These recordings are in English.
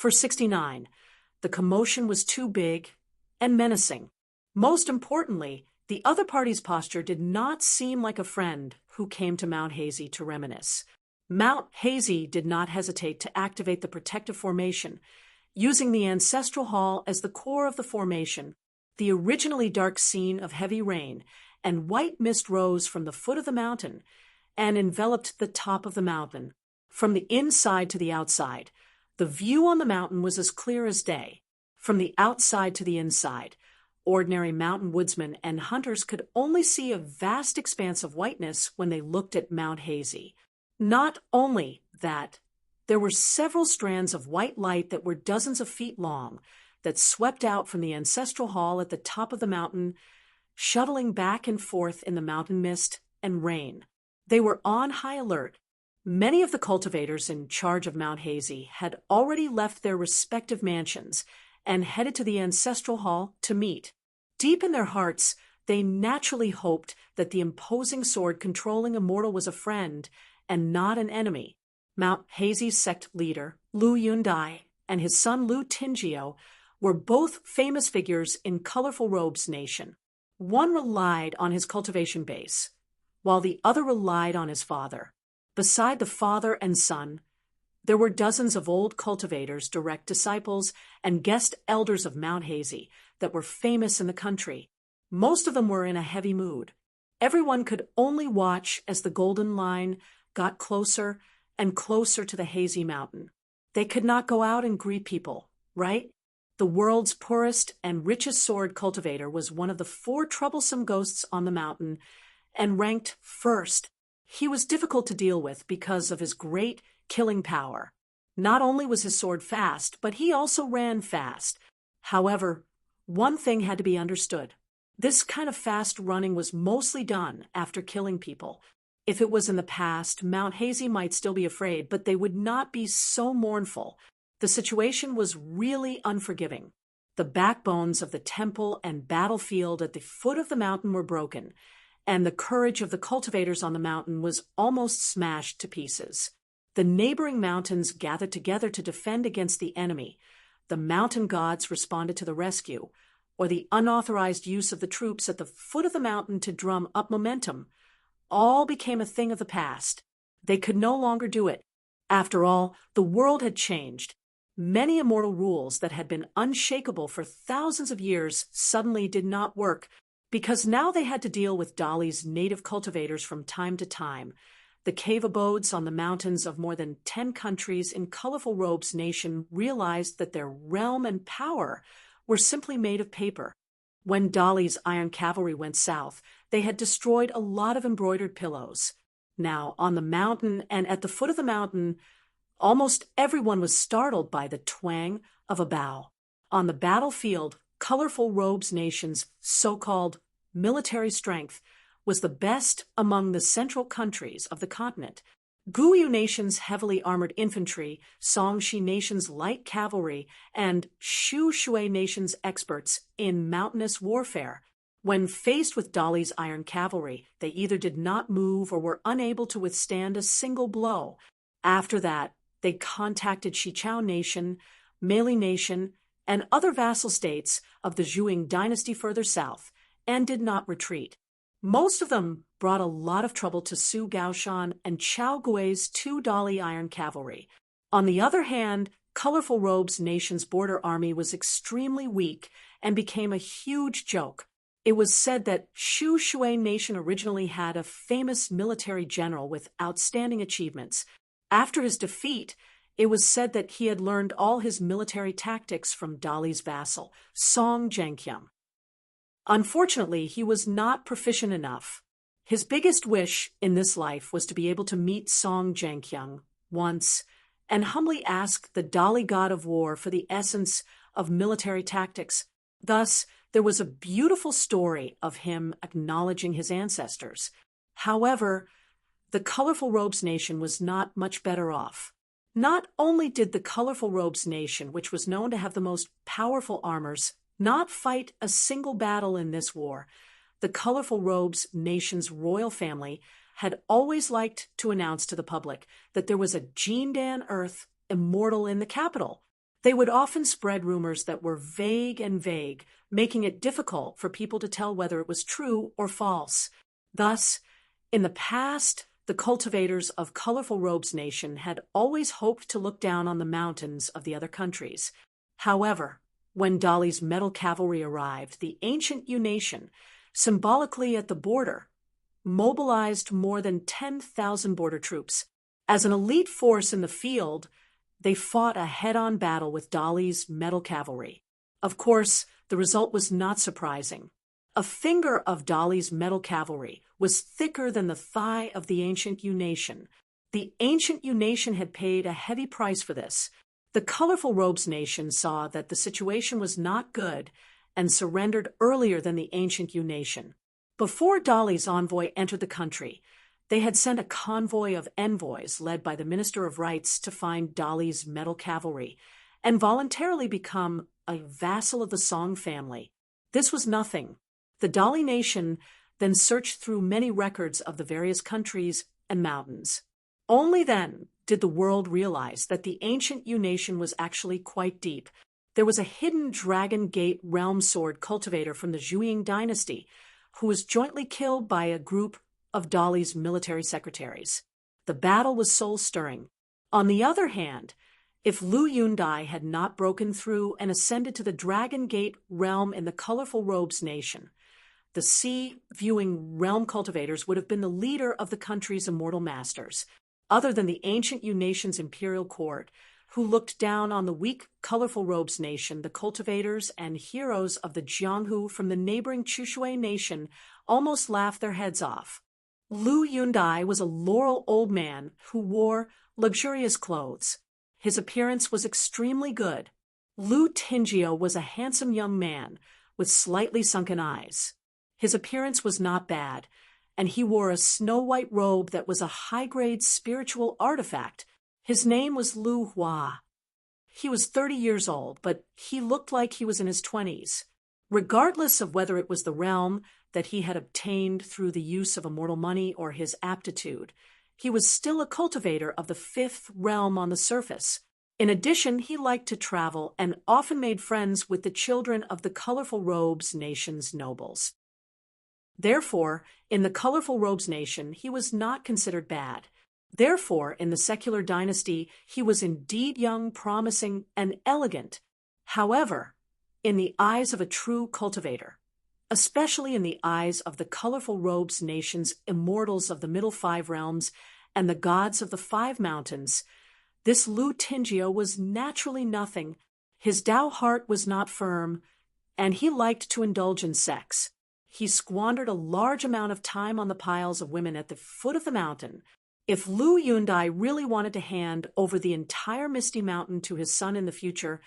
For 69, the commotion was too big and menacing. Most importantly, the other party's posture did not seem like a friend who came to Mount Hazy to reminisce. Mount Hazy did not hesitate to activate the protective formation, using the ancestral hall as the core of the formation. The originally dark scene of heavy rain and white mist rose from the foot of the mountain and enveloped the top of the mountain. From the inside to the outside, the view on the mountain was as clear as day. From the outside to the inside, ordinary mountain woodsmen and hunters could only see a vast expanse of whiteness when they looked at Mount Hazy. Not only that, there were several strands of white light that were dozens of feet long that swept out from the ancestral hall at the top of the mountain, shuttling back and forth in the mountain mist and rain. They were on high alert. Many of the cultivators in charge of Mount Hazy had already left their respective mansions and headed to the ancestral hall to meet. Deep in their hearts, they naturally hoped that the imposing sword controlling a mortal was a friend and not an enemy. Mount Hazy's sect leader, Lu Yundai, and his son Lu Tingio were both famous figures in Colorful Robes Nation. One relied on his cultivation base, while the other relied on his father. Beside the father and son, there were dozens of old cultivators, direct disciples, and guest elders of Mount Hazy that were famous in the country. Most of them were in a heavy mood. Everyone could only watch as the golden line got closer and closer to the Hazy Mountain. They could not go out and greet people, right? The world's poorest and richest sword cultivator was one of the 4 troublesome ghosts on the mountain and ranked first. He was difficult to deal with because of his great killing power. Not only was his sword fast, but he also ran fast. However, one thing had to be understood. This kind of fast running was mostly done after killing people. If it was in the past, Mount Hazy might still be afraid, but they would not be so mournful. The situation was really unforgiving. The backbones of the temple and battlefield at the foot of the mountain were broken, and the courage of the cultivators on the mountain was almost smashed to pieces. The neighboring mountains gathered together to defend against the enemy. The mountain gods responded to the rescue, or the unauthorized use of the troops at the foot of the mountain to drum up momentum. All became a thing of the past. They could no longer do it. After all, the world had changed. Many immortal rules that had been unshakable for thousands of years suddenly did not work, because now they had to deal with Dali's native cultivators from time to time. The cave abodes on the mountains of more than 10 countries in Colorful Robes Nation realized that their realm and power were simply made of paper. When Dali's Iron Cavalry went south, they had destroyed a lot of embroidered pillows. Now, on the mountain and at the foot of the mountain, almost everyone was startled by the twang of a bow. On the battlefield, Colorful Robes Nation's so-called military strength was the best among the central countries of the continent. Guyu Nation's heavily armored infantry, Songshi Nation's light cavalry, and Shu Shui Nation's experts in mountainous warfare. When faced with Dali's iron cavalry, they either did not move or were unable to withstand a single blow. After that, they contacted Shichao Nation, Meli Nation, and other vassal states of the Zhuang dynasty further south, and did not retreat. Most of them brought a lot of trouble to Su Gaoshan and Chao Gui's 2 Dali iron cavalry. On the other hand, Colorful Robes Nation's border army was extremely weak and became a huge joke. It was said that Shu Shui Nation originally had a famous military general with outstanding achievements. After his defeat, it was said that he had learned all his military tactics from Dali's vassal, Song Zhengqiang. Unfortunately, he was not proficient enough. His biggest wish in this life was to be able to meet Song Zhengqiang once and humbly ask the Dali god of war for the essence of military tactics. Thus, there was a beautiful story of him acknowledging his ancestors. However, the Colorful Robes Nation was not much better off. Not only did the Colorful Robes Nation, which was known to have the most powerful armors, not fight a single battle in this war, the Colorful Robes Nation's royal family had always liked to announce to the public that there was a Jindan Earth immortal in the capital. They would often spread rumors that were vague, making it difficult for people to tell whether it was true or false. Thus, in the past, the cultivators of Colorful Robes Nation had always hoped to look down on the mountains of the other countries. However, when Dolly's metal cavalry arrived, the ancient U-Nation, symbolically at the border, mobilized more than 10,000 border troops. As an elite force in the field, they fought a head-on battle with Dolly's metal cavalry. Of course, the result was not surprising. A finger of Dolly's metal cavalry was thicker than the thigh of the ancient U-Nation. The ancient U-Nation had paid a heavy price for this. The Colorful Robes Nation saw that the situation was not good and surrendered earlier than the ancient U-Nation. Before Dolly's envoy entered the country, they had sent a convoy of envoys led by the Minister of Rights to find Dolly's metal cavalry and voluntarily become a vassal of the Song family. This was nothing. The Dolly Nation then searched through many records of the various countries and mountains. Only then did the world realize that the ancient U-Nation was actually quite deep. There was a hidden Dragon Gate realm sword cultivator from the Zhuang dynasty who was jointly killed by a group of Dolly's military secretaries. The battle was soul-stirring. On the other hand, if Lu Yundai had not broken through and ascended to the Dragon Gate realm in the Colorful Robes Nation, the sea-viewing realm cultivators would have been the leader of the country's immortal masters, other than the ancient U-Nation's imperial court, who looked down on the weak Colorful Robes Nation. The cultivators and heroes of the Jianghu from the neighboring Chushui Nation almost laughed their heads off. Lu Yundai was a laurel old man who wore luxurious clothes. His appearance was extremely good. Lu Tingio was a handsome young man with slightly sunken eyes. His appearance was not bad, and he wore a snow-white robe that was a high-grade spiritual artifact. His name was Lu Hua. He was 30 years old, but he looked like he was in his 20s. Regardless of whether it was the realm that he had obtained through the use of immortal money or his aptitude, he was still a cultivator of the fifth realm on the surface. In addition, he liked to travel and often made friends with the children of the Colorful Robes Nation's nobles. Therefore, in the Colorful Robes Nation, he was not considered bad. Therefore, in the secular dynasty, he was indeed young, promising, and elegant. However, in the eyes of a true cultivator, especially in the eyes of the Colorful Robes Nation's immortals of the Middle Five Realms and the gods of the Five Mountains, this Lu Tingio was naturally nothing. His Tao heart was not firm, and he liked to indulge in sex. He squandered a large amount of time on the piles of women at the foot of the mountain. If Lu Yundai really wanted to hand over the entire Misty Mountain to his son in the future,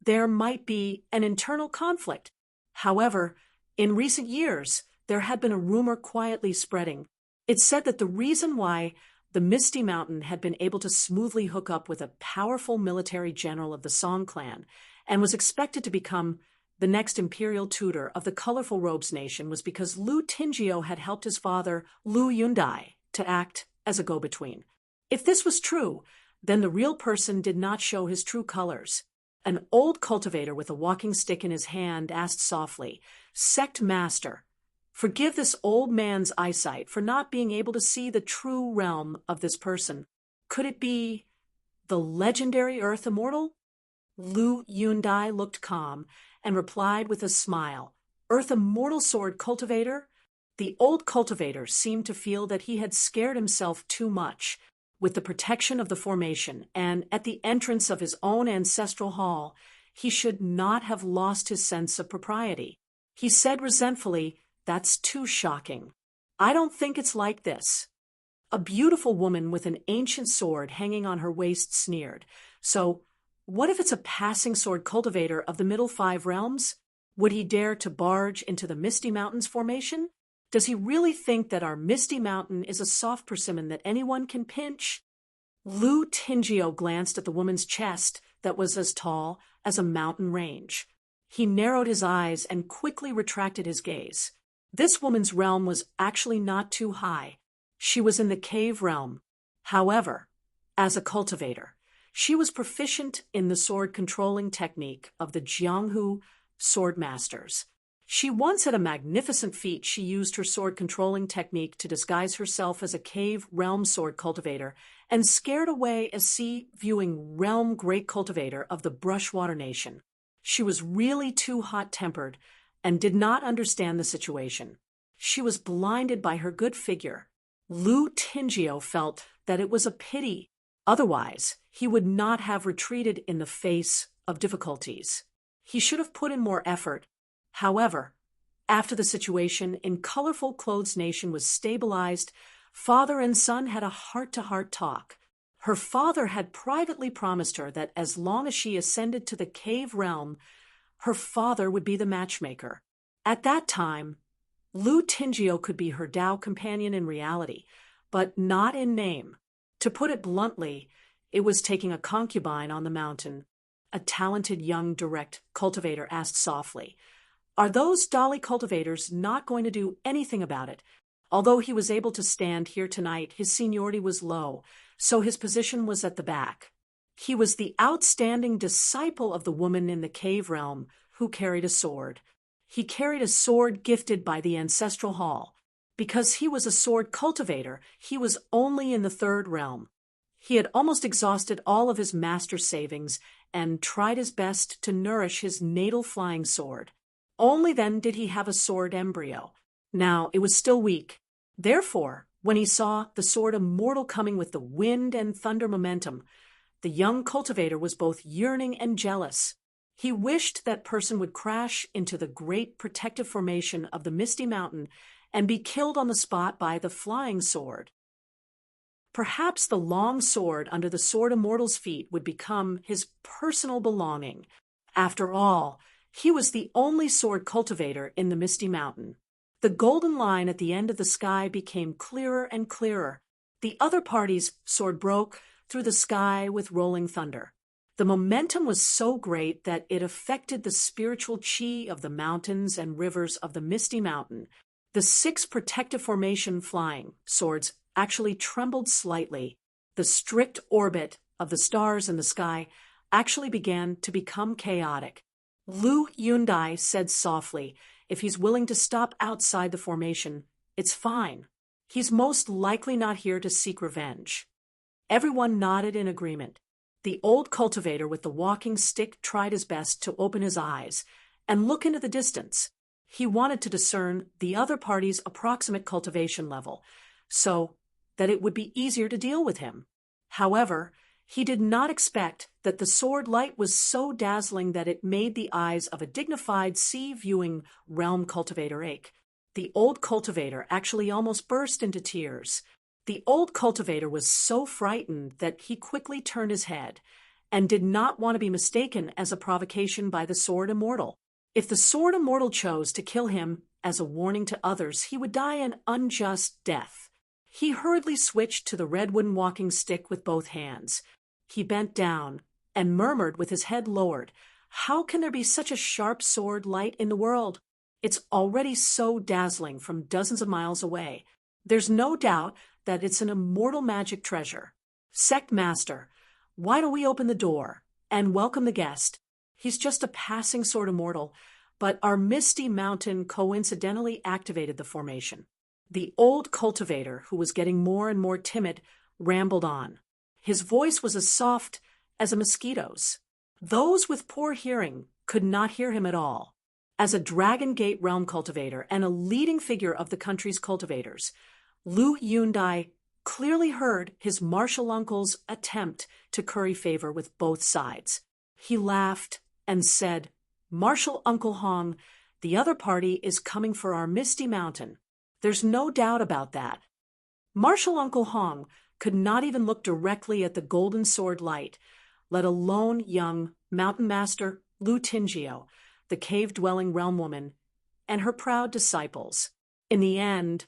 there might be an internal conflict. However, in recent years, there had been a rumor quietly spreading. It said that the reason why the Misty Mountain had been able to smoothly hook up with a powerful military general of the Song clan and was expected to become the next imperial tutor of the Colorful Robes Nation was because Lu Tingio had helped his father, Lu Yundai, to act as a go-between. If this was true, then the real person did not show his true colors. An old cultivator with a walking stick in his hand asked softly, "Sect Master, forgive this old man's eyesight for not being able to see the true realm of this person. Could it be the legendary Earth Immortal?" Lu Yundai looked calm and replied with a smile, "Earth Immortal Sword Cultivator?" The old cultivator seemed to feel that he had scared himself too much with the protection of the formation, and at the entrance of his own ancestral hall, he should not have lost his sense of propriety. He said resentfully, "That's too shocking. I don't think it's like this." A beautiful woman with an ancient sword hanging on her waist sneered, "So, what if it's a passing sword cultivator of the Middle Five Realms? Would he dare to barge into the Misty Mountains formation? Does he really think that our Misty Mountain is a soft persimmon that anyone can pinch?" Lu Tingio glanced at the woman's chest that was as tall as a mountain range. He narrowed his eyes and quickly retracted his gaze. This woman's realm was actually not too high. She was in the cave realm. However, as a cultivator, She was proficient in the sword-controlling technique of the Jianghu sword masters. She once had a magnificent feat. She used her sword-controlling technique to disguise herself as a cave realm sword cultivator and scared away a sea-viewing realm great cultivator of the Brushwater Nation. She was really too hot-tempered and did not understand the situation. She was blinded by her good figure. Lu Tingio felt that it was a pity. Otherwise, he would not have retreated in the face of difficulties. He should have put in more effort. However, after the situation in Colorful Clothes Nation was stabilized, father and son had a heart-to-heart talk. Her father had privately promised her that as long as she ascended to the cave realm, her father would be the matchmaker. At that time, Lu Tingio could be her Tao companion in reality, but not in name. To put it bluntly, it was taking a concubine on the mountain. A talented young direct cultivator asked softly, "Are those dolly cultivators not going to do anything about it?" Although he was able to stand here tonight, his seniority was low, so his position was at the back. He was the outstanding disciple of the woman in the cave realm who carried a sword. He carried a sword gifted by the ancestral hall. Because he was a sword cultivator, he was only in the third realm. He had almost exhausted all of his master savings and tried his best to nourish his natal flying sword. Only then did he have a sword embryo. Now it was still weak. Therefore, when he saw the sword immortal coming with the wind and thunder momentum, the young cultivator was both yearning and jealous. He wished that person would crash into the great protective formation of the Misty Mountain and be killed on the spot by the flying sword. Perhaps the long sword under the sword immortal's feet would become his personal belonging. After all, he was the only sword cultivator in the Misty Mountain. The golden line at the end of the sky became clearer and clearer. The other party's sword broke through the sky with rolling thunder. The momentum was so great that it affected the spiritual chi of the mountains and rivers of the Misty Mountain. The 6 protective formation flying swords actually trembled slightly. The strict orbit of the stars in the sky actually began to become chaotic. Lu Yundai said softly, "If he's willing to stop outside the formation, it's fine. He's most likely not here to seek revenge." Everyone nodded in agreement. The old cultivator with the walking stick tried his best to open his eyes and look into the distance. He wanted to discern the other party's approximate cultivation level, so that it would be easier to deal with him. However, he did not expect that the sword light was so dazzling that it made the eyes of a dignified sea-viewing realm cultivator ache. The old cultivator actually almost burst into tears. The old cultivator was so frightened that he quickly turned his head and did not want to be mistaken as a provocation by the sword immortal. If the sword immortal chose to kill him as a warning to others, he would die an unjust death. He hurriedly switched to the red wooden walking stick with both hands. He bent down and murmured with his head lowered, "How can there be such a sharp sword light in the world? It's already so dazzling from dozens of miles away. There's no doubt that it's an immortal magic treasure. Sect Master, why don't we open the door and welcome the guest? He's just a passing sword immortal, but our Misty Mountain coincidentally activated the formation." The old cultivator, who was getting more and more timid, rambled on. His voice was as soft as a mosquito's. Those with poor hearing could not hear him at all. As a Dragon Gate realm cultivator and a leading figure of the country's cultivators, Lu Yundai clearly heard his martial uncle's attempt to curry favor with both sides. He laughed and said, "Martial Uncle Hong, the other party is coming for our Misty Mountain. There's no doubt about that." Martial Uncle Hong could not even look directly at the golden sword light, let alone young mountain master Lu Tingio, the cave-dwelling realm woman, and her proud disciples. In the end,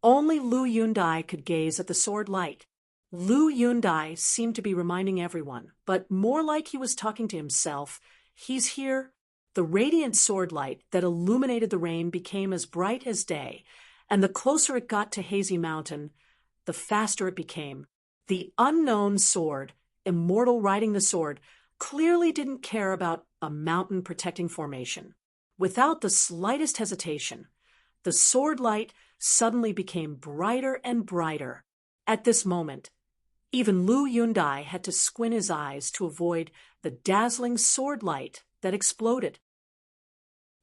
only Lu Yundai could gaze at the sword light. Lu Yundai seemed to be reminding everyone, but more like he was talking to himself, "He's here." The radiant sword light that illuminated the rain became as bright as day, and the closer it got to Hazy Mountain, the faster it became. The unknown sword immortal riding the sword, clearly didn't care about a mountain protecting formation. Without the slightest hesitation, the sword light suddenly became brighter and brighter. At this moment, even Lu Yundai had to squint his eyes to avoid the dazzling sword light that exploded.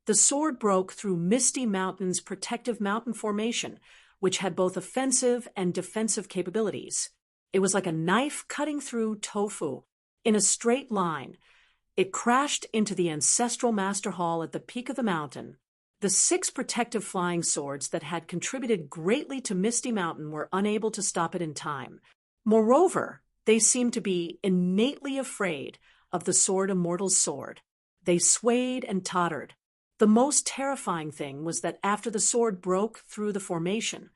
The sword broke through Misty Mountain's protective mountain formation, which had both offensive and defensive capabilities. It was like a knife cutting through tofu. In a straight line, it crashed into the ancestral master hall at the peak of the mountain. The 6 protective flying swords that had contributed greatly to Misty Mountain were unable to stop it in time. Moreover, they seemed to be innately afraid of the Sword Immortal's sword. They swayed and tottered. The most terrifying thing was that after the sword broke through the formation,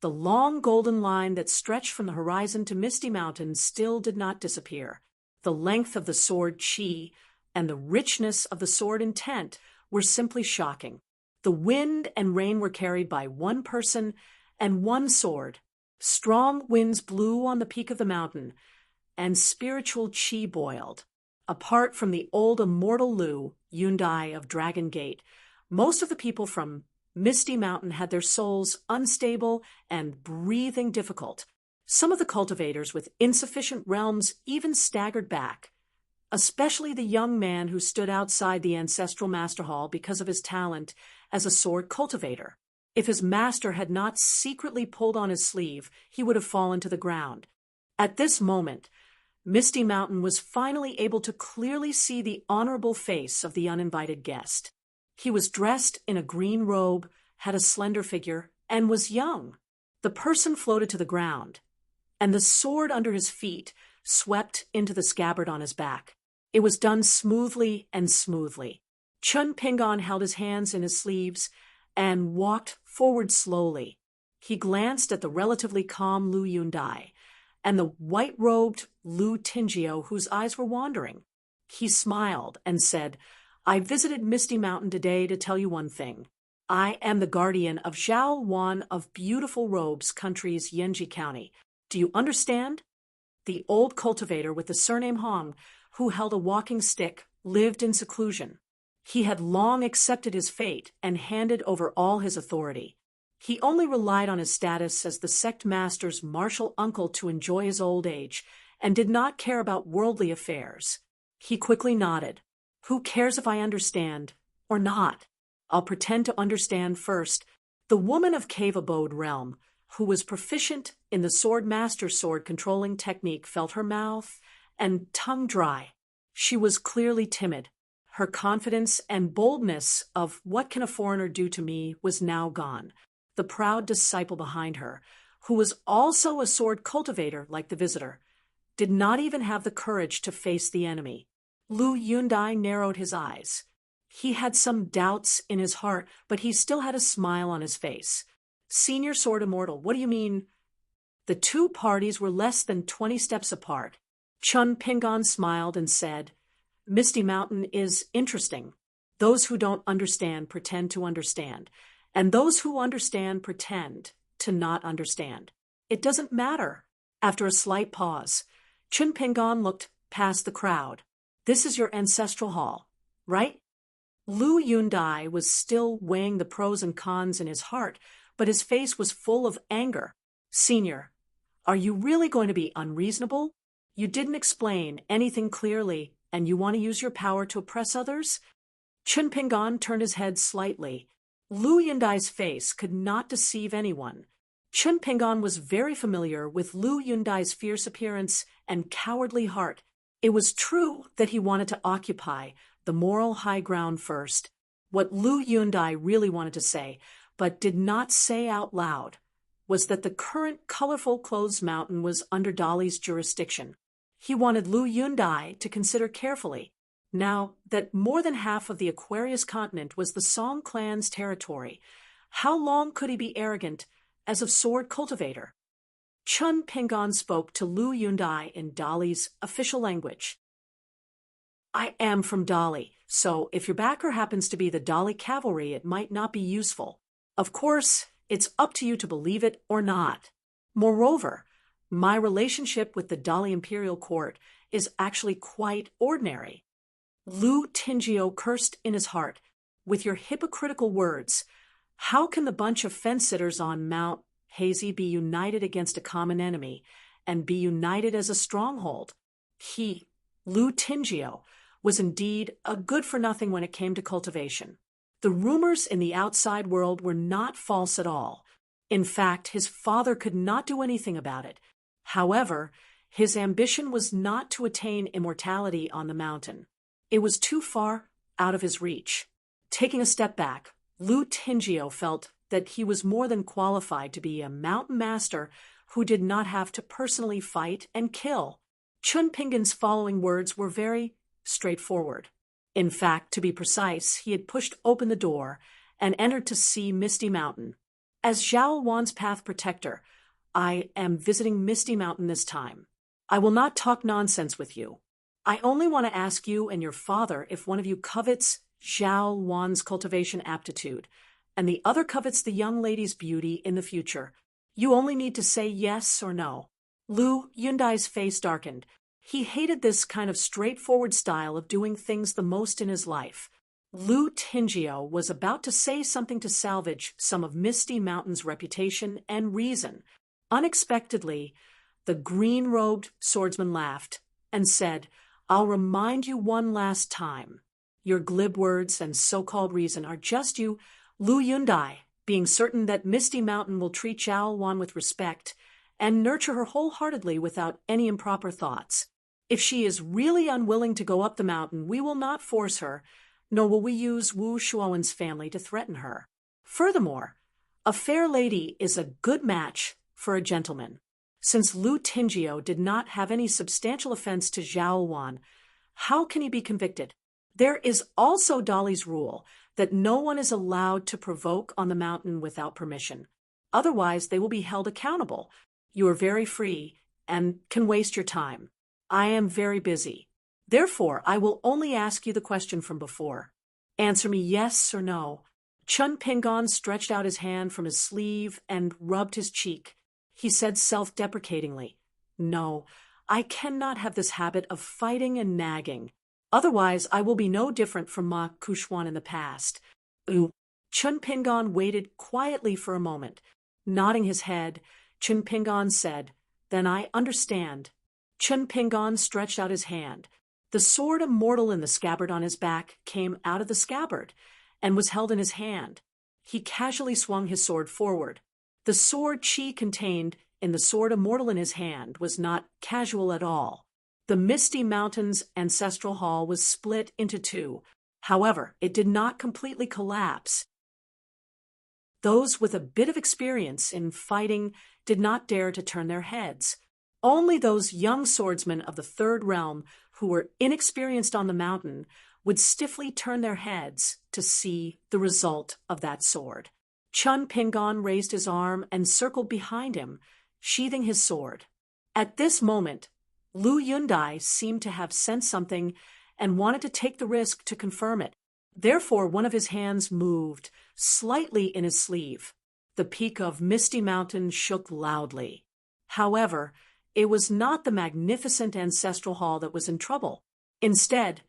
the long golden line that stretched from the horizon to Misty Mountain still did not disappear. The length of the sword chi and the richness of the sword intent were simply shocking. The wind and rain were carried by one person and one sword. Strong winds blew on the peak of the mountain, and spiritual chi boiled. Apart from the old immortal Lu Yundai of Dragon Gate, most of the people from Misty Mountain had their souls unstable and breathing difficult. Some of the cultivators with insufficient realms even staggered back, especially the young man who stood outside the ancestral master hall because of his talent as a sword cultivator. If his master had not secretly pulled on his sleeve, he would have fallen to the ground. At this moment, Misty Mountain was finally able to clearly see the honorable face of the uninvited guest. He was dressed in a green robe, had a slender figure, and was young. The person floated to the ground, and the sword under his feet swept into the scabbard on his back. It was done smoothly and smoothly. Chun Pingon held his hands in his sleeves and walked forward slowly. He glanced at the relatively calm Lu Yundai and the white-robed Lu Tingio, whose eyes were wandering. He smiled and said, "I visited Misty Mountain today to tell you one thing. I am the guardian of Zhao Wan of Beautiful Robes Country's Yenji County. Do you understand?" The old cultivator with the surname Hong, who held a walking stick, lived in seclusion. He had long accepted his fate and handed over all his authority. He only relied on his status as the sect master's martial uncle to enjoy his old age, and did not care about worldly affairs. He quickly nodded. "Who cares if I understand or not? I'll pretend to understand first." The woman of Cave Abode realm, who was proficient in the sword master sword controlling technique, felt her mouth and tongue dry. She was clearly timid. Her confidence and boldness of "what can a foreigner do to me" was now gone. The proud disciple behind her, who was also a sword cultivator like the visitor, did not even have the courage to face the enemy. Lu Yundai narrowed his eyes. He had some doubts in his heart, but he still had a smile on his face. "Senior Sword Immortal, what do you mean?" The two parties were less than 20 steps apart. Chun Pingon smiled and said, "Misty Mountain is interesting. Those who don't understand pretend to understand, and those who understand pretend to not understand. It doesn't matter." After a slight pause, Chun Pingon looked past the crowd. "This is your ancestral hall, right?" Lu Yundai was still weighing the pros and cons in his heart, but his face was full of anger. "Senior, are you really going to be unreasonable? You didn't explain anything clearly, and you want to use your power to oppress others?" Chun Pingon turned his head slightly. Lu Yundai's face could not deceive anyone. Chun Pingon was very familiar with Lu Yundai's fierce appearance and cowardly heart. It was true that he wanted to occupy the moral high ground first. What Lu Yundai really wanted to say, but did not say out loud, was that the current colorful clothes mountain was under Dali's jurisdiction. He wanted Lu Yundai to consider carefully, now that more than half of the Aquarius continent was the Song clan's territory. How long could he be arrogant as a sword cultivator? Chun Pingon spoke to Lu Yundai in Dali's official language. "I am from Dali, so if your backer happens to be the Dali cavalry, it might not be useful. Of course, it's up to you to believe it or not. Moreover, My relationship with the Dali Imperial Court is actually quite ordinary. Lu Tingio cursed in his heart. With your hypocritical words, how can the bunch of fence-sitters on Mount Hazy be united against a common enemy and be united as a stronghold? He, Lu Tingio, was indeed a good-for-nothing when it came to cultivation. The rumors in the outside world were not false at all. In fact, his father could not do anything about it. However, his ambition was not to attain immortality on the mountain. It was too far out of his reach. Taking a step back, Lu Tingio felt that he was more than qualified to be a mountain master who did not have to personally fight and kill. Chun Pingan's following words were very straightforward. In fact, to be precise, he had pushed open the door and entered to see Misty Mountain. As Zhao Wan's path protector, I am visiting Misty Mountain this time. I will not talk nonsense with you. I only want to ask you and your father if one of you covets Zhao Wan's cultivation aptitude, and the other covets the young lady's beauty in the future. You only need to say yes or no. Lu Yundai's face darkened. He hated this kind of straightforward style of doing things the most in his life. Lu Tingio was about to say something to salvage some of Misty Mountain's reputation and reason. Unexpectedly, the green-robed swordsman laughed and said, "I'll remind you one last time. Your glib words and so-called reason are just you, Lu Yundai, being certain that Misty Mountain will treat Zhao Wan with respect and nurture her wholeheartedly without any improper thoughts. If she is really unwilling to go up the mountain, we will not force her, nor will we use Wu Shuowen's family to threaten her. Furthermore, a fair lady is a good match for a gentleman." Since Lu Tingio did not have any substantial offense to Zhao Wan, how can he be convicted? There is also Dali's rule that no one is allowed to provoke on the mountain without permission. Otherwise, they will be held accountable. You are very free and can waste your time. I am very busy. Therefore, I will only ask you the question from before. Answer me yes or no. Chun Pingan stretched out his hand from his sleeve and rubbed his cheek. He said self-deprecatingly, "No, I cannot have this habit of fighting and nagging. Otherwise, I will be no different from Ma Kushwan in the past." Chun Pingan waited quietly for a moment. Nodding his head, Chun Pingan said, "Then I understand." Chun Pingan stretched out his hand. The sword immortal in the scabbard on his back came out of the scabbard and was held in his hand. He casually swung his sword forward. The sword Qi contained in the sword immortal in his hand was not casual at all. The Misty Mountain's ancestral hall was split into two. However, it did not completely collapse. Those with a bit of experience in fighting did not dare to turn their heads. Only those young swordsmen of the Third Realm who were inexperienced on the mountain would stiffly turn their heads to see the result of that sword. Chun Pingan raised his arm and circled behind him, sheathing his sword. At this moment, Lu Yundai seemed to have sensed something and wanted to take the risk to confirm it. Therefore, one of his hands moved slightly in his sleeve. The peak of Misty Mountain shook loudly. However, it was not the magnificent ancestral hall that was in trouble. Instead,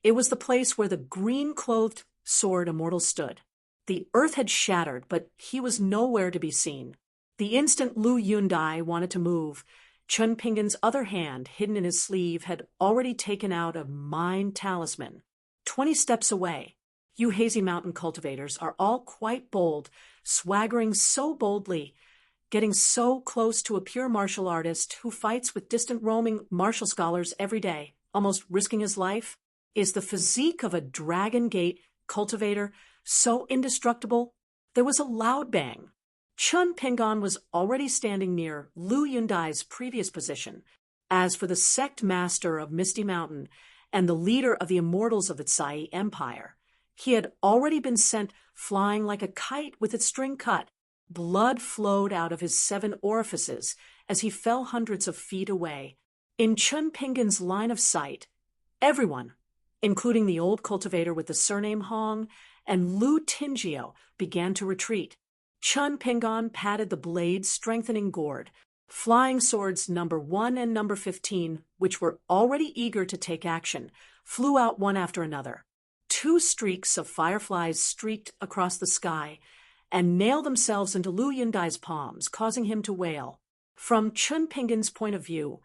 it was the place where the green-clothed sword immortal stood. The earth had shattered, but he was nowhere to be seen. The instant Lu Yundai wanted to move, Chun Pingan's other hand, hidden in his sleeve, had already taken out a mind talisman. 20 steps away. You Hazy Mountain cultivators are all quite bold, swaggering so boldly, getting so close to a pure martial artist who fights with distant roaming martial scholars every day, almost risking his life. Is the physique of a Dragon Gate cultivator so indestructible? There was a loud bang. Chun Pingan was already standing near Lu Yundai's previous position. As for the sect master of Misty Mountain and the leader of the immortals of the Tsai Empire, he had already been sent flying like a kite with its string cut. Blood flowed out of his 7 orifices as he fell hundreds of feet away. In Chun Pingan's line of sight, everyone, including the old cultivator with the surname Hong and Lu Tingio, began to retreat. Chun Pingan patted the blade's strengthening gourd. Flying swords number 1 and number 15, which were already eager to take action, flew out one after another. 2 streaks of fireflies streaked across the sky and nailed themselves into Lu Yundai's palms, causing him to wail. From Chun Pingan's point of view,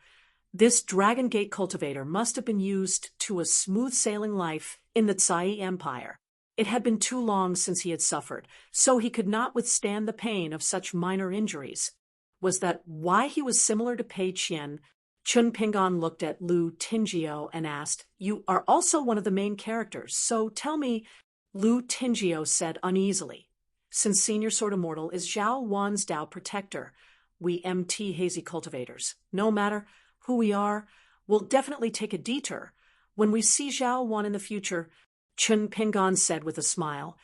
this Dragon Gate cultivator must have been used to a smooth-sailing life in the Tsai Empire. It had been too long since he had suffered, so he could not withstand the pain of such minor injuries. Was that why he was similar to Pei Qian? Chun Pingan looked at Lu Tingio and asked, "You are also one of the main characters, so tell me," Lu Tingio said uneasily. "Since Senior Sword Immortal is Zhao Wan's Dao protector, we MT Hazy cultivators, no matter who we are, will definitely take a detour when we see Zhao Wan in the future," Chun Pingan said with a smile.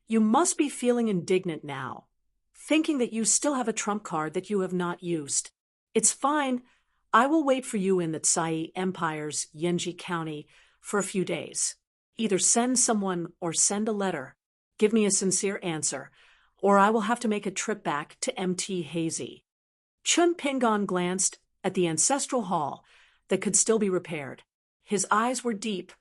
"You must be feeling indignant now, thinking that you still have a trump card that you have not used. It's fine. I will wait for you in the Tsai Empire's Yanji County for a few days. Either send someone or send a letter. Give me a sincere answer, or I will have to make a trip back to MT Hazy." Chun Pingan glanced at the ancestral hall that could still be repaired. His eyes were deep,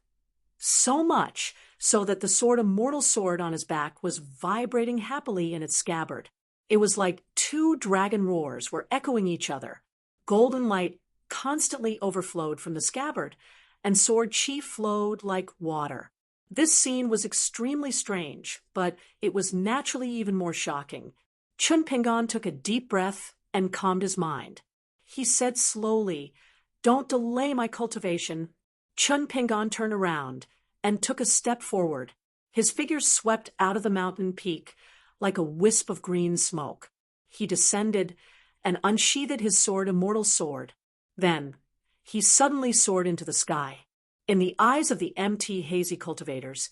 so much so that the sword immortal sword on his back was vibrating happily in its scabbard. It was like 2 dragon roars were echoing each other. Golden light constantly overflowed from the scabbard, and sword chi flowed like water. This scene was extremely strange, but it was naturally even more shocking. Chun Pingan took a deep breath and calmed his mind. He said slowly, "Don't delay my cultivation." Chun Pingan turned around and took a step forward. His figure swept out of the mountain peak like a wisp of green smoke. He descended and unsheathed his sword, immortal sword. Then he suddenly soared into the sky. In the eyes of the MT Hazy cultivators,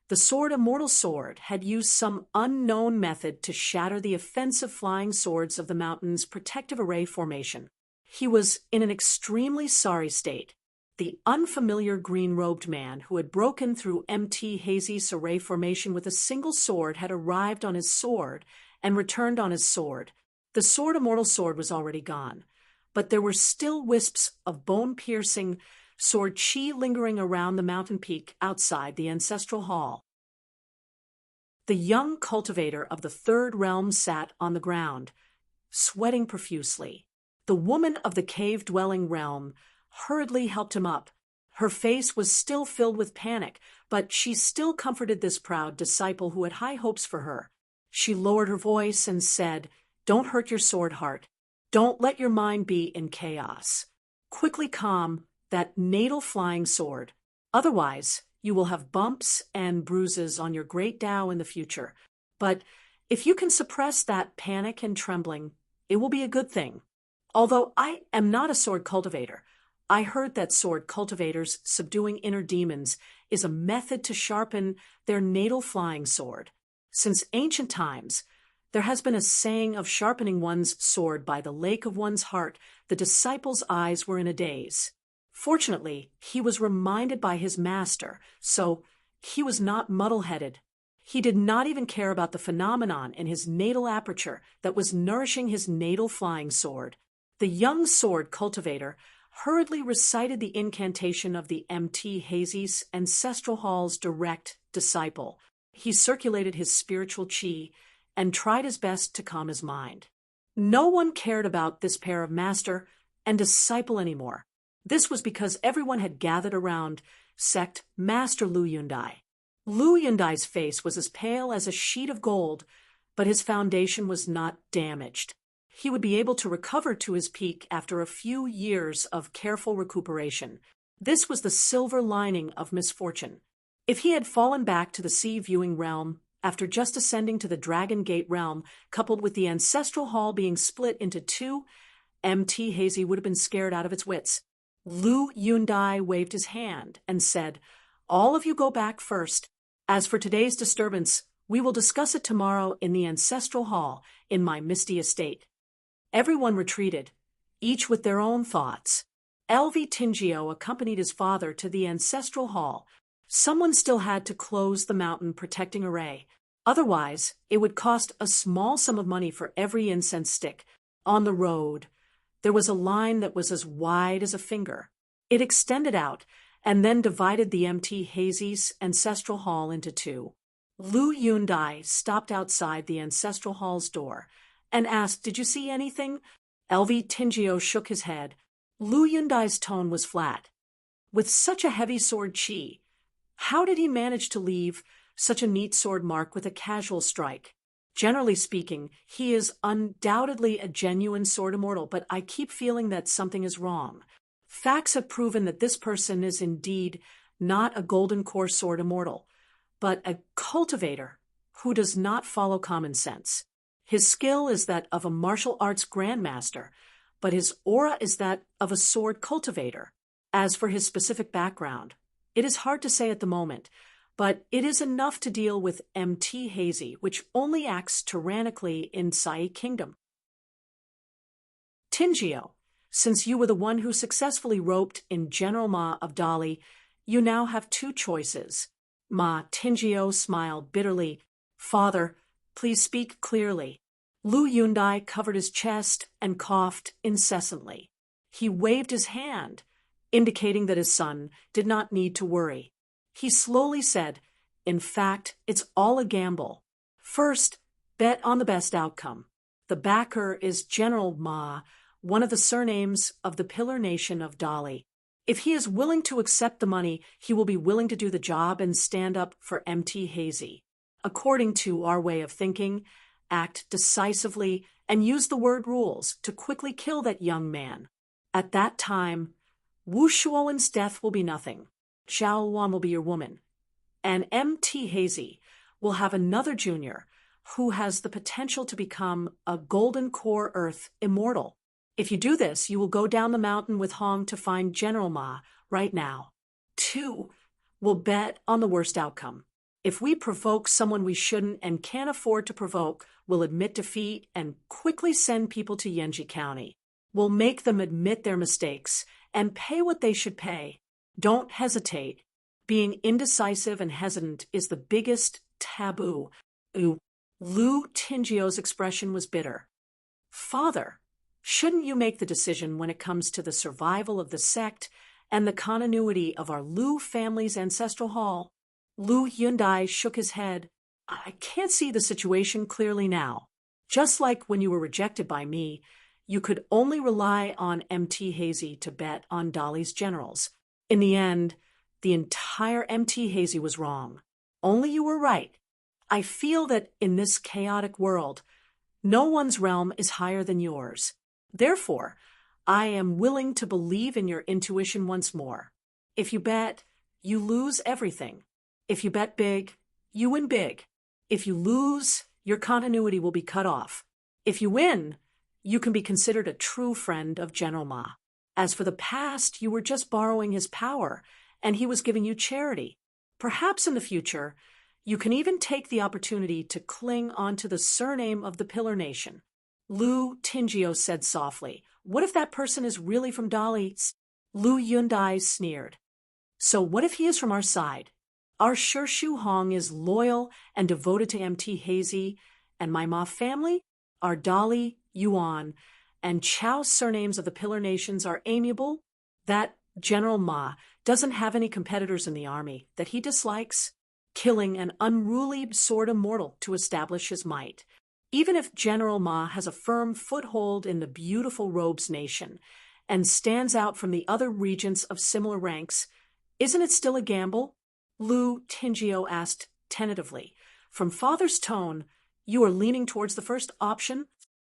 the sword immortal sword had used some unknown method to shatter the offensive flying swords of the mountain's protective array formation. He was in an extremely sorry state. The unfamiliar green-robed man who had broken through MT Hazy's array formation with a single sword had arrived on his sword and returned on his sword. The sword immortal sword was already gone, but there were still wisps of bone-piercing sword chi lingering around the mountain peak outside the ancestral hall. The young cultivator of the 3rd realm sat on the ground, sweating profusely. The woman of the cave-dwelling realm hurriedly helped him up. Her face was still filled with panic, but she still comforted this proud disciple who had high hopes for her. She lowered her voice and said, "Don't hurt your sword heart. Don't let your mind be in chaos. Quickly calm that natal flying sword. Otherwise, you will have bumps and bruises on your great Tao in the future. But if you can suppress that panic and trembling, it will be a good thing. Although I am not a sword cultivator, I heard that sword cultivators subduing inner demons is a method to sharpen their natal flying sword. Since ancient times, there has been a saying of sharpening one's sword by the lake of one's heart. The disciple's eyes were in a daze. Fortunately, he was reminded by his master, so he was not muddle-headed. He did not even care about the phenomenon in his natal aperture that was nourishing his natal flying sword. The young sword cultivator hurriedly recited the incantation of the MT Hazy's ancestral hall's direct disciple. He circulated his spiritual chi and tried his best to calm his mind. No one cared about this pair of master and disciple anymore. This was because everyone had gathered around sect Master Lu Yundai. Lu Yundai's face was as pale as a sheet of gold, but his foundation was not damaged. He would be able to recover to his peak after a few years of careful recuperation. This was the silver lining of misfortune. If he had fallen back to the sea-viewing realm after just ascending to the Dragon Gate realm, coupled with the ancestral hall being split into 2, MT Hazy would have been scared out of its wits. Lu Yundai waved his hand and said, "All of you go back first. As for today's disturbance, we will discuss it tomorrow in the ancestral hall in my misty estate." Everyone retreated, each with their own thoughts. LV Tingio accompanied his father to the ancestral hall. Someone still had to close the mountain protecting array. Otherwise, it would cost a small sum of money for every incense stick. On the road, There was a line that was as wide as a finger. It extended out and then divided the MT Hazy's ancestral hall into two. Lu Yundai stopped outside the ancestral hall's door and asked, "Did you see anything?" LV Tingio shook his head. Lu Yundai's tone was flat. With such a heavy sword chi, how did he manage to leave such a neat sword mark with a casual strike? Generally speaking, he is undoubtedly a genuine sword immortal, but I keep feeling that something is wrong. Facts have proven that this person is indeed not a golden core sword immortal, but a cultivator who does not follow common sense. His skill is that of a martial arts grandmaster, but his aura is that of a sword cultivator. As for his specific background, it is hard to say at the moment, but it is enough to deal with MT Hazy, which only acts tyrannically in Sai Kingdom. Tingio, since you were the one who successfully roped in General Ma of Dali, you now have two choices. Ma Tingio smiled bitterly. "Father, please speak clearly." Lu Yundai covered his chest and coughed incessantly. He waved his hand, indicating that his son did not need to worry. He slowly said, "In fact, it's all a gamble. First, bet on the best outcome. The backer is General Ma, one of the surnames of the Pillar Nation of Dali. If he is willing to accept the money, he will be willing to do the job and stand up for MT Hazy. According to our way of thinking, act decisively and use the word rules to quickly kill that young man. At that time, Wu Shuowen's death will be nothing. Xiao Wan will be your woman. And MT Hazy will have another junior who has the potential to become a golden core earth immortal. If you do this, you will go down the mountain with Hong to find General Ma right now. 2. We'll bet on the worst outcome. If we provoke someone we shouldn't and can't afford to provoke, we'll admit defeat and quickly send people to Yenji County. We'll make them admit their mistakes and pay what they should pay. Don't hesitate. Being indecisive and hesitant is the biggest taboo." Lu Tingio's expression was bitter. "Father, shouldn't you make the decision when it comes to the survival of the sect and the continuity of our Lu family's ancestral hall?" Lu Yundai shook his head. "I can't see the situation clearly now. Just like when you were rejected by me, you could only rely on MT Hazy to bet on Dali's generals. In the end, the entire MT Hazy was wrong. Only you were right. I feel that in this chaotic world, no one's realm is higher than yours. Therefore, I am willing to believe in your intuition once more. If you bet, you lose everything. If you bet big, you win big. If you lose, your continuity will be cut off. If you win, you can be considered a true friend of General Ma. As for the past, you were just borrowing his power, and he was giving you charity. Perhaps in the future, you can even take the opportunity to cling onto the surname of the Pillar Nation." Lu Tingio said softly. "What if that person is really from Dali?" Lu Yundai sneered. "So what if he is from our side? Our Shu Hong is loyal and devoted to MT Hazy, and my Ma family, our Dali, Yuan, and Chao surnames of the Pillar Nations are amiable. That General Ma doesn't have any competitors in the army that he dislikes, killing an unruly sword immortal to establish his might. Even if General Ma has a firm foothold in the beautiful Robes Nation and stands out from the other regents of similar ranks, isn't it still a gamble?" Lu Tingio asked tentatively. "From Father's tone, you are leaning towards the first option?"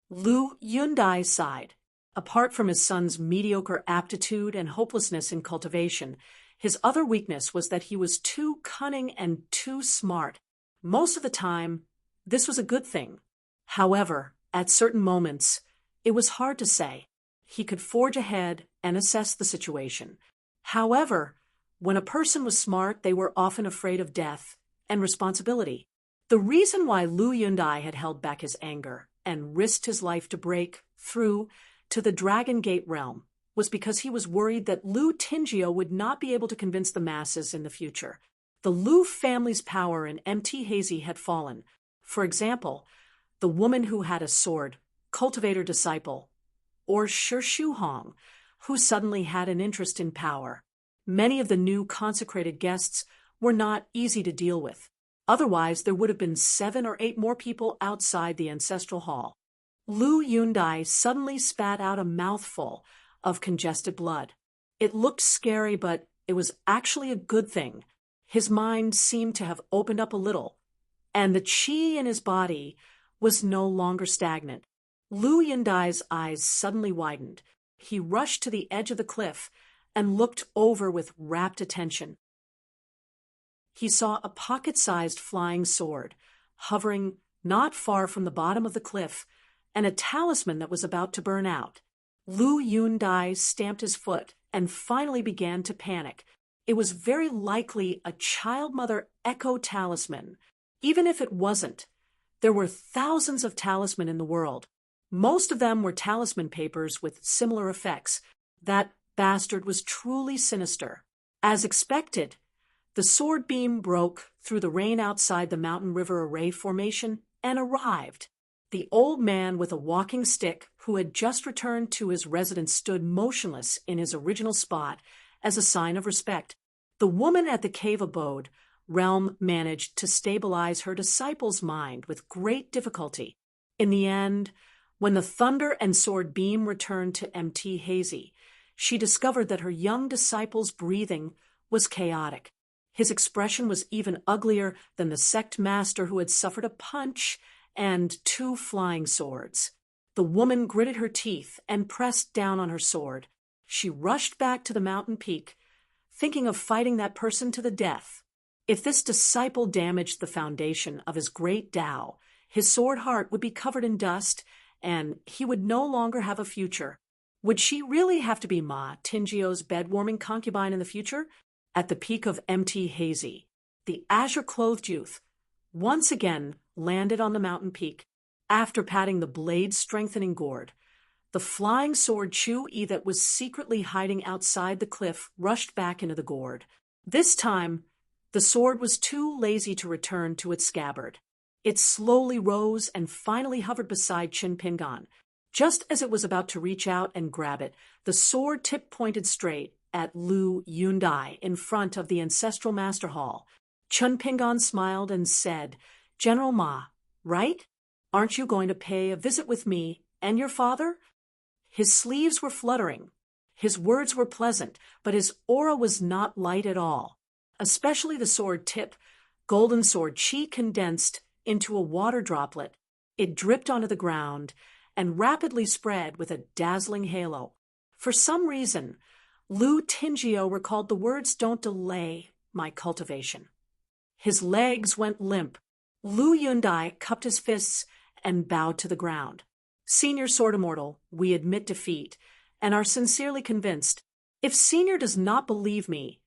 Lu Yundai sighed. Apart from his son's mediocre aptitude and hopelessness in cultivation, his other weakness was that he was too cunning and too smart. Most of the time, this was a good thing. However, at certain moments, it was hard to say. He could forge ahead and assess the situation. However, when a person was smart, they were often afraid of death and responsibility. The reason why Lu Yundai had held back his anger and risked his life to break through to the Dragon Gate realm was because he was worried that Lu Tingio would not be able to convince the masses in the future. The Lu family's power in MT Hazy had fallen. For example, the woman who had a sword, cultivator disciple, or Shu Hong, who suddenly had an interest in power. Many of the new consecrated guests were not easy to deal with. Otherwise, there would have been 7 or 8 more people outside the ancestral hall. Lu Yundai suddenly spat out a mouthful of congested blood. It looked scary, but it was actually a good thing. His mind seemed to have opened up a little, and the qi in his body was no longer stagnant. Lu Yundai's eyes suddenly widened. He rushed to the edge of the cliff and looked over with rapt attention. He saw a pocket-sized flying sword, hovering not far from the bottom of the cliff, and a talisman that was about to burn out. Lu Yundai stamped his foot and finally began to panic. It was very likely a Child Mother Echo talisman. Even if it wasn't, there were thousands of talisman in the world. Most of them were talisman papers with similar effects. That bastard was truly sinister. As expected, the sword beam broke through the rain outside the Mountain River Array formation and arrived. The old man with a walking stick, who had just returned to his residence, stood motionless in his original spot as a sign of respect. The woman at the cave abode realm managed to stabilize her disciple's mind with great difficulty. In the end, when the thunder and sword beam returned to Mt. Hazy, she discovered that her young disciple's breathing was chaotic. His expression was even uglier than the sect master who had suffered a punch and 2 flying swords. The woman gritted her teeth and pressed down on her sword. She rushed back to the mountain peak, thinking of fighting that person to the death. If this disciple damaged the foundation of his great Tao, his sword heart would be covered in dust, and he would no longer have a future. Would she really have to be Ma Tingio's bed-warming concubine in the future? At the peak of Mt. Hazy, the azure-clothed youth once again landed on the mountain peak. After patting the blade-strengthening gourd, the flying sword Chu-Yi that was secretly hiding outside the cliff rushed back into the gourd. This time, the sword was too lazy to return to its scabbard. It slowly rose and finally hovered beside Qin Pingan. Just as it was about to reach out and grab it, the sword tip pointed straight at Lu Yundai in front of the ancestral master hall. Qin Pingan smiled and said, "General Ma, right? Aren't you going to pay a visit with me and your father?" His sleeves were fluttering. His words were pleasant, but his aura was not light at all. Especially the sword tip, golden sword qi condensed into a water droplet. It dripped onto the ground and rapidly spread with a dazzling halo. For some reason, Lu Tingio recalled the words, "Don't delay my cultivation." His legs went limp. Lu Yundai cupped his fists and bowed to the ground. "Senior Sword Immortal, we admit defeat and are sincerely convinced. If Senior does not believe me,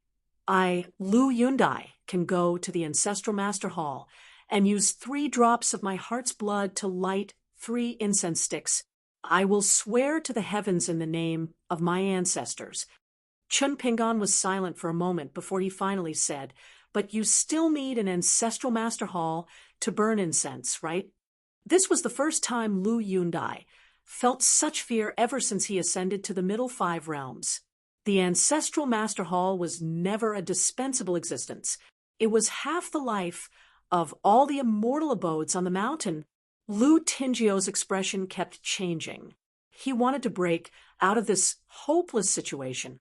I, Lu Yundai, can go to the Ancestral Master Hall and use 3 drops of my heart's blood to light 3 incense sticks. I will swear to the heavens in the name of my ancestors." Qin Pingan was silent for a moment before he finally said, "But you still need an Ancestral Master Hall to burn incense, right?" This was the first time Lu Yundai felt such fear ever since he ascended to the Middle 5 realms. The Ancestral Master Hall was never a dispensable existence. It was half the life of all the immortal abodes on the mountain. Lu Tingio's expression kept changing. He wanted to break out of this hopeless situation.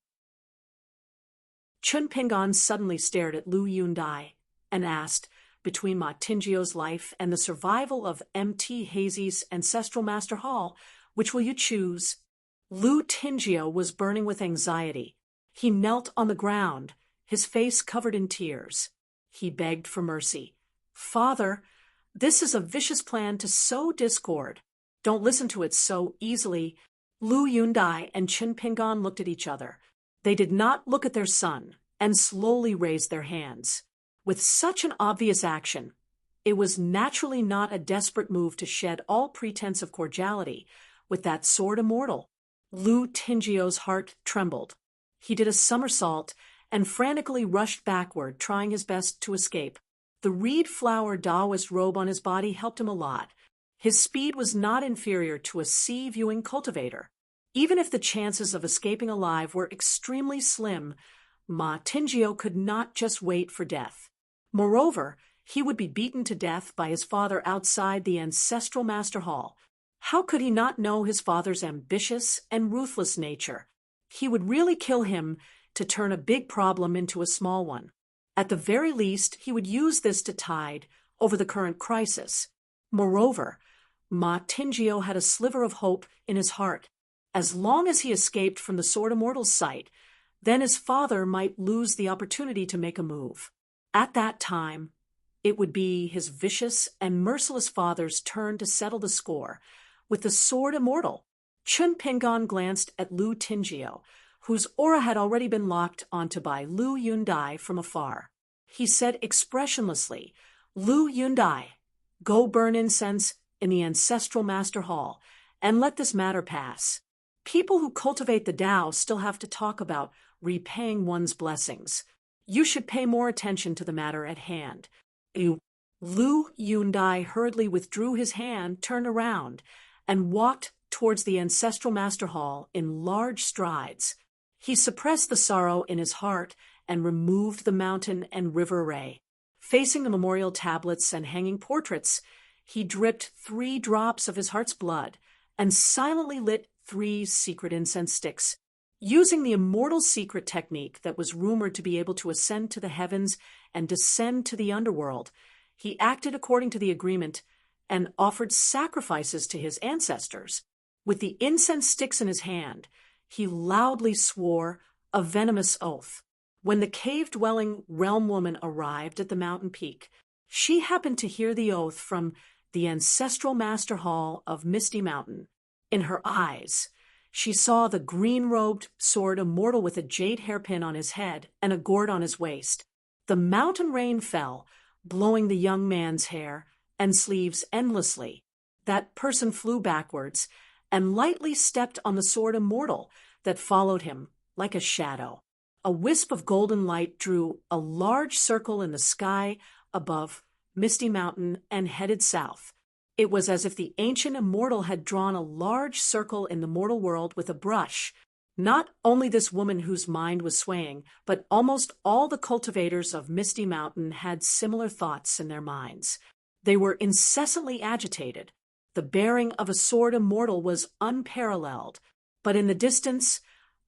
Qin Pingan suddenly stared at Lu Yundai and asked, "Between Ma Tingio's life and the survival of Mt. Hazy's Ancestral Master Hall, which will you choose?" Lu Tingio was burning with anxiety. He knelt on the ground, his face covered in tears. He begged for mercy. "Father, this is a vicious plan to sow discord. Don't listen to it so easily." Lu Yundai and Qin Pingan looked at each other. They did not look at their son and slowly raised their hands. With such an obvious action, it was naturally not a desperate move to shed all pretense of cordiality with that sword immortal. Lu Tingio's heart trembled. He did a somersault and frantically rushed backward, trying his best to escape. The reed flower Taoist robe on his body helped him a lot. His speed was not inferior to a sea-viewing cultivator. Even if the chances of escaping alive were extremely slim, Ma Tingio could not just wait for death. Moreover, he would be beaten to death by his father outside the ancestral master hall. How could he not know his father's ambitious and ruthless nature? He would really kill him to turn a big problem into a small one. At the very least, he would use this to tide over the current crisis. Moreover, Ma Tingio had a sliver of hope in his heart. As long as he escaped from the Sword Immortal's sight, then his father might lose the opportunity to make a move. At that time, it would be his vicious and merciless father's turn to settle the score. With the Sword Immortal, Chun Pingon glanced at Lu Tingio, whose aura had already been locked onto by Lu Yundai from afar. He said expressionlessly, "Lu Yundai, go burn incense in the ancestral master hall, and let this matter pass." People who cultivate the Tao still have to talk about repaying one's blessings. You should pay more attention to the matter at hand. Lu Yundai hurriedly withdrew his hand, turned around, and walked towards the ancestral master hall in large strides. He suppressed the sorrow in his heart and removed the mountain and river array. Facing the memorial tablets and hanging portraits, he dripped 3 drops of his heart's blood and silently lit 3 secret incense sticks. Using the immortal secret technique that was rumored to be able to ascend to the heavens and descend to the underworld, he acted according to the agreement and offered sacrifices to his ancestors. With the incense sticks in his hand, he loudly swore a venomous oath. When the cave-dwelling realm woman arrived at the mountain peak, she happened to hear the oath from the ancestral master hall of Misty Mountain. In her eyes, she saw the green-robed Sword Immortal with a jade hairpin on his head and a gourd on his waist. The mountain rain fell, blowing the young man's hair and sleeves endlessly. That person flew backwards and lightly stepped on the Sword Immortal that followed him like a shadow. A wisp of golden light drew a large circle in the sky above Misty Mountain and headed south. It was as if the ancient immortal had drawn a large circle in the mortal world with a brush. Not only this woman whose mind was swaying, but almost all the cultivators of Misty Mountain had similar thoughts in their minds. They were incessantly agitated. The bearing of a Sword Immortal was unparalleled, but in the distance,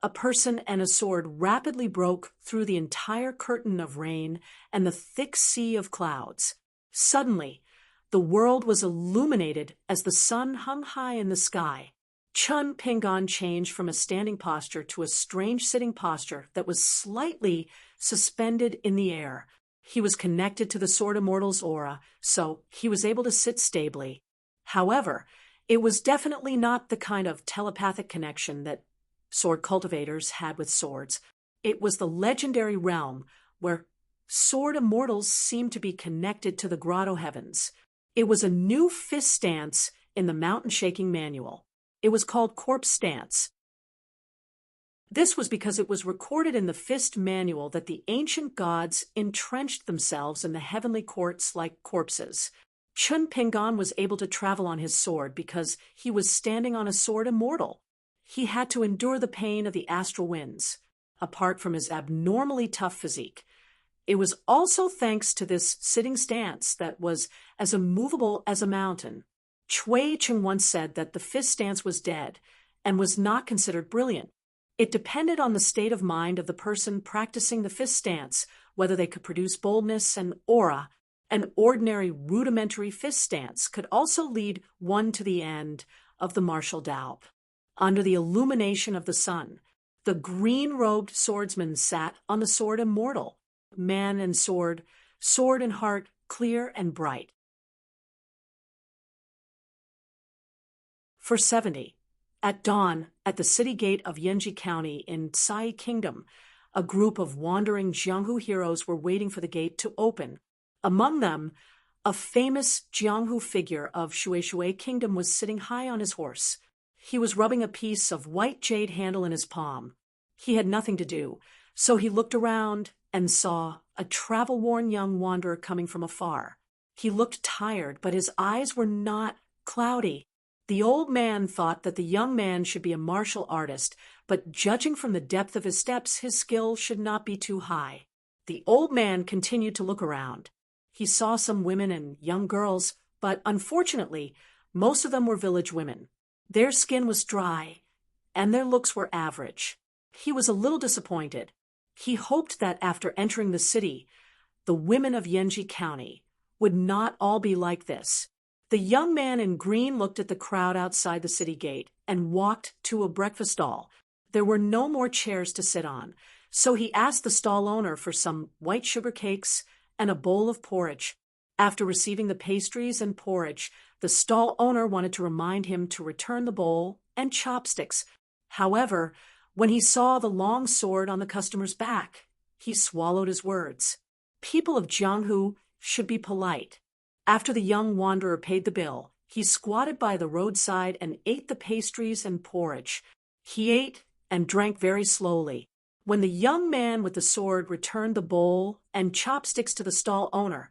a person and a sword rapidly broke through the entire curtain of rain and the thick sea of clouds. Suddenly, the world was illuminated as the sun hung high in the sky. Chun Pingon changed from a standing posture to a strange sitting posture that was slightly suspended in the air. He was connected to the Sword Immortal's aura, so he was able to sit stably. However, it was definitely not the kind of telepathic connection that sword cultivators had with swords. It was the legendary realm where Sword Immortals seemed to be connected to the grotto heavens. It was a new fist stance in the mountain shaking manual. It was called corpse stance. This was because it was recorded in the fist manual that the ancient gods entrenched themselves in the heavenly courts like corpses. Chun Pingon was able to travel on his sword because he was standing on a Sword Immortal. He had to endure the pain of the astral winds, apart from his abnormally tough physique. It was also thanks to this sitting stance that was as immovable as a mountain. Cui Cheng once said that the fist stance was dead and was not considered brilliant. It depended on the state of mind of the person practicing the fist stance, whether they could produce boldness and aura. An ordinary rudimentary fist stance could also lead one to the end of the martial Tao. Under the illumination of the sun, the green-robed swordsman sat on the Sword Immortal. Man and sword, sword and heart, clear and bright. For 70, at dawn, at the city gate of Yanji County in Sai Kingdom, a group of wandering Jianghu heroes were waiting for the gate to open. Among them, a famous Jianghu figure of Shui Kingdom was sitting high on his horse. He was rubbing a piece of white jade handle in his palm. He had nothing to do, so he looked around and saw a travel-worn young wanderer coming from afar. He looked tired, but his eyes were not cloudy. The old man thought that the young man should be a martial artist, but judging from the depth of his steps, his skill should not be too high. The old man continued to look around. He saw some women and young girls, but unfortunately, most of them were village women. Their skin was dry, and their looks were average. He was a little disappointed. He hoped that after entering the city, the women of Yenji County would not all be like this. The young man in green looked at the crowd outside the city gate and walked to a breakfast stall. There were no more chairs to sit on, so he asked the stall owner for some white sugar cakes and a bowl of porridge. After receiving the pastries and porridge, the stall owner wanted to remind him to return the bowl and chopsticks. However, when he saw the long sword on the customer's back, he swallowed his words. People of Jianghu should be polite. After the young wanderer paid the bill, he squatted by the roadside and ate the pastries and porridge. He ate and drank very slowly. When the young man with the sword returned the bowl and chopsticks to the stall owner,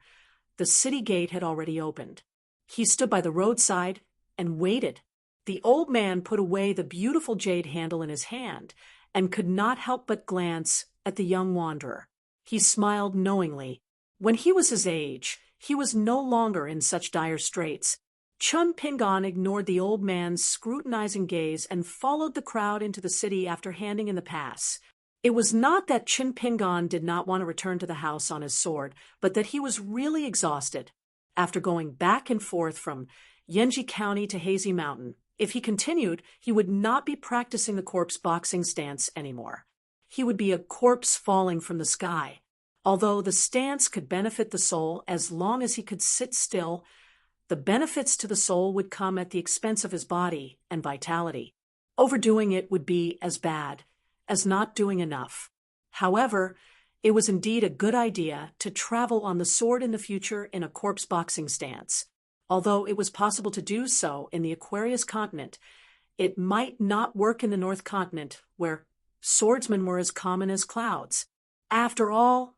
the city gate had already opened. He stood by the roadside and waited. The old man put away the beautiful jade handle in his hand and could not help but glance at the young wanderer. He smiled knowingly. When he was his age, he was no longer in such dire straits. Chun Pingon ignored the old man's scrutinizing gaze and followed the crowd into the city after handing in the pass. It was not that Chun Pingon did not want to return to the house on his sword, but that he was really exhausted. After going back and forth from Yenji County to Hazy Mountain, if he continued, he would not be practicing the corpse boxing stance anymore. He would be a corpse falling from the sky. Although the stance could benefit the soul as long as he could sit still, the benefits to the soul would come at the expense of his body and vitality. Overdoing it would be as bad as not doing enough. However, it was indeed a good idea to travel on the sword in the future in a corpse boxing stance. Although it was possible to do so in the Aquarius continent, it might not work in the North continent, where swordsmen were as common as clouds. After all,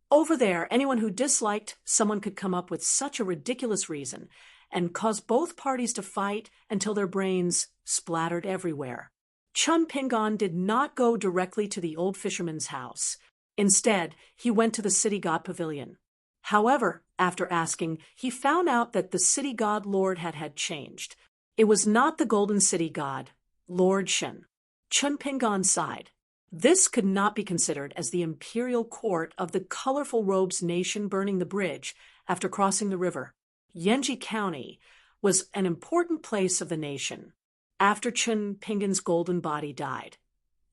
over there, anyone who disliked someone could come up with such a ridiculous reason and cause both parties to fight until their brains splattered everywhere. Chun Pingon did not go directly to the old fisherman's house. Instead, he went to the city god pavilion. However, after asking, he found out that the city god lord had changed. It was not the golden city god, Lord Shen. Chun Pingon sighed. This could not be considered as the imperial court of the colorful robes nation burning the bridge after crossing the river. Yenji County was an important place of the nation. After Chun Pingon's golden body died,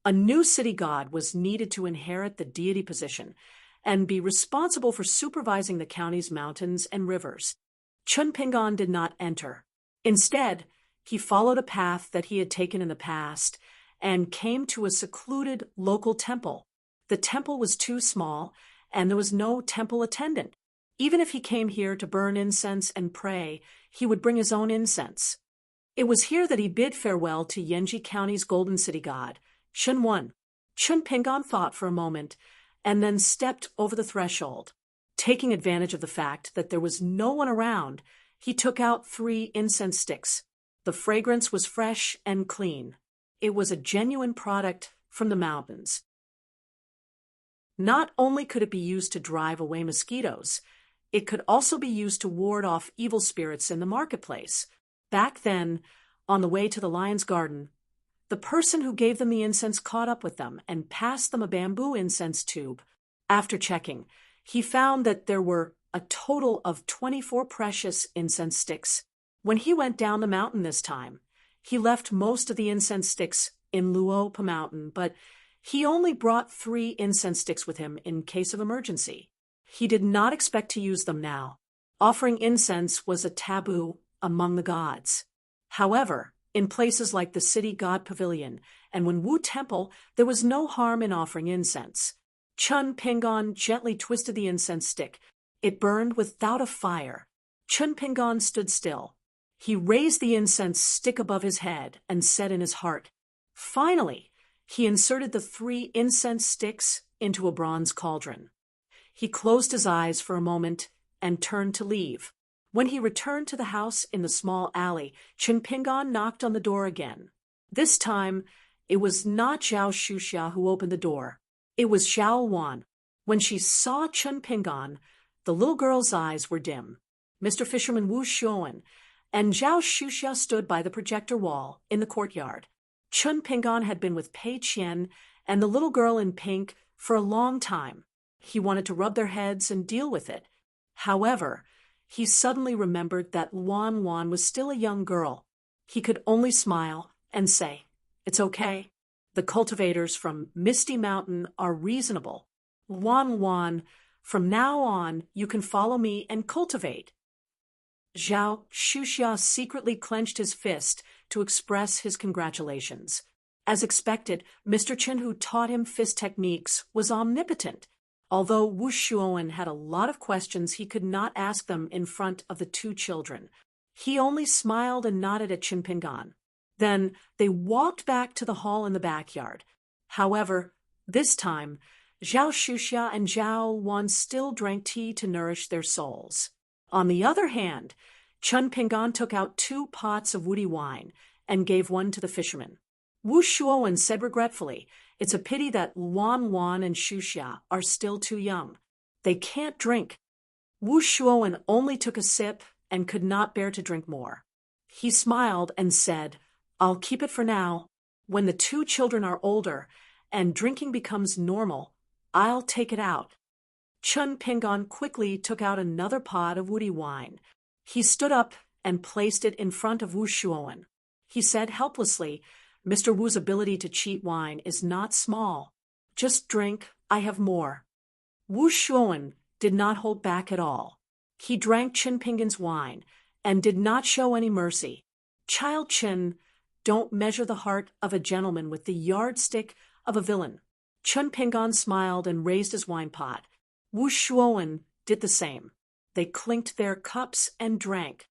a new city god was needed to inherit the deity position and be responsible for supervising the county's mountains and rivers. Chun Pingon did not enter. Instead, he followed a path that he had taken in the past and came to a secluded local temple. The temple was too small, and there was no temple attendant. Even if he came here to burn incense and pray, he would bring his own incense. It was here that he bid farewell to Yenji County's golden city god, Shen Wan. Chun Pingon thought for a moment, and then stepped over the threshold. Taking advantage of the fact that there was no one around, he took out 3 incense sticks. The fragrance was fresh and clean. It was a genuine product from the mountains. Not only could it be used to drive away mosquitoes, it could also be used to ward off evil spirits in the marketplace. Back then, on the way to the lion's garden, the person who gave them the incense caught up with them and passed them a bamboo incense tube. After checking, he found that there were a total of 24 precious incense sticks. When he went down the mountain this time, he left most of the incense sticks in Luopa Mountain, but he only brought 3 incense sticks with him in case of emergency. He did not expect to use them now. Offering incense was a taboo among the gods. However, in places like the city god pavilion and Wenwu Temple, there was no harm in offering incense. Chun Pingon gently twisted the incense stick. It burned without a fire. Chun Pingon stood still. He raised the incense stick above his head and said in his heart. Finally, he inserted the 3 incense sticks into a bronze cauldron. He closed his eyes for a moment and turned to leave. When he returned to the house in the small alley, Chen Pingan knocked on the door again. This time, it was not Zhao Shuxia who opened the door. It was Zhao Wan. When she saw Chen Pingan, the little girl's eyes were dim. Mr. Fisherman Wu Xuan and Zhao Shuxia stood by the projector wall in the courtyard. Chen Pingan had been with Pei Qian and the little girl in pink for a long time. He wanted to rub their heads and deal with it. However, he suddenly remembered that Luan Wan was still a young girl. He could only smile and say, "It's okay. The cultivators from Misty Mountain are reasonable. Luan Wan, from now on you can follow me and cultivate." Zhao Shuxia secretly clenched his fist to express his congratulations. As expected, Mr. Chen, who taught him fist techniques, was omnipotent. Although Wu Xuan had a lot of questions, he could not ask them in front of the two children. He only smiled and nodded at Chen Pingan. Then they walked back to the hall in the backyard. However, this time, Zhao Shuxia and Zhao Wan still drank tea to nourish their souls. On the other hand, Chen Pingan took out 2 pots of woody wine and gave one to the fisherman. Wu Xuan said regretfully, "It's a pity that Luan Wan and Shuxia are still too young. They can't drink." Wu Xuan only took a sip and could not bear to drink more. He smiled and said, "I'll keep it for now. When the 2 children are older and drinking becomes normal, I'll take it out." Chen Pingan quickly took out another pot of woody wine. He stood up and placed it in front of Wu Xuan. He said helplessly, "Mr. Wu's ability to cheat wine is not small. Just drink, I have more." Wu Xuan did not hold back at all. He drank Chen Pingan's wine and did not show any mercy. Child Chen, don't measure the heart of a gentleman with the yardstick of a villain. Chen Pingan smiled and raised his wine pot. Wu Xuan did the same. They clinked their cups and drank.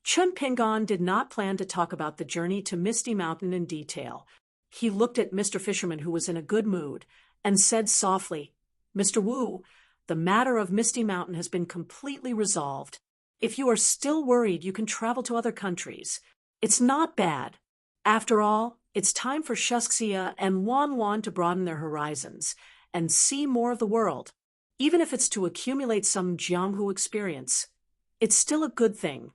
Chen Pingan did not plan to talk about the journey to Misty Mountain in detail. He looked at Mr. Fisherman, who was in a good mood, and said softly, "Mr. Wu, the matter of Misty Mountain has been completely resolved. If you are still worried, you can travel to other countries. It's not bad. After all, it's time for Shuxia and Luan Wan to broaden their horizons and see more of the world. Even if it's to accumulate some Jianghu experience, it's still a good thing."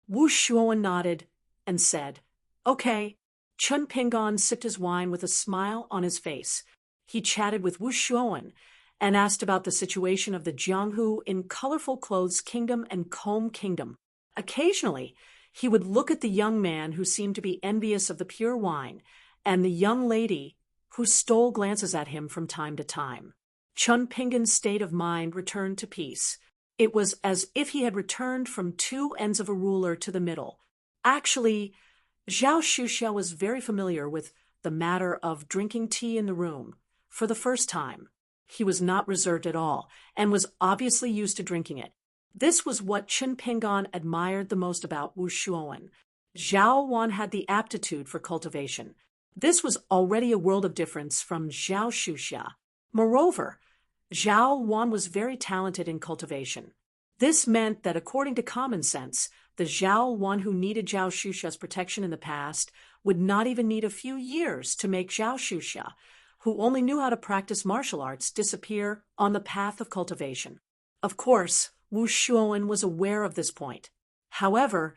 Wu Xuan nodded and said, "Okay." Chen Pingan sipped his wine with a smile on his face. He chatted with Wu Xuan and asked about the situation of the Jianghu in Colorful Clothes Kingdom and Comb Kingdom. Occasionally, he would look at the young man who seemed to be envious of the pure wine and the young lady who stole glances at him from time to time. Chen Pingan's state of mind returned to peace. It was as if he had returned from 2 ends of a ruler to the middle. Actually, Zhao Shuxia was very familiar with the matter of drinking tea in the room for the first time. He was not reserved at all and was obviously used to drinking it. This was what Chen Pingan admired the most about Wu Xuan. Zhao Wan had the aptitude for cultivation. This was already a world of difference from Zhao Shuxia. Moreover, Zhao Wan was very talented in cultivation. This meant that according to common sense, the Zhao Wan who needed Zhao Shuxia's protection in the past would not even need a few years to make Zhao Shuxia, who only knew how to practice martial arts, disappear on the path of cultivation. Of course, Wu Xuan was aware of this point. However,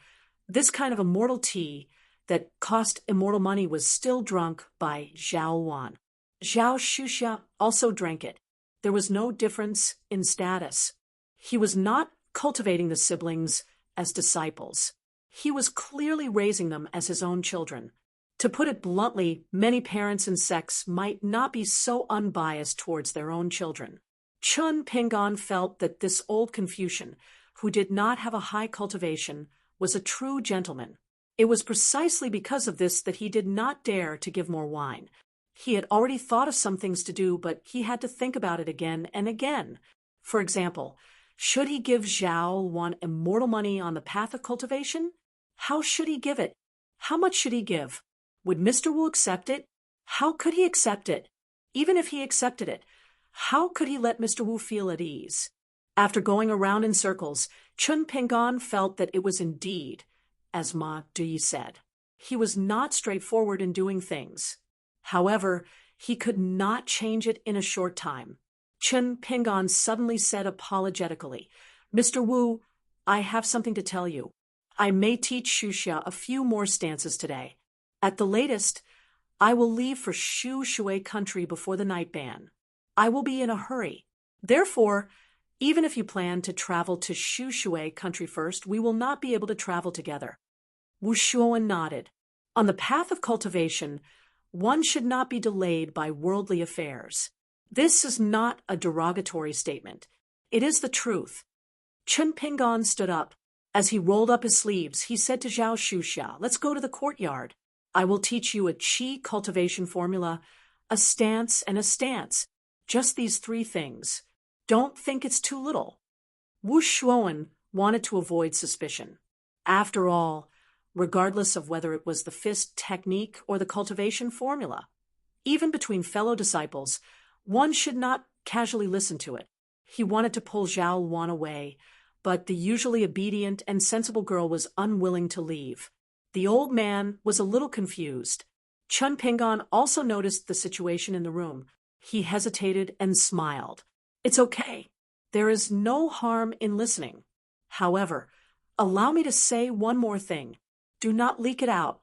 this kind of immortal tea that cost immortal money was still drunk by Zhao Wan. Zhao Shuxia also drank it. There was no difference in status. He was not cultivating the siblings as disciples. He was clearly raising them as his own children. To put it bluntly, many parents and sects might not be so unbiased towards their own children. Chen Pingan felt that this old Confucian, who did not have a high cultivation, was a true gentleman. It was precisely because of this that he did not dare to give more wine. He had already thought of some things to do, but he had to think about it again and again. For example, should he give Zhao Wan immortal money on the path of cultivation? How should he give it? How much should he give? Would Mr. Wu accept it? How could he accept it? Even if he accepted it, how could he let Mr. Wu feel at ease? After going around in circles, Chun Pingan felt that it was indeed, as Ma Dui said. He was not straightforward in doing things. However, he could not change it in a short time. Chun Pingan suddenly said apologetically, "Mr. Wu, I have something to tell you. I may teach Xuxia a few more stances today. At the latest, I will leave for Shu Shui country before the night ban. I will be in a hurry. Therefore, even if you plan to travel to Shu Shui country first, we will not be able to travel together." Wu Shuowen nodded. On the path of cultivation, one should not be delayed by worldly affairs. This is not a derogatory statement. It is the truth. Chun Pingan stood up. As he rolled up his sleeves, he said to Zhao Xuxia, "Let's go to the courtyard. I will teach you a qi cultivation formula, a stance, and a stance. Just these 3 things. Don't think it's too little." Wu Shuowen wanted to avoid suspicion. After all, regardless of whether it was the fist technique or the cultivation formula, even between fellow disciples, one should not casually listen to it. He wanted to pull Zhao Wan away, but the usually obedient and sensible girl was unwilling to leave. The old man was a little confused. Chun Pingan also noticed the situation in the room. He hesitated and smiled. "It's okay. There is no harm in listening. However, allow me to say one more thing. Do not leak it out.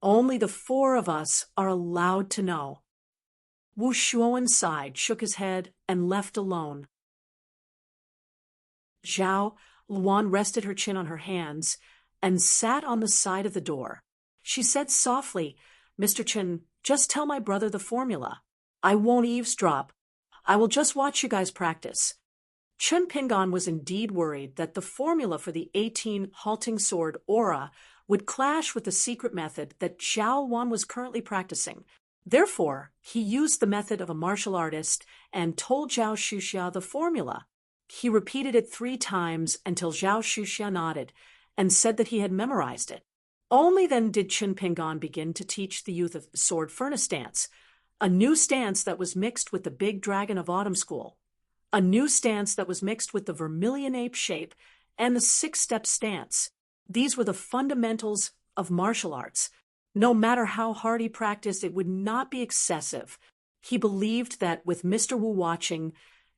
Only the 4 of us are allowed to know." Wu Shuowen sighed, shook his head, and left alone. Zhao Luan rested her chin on her hands and sat on the side of the door. She said softly, "Mr. Chen, just tell my brother the formula. I won't eavesdrop. I will just watch you guys practice." Chun Pingan was indeed worried that the formula for the 18 halting sword aura would clash with the secret method that Zhao Wan was currently practicing. Therefore, he used the method of a martial artist and told Zhao Xuxia the formula. He repeated it 3 times until Zhao Xuxia nodded and said that he had memorized it. Only then did Chun Pingan begin to teach the youth of sword furnace stance, a new stance that was mixed with the big dragon of autumn school, a new stance that was mixed with the vermilion ape shape, and the 6-step stance. These were the fundamentals of martial arts. No matter how hard he practiced, it would not be excessive. He believed that with Mr. Wu watching,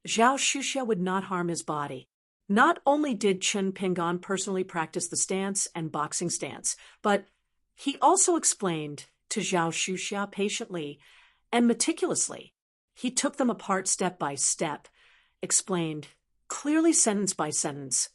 Zhao Xuxia would not harm his body. Not only did Chun Pingan personally practice the stance and boxing stance, but he also explained to Zhao Xuxia patiently and meticulously. He took them apart step by step, explained clearly sentence by sentence,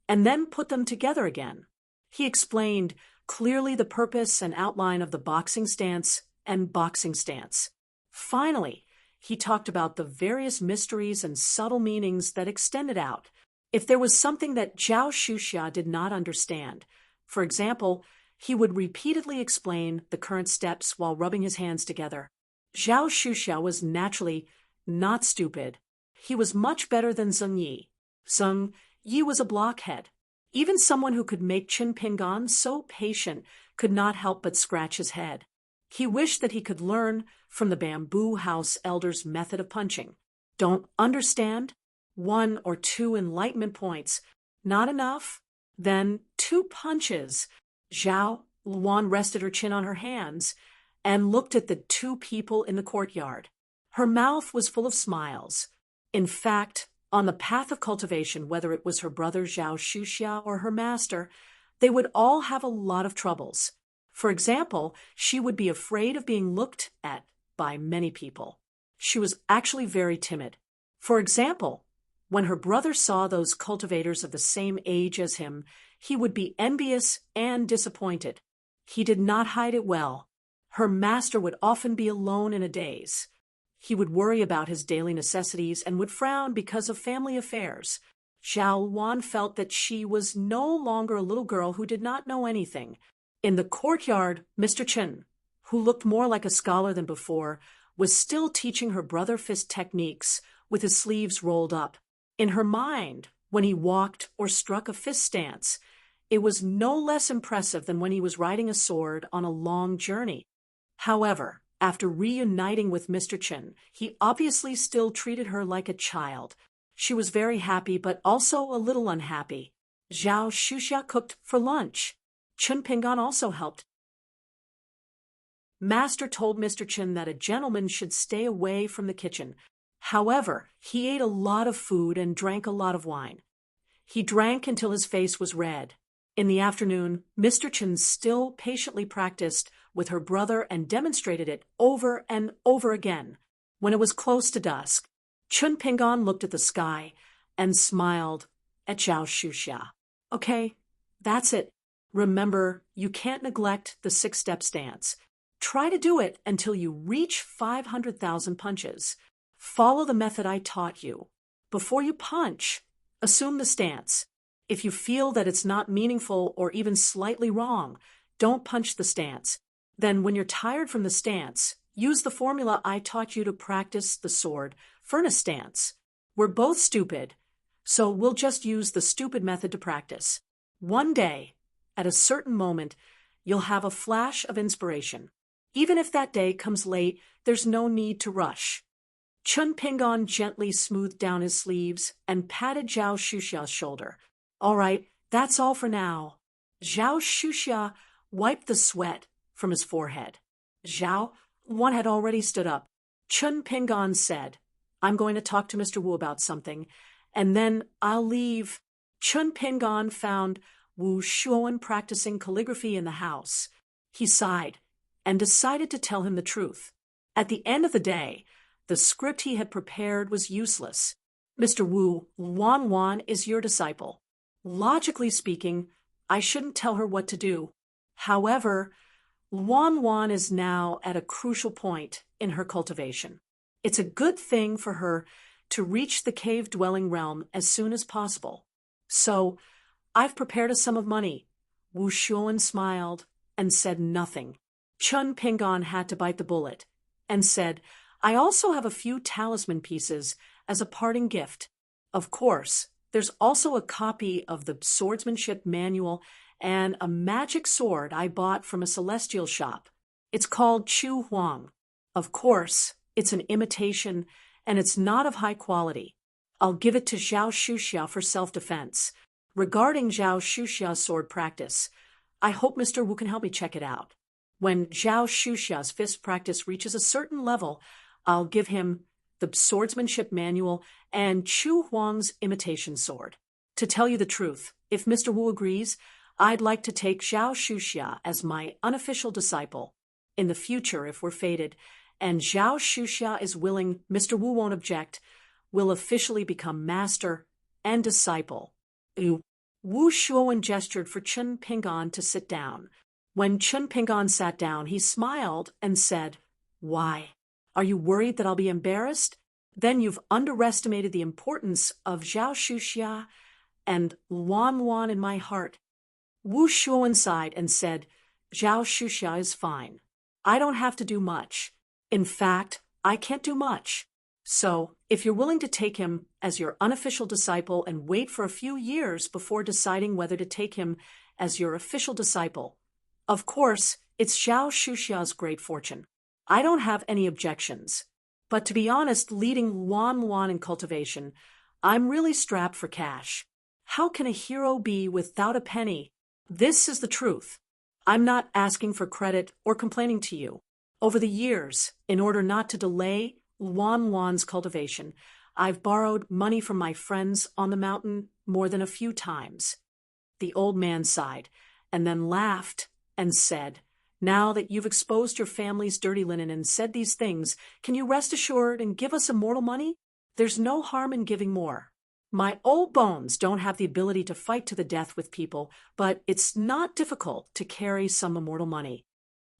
and then put them together again. He explained clearly the purpose and outline of the boxing stance and boxing stance. Finally, he talked about the various mysteries and subtle meanings that extended out. If there was something that Zhao Xuxia did not understand, for example, he would repeatedly explain the current steps while rubbing his hands together. Zhao Xuxia was naturally not stupid. He was much better than Zheng Yi. Zheng Yi was a blockhead. Even someone who could make Chun Pingan so patient could not help but scratch his head. He wished that he could learn from the bamboo house elder's method of punching. Don't understand? 1 or 2 enlightenment points. Not enough? Then 2 punches. Zhao Luan rested her chin on her hands and looked at the 2 people in the courtyard. Her mouth was full of smiles. In fact, on the path of cultivation, whether it was her brother Zhao Xuxia or her master, they would all have a lot of troubles. For example, she would be afraid of being looked at by many people. She was actually very timid. For example, when her brother saw those cultivators of the same age as him, he would be envious and disappointed. He did not hide it well. Her master would often be alone in a daze. He would worry about his daily necessities and would frown because of family affairs. Zhao Wan felt that she was no longer a little girl who did not know anything. In the courtyard, Mr. Chen, who looked more like a scholar than before, was still teaching her brother fist techniques with his sleeves rolled up. In her mind, when he walked or struck a fist stance, it was no less impressive than when he was riding a sword on a long journey. However, after reuniting with Mr. Chen, he obviously still treated her like a child. She was very happy but also a little unhappy. Zhao Shuxia cooked for lunch. Chun Pingan also helped. Master told Mr. Chen that a gentleman should stay away from the kitchen. However, he ate a lot of food and drank a lot of wine. He drank until his face was red. In the afternoon, Mr. Chen still patiently practiced with her brother and demonstrated it over and over again. When it was close to dusk, Chun Pingan looked at the sky and smiled at Zhao Shuxia. Okay, that's it. Remember, you can't neglect the 6-step stance. Try to do it until you reach 500,000 punches. Follow the method I taught you. Before you punch, assume the stance. If you feel that it's not meaningful or even slightly wrong, don't punch the stance. Then when you're tired from the stance, use the formula I taught you to practice the sword furnace stance. We're both stupid, so we'll just use the stupid method to practice. One day, at a certain moment, you'll have a flash of inspiration. Even if that day comes late, there's no need to rush. Chun Pingan gently smoothed down his sleeves and patted Zhao Shuxia's shoulder. All right, that's all for now. Zhao Shuxia wiped the sweat from his forehead. Zhao, one had already stood up. Chun Pingan said, I'm going to talk to Mr. Wu about something, and then I'll leave. Chun Pingan found Wu Shuowen practicing calligraphy in the house. He sighed and decided to tell him the truth. At the end of the day, the script he had prepared was useless. Mr. Wu, Wan is your disciple. Logically speaking, I shouldn't tell her what to do. However, Wan is now at a crucial point in her cultivation. It's a good thing for her to reach the cave-dwelling realm as soon as possible. So, I've prepared a sum of money. Wu Shuowen smiled and said nothing. Chun Pingan had to bite the bullet and said, I also have a few talisman pieces as a parting gift. Of course, there's also a copy of the swordsmanship manual and a magic sword I bought from a celestial shop. It's called Chu Huang. Of course, it's an imitation and it's not of high quality. I'll give it to Zhao Shuxia for self-defense. Regarding Zhao Shuxia's sword practice, I hope Mr. Wu can help me check it out. When Zhao Shuxia's fist practice reaches a certain level, I'll give him the swordsmanship manual and Chu Huang's imitation sword. To tell you the truth, if Mr. Wu agrees, I'd like to take Zhao Shuxia as my unofficial disciple. In the future, if we're fated, and Zhao Shuxia is willing, Mr. Wu won't object, we'll officially become master and disciple. Wu Shuowen gestured for Chun Pingan to sit down. When Chun Pingan sat down, he smiled and said, Why? Are you worried that I'll be embarrassed? Then you've underestimated the importance of Zhao Shuxia and Wan in my heart. Wu Shuowen sighed and said, Zhao Shuxia is fine. I don't have to do much. In fact, I can't do much. So, if you're willing to take him as your unofficial disciple and wait for a few years before deciding whether to take him as your official disciple, of course, it's Zhao Shuxia's great fortune. I don't have any objections. But to be honest, leading Wan in cultivation, I'm really strapped for cash. How can a hero be without a penny? This is the truth. I'm not asking for credit or complaining to you. Over the years, in order not to delay Wan's cultivation, I've borrowed money from my friends on the mountain more than a few times. The old man sighed and then laughed and said, Now that you've exposed your family's dirty linen and said these things, can you rest assured and give us immortal money? There's no harm in giving more. My old bones don't have the ability to fight to the death with people, but it's not difficult to carry some immortal money.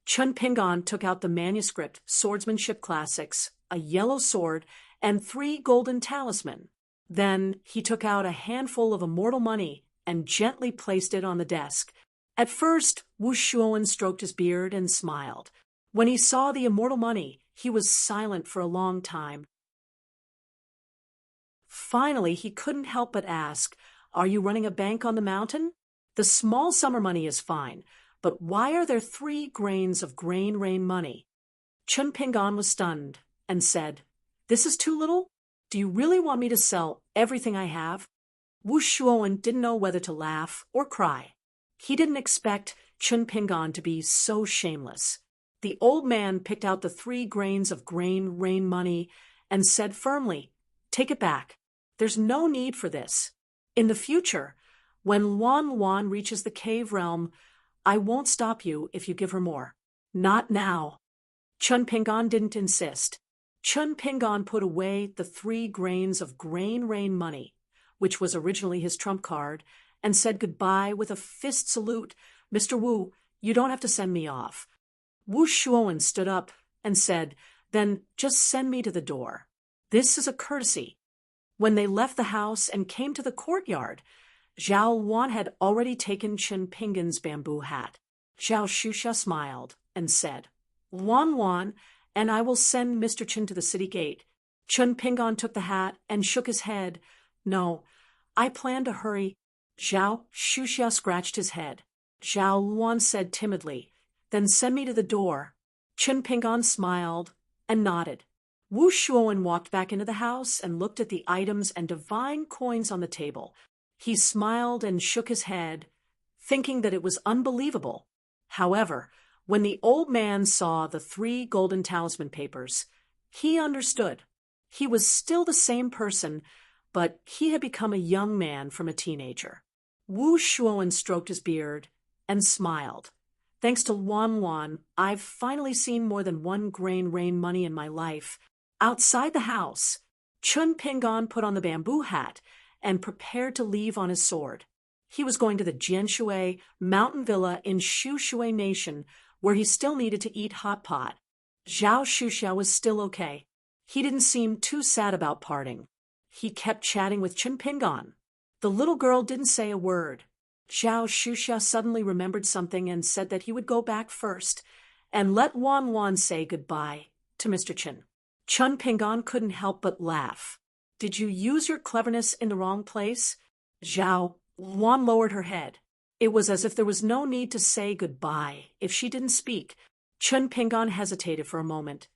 Chun Pingan took out the manuscript Swordsmanship Classics, a yellow sword, and 3 golden talisman. Then he took out a handful of immortal money and gently placed it on the desk. At first, Wu Shuowen stroked his beard and smiled. When he saw the immortal money, he was silent for a long time. Finally, he couldn't help but ask, Are you running a bank on the mountain? The small summer money is fine, but why are there 3 grains of grain rain money? Chun Pingan was stunned and said, This is too little? Do you really want me to sell everything I have? Wu Shuowen didn't know whether to laugh or cry. He didn't expect Chun Pingon to be so shameless. The old man picked out the 3 grains of rain money and said firmly, "Take it back. There's no need for this. In the future, when Luan reaches the cave realm, I won't stop you if you give her more. Not now." Chun Pingon didn't insist. Chun Pingon put away the 3 grains of rain money, which was originally his trump card, and said goodbye with a fist salute. "Mr. Wu, you don't have to send me off." Wu Shuowen stood up and said, "Then just send me to the door. This is a courtesy." When they left the house and came to the courtyard, Zhao Luan had already taken Chun Pingon's bamboo hat. Zhao Shusha smiled and said, "Luan, and I will send Mr. Chen to the city gate." Chun Pingon took the hat and shook his head. "No, I plan to hurry." Zhao Shusha scratched his head. Zhao Luan said timidly, "Then send me to the door." Chun Pingon smiled and nodded. Wu Shuowen walked back into the house and looked at the items and divine coins on the table. He smiled and shook his head, thinking that it was unbelievable. However, when the old man saw the 3 golden talisman papers, he understood. He was still the same person, but he had become a young man from a teenager. Wu Shuowen stroked his beard and smiled. "Thanks to Luan, I've finally seen more than 1 rain money in my life." Outside the house, Chun Pingon put on the bamboo hat and prepared to leave on his sword. He was going to the Jianshui mountain villa in Shushui Nation, where he still needed to eat hot pot. Zhao Shusha was still okay. He didn't seem too sad about parting. He kept chatting with Chun Pingon. The little girl didn't say a word. Zhao Shusha suddenly remembered something and said that he would go back first and let Luan say goodbye to Mr. Chen. Chun Pingon couldn't help but laugh. "Did you use your cleverness in the wrong place?" Zhao Luan lowered her head. It was as if there was no need to say goodbye if she didn't speak. Chun Pingon hesitated for a moment,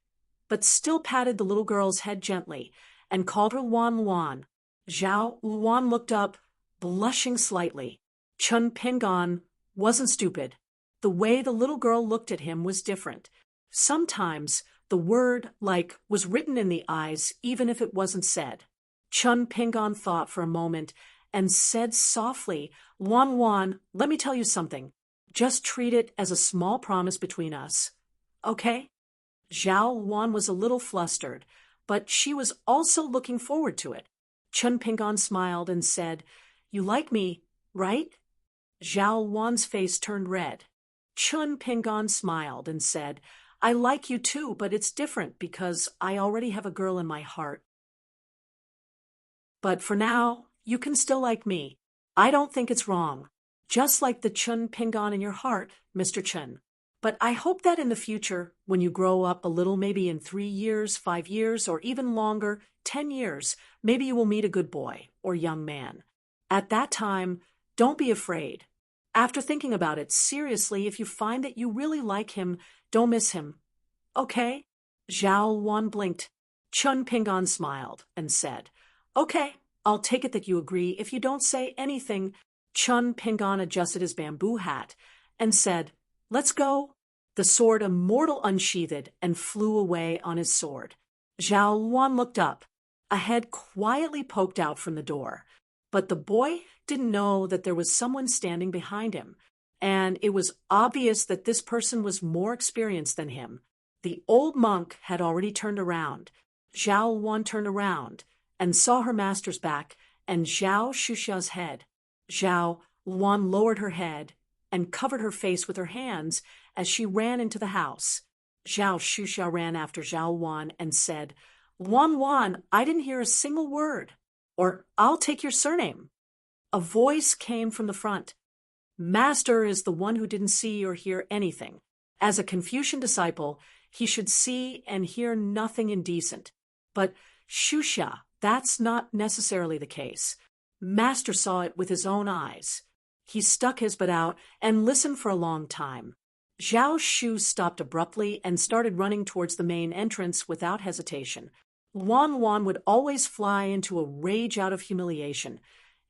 but still patted the little girl's head gently and called her Luan. Zhao Luan looked up, blushing slightly. Chun Pingon wasn't stupid. The way the little girl looked at him was different. Sometimes the word "like" was written in the eyes even if it wasn't said. Chun Pingon thought for a moment and said softly, "Luan, let me tell you something. Just treat it as a small promise between us. Okay?" Zhao Luan was a little flustered, but she was also looking forward to it. Chun Pingon smiled and said, "You like me, right?" Zhao Luan's face turned red. Chun Pingon smiled and said, "I like you too, but it's different because I already have a girl in my heart. But for now, you can still like me. I don't think it's wrong. Just like the Chun Pingon in your heart, Mr. Chen. But I hope that in the future, when you grow up a little, maybe in 3 years, 5 years, or even longer, 10 years, maybe you will meet a good boy or young man. At that time, don't be afraid. After thinking about it seriously, if you find that you really like him, don't miss him. Okay?" Zhao Luan blinked. Chun Pingon smiled and said, "Okay, I'll take it that you agree. If you don't say anything." Chun Pingon adjusted his bamboo hat and said, "Let's go." The sword immortal unsheathed and flew away on his sword. Zhao Luan looked up. A head quietly poked out from the door. But the boy didn't know that there was someone standing behind him, and it was obvious that this person was more experienced than him. The old monk had already turned around. Zhao Luan turned around and saw her master's back and Zhao Shusha's head. Zhao Luan lowered her head and covered her face with her hands as she ran into the house. Zhao Shusha ran after Zhao Luan and said, "Luan, I didn't hear a single word. Or I'll take your surname." A voice came from the front. "Master is the one who didn't see or hear anything. As a Confucian disciple, he should see and hear nothing indecent. But Shusha, that's not necessarily the case. Master saw it with his own eyes." He stuck his butt out and listened for a long time. Zhao Shu stopped abruptly and started running towards the main entrance without hesitation. Luan Luan would always fly into a rage out of humiliation,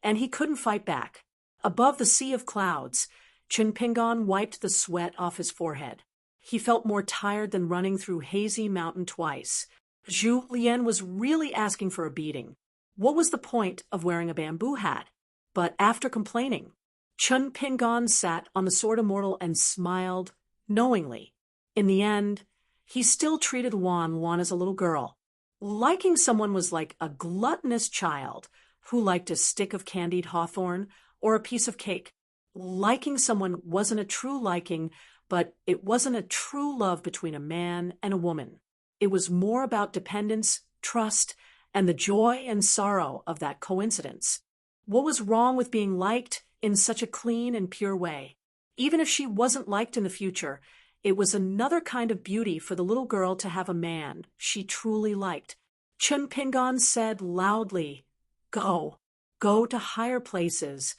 and he couldn't fight back. Above the sea of clouds, Chun Pingon wiped the sweat off his forehead. He felt more tired than running through hazy mountain twice. Zhu Lian was really asking for a beating. What was the point of wearing a bamboo hat? But after complaining, Chun Pingon sat on the sword immortal and smiled knowingly. In the end, he still treated Luan Luan as a little girl. Liking someone was like a gluttonous child who liked a stick of candied hawthorn or a piece of cake. Liking someone wasn't a true liking, but it wasn't a true love between a man and a woman. It was more about dependence, trust, and the joy and sorrow of that coincidence. What was wrong with being liked in such a clean and pure way? Even if she wasn't liked in the future, it was another kind of beauty for the little girl to have a man she truly liked. Chun Pingon said loudly, "Go, go to higher places."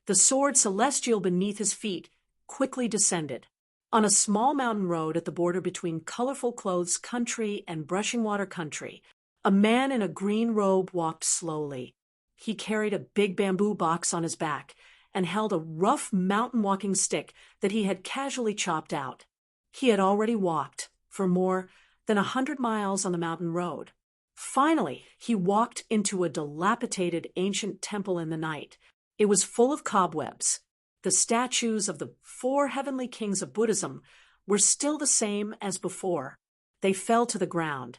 The sword celestial beneath his feet quickly descended. On a small mountain road at the border between colorful clothes country and brushing water country, a man in a green robe walked slowly. He carried a big bamboo box on his back and held a rough mountain walking stick that he had casually chopped out. He had already walked for more than 100 miles on the mountain road. Finally, he walked into a dilapidated ancient temple in the night. It was full of cobwebs. The statues of the 4 heavenly kings of Buddhism were still the same as before. They fell to the ground,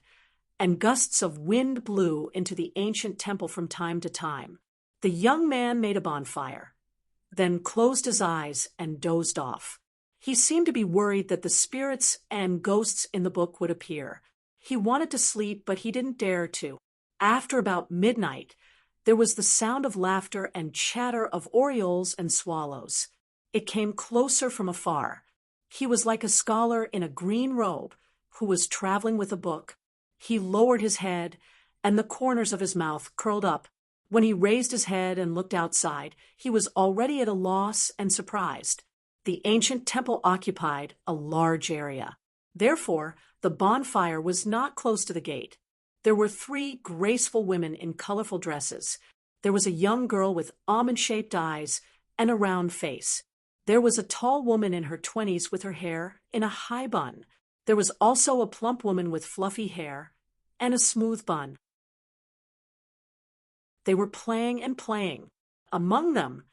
and gusts of wind blew into the ancient temple from time to time. The young man made a bonfire, then closed his eyes and dozed off. He seemed to be worried that the spirits and ghosts in the book would appear. He wanted to sleep, but he didn't dare to. After about midnight, there was the sound of laughter and chatter of orioles and swallows. It came closer from afar. He was like a scholar in a green robe who was traveling with a book. He lowered his head, and the corners of his mouth curled up. When he raised his head and looked outside, he was already at a loss and surprised. The ancient temple occupied a large area. Therefore, the bonfire was not close to the gate. There were 3 graceful women in colorful dresses. There was a young girl with almond-shaped eyes and a round face. There was a tall woman in her 20s with her hair in a high bun. There was also a plump woman with fluffy hair and a smooth bun. They were playing and playing. Among them,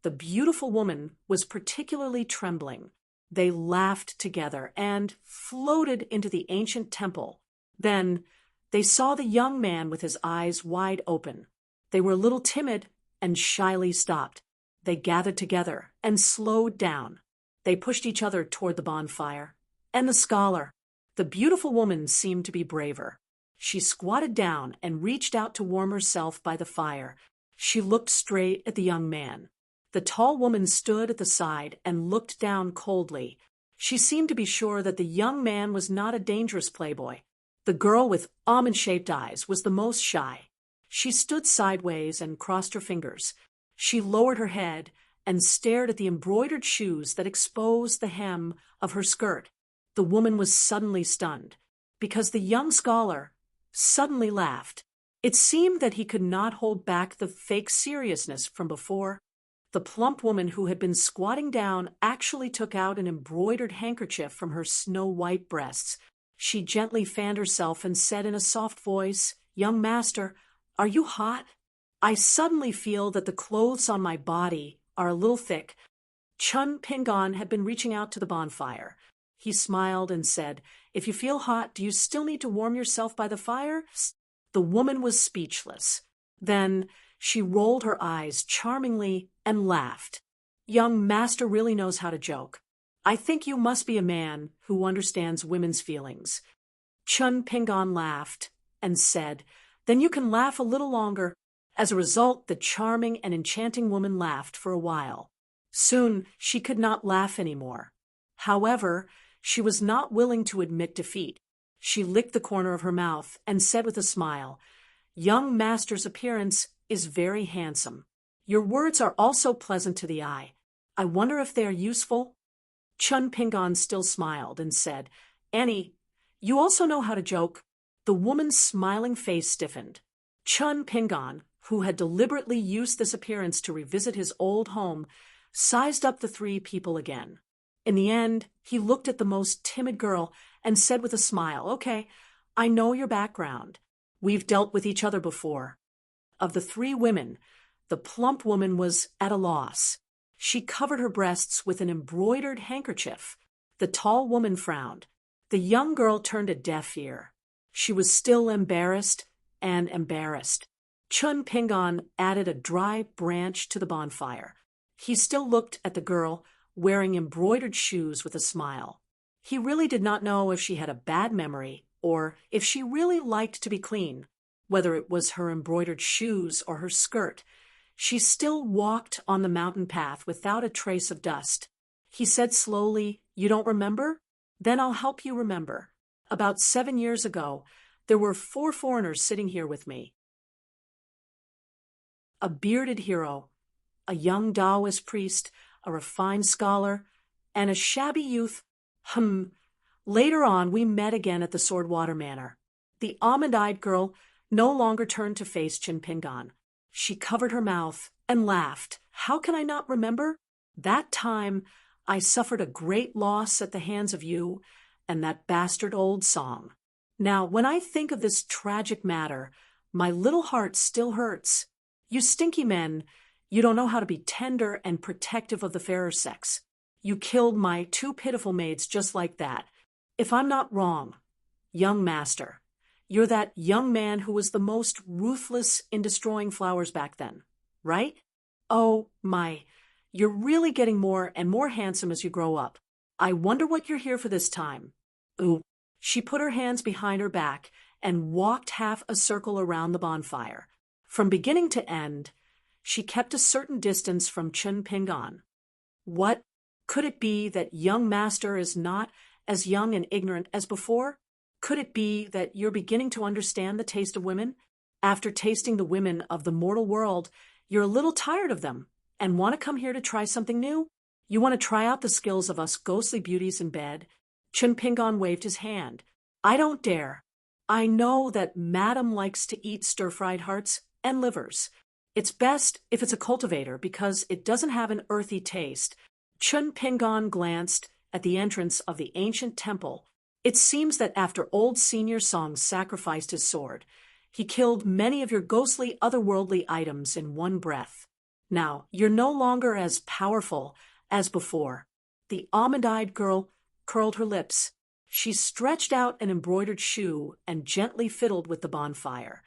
the beautiful woman was particularly trembling. They laughed together and floated into the ancient temple. Then they saw the young man with his eyes wide open. They were a little timid and shyly stopped. They gathered together and slowed down. They pushed each other toward the bonfire. And the scholar. The beautiful woman seemed to be braver. She squatted down and reached out to warm herself by the fire. She looked straight at the young man. The tall woman stood at the side and looked down coldly. She seemed to be sure that the young man was not a dangerous playboy. The girl with almond-shaped eyes was the most shy. She stood sideways and crossed her fingers. She lowered her head and stared at the embroidered shoes that exposed the hem of her skirt. The woman was suddenly stunned, because the young scholar suddenly laughed. It seemed that he could not hold back the fake seriousness from before. The plump woman who had been squatting down actually took out an embroidered handkerchief from her snow-white breasts. She gently fanned herself and said in a soft voice, "Young master, are you hot? I suddenly feel that the clothes on my body are a little thick." Chun Pingon had been reaching out to the bonfire. He smiled and said, "If you feel hot, do you still need to warm yourself by the fire?" The woman was speechless. Then she rolled her eyes charmingly and laughed. "Young master really knows how to joke. I think you must be a man who understands women's feelings." Chun Pingon laughed and said, "Then you can laugh a little longer." As a result, the charming and enchanting woman laughed for a while. Soon she could not laugh anymore. However, she was not willing to admit defeat. She licked the corner of her mouth and said with a smile, "Young master's appearance is very handsome. Your words are also pleasant to the eye. I wonder if they are useful?" Chun Pingon still smiled and said, "Annie, you also know how to joke." The woman's smiling face stiffened. Chun Pingon, who had deliberately used this appearance to revisit his old home, sized up the three people again. In the end, he looked at the most timid girl and said with a smile, "Okay, I know your background. We've dealt with each other before." Of the three women, the plump woman was at a loss. She covered her breasts with an embroidered handkerchief. The tall woman frowned. The young girl turned a deaf ear. She was still embarrassed and embarrassed. Chun Pingon added a dry branch to the bonfire. He still looked at the girl, wearing embroidered shoes with a smile. He really did not know if she had a bad memory or if she really liked to be clean, whether it was her embroidered shoes or her skirt. She still walked on the mountain path without a trace of dust. He said slowly, "You don't remember? Then I'll help you remember. About 7 years ago, there were 4 foreigners sitting here with me. A bearded hero, a young Taoist priest, a refined scholar, and a shabby youth. Later on, we met again at the Swordwater Manor." The almond-eyed girl no longer turned to face Chun Pingon. She covered her mouth and laughed. "How can I not remember? That time I suffered a great loss at the hands of you and that bastard old song. Now, when I think of this tragic matter, my little heart still hurts. You stinky men, you don't know how to be tender and protective of the fairer sex. You killed my 2 pitiful maids just like that. If I'm not wrong, young master, you're that young man who was the most ruthless in destroying flowers back then, right? Oh, my, you're really getting more and more handsome as you grow up. I wonder what you're here for this time." Ooh. She put her hands behind her back and walked half a circle around the bonfire. From beginning to end, she kept a certain distance from Chun Pingon. What? Could it be that young master is not as young and ignorant as before? Could it be that you're beginning to understand the taste of women? After tasting the women of the mortal world, you're a little tired of them and want to come here to try something new? You want to try out the skills of us ghostly beauties in bed? Chun Pingon waved his hand. "I don't dare. I know that Madam likes to eat stir-fried hearts and livers. It's best if it's a cultivator because it doesn't have an earthy taste." Chun Pingon glanced at the entrance of the ancient temple. It seems that after old Senior Song sacrificed his sword, he killed many of your ghostly otherworldly items in one breath. Now, you're no longer as powerful as before. The almond-eyed girl curled her lips. She stretched out an embroidered shoe and gently fiddled with the bonfire.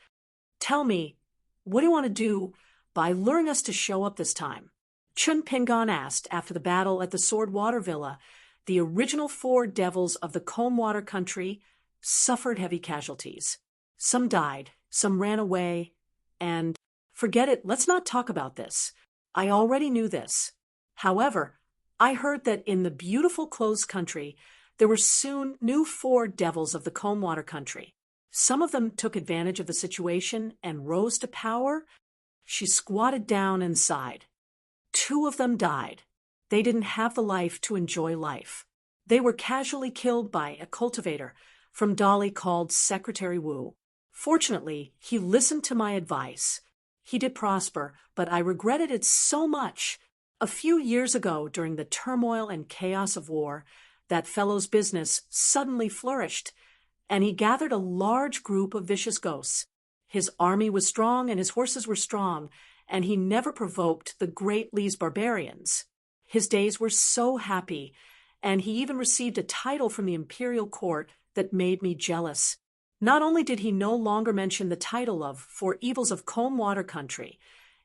"Tell me, what do you want to do by luring us to show up this time?" Chun Pingon asked after the battle at the Swordwater Villa. The original 4 devils of the Combwater country suffered heavy casualties. Some died, some ran away, and forget it, let's not talk about this. I already knew this. However, I heard that in the beautiful closed country, there were soon new 4 devils of the Combwater country. Some of them took advantage of the situation and rose to power. She squatted down and sighed. 2 of them died. They didn't have the life to enjoy life. They were casually killed by a cultivator from Dolly called Secretary Wu. Fortunately, he listened to my advice. He did prosper, but I regretted it so much. A few years ago, during the turmoil and chaos of war, that fellow's business suddenly flourished, and he gathered a large group of vicious ghosts. His army was strong and his horses were strong, and he never provoked the great Lee's barbarians. His days were so happy, and he even received a title from the imperial court that made me jealous. Not only did he no longer mention the title of 4 evils of Combwater country,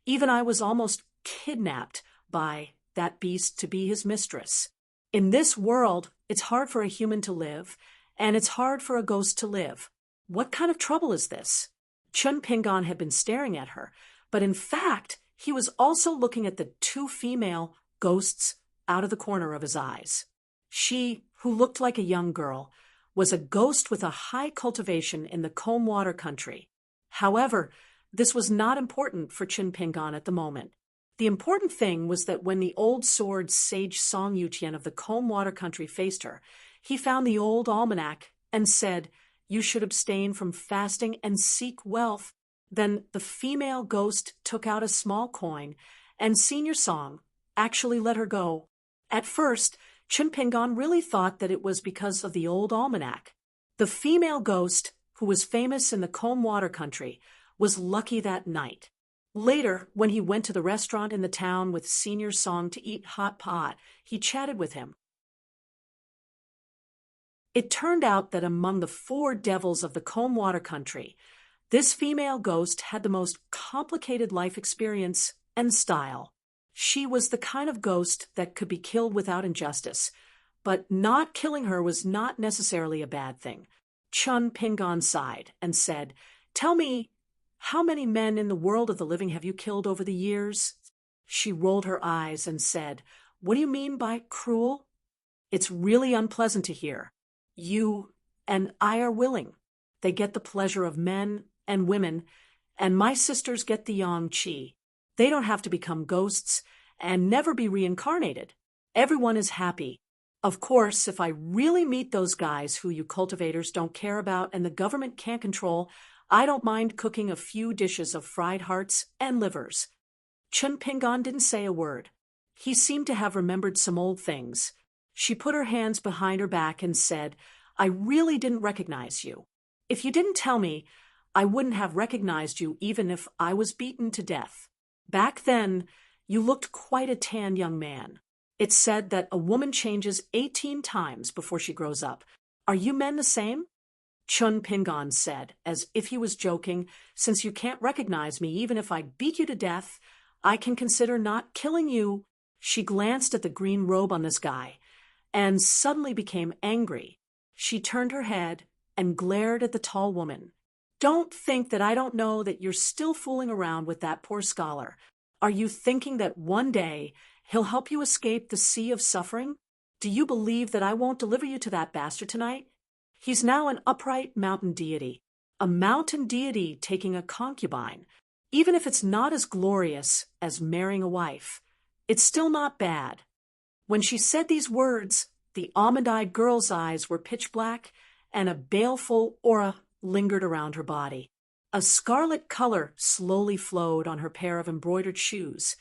even I was almost kidnapped by that beast to be his mistress. In this world, it's hard for a human to live, and it's hard for a ghost to live. What kind of trouble is this? Chun Pingon had been staring at her, but in fact, he was also looking at the 2 female ghosts out of the corner of his eyes. She, who looked like a young girl, was a ghost with a high cultivation in the Combwater country. However, this was not important for Chun Pingon at the moment. The important thing was that when the old sword sage Song Yutian of the Combwater country faced her, he found the old almanac and said, You should abstain from fasting and seek wealth. Then the female ghost took out a small coin, and Senior Song actually let her go. At first, Chunpingon really thought that it was because of the old almanac. The female ghost, who was famous in the calm water country, was lucky that night. Later, when he went to the restaurant in the town with Senior Song to eat hot pot, he chatted with him. It turned out that among the 4 devils of the calm water country, this female ghost had the most complicated life experience and style. She was the kind of ghost that could be killed without injustice, but not killing her was not necessarily a bad thing. Chunpingon sighed and said, "Tell me, how many men in the world of the living have you killed over the years?" She rolled her eyes and said, "What do you mean by cruel? It's really unpleasant to hear. You and I are willing. They get the pleasure of men and women, and my sisters get the yang qi. They don't have to become ghosts and never be reincarnated. Everyone is happy. Of course, if I really meet those guys who you cultivators don't care about and the government can't control, I don't mind cooking a few dishes of fried hearts and livers." Chunpingon didn't say a word. He seemed to have remembered some old things. She put her hands behind her back and said, "I really didn't recognize you. If you didn't tell me, I wouldn't have recognized you even if I was beaten to death. Back then, you looked quite a tan young man. It's said that a woman changes 18 times before she grows up. Are you men the same?" Chunpingon said, as if he was joking, "Since you can't recognize me even if I beat you to death, I can consider not killing you." She glanced at the green robe on this guy and suddenly became angry. She turned her head and glared at the tall woman. "Don't think that I don't know that you're still fooling around with that poor scholar. Are you thinking that one day he'll help you escape the sea of suffering? Do you believe that I won't deliver you to that bastard tonight? He's now an upright mountain deity. A mountain deity taking a concubine. Even if it's not as glorious as marrying a wife, it's still not bad." When she said these words, the almond-eyed girl's eyes were pitch black, and a baleful aura lingered around her body. A scarlet color slowly flowed on her pair of embroidered shoes,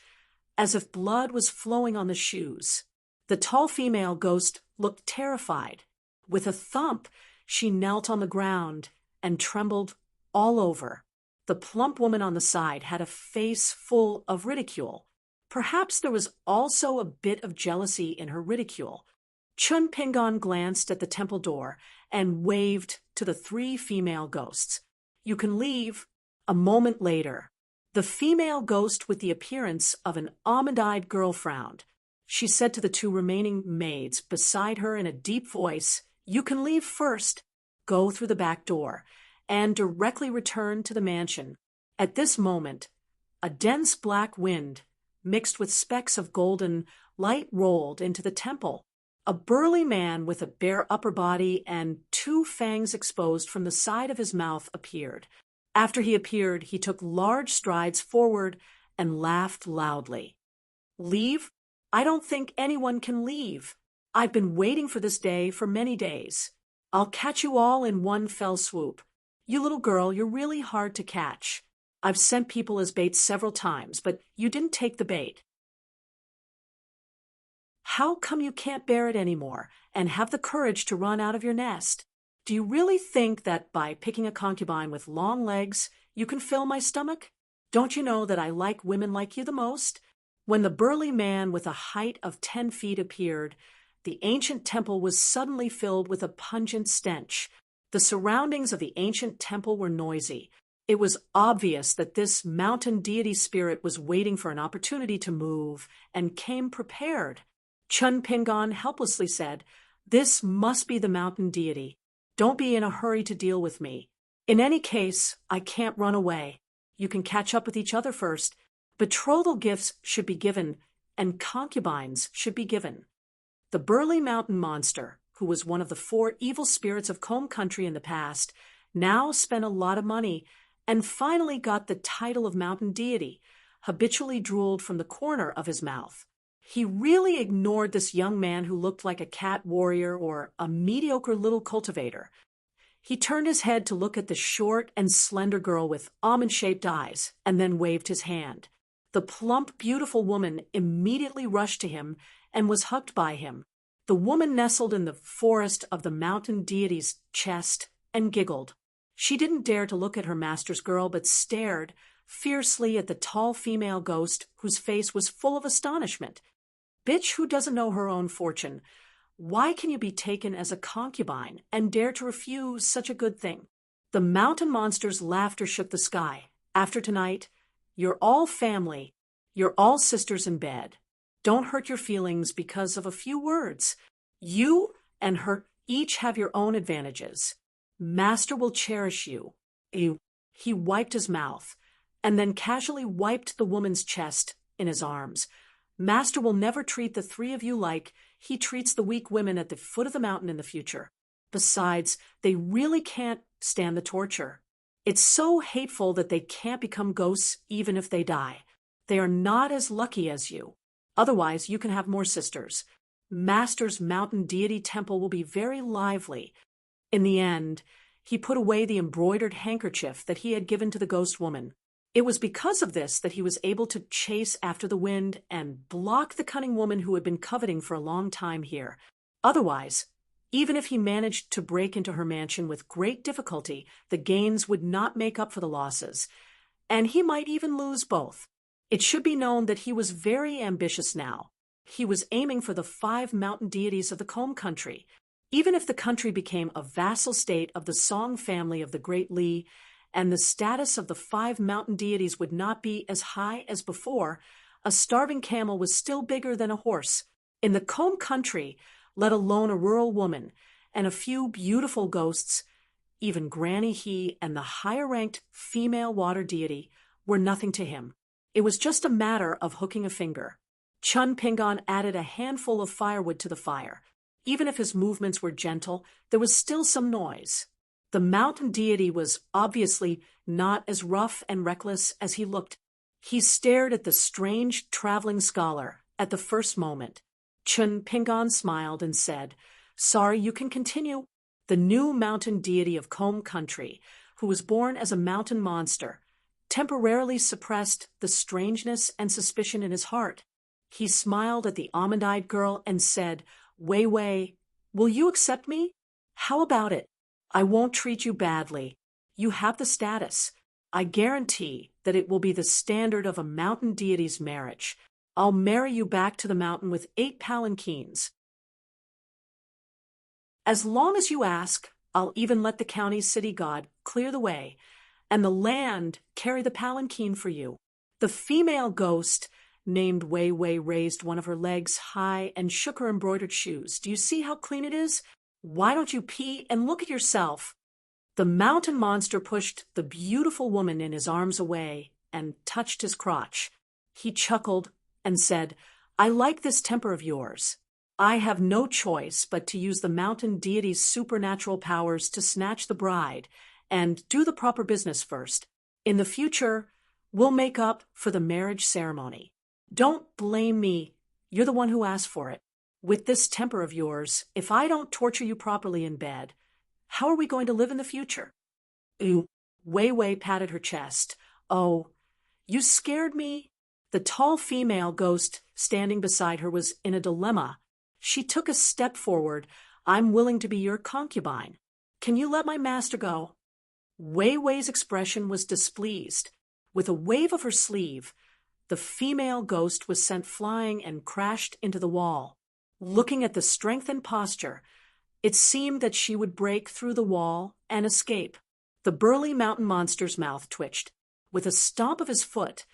as if blood was flowing on the shoes. The tall female ghost looked terrified. With a thump, she knelt on the ground and trembled all over. The plump woman on the side had a face full of ridicule. Perhaps there was also a bit of jealousy in her ridicule. Chunpingon glanced at the temple door and waved to the 3 female ghosts. "You can leave." A moment later, the female ghost with the appearance of an almond-eyed girl frowned. She said to the 2 remaining maids beside her in a deep voice, "You can leave first, go through the back door, and directly return to the mansion." At this moment, a dense black wind, mixed with specks of golden light, rolled into the temple. A burly man with a bare upper body and 2 fangs exposed from the side of his mouth appeared. After he appeared, he took large strides forward and laughed loudly. "Leave? I don't think anyone can leave. I've been waiting for this day for many days. I'll catch you all in one fell swoop. You little girl, you're really hard to catch. I've sent people as bait several times, but you didn't take the bait. How come you can't bear it anymore and have the courage to run out of your nest? Do you really think that by picking a concubine with long legs, you can fill my stomach? Don't you know that I like women like you the most?" When the burly man with a height of 10 feet appeared, the ancient temple was suddenly filled with a pungent stench. The surroundings of the ancient temple were noisy. It was obvious that this mountain deity spirit was waiting for an opportunity to move and came prepared. Chunpingon helplessly said, "This must be the mountain deity. Don't be in a hurry to deal with me. In any case, I can't run away. You can catch up with each other first. Betrothal gifts should be given, and concubines should be given." The burly mountain monster, who was one of the 4 evil spirits of Combe Country in the past, now spent a lot of money and finally got the title of mountain deity, habitually drooled from the corner of his mouth. He really ignored this young man who looked like a cat warrior or a mediocre little cultivator. He turned his head to look at the short and slender girl with almond-shaped eyes, and then waved his hand. The plump, beautiful woman immediately rushed to him and was hugged by him. The woman nestled in the forest of the mountain deity's chest and giggled. She didn't dare to look at her master's girl, but stared fiercely at the tall female ghost whose face was full of astonishment. "Bitch who doesn't know her own fortune. Why can you be taken as a concubine and dare to refuse such a good thing?" The mountain monster's laughter shook the sky. "After tonight, you're all family. You're all sisters in bed. Don't hurt your feelings because of a few words. You and her each have your own advantages. Master will cherish you." He wiped his mouth, and then casually wiped the woman's chest in his arms. "Master will never treat the three of you like he treats the weak women at the foot of the mountain in the future. Besides, they really can't stand the torture. It's so hateful that they can't become ghosts even if they die. They are not as lucky as you. Otherwise, you can have more sisters. Master's mountain deity temple will be very lively." In the end, he put away the embroidered handkerchief that he had given to the ghost woman. It was because of this that he was able to chase after the wind and block the cunning woman who had been coveting for a long time here. Otherwise, even if he managed to break into her mansion with great difficulty, the gains would not make up for the losses, and he might even lose both. It should be known that he was very ambitious now. He was aiming for the 5 mountain deities of the Combe country. Even if the country became a vassal state of the Song family of the Great Li, and the status of the 5 mountain deities would not be as high as before, a starving camel was still bigger than a horse. In the Combe country, let alone a rural woman, and a few beautiful ghosts, even Granny He and the higher-ranked female water deity were nothing to him. It was just a matter of hooking a finger. Chun Pingon added a handful of firewood to the fire. Even if his movements were gentle, there was still some noise. The mountain deity was obviously not as rough and reckless as he looked. He stared at the strange traveling scholar at the first moment. Chun Pingon smiled and said, "Sorry, you can continue." The new mountain deity of Combe country, who was born as a mountain monster, temporarily suppressed the strangeness and suspicion in his heart. He smiled at the almond-eyed girl and said, "Wei Wei, will you accept me? How about it? I won't treat you badly. You have the status. I guarantee that it will be the standard of a mountain deity's marriage. I'll marry you back to the mountain with 8 palanquins. As long as you ask, I'll even let the county's city god clear the way, and the land carry the palanquin for you." The female ghost named Wei Wei raised one of her legs high and shook her embroidered shoes. "Do you see how clean it is? Why don't you pee and look at yourself?" The mountain monster pushed the beautiful woman in his arms away and touched his crotch. He chuckled and said, "I like this temper of yours. I have no choice but to use the mountain deity's supernatural powers to snatch the bride and do the proper business first. In the future, we'll make up for the marriage ceremony. Don't blame me. You're the one who asked for it. With this temper of yours, if I don't torture you properly in bed, how are we going to live in the future?" Wei Wei patted her chest. "Oh, you scared me." The tall female ghost standing beside her was in a dilemma. She took a step forward. "I'm willing to be your concubine. Can you let my master go?" Wei Wei's expression was displeased. With a wave of her sleeve, the female ghost was sent flying and crashed into the wall. Looking at the strength and posture, it seemed that she would break through the wall and escape. The burly mountain monster's mouth twitched. With a stomp of his foot,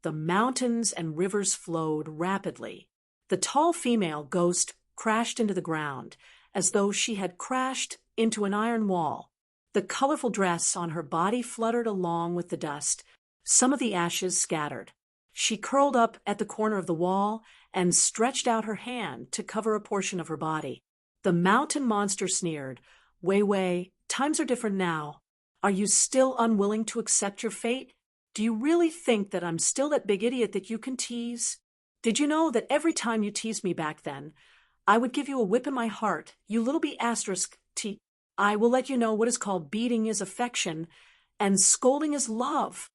the mountains and rivers flowed rapidly. The tall female ghost crashed into the ground, as though she had crashed into an iron wall. The colorful dress on her body fluttered along with the dust. Some of the ashes scattered. She curled up at the corner of the wall and stretched out her hand to cover a portion of her body. The mountain monster sneered, "Wei Wei, times are different now. Are you still unwilling to accept your fate? Do you really think that I'm still that big idiot that you can tease? Did you know that every time you teased me back then, I would give you a whip in my heart, you little b*****? I will let you know what is called beating is affection and scolding is love.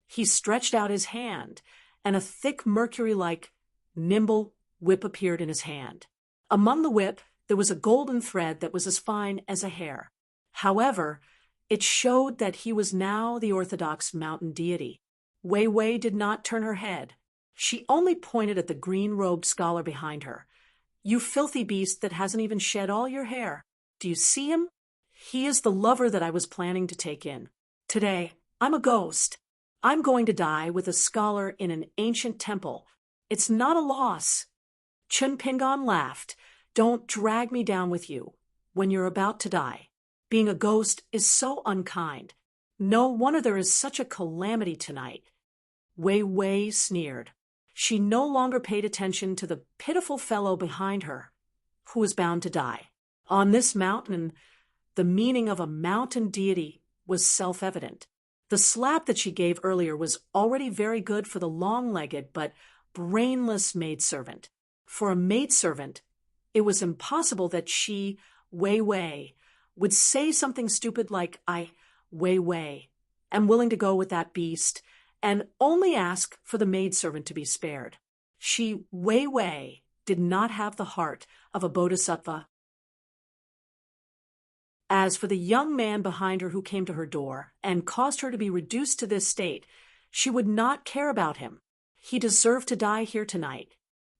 He stretched out his hand, and a thick mercury-like, nimble whip appeared in his hand. Among the whip there was a golden thread that was as fine as a hair. However, it showed that he was now the orthodox mountain deity. Wei Wei did not turn her head. She only pointed at the green-robed scholar behind her. You filthy beast that hasn't even shed all your hair. Do you see him? He is the lover that I was planning to take in. Today, I'm a ghost. I'm going to die with a scholar in an ancient temple. It's not a loss. Chun Pingon laughed. Don't drag me down with you when you're about to die. Being a ghost is so unkind. No wonder there is such a calamity tonight. Wei Wei sneered. She no longer paid attention to the pitiful fellow behind her, who was bound to die. On this mountain, the meaning of a mountain deity was self-evident. The slap that she gave earlier was already very good for the long-legged but brainless maidservant. For a maidservant, it was impossible that she, Wei Wei, would say something stupid like, Wei Wei, am willing to go with that beast, and only ask for the maidservant to be spared. She, Wei Wei, did not have the heart of a bodhisattva. As for the young man behind her who came to her door and caused her to be reduced to this state, she would not care about him. He deserved to die here tonight.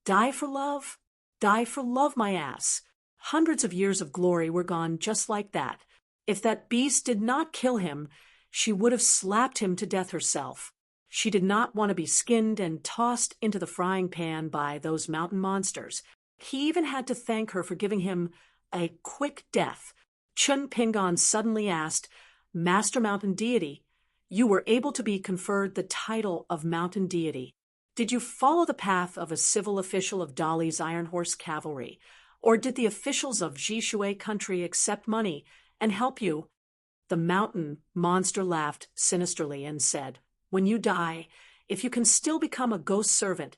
Die for love? Die for love, my ass. Hundreds of years of glory were gone just like that. If that beast did not kill him, she would have slapped him to death herself. She did not want to be skinned and tossed into the frying pan by those mountain monsters. He even had to thank her for giving him a quick death. Chun Pingon suddenly asked, Master Mountain Deity, you were able to be conferred the title of Mountain Deity. Did you follow the path of a civil official of Dali's Iron Horse Cavalry, or did the officials of Jishui country accept money and help you? The mountain monster laughed sinisterly and said, When you die, if you can still become a ghost servant,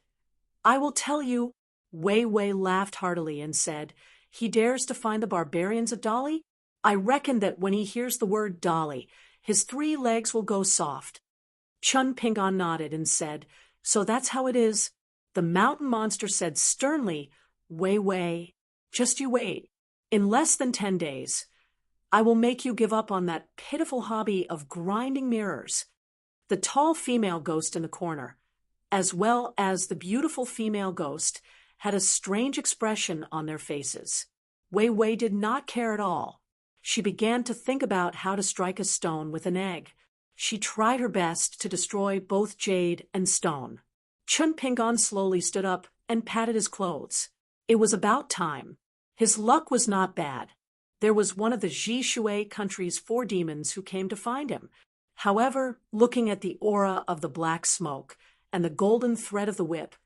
I will tell you. Wei Wei laughed heartily and said, He dares to find the barbarians of Dali? I reckon that when he hears the word Dali, his 3 legs will go soft. Chun Pingon nodded and said, So that's how it is. The mountain monster said sternly, Wei Wei, just you wait. In less than 10 days, I will make you give up on that pitiful hobby of grinding mirrors. The tall female ghost in the corner, as well as the beautiful female ghost, had a strange expression on their faces. Wei Wei did not care at all. She began to think about how to strike a stone with an egg. She tried her best to destroy both jade and stone. Chun Pingon slowly stood up and patted his clothes. It was about time. His luck was not bad. There was one of the Jishui country's 4 demons who came to find him. However, looking at the aura of the black smoke and the golden thread of the whip,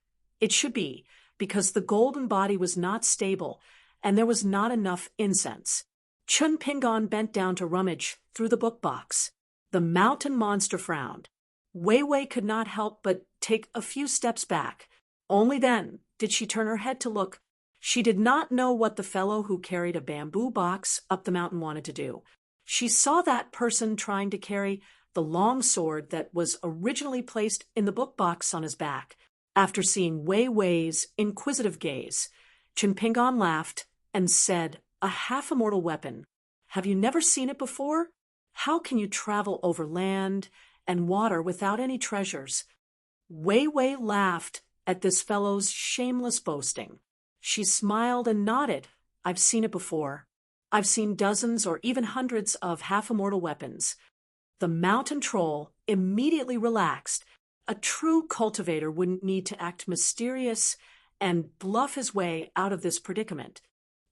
it should be, because the golden body was not stable and there was not enough incense. Chun Pingon bent down to rummage through the book box. The mountain monster frowned. Wei Wei could not help but take a few steps back. Only then did she turn her head to look. She did not know what the fellow who carried a bamboo box up the mountain wanted to do. She saw that person trying to carry the long sword that was originally placed in the book box on his back. After seeing Wei Wei's inquisitive gaze, Chun Pingon laughed and said, A half-immortal weapon. Have you never seen it before? How can you travel over land and water without any treasures? Wei Wei laughed at this fellow's shameless boasting. She smiled and nodded. I've seen it before. I've seen dozens or even hundreds of half-immortal weapons. The mountain troll immediately relaxed. A true cultivator wouldn't need to act mysterious and bluff his way out of this predicament.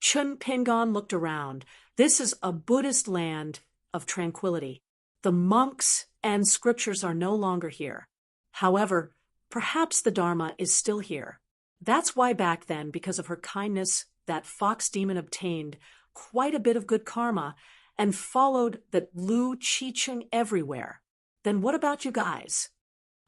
Chun Pingon looked around. This is a Buddhist land of tranquility. The monks and scriptures are no longer here. However, perhaps the Dharma is still here. That's why back then, because of her kindness, that fox demon obtained quite a bit of good karma and followed that Lu Chi-Chung everywhere. Then what about you guys?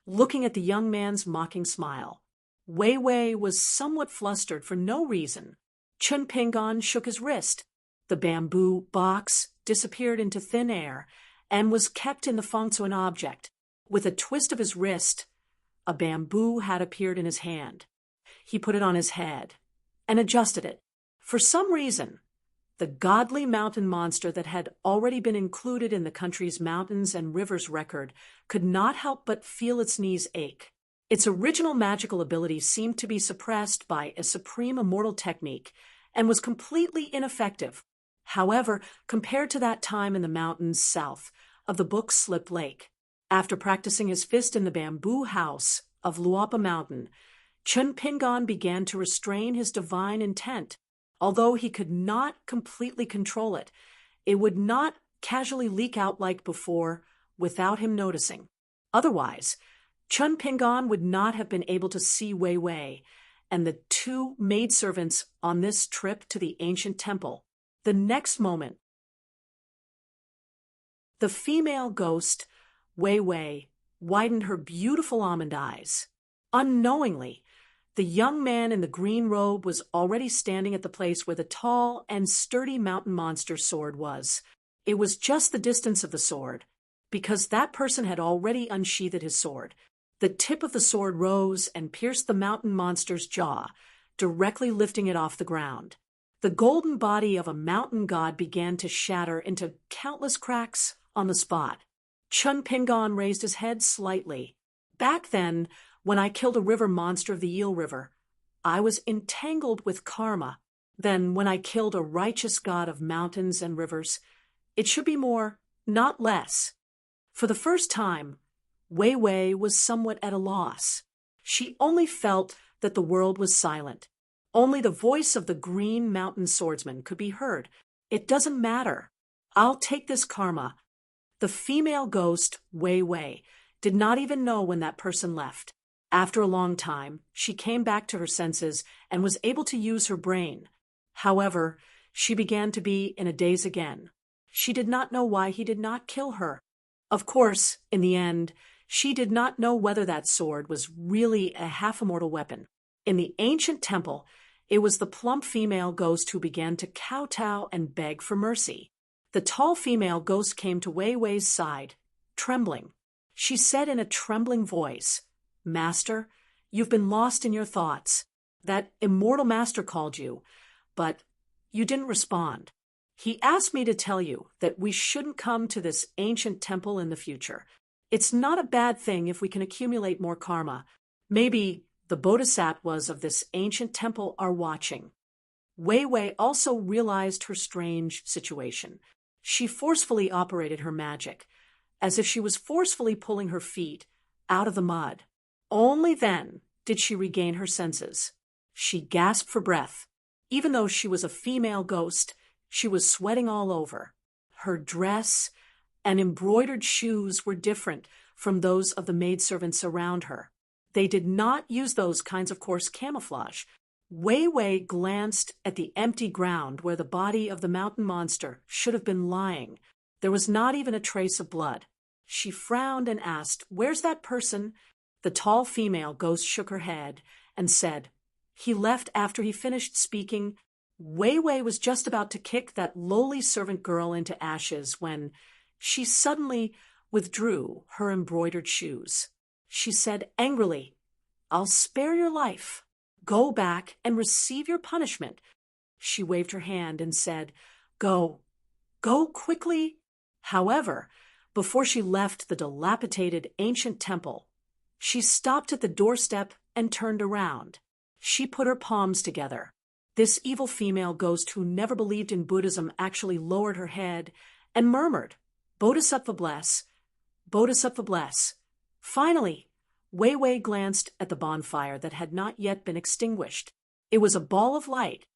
Looking at the young man's mocking smile, Wei Wei was somewhat flustered for no reason. Chun Pingon shook his wrist. The bamboo box disappeared into thin air and was kept in the functional object. With a twist of his wrist, a bamboo hat appeared in his hand. He put it on his head and adjusted it. For some reason, the godly mountain monster that had already been included in the country's mountains and rivers record could not help but feel its knees ache. Its original magical ability seemed to be suppressed by a supreme immortal technique and was completely ineffective. However, compared to that time in the mountains south of the Book Slip Lake, after practicing his fist in the bamboo house of Luapa Mountain, Chun Pingon began to restrain his divine intent. Although he could not completely control it, it would not casually leak out like before without him noticing. Otherwise, Chun Pingon would not have been able to see Wei Wei and the two maidservants on this trip to the ancient temple. The next moment, the female ghost, Wei Wei, widened her beautiful almond eyes. Unknowingly, the young man in the green robe was already standing at the place where the tall and sturdy mountain monster sword was. It was just the distance of the sword, because that person had already unsheathed his sword. The tip of the sword rose and pierced the mountain monster's jaw, directly lifting it off the ground. The golden body of a mountain god began to shatter into countless cracks on the spot. Chun Pingon raised his head slightly. Back then, when I killed a river monster of the Eel River, I was entangled with karma. Then, when I killed a righteous god of mountains and rivers, it should be more, not less. For the first time, Wei Wei was somewhat at a loss. She only felt that the world was silent. Only the voice of the green mountain swordsman could be heard. It doesn't matter. I'll take this karma. The female ghost, Wei Wei, did not even know when that person left. After a long time, she came back to her senses and was able to use her brain. However, she began to be in a daze again. She did not know why he did not kill her. Of course, in the end, she did not know whether that sword was really a half-immortal weapon. In the ancient temple, it was the plump female ghost who began to kowtow and beg for mercy. The tall female ghost came to Wei Wei's side, trembling. She said in a trembling voice, "Master, you've been lost in your thoughts. That immortal master called you, but you didn't respond. He asked me to tell you that we shouldn't come to this ancient temple in the future. It's not a bad thing if we can accumulate more karma. Maybe the bodhisattvas of this ancient temple are watching." Wei Wei also realized her strange situation. She forcefully operated her magic, as if she was forcefully pulling her feet out of the mud. Only then did she regain her senses. She gasped for breath. Even though she was a female ghost, she was sweating all over. Her dress and embroidered shoes were different from those of the maidservants around her. They did not use those kinds of coarse camouflage. Wei Wei glanced at the empty ground where the body of the mountain monster should have been lying. There was not even a trace of blood. She frowned and asked, "Where's that person?" The tall female ghost shook her head and said, "He left after he finished speaking." Wei Wei was just about to kick that lowly servant girl into ashes when she suddenly withdrew her embroidered shoes. She said angrily, "I'll spare your life. Go back and receive your punishment." She waved her hand and said, Go quickly." However, before she left the dilapidated ancient temple, she stopped at the doorstep and turned around. She put her palms together. This evil female ghost who never believed in Buddhism actually lowered her head and murmured, "Bodhisattva bless, Bodhisattva bless." Finally, Wei Wei glanced at the bonfire that had not yet been extinguished. It was a ball of light.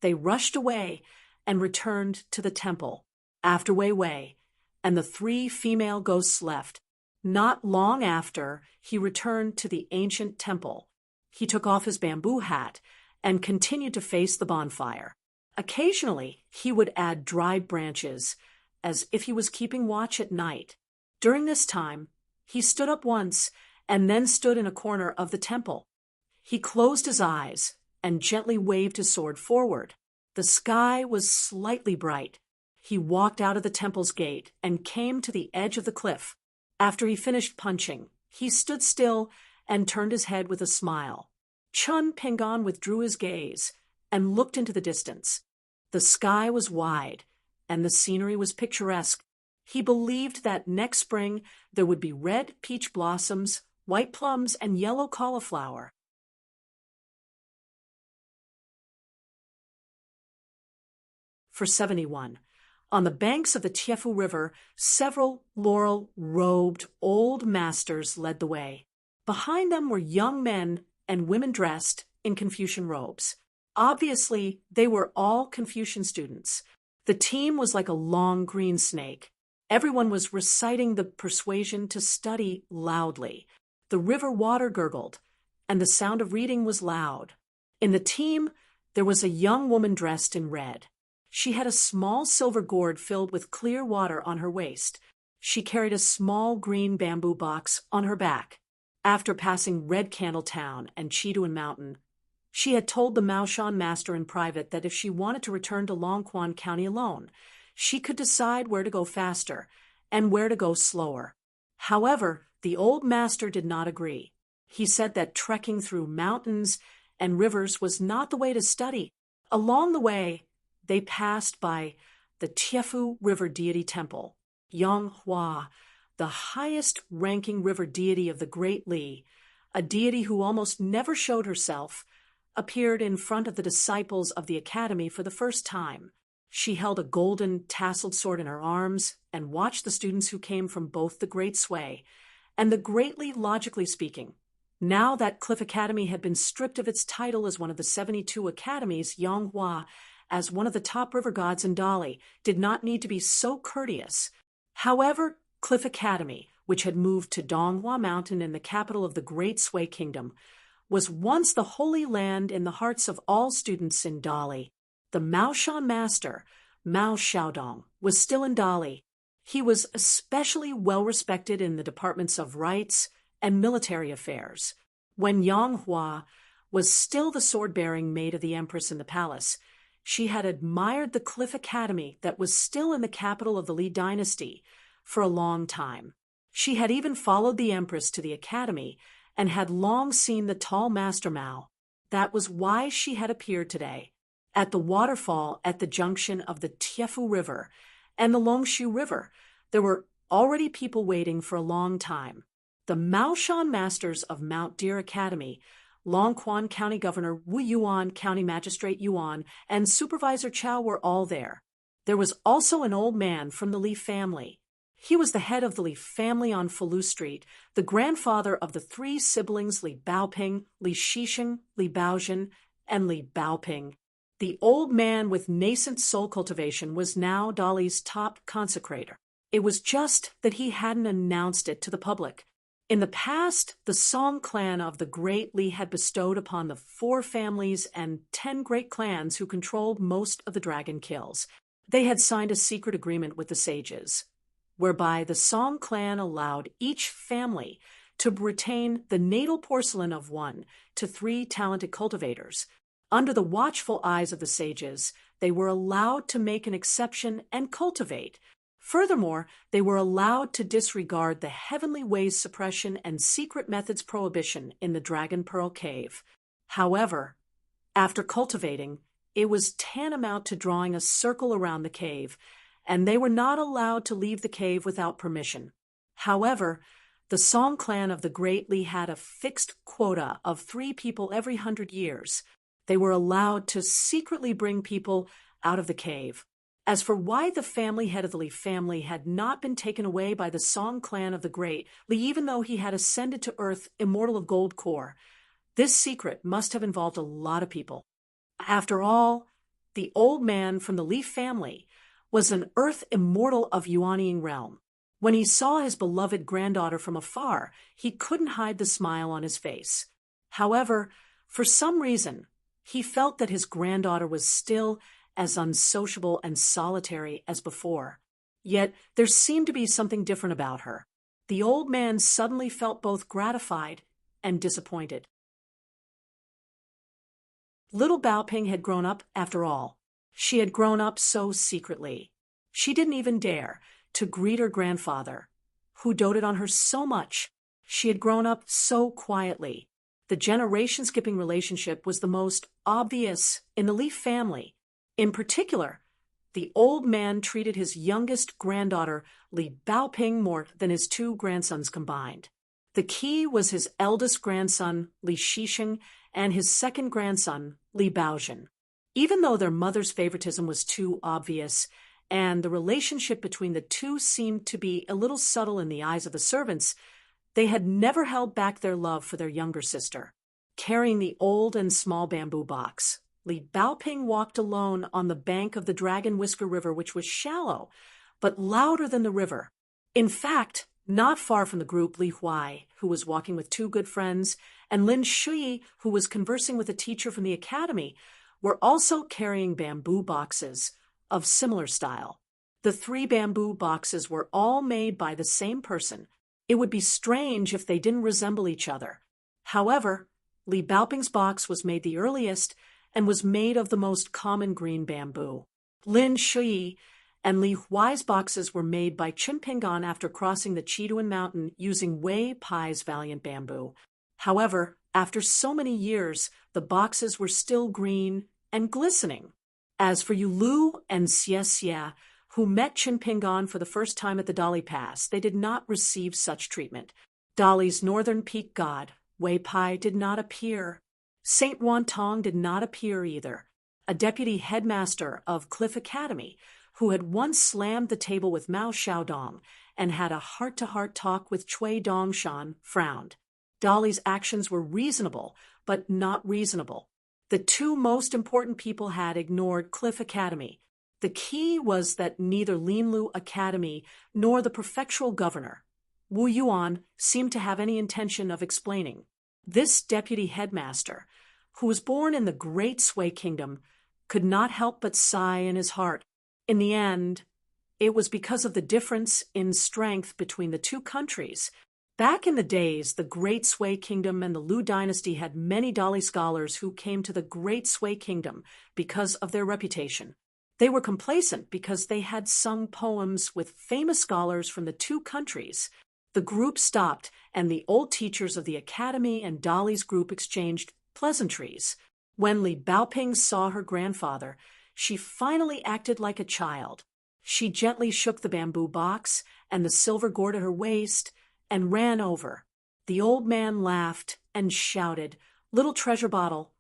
They rushed away and returned to the temple. After Wei Wei and the three female ghosts left, not long after, he returned to the ancient temple. He took off his bamboo hat and continued to face the bonfire. Occasionally, he would add dried branches, as if he was keeping watch at night. During this time, he stood up once and then stood in a corner of the temple. He closed his eyes and gently waved his sword forward. The sky was slightly bright. He walked out of the temple's gate and came to the edge of the cliff. After he finished punching, he stood still and turned his head with a smile. Chun Pengon withdrew his gaze and looked into the distance. The sky was wide, and the scenery was picturesque. He believed that next spring there would be red peach blossoms, white plums, and yellow cauliflower. For 71. On the banks of the Tiefu River, several laurel-robed old masters led the way. Behind them were young men and women dressed in Confucian robes. Obviously, they were all Confucian students. The team was like a long green snake. Everyone was reciting the persuasion to study loudly. The river water gurgled, and the sound of reading was loud. In the team, there was a young woman dressed in red. She had a small silver gourd filled with clear water on her waist. She carried a small green bamboo box on her back. After passing Red Candle Town and Chiduan Mountain, she had told the Maoshan master in private that if she wanted to return to Longquan County alone, she could decide where to go faster and where to go slower. However, the old master did not agree. He said that trekking through mountains and rivers was not the way to study. Along the way, they passed by the Tiefu River Deity Temple. Yonghua, the highest-ranking river deity of the Great Li, a deity who almost never showed herself, appeared in front of the disciples of the academy for the first time. She held a golden tasseled sword in her arms and watched the students who came from both the Great Sway and the Great Li. Logically speaking, now that Cliff Academy had been stripped of its title as one of the 72 academies, Yonghua, as one of the top river gods in Dali, did not need to be so courteous. However, Cliff Academy, which had moved to Donghua Mountain in the capital of the Great Sway Kingdom, was once the holy land in the hearts of all students in Dali. The Maoshan master, Mao Xiaodong, was still in Dali. He was especially well respected in the departments of rights and military affairs. When Yonghua was still the sword-bearing maid of the empress in the palace, she had admired the Cliff Academy that was still in the capital of the Li dynasty for a long time. She had even followed the empress to the academy and had long seen the tall Master Mao. That was why she had appeared today, at the waterfall at the junction of the Tiefu River and the Longshu River. There were already people waiting for a long time. The Maoshan masters of Mount Deer Academy, Longquan County Governor Wu Yuan, County Magistrate Yuan, and Supervisor Chow were all there. There was also an old man from the Li family. He was the head of the Li family on Falu Street, the grandfather of the three siblings Li Baoping, Li Shisheng, Li Baozhen, and Li Baoping. The old man with nascent soul cultivation was now Dali's top consecrator. It was just that he hadn't announced it to the public. In the past, the Song clan of the Great Li had bestowed upon the 4 families and 10 great clans who controlled most of the dragon kills. They had signed a secret agreement with the sages, whereby the Song clan allowed each family to retain the natal porcelain of 1 to 3 talented cultivators. Under the watchful eyes of the sages, they were allowed to make an exception and cultivate. Furthermore, they were allowed to disregard the heavenly ways suppression and secret methods prohibition in the Dragon Pearl Cave. However, after cultivating, it was tantamount to drawing a circle around the cave, and they were not allowed to leave the cave without permission. However, the Song clan of the Great Li had a fixed quota of 3 people every 100 years. They were allowed to secretly bring people out of the cave. As for why the family head of the Li family had not been taken away by the Song clan of the Great Li, even though he had ascended to Earth immortal of gold core, this secret must have involved a lot of people. After all, the old man from the Li family was an Earth immortal of Yuanying realm. When he saw his beloved granddaughter from afar, he couldn't hide the smile on his face. However, for some reason, he felt that his granddaughter was still as unsociable and solitary as before. Yet there seemed to be something different about her. The old man suddenly felt both gratified and disappointed. Little Baoping had grown up after all. She had grown up so secretly. She didn't even dare to greet her grandfather, who doted on her so much. She had grown up so quietly. The generation-skipping relationship was the most obvious in the Li family. In particular, the old man treated his youngest granddaughter, Li Baoping, more than his two grandsons combined. The key was his eldest grandson, Li Shixing, and his second grandson, Li Baozhen. Even though their mother's favoritism was too obvious, and the relationship between the two seemed to be a little subtle in the eyes of the servants, they had never held back their love for their younger sister. Carrying the old and small bamboo box, Li Baoping walked alone on the bank of the Dragon Whisker River, which was shallow, but louder than the river. In fact, not far from the group, Li Huai, who was walking with two good friends, and Lin Shui, who was conversing with a teacher from the academy, were also carrying bamboo boxes of similar style. The 3 bamboo boxes were all made by the same person. It would be strange if they didn't resemble each other. However, Li Baoping's box was made the earliest and was made of the most common green bamboo. Lin Shui and Li Huai's boxes were made by Chen Pingan after crossing the Chiduan Mountain using Wei Pai's valiant bamboo. However, after so many years, the boxes were still green and glistening. As for Yu Lu and Xie Xie, who met Chen Pingan for the first time at the Dali Pass, they did not receive such treatment. Dali's northern peak god, Wei Pai, did not appear. Saint Wantong did not appear either. A deputy headmaster of Cliff Academy, who had once slammed the table with Mao Xiaodong and had a heart-to-heart talk with Cui Dongshan, frowned. Dali's actions were reasonable, but not reasonable. The 2 most important people had ignored Cliff Academy. The key was that neither Linlu Academy nor the prefectural governor, Wu Yuan, seemed to have any intention of explaining. This deputy headmaster, who was born in the Great Sui Kingdom, could not help but sigh in his heart. In the end, it was because of the difference in strength between the 2 countries. Back in the days, the Great Sui Kingdom and the Lu dynasty had many Dali scholars who came to the Great Sui Kingdom because of their reputation. They were complacent because they had sung poems with famous scholars from the 2 countries. The group stopped, and the old teachers of the academy and Dali's group exchanged pleasantries. When Li Baoping saw her grandfather, she finally acted like a child. She gently shook the bamboo box and the silver gourd at her waist and ran over. The old man laughed and shouted, "Little treasure bottle,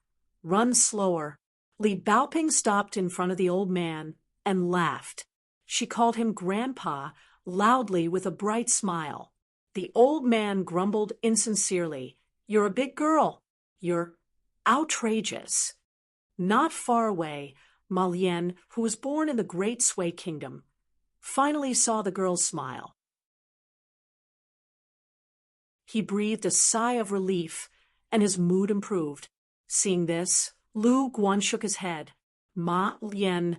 run slower." Li Baoping stopped in front of the old man and laughed. She called him Grandpa loudly with a bright smile. The old man grumbled insincerely, "You're a big girl. You're outrageous." Not far away, Ma Lian, who was born in the Great Sui Kingdom, finally saw the girl's smile. He breathed a sigh of relief, and his mood improved. Seeing this, Lu Guan shook his head. Ma Lian,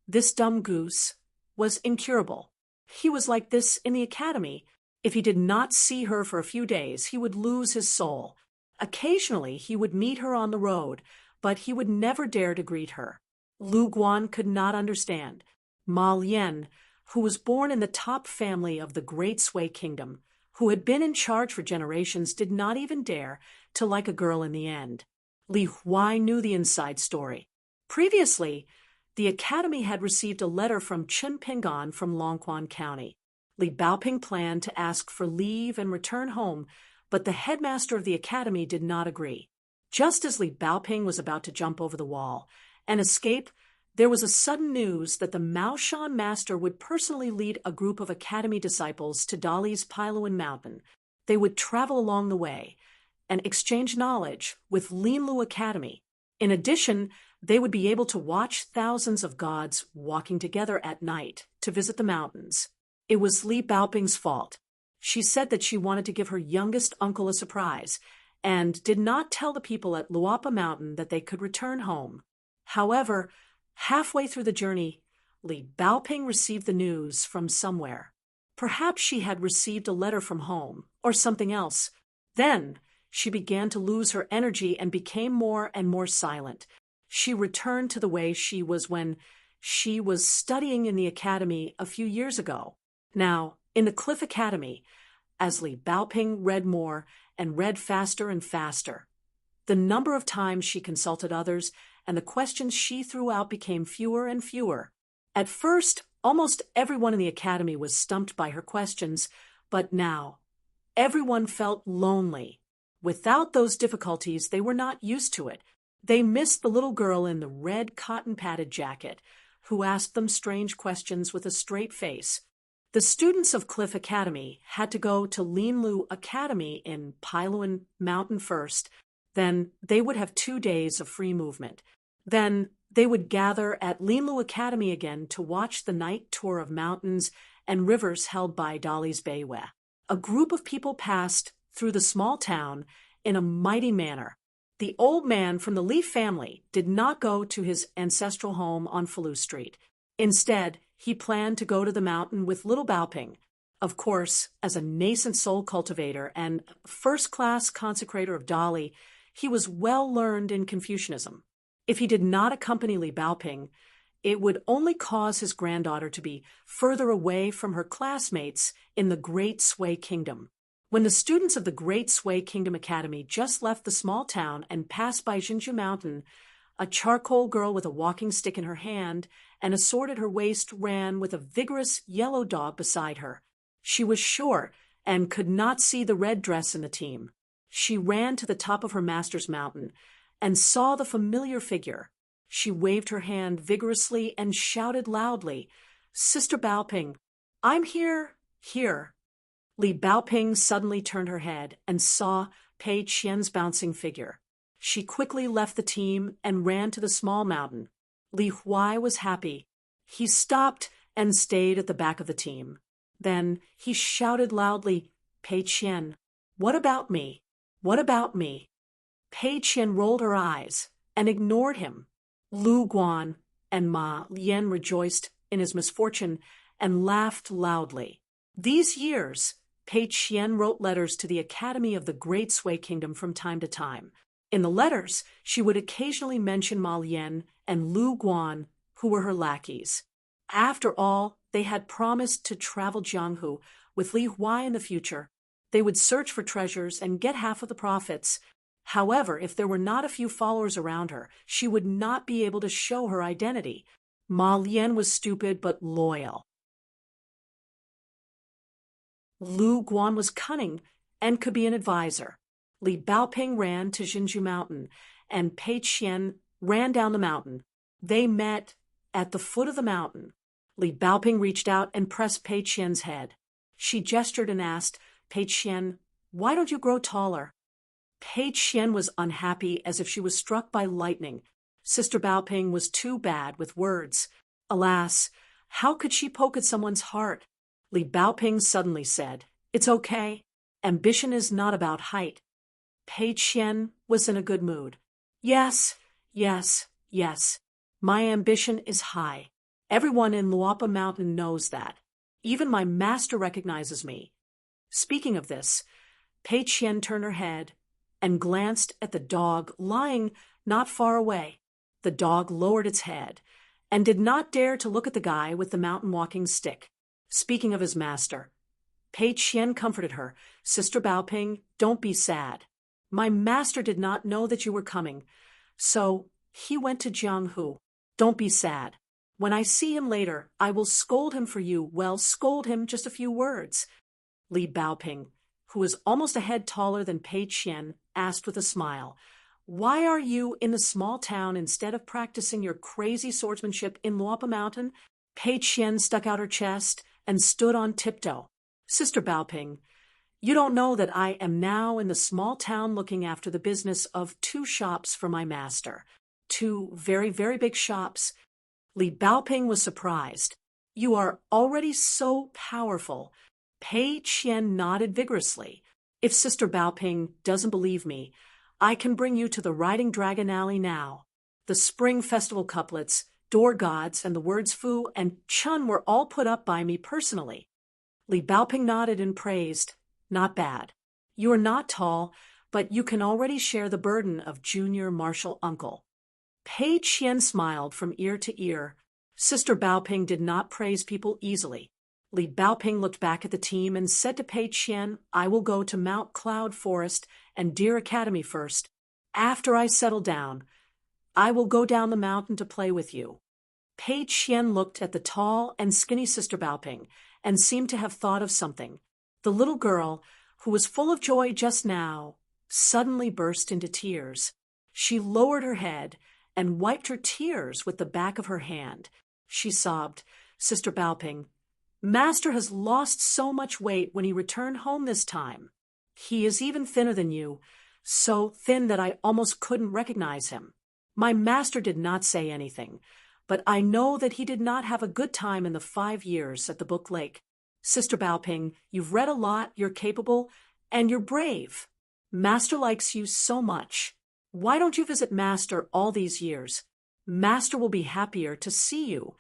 this dumb goose, was incurable. He was like this in the academy. If he did not see her for a few days, he would lose his soul. Occasionally, he would meet her on the road, but he would never dare to greet her. Lu Guan could not understand. Ma Lian, who was born in the top family of the Great Sui Kingdom, who had been in charge for generations, did not even dare to like a girl in the end. Li Huai knew the inside story. Previously, the academy had received a letter from Chen Pingan from Longquan County. Li Baoping planned to ask for leave and return home, but the headmaster of the academy did not agree. Just as Li Baoping was about to jump over the wall and escape, there was a sudden news that the Maoshan master would personally lead a group of academy disciples to Dali's Pailuan Mountain. They would travel along the way and exchange knowledge with Linlu Academy. In addition, they would be able to watch thousands of gods walking together at night to visit the mountains. It was Li Baoping's fault. She said that she wanted to give her youngest uncle a surprise and did not tell the people at Luapa Mountain that they could return home. However, halfway through the journey, Li Baoping received the news from somewhere. Perhaps she had received a letter from home, or something else. Then she began to lose her energy and became more and more silent. She returned to the way she was when she was studying in the academy a few years ago. Now, in the Cliff Academy, as Li Baoping read more and read faster and faster, the number of times she consulted others and the questions she threw out became fewer and fewer. At first, almost everyone in the academy was stumped by her questions, but now, everyone felt lonely. Without those difficulties, they were not used to it. They missed the little girl in the red cotton-padded jacket, who asked them strange questions with a straight face. The students of Cliff Academy had to go to Linlu Academy in Pailuan Mountain first. Then they would have 2 days of free movement. Then they would gather at Linlu Academy again to watch the night tour of mountains and rivers held by Dali's Beiwe. A group of people passed through the small town in a mighty manner. The old man from the Li family did not go to his ancestral home on Falu Street. Instead, he planned to go to the mountain with little Baoping. Of course, as a nascent soul cultivator and first-class consecrator of Dali, he was well learned in Confucianism. If he did not accompany Li Baoping, it would only cause his granddaughter to be further away from her classmates in the Great Sui Kingdom. When the students of the Great Sui Kingdom Academy just left the small town and passed by Jinju Mountain, a charcoal girl with a walking stick in her hand and a sword at her waist ran with a vigorous yellow dog beside her. She was short and could not see the red dress in the team. She ran to the top of her master's mountain and saw the familiar figure. She waved her hand vigorously and shouted loudly, "Sister Baoping, I'm here, here." Li Baoping suddenly turned her head and saw Pei Qian's bouncing figure. She quickly left the team and ran to the small mountain. Li Huai was happy. He stopped and stayed at the back of the team. Then he shouted loudly, "Pei Qian, what about me? What about me?" Pei Qian rolled her eyes and ignored him. Lu Guan and Ma Lian rejoiced in his misfortune and laughed loudly. These years, Pei Qian wrote letters to the Academy of the Great Sui Kingdom from time to time. In the letters, she would occasionally mention Ma Lian and Lu Guan, who were her lackeys. After all, they had promised to travel Jianghu with Li Huai in the future. They would search for treasures and get half of the profits. However, if there were not a few followers around her, she would not be able to show her identity. Ma Lian was stupid but loyal. Lu Guan was cunning and could be an advisor. Li Baoping ran to Jinju Mountain, and Pei Qian ran down the mountain. They met at the foot of the mountain. Li Baoping reached out and pressed Pei Qian's head. She gestured and asked, "Pei Qian, why don't you grow taller?" Pei Qian was unhappy, as if she was struck by lightning. Sister Baoping was too bad with words. Alas, how could she poke at someone's heart? Li Baoping suddenly said, "It's okay. Ambition is not about height." Pei Qian was in a good mood. Yes, yes, yes. My ambition is high. Everyone in Luopa Mountain knows that. Even my master recognizes me. Speaking of this, Pei Qian turned her head and glanced at the dog lying not far away. The dog lowered its head and did not dare to look at the guy with the mountain walking stick. Speaking of his master, Pei Qian comforted her. "Sister Baoping, don't be sad. My master did not know that you were coming, so he went to Jianghu. Don't be sad. When I see him later, I will scold him for you. Well, scold him just a few words." Li Baoping, who was almost a head taller than Pei Qian, asked with a smile, "Why are you in the small town instead of practicing your crazy swordsmanship in Luopa Mountain?" Pei Qian stuck out her chest and stood on tiptoe. "Sister Baoping, you don't know that I am now in the small town looking after the business of 2 shops for my master. 2 very, very big shops." Li Baoping was surprised. "You are already so powerful." Pei Qian nodded vigorously. "If Sister Baoping doesn't believe me, I can bring you to the Riding Dragon Alley now. The Spring Festival couplets, Door Gods, and the words Fu and Chun were all put up by me personally." Li Baoping nodded and praised. "Not bad. You are not tall, but you can already share the burden of junior martial uncle." Pei Qian smiled from ear to ear. Sister Baoping did not praise people easily. Li Baoping looked back at the team and said to Pei Qian, "I will go to Mount Cloud Forest and Deer Academy first. After I settle down, I will go down the mountain to play with you." Pei Qian looked at the tall and skinny Sister Baoping and seemed to have thought of something. The little girl, who was full of joy just now, suddenly burst into tears. She lowered her head and wiped her tears with the back of her hand. She sobbed, "Sister Baoping, Master has lost so much weight when he returned home this time. He is even thinner than you, so thin that I almost couldn't recognize him. My master did not say anything, but I know that he did not have a good time in the 5 years at the Book Lake. Sister Baoping, you've read a lot, you're capable, and you're brave. Master likes you so much. Why don't you visit Master all these years? Master will be happier to see you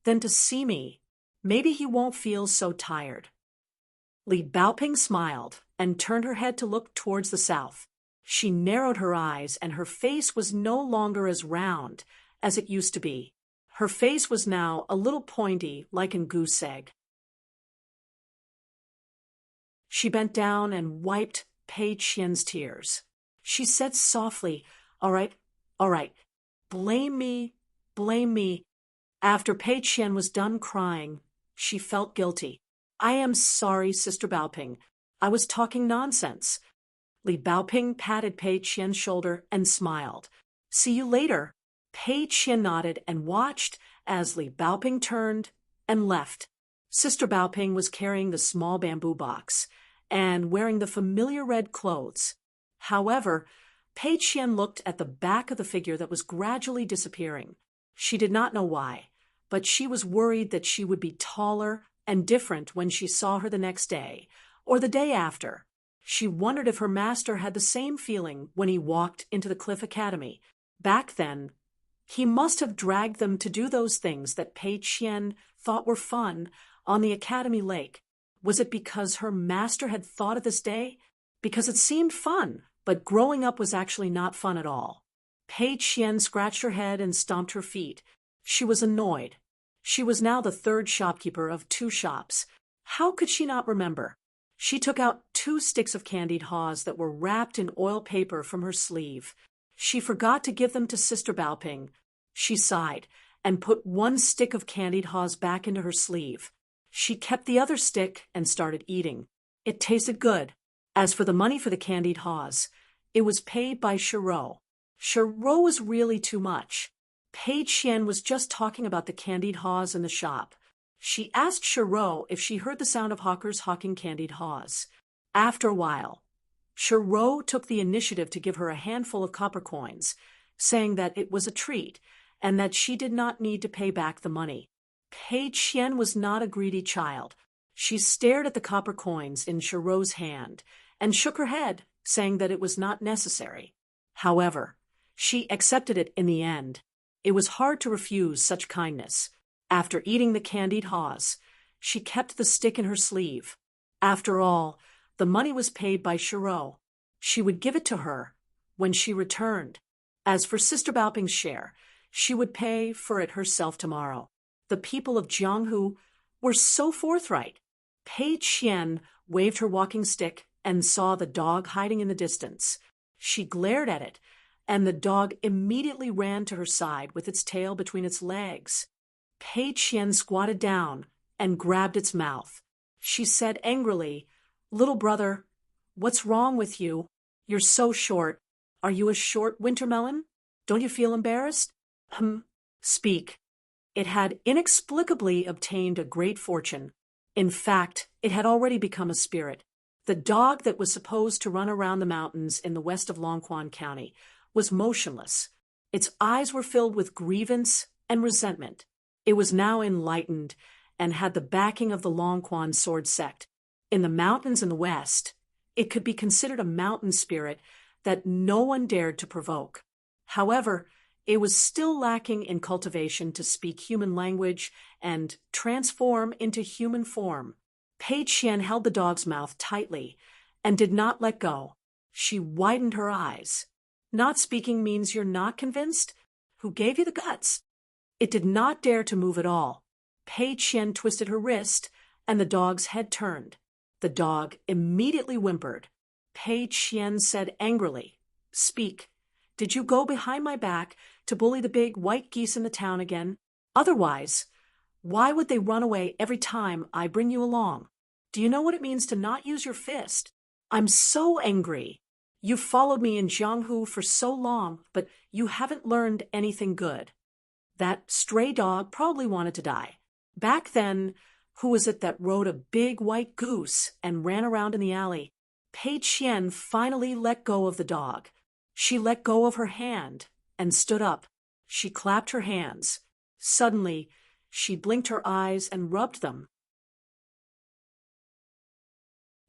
than to see me. Maybe he won't feel so tired." Li Baoping smiled and turned her head to look towards the south. She narrowed her eyes, and her face was no longer as round as it used to be. Her face was now a little pointy, like a goose egg. She bent down and wiped Pei Qian's tears. She said softly, all right, blame me, blame me." After Pei Qian was done crying, she felt guilty. "I am sorry, Sister Baoping. I was talking nonsense." Li Baoping patted Pei Qian's shoulder and smiled. "See you later." Pei Qian nodded and watched as Li Baoping turned and left. Sister Baoping was carrying the small bamboo box and wearing the familiar red clothes. However, Pei Qian looked at the back of the figure that was gradually disappearing. She did not know why, but she was worried that she would be taller and different when she saw her the next day, or the day after. She wondered if her master had the same feeling when he walked into the Cliff Academy. Back then, he must have dragged them to do those things that Pei Qian thought were fun on the Academy Lake. Was it because her master had thought of this day? Because it seemed fun, but growing up was actually not fun at all. Pei Qian scratched her head and stomped her feet. She was annoyed. She was now the third shopkeeper of 2 shops. How could she not remember? She took out 2 sticks of candied haws that were wrapped in oil paper from her sleeve. She forgot to give them to Sister Baoping. She sighed and put 1 stick of candied haws back into her sleeve. She kept the other stick and started eating. It tasted good. As for the money for the candied haws, it was paid by Shiro. Shiro was really too much. Pei Qian was just talking about the candied haws in the shop. She asked Shiro if she heard the sound of hawkers hawking candied haws. After a while, Shiro took the initiative to give her a handful of copper coins, saying that it was a treat and that she did not need to pay back the money. Pei Qian was not a greedy child. She stared at the copper coins in Shiro's hand and shook her head, saying that it was not necessary. However, she accepted it in the end. It was hard to refuse such kindness. After eating the candied haws, she kept the stick in her sleeve. After all, the money was paid by Shiro. She would give it to her when she returned. As for Sister Baoping's share, she would pay for it herself tomorrow. The people of Jianghu were so forthright. Pei Qian waved her walking stick and saw the dog hiding in the distance. She glared at it, and the dog immediately ran to her side with its tail between its legs. Pei Qian squatted down and grabbed its mouth. She said angrily, "Little brother, what's wrong with you? You're so short. Are you a short winter melon? Don't you feel embarrassed? Speak." It had inexplicably obtained a great fortune. In fact, it had already become a spirit. The dog that was supposed to run around the mountains in the west of Longquan County was motionless. Its eyes were filled with grievance and resentment. It was now enlightened and had the backing of the Longquan sword sect. In the mountains in the west, it could be considered a mountain spirit that no one dared to provoke. However, it was still lacking in cultivation to speak human language and transform into human form. Pei Qian held the dog's mouth tightly and did not let go. She widened her eyes. "Not speaking means you're not convinced? Who gave you the guts?" It did not dare to move at all. Pei Qian twisted her wrist, and the dog's head turned. The dog immediately whimpered. Pei Qian said angrily, "Speak. Did you go behind my back to bully the big white geese in the town again? Otherwise, why would they run away every time I bring you along? Do you know what it means to not use your fist? I'm so angry. You've followed me in Jianghu for so long, but you haven't learned anything good. That stray dog probably wanted to die. Back then, who was it that rode a big white goose and ran around in the alley?" Pei Qian finally let go of the dog. She let go of her hand and stood up. She clapped her hands. Suddenly, she blinked her eyes and rubbed them.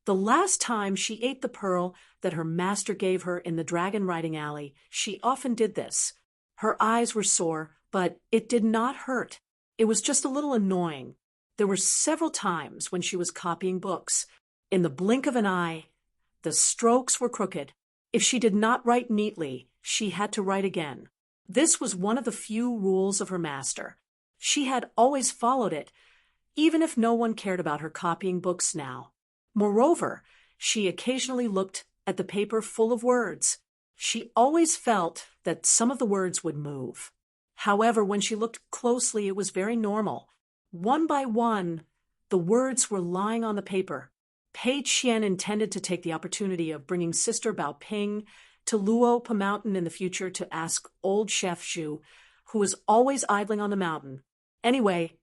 The last time she ate the pearl that her master gave her in the dragon riding alley, she often did this. Her eyes were sore, but it did not hurt. It was just a little annoying. There were several times when she was copying books. In the blink of an eye, the strokes were crooked. If she did not write neatly, she had to write again. This was one of the few rules of her master. She had always followed it, even if no one cared about her copying books now. Moreover, she occasionally looked at the paper full of words. She always felt that some of the words would move. However, when she looked closely, it was very normal. One by one, the words were lying on the paper. Pei Qian intended to take the opportunity of bringing Sister Bao Ping to Luopa Mountain in the future to ask old Chef Xu, who was always idling on the mountain. Anyway,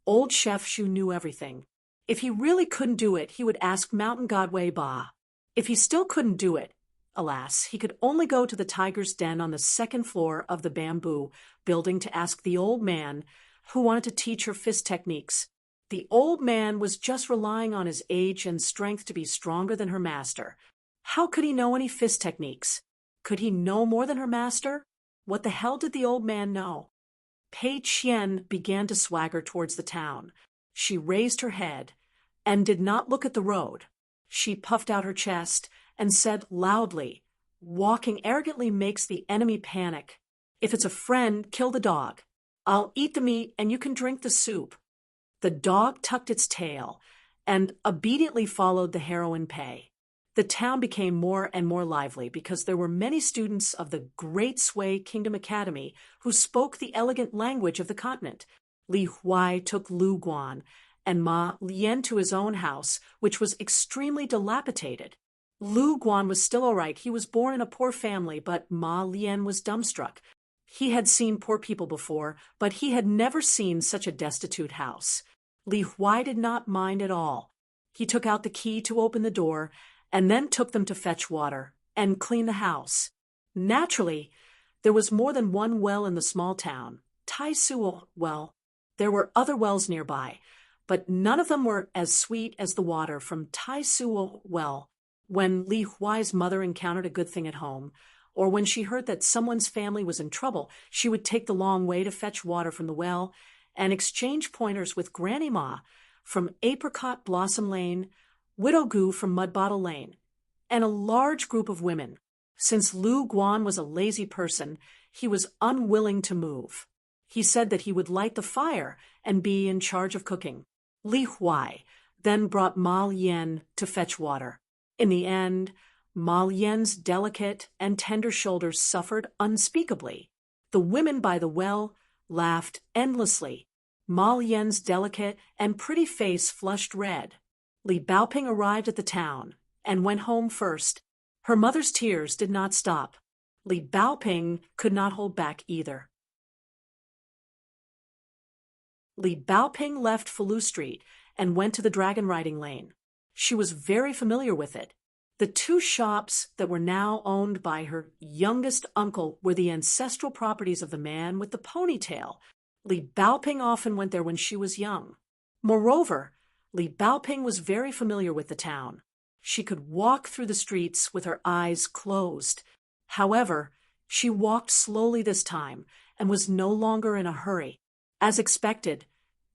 old Chef Xu knew everything. If he really couldn't do it, he would ask Mountain God Wei Ba. If he still couldn't do it, alas, he could only go to the tiger's den on the second floor of the bamboo building to ask the old man who wanted to teach her fist techniques. The old man was just relying on his age and strength to be stronger than her master. How could he know any fist techniques? Could he know more than her master? What the hell did the old man know? Pei Qian began to swagger towards the town. She raised her head and did not look at the road. She puffed out her chest and said loudly, "Walking arrogantly makes the enemy panic. If it's a friend, kill the dog. I'll eat the meat and you can drink the soup." The dog tucked its tail and obediently followed the heroine Pei. The town became more and more lively because there were many students of the Great Sui Kingdom Academy who spoke the elegant language of the continent. Li Huai took Lu Guan and Ma Lian to his own house, which was extremely dilapidated. Lu Guan was still all right. He was born in a poor family, but Ma Lian was dumbstruck. He had seen poor people before, but he had never seen such a destitute house. Li Huai did not mind at all. He took out the key to open the door and then took them to fetch water and clean the house. Naturally, there was more than one well in the small town. Tai Su well. There were other wells nearby, but none of them were as sweet as the water from Tai Su well. When Li Huai's mother encountered a good thing at home, or when she heard that someone's family was in trouble, she would take the long way to fetch water from the well and exchange pointers with Granny Ma from Apricot Blossom Lane, Widow Gu from Mud Bottle Lane, and a large group of women. Since Lu Guan was a lazy person, he was unwilling to move. He said that he would light the fire and be in charge of cooking. Li Huai then brought Ma Lian to fetch water. In the end, Ma Lian's delicate and tender shoulders suffered unspeakably. The women by the well laughed endlessly. Ma Lian's delicate and pretty face flushed red. Li Baoping arrived at the town and went home first. Her mother's tears did not stop. Li Baoping could not hold back either. Li Baoping left Falu Street and went to the dragon riding lane. She was very familiar with it. The two shops that were now owned by her youngest uncle were the ancestral properties of the man with the ponytail. Li Baoping often went there when she was young. Moreover, Li Baoping was very familiar with the town. She could walk through the streets with her eyes closed. However, she walked slowly this time and was no longer in a hurry. As expected,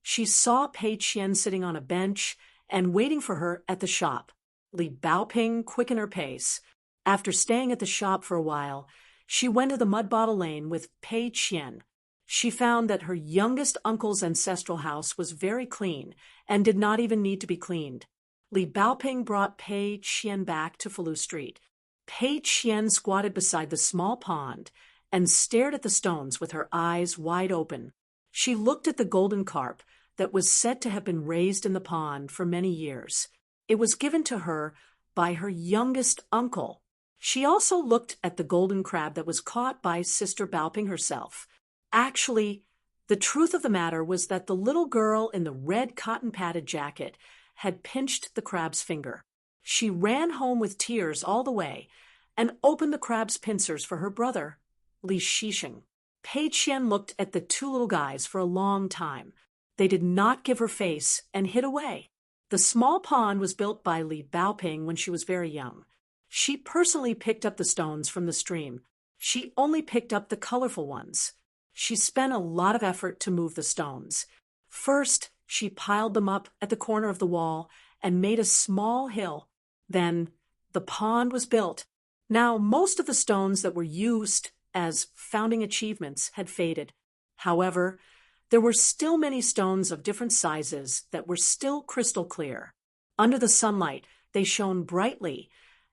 she saw Pei Qian sitting on a bench and waiting for her at the shop. Li Baoping quickened her pace. After staying at the shop for a while, She went to the mud bottle lane with Pei Qian. She found that her youngest uncle's ancestral house was very clean and did not even need to be cleaned. Li Baoping brought Pei Qian back to Falu Street. Pei Qian squatted beside the small pond and stared at the stones with her eyes wide open. She looked at the golden carp that was said to have been raised in the pond for many years. It was given to her by her youngest uncle. She also looked at the golden crab that was caught by Sister Baoping herself. Actually, the truth of the matter was that the little girl in the red cotton-padded jacket had pinched the crab's finger. She ran home with tears all the way and opened the crab's pincers for her brother, Li Shisheng. Pei Qian looked at the two little guys for a long time. They did not give her face and hid away. The small pond was built by Li Baoping when she was very young. She personally picked up the stones from the stream. She only picked up the colorful ones. She spent a lot of effort to move the stones. First, she piled them up at the corner of the wall and made a small hill. Then, the pond was built. Now, most of the stones that were used as founding achievements had faded. However, there were still many stones of different sizes that were still crystal clear. Under the sunlight, they shone brightly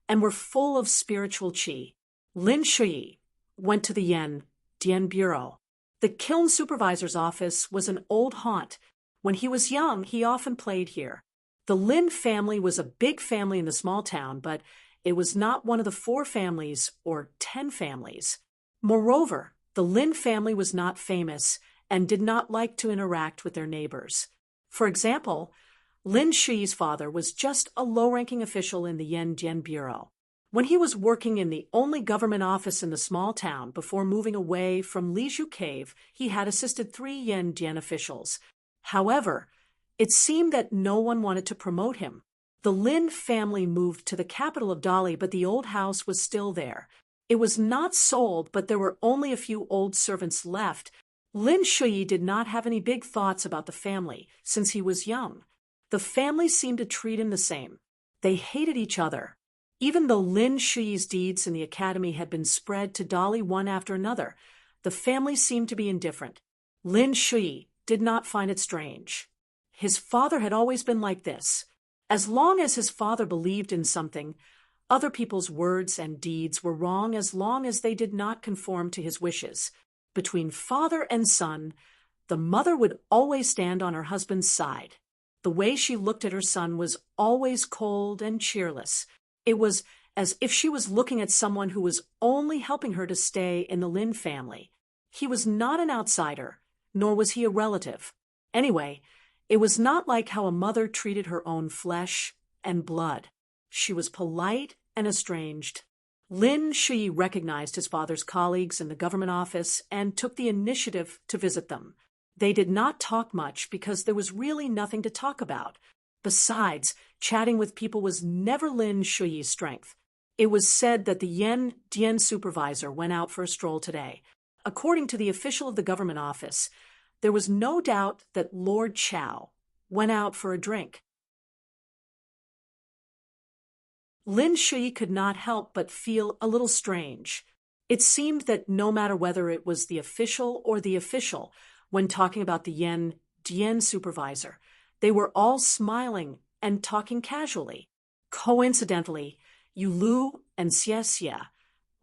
and were full of spiritual qi. Lin Shui went to the Yan Dian Bureau. The kiln supervisor's office was an old haunt. When he was young, he often played here. The Lin family was a big family in the small town, but it was not one of the 4 families or 10 families. Moreover, the Lin family was not famous and did not like to interact with their neighbors. For example, Lin Shui's father was just a low-ranking official in the Yan Dian Bureau. When he was working in the only government office in the small town before moving away from Lizhu Cave, he had assisted 3 Yan Dian officials. However, it seemed that no one wanted to promote him. The Lin family moved to the capital of Dali, but the old house was still there. It was not sold, but there were only a few old servants left. Lin Shui did not have any big thoughts about the family since he was young. The family seemed to treat him the same. They hated each other. Even though Lin Shui's deeds in the academy had been spread to Dali one after another, the family seemed to be indifferent. Lin Shui did not find it strange. His father had always been like this. As long as his father believed in something, other people's words and deeds were wrong as long as they did not conform to his wishes. Between father and son, the mother would always stand on her husband's side. The way she looked at her son was always cold and cheerless. It was as if she was looking at someone who was only helping her to stay in the Lin family. He was not an outsider, nor was he a relative. Anyway, it was not like how a mother treated her own flesh and blood. She was polite and estranged. Lin Shui recognized his father's colleagues in the government office and took the initiative to visit them. They did not talk much because there was really nothing to talk about. Besides, chatting with people was never Lin Shui's strength. It was said that the Yan Dian supervisor went out for a stroll today. According to the official of the government office, there was no doubt that Lord Chow went out for a drink. Lin Shui could not help but feel a little strange. It seemed that no matter whether it was the official or the official, when talking about the Yan Dian supervisor, they were all smiling and talking casually. Coincidentally, Yu Lu and Xie Xie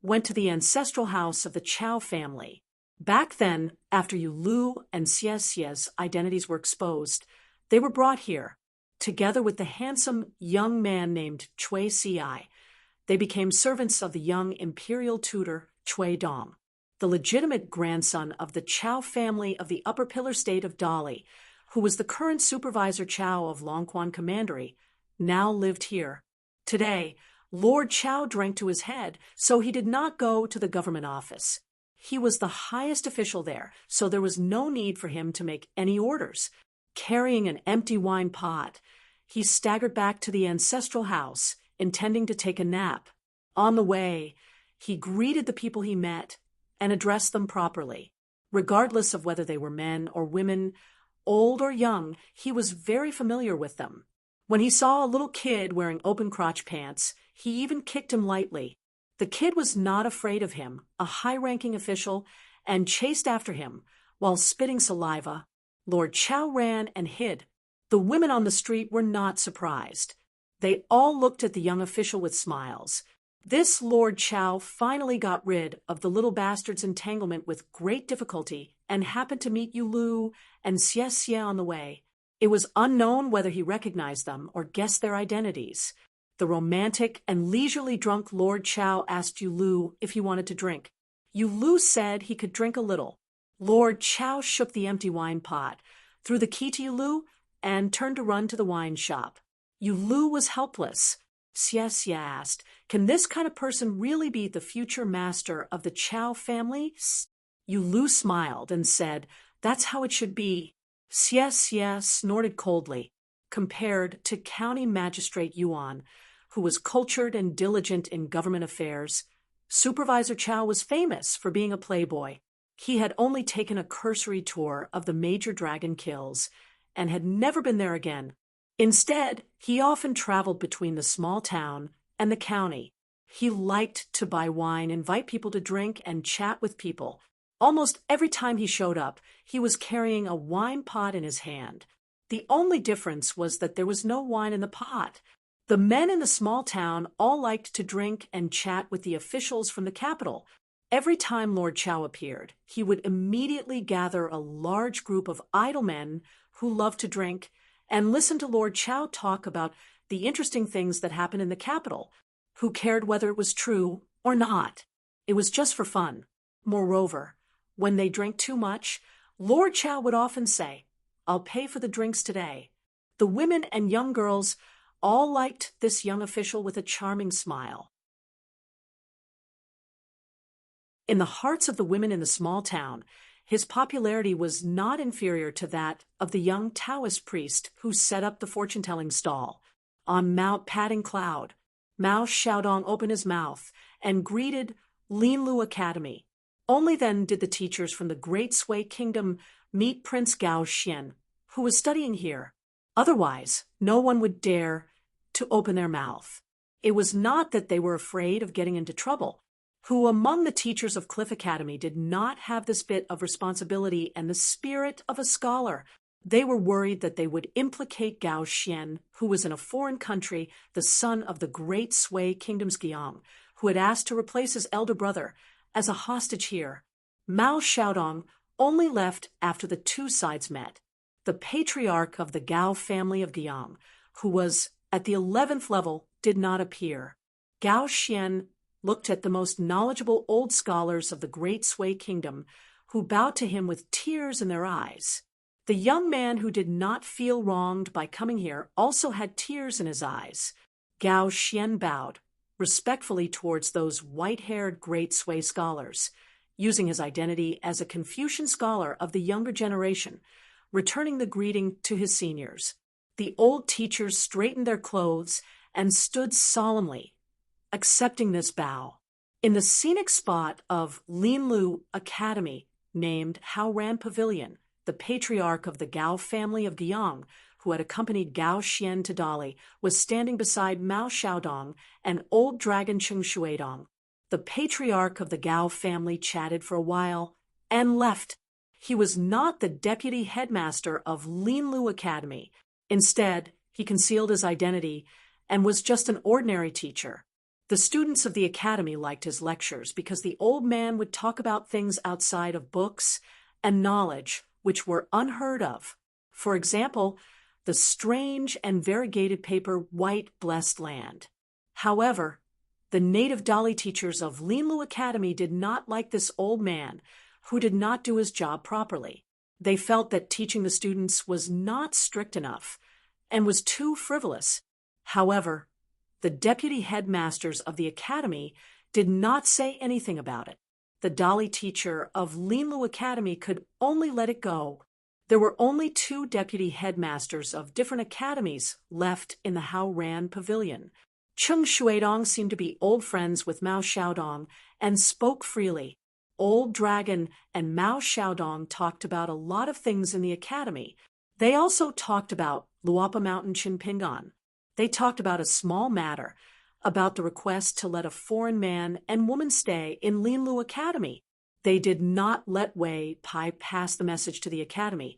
went to the ancestral house of the Chow family. Back then, after Yu Lu and Xie Xie's identities were exposed, they were brought here, together with the handsome young man named Cui Ci. They became servants of the young imperial tutor Cui Dong. The legitimate grandson of the Chow family of the Upper Pillar State of Dali, who was the current supervisor Chow of Longquan Commandery, now lived here. Today, Lord Chow drank to his head, so he did not go to the government office. He was the highest official there, so there was no need for him to make any orders. Carrying an empty wine pot, he staggered back to the ancestral house, intending to take a nap. On the way, he greeted the people he met and addressed them properly. Regardless of whether they were men or women, old or young, he was very familiar with them. When he saw a little kid wearing open-crotch pants, he even kicked him lightly. The kid was not afraid of him, a high-ranking official, and chased after him while spitting saliva. Lord Chow ran and hid. The women on the street were not surprised. They all looked at the young official with smiles. This Lord Chow finally got rid of the little bastard's entanglement with great difficulty and happened to meet Yulu and Xie Xie on the way. It was unknown whether he recognized them or guessed their identities. The romantic and leisurely drunk Lord Chow asked Yulu if he wanted to drink. Yulu said he could drink a little. Lord Chow shook the empty wine pot, threw the key to Yulu, and turned to run to the wine shop. Yulu was helpless. Xie Xie asked, "Can this kind of person really be the future master of the Chow family?" Yulu smiled and said, "That's how it should be." Xie Xie snorted coldly, compared to County Magistrate Yuan, who was cultured and diligent in government affairs. Supervisor Chow was famous for being a playboy. He had only taken a cursory tour of the major dragon kills and had never been there again. Instead, he often traveled between the small town and the county. He liked to buy wine, invite people to drink, and chat with people. Almost every time he showed up, he was carrying a wine pot in his hand. The only difference was that there was no wine in the pot. The men in the small town all liked to drink and chat with the officials from the capital. Every time Lord Chow appeared, he would immediately gather a large group of idle men who loved to drink and listen to Lord Chow talk about the interesting things that happened in the capital. Who cared whether it was true or not? It was just for fun. Moreover, when they drank too much, Lord Chow would often say, "I'll pay for the drinks today." The women and young girls all liked this young official with a charming smile. In the hearts of the women in the small town, his popularity was not inferior to that of the young Taoist priest who set up the fortune-telling stall. On Mount Padding Cloud, Mao Xiaodong opened his mouth and greeted Linlu Academy. Only then did the teachers from the Great Sui Kingdom meet Prince Gao Xian, who was studying here. Otherwise, no one would dare to open their mouth. It was not that they were afraid of getting into trouble. Who among the teachers of Cliff Academy did not have this bit of responsibility and the spirit of a scholar? They were worried that they would implicate Gao Xian, who was in a foreign country, the son of the Great Sui Kingdom's Giang, who had asked to replace his elder brother, as a hostage here. Mao Xiaodong only left after the two sides met. The patriarch of the Gao family of Giang, who was at the 11th level, did not appear. Gao Xian looked at the most knowledgeable old scholars of the Great Sui Kingdom, who bowed to him with tears in their eyes. The young man who did not feel wronged by coming here also had tears in his eyes. Gao Xian bowed respectfully towards those white-haired Great Sui scholars, using his identity as a Confucian scholar of the younger generation, returning the greeting to his seniors. The old teachers straightened their clothes and stood solemnly, accepting this bow. In the scenic spot of Linlu Academy, named Haoran Pavilion, the patriarch of the Gao family of Giang, who had accompanied Gao Xian to Dali, was standing beside Mao Xiaodong and old dragon Cheng Shuidong. The patriarch of the Gao family chatted for a while and left. He was not the deputy headmaster of Linlu Academy. Instead, he concealed his identity and was just an ordinary teacher. The students of the academy liked his lectures because the old man would talk about things outside of books and knowledge which were unheard of. For example, the strange and variegated paper White Blessed Land. However, the native Dali teachers of Linlu Academy did not like this old man who did not do his job properly. They felt that teaching the students was not strict enough and was too frivolous. However, the deputy headmasters of the academy did not say anything about it. The Dali teacher of Linlu Academy could only let it go. There were only 2 deputy headmasters of different academies left in the Haoran Pavilion. Cheng Shuidong seemed to be old friends with Mao Xiaodong and spoke freely. Old Dragon and Mao Xiaodong talked about a lot of things in the academy. They also talked about Luapa Mountain Chinpingan. They talked about a small matter, about the request to let a foreign man and woman stay in Linlu Academy. They did not let Wei Pai pass the message to the academy,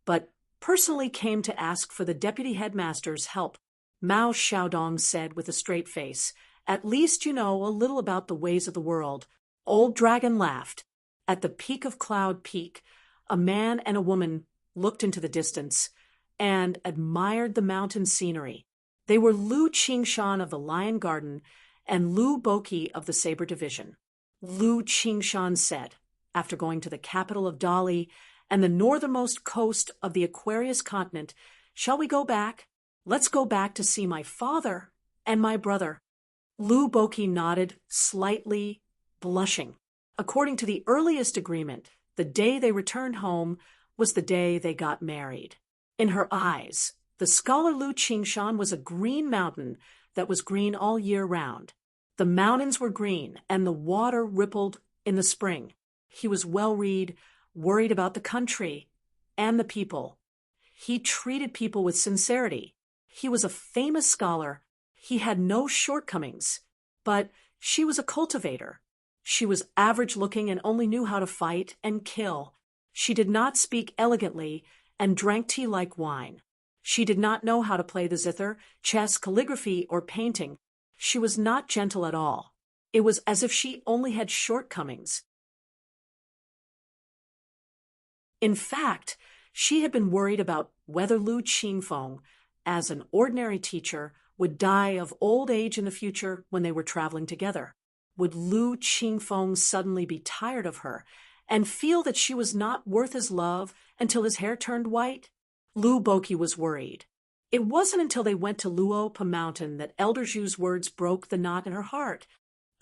but personally came to ask for the deputy headmaster's help. Mao Xiaodong said with a straight face, "At least you know a little about the ways of the world." Old Dragon laughed. At the peak of Cloud Peak, a man and a woman looked into the distance and admired the mountain scenery. They were Lu Qingshan of the Lion Garden and Lu Boqi of the Saber Division. Lu Qingshan said, after going to the capital of Dali and the northernmost coast of the Aquarius continent, "Shall we go back? Let's go back to see my father and my brother." Lu Boqi nodded, slightly blushing. According to the earliest agreement, the day they returned home was the day they got married. In her eyes, the scholar Lu Qingshan was a green mountain that was green all year round. The mountains were green, and the water rippled in the spring. He was well-read, worried about the country and the people. He treated people with sincerity. He was a famous scholar. He had no shortcomings. But she was a cultivator. She was average-looking and only knew how to fight and kill. She did not speak elegantly and drank tea like wine. She did not know how to play the zither, chess, calligraphy, or painting. She was not gentle at all. It was as if she only had shortcomings. In fact, she had been worried about whether Lu Qingfeng, as an ordinary teacher, would die of old age in the future when they were traveling together. Would Lu Qingfeng suddenly be tired of her and feel that she was not worth his love until his hair turned white? Lu Boqi was worried. It wasn't until they went to Luopa Mountain that Elder Zhu's words broke the knot in her heart.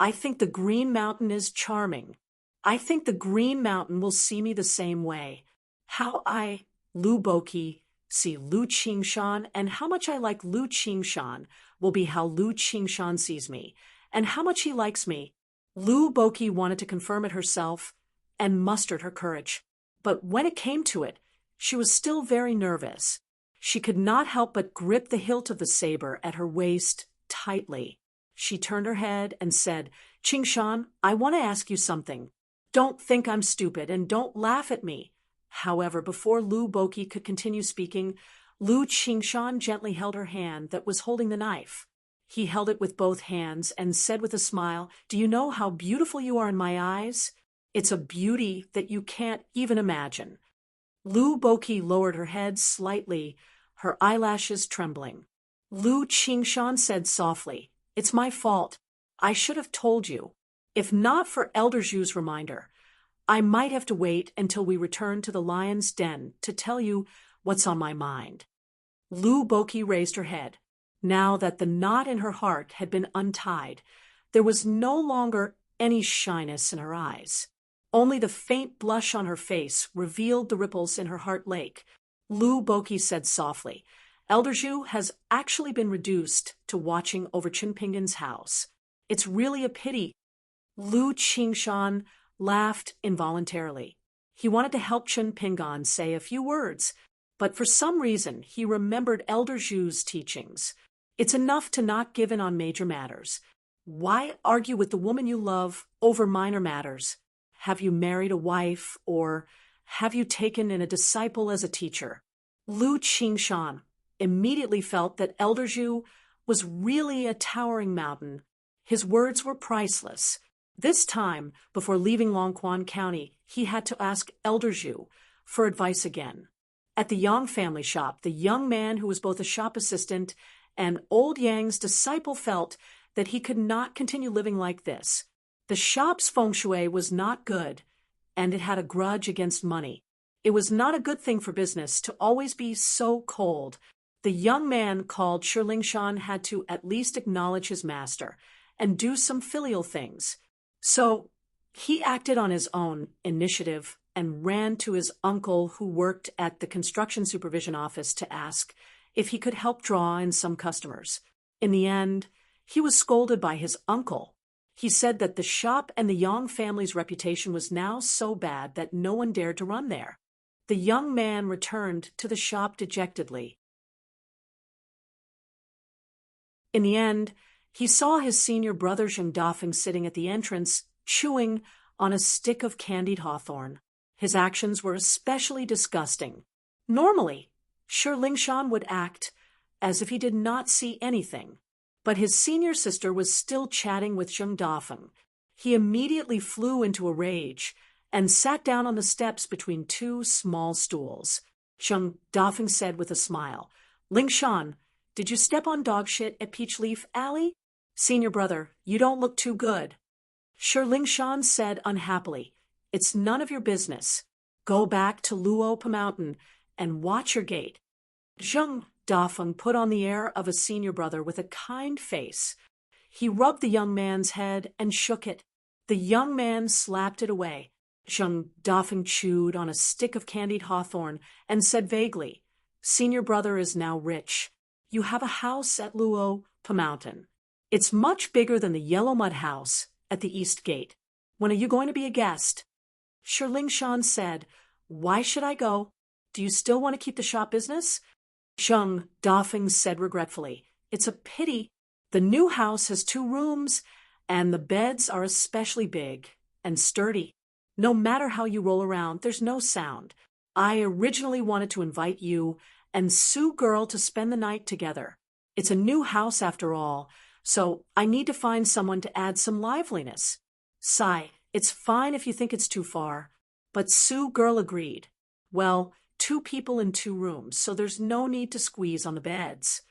"I think the Green Mountain is charming. I think the Green Mountain will see me the same way. How I, Lu Boqi, see Lu Qingshan, and how much I like Lu Qingshan will be how Lu Qingshan sees me, and how much he likes me." Lu Boqi wanted to confirm it herself and mustered her courage. But when it came to it, she was still very nervous. She could not help but grip the hilt of the saber at her waist tightly. She turned her head and said, "Qingshan, I want to ask you something. Don't think I'm stupid and don't laugh at me." However, before Lu Boqi could continue speaking, Lu Qingshan gently held her hand that was holding the knife. He held it with both hands and said with a smile, "Do you know how beautiful you are in my eyes? It's a beauty that you can't even imagine." Lu Boqi lowered her head slightly, her eyelashes trembling. Lu Qingshan said softly, "It's my fault. I should have told you. If not for Elder Zhu's reminder, I might have to wait until we return to the lion's den to tell you what's on my mind." Lu Boqi raised her head. Now that the knot in her heart had been untied, there was no longer any shyness in her eyes. Only the faint blush on her face revealed the ripples in her heart lake. Lu Boqi said softly, "Elder Zhu has actually been reduced to watching over Chen Pingan's house. It's really a pity." Lu Qingshan laughed involuntarily. He wanted to help Chen Pingan say a few words, but for some reason he remembered Elder Zhu's teachings. It's enough to not give in on major matters. Why argue with the woman you love over minor matters? Have you married a wife, or have you taken in a disciple as a teacher? Lu Qingshan immediately felt that Elder Zhu was really a towering mountain. His words were priceless. This time, before leaving Longquan County, he had to ask Elder Zhu for advice again. At the Yang family shop, the young man who was both a shop assistant and old Yang's disciple felt that he could not continue living like this. The shop's feng shui was not good, and it had a grudge against money. It was not a good thing for business to always be so cold. The young man called Shilingshan had to at least acknowledge his master and do some filial things. So he acted on his own initiative and ran to his uncle who worked at the construction supervision office to ask if he could help draw in some customers. In the end, he was scolded by his uncle. He said that the shop and the Yang family's reputation was now so bad that no one dared to run there. The young man returned to the shop dejectedly. In the end, He saw his senior brother Zheng Dafeng sitting at the entrance, chewing on a stick of candied hawthorn. His actions were especially disgusting. Normally, Shi Lingshan would act as if he did not see anything. But his senior sister was still chatting with Zheng Dafeng. He immediately flew into a rage and sat down on the steps between two small stools. Zheng Dafeng said with a smile, "Lingshan, did you step on dog shit at Peach Leaf Alley? Senior brother, you don't look too good." Shi Lingshan said unhappily, "It's none of your business. Go back to Luo Mountain and watch your gait." Zheng Dafeng put on the air of a senior brother with a kind face. He rubbed the young man's head and shook it. The young man slapped it away. Zheng Dafeng chewed on a stick of candied hawthorn and said vaguely, "Senior brother is now rich. You have a house at Luo Mountain. It's much bigger than the yellow mud house at the East Gate. When are you going to be a guest?" Shi Lingshan said, "Why should I go? Do you still want to keep the shop business?" Zheng Dafeng said regretfully, "It's a pity. The new house has 2 rooms, and the beds are especially big and sturdy. No matter how you roll around, there's no sound. I originally wanted to invite you and Sue Girl to spend the night together. It's a new house after all, so I need to find someone to add some liveliness." "Sigh, it's fine if you think it's too far." But Sue Girl agreed. "Well, 2 people in 2 rooms, so there's no need to squeeze on the beds."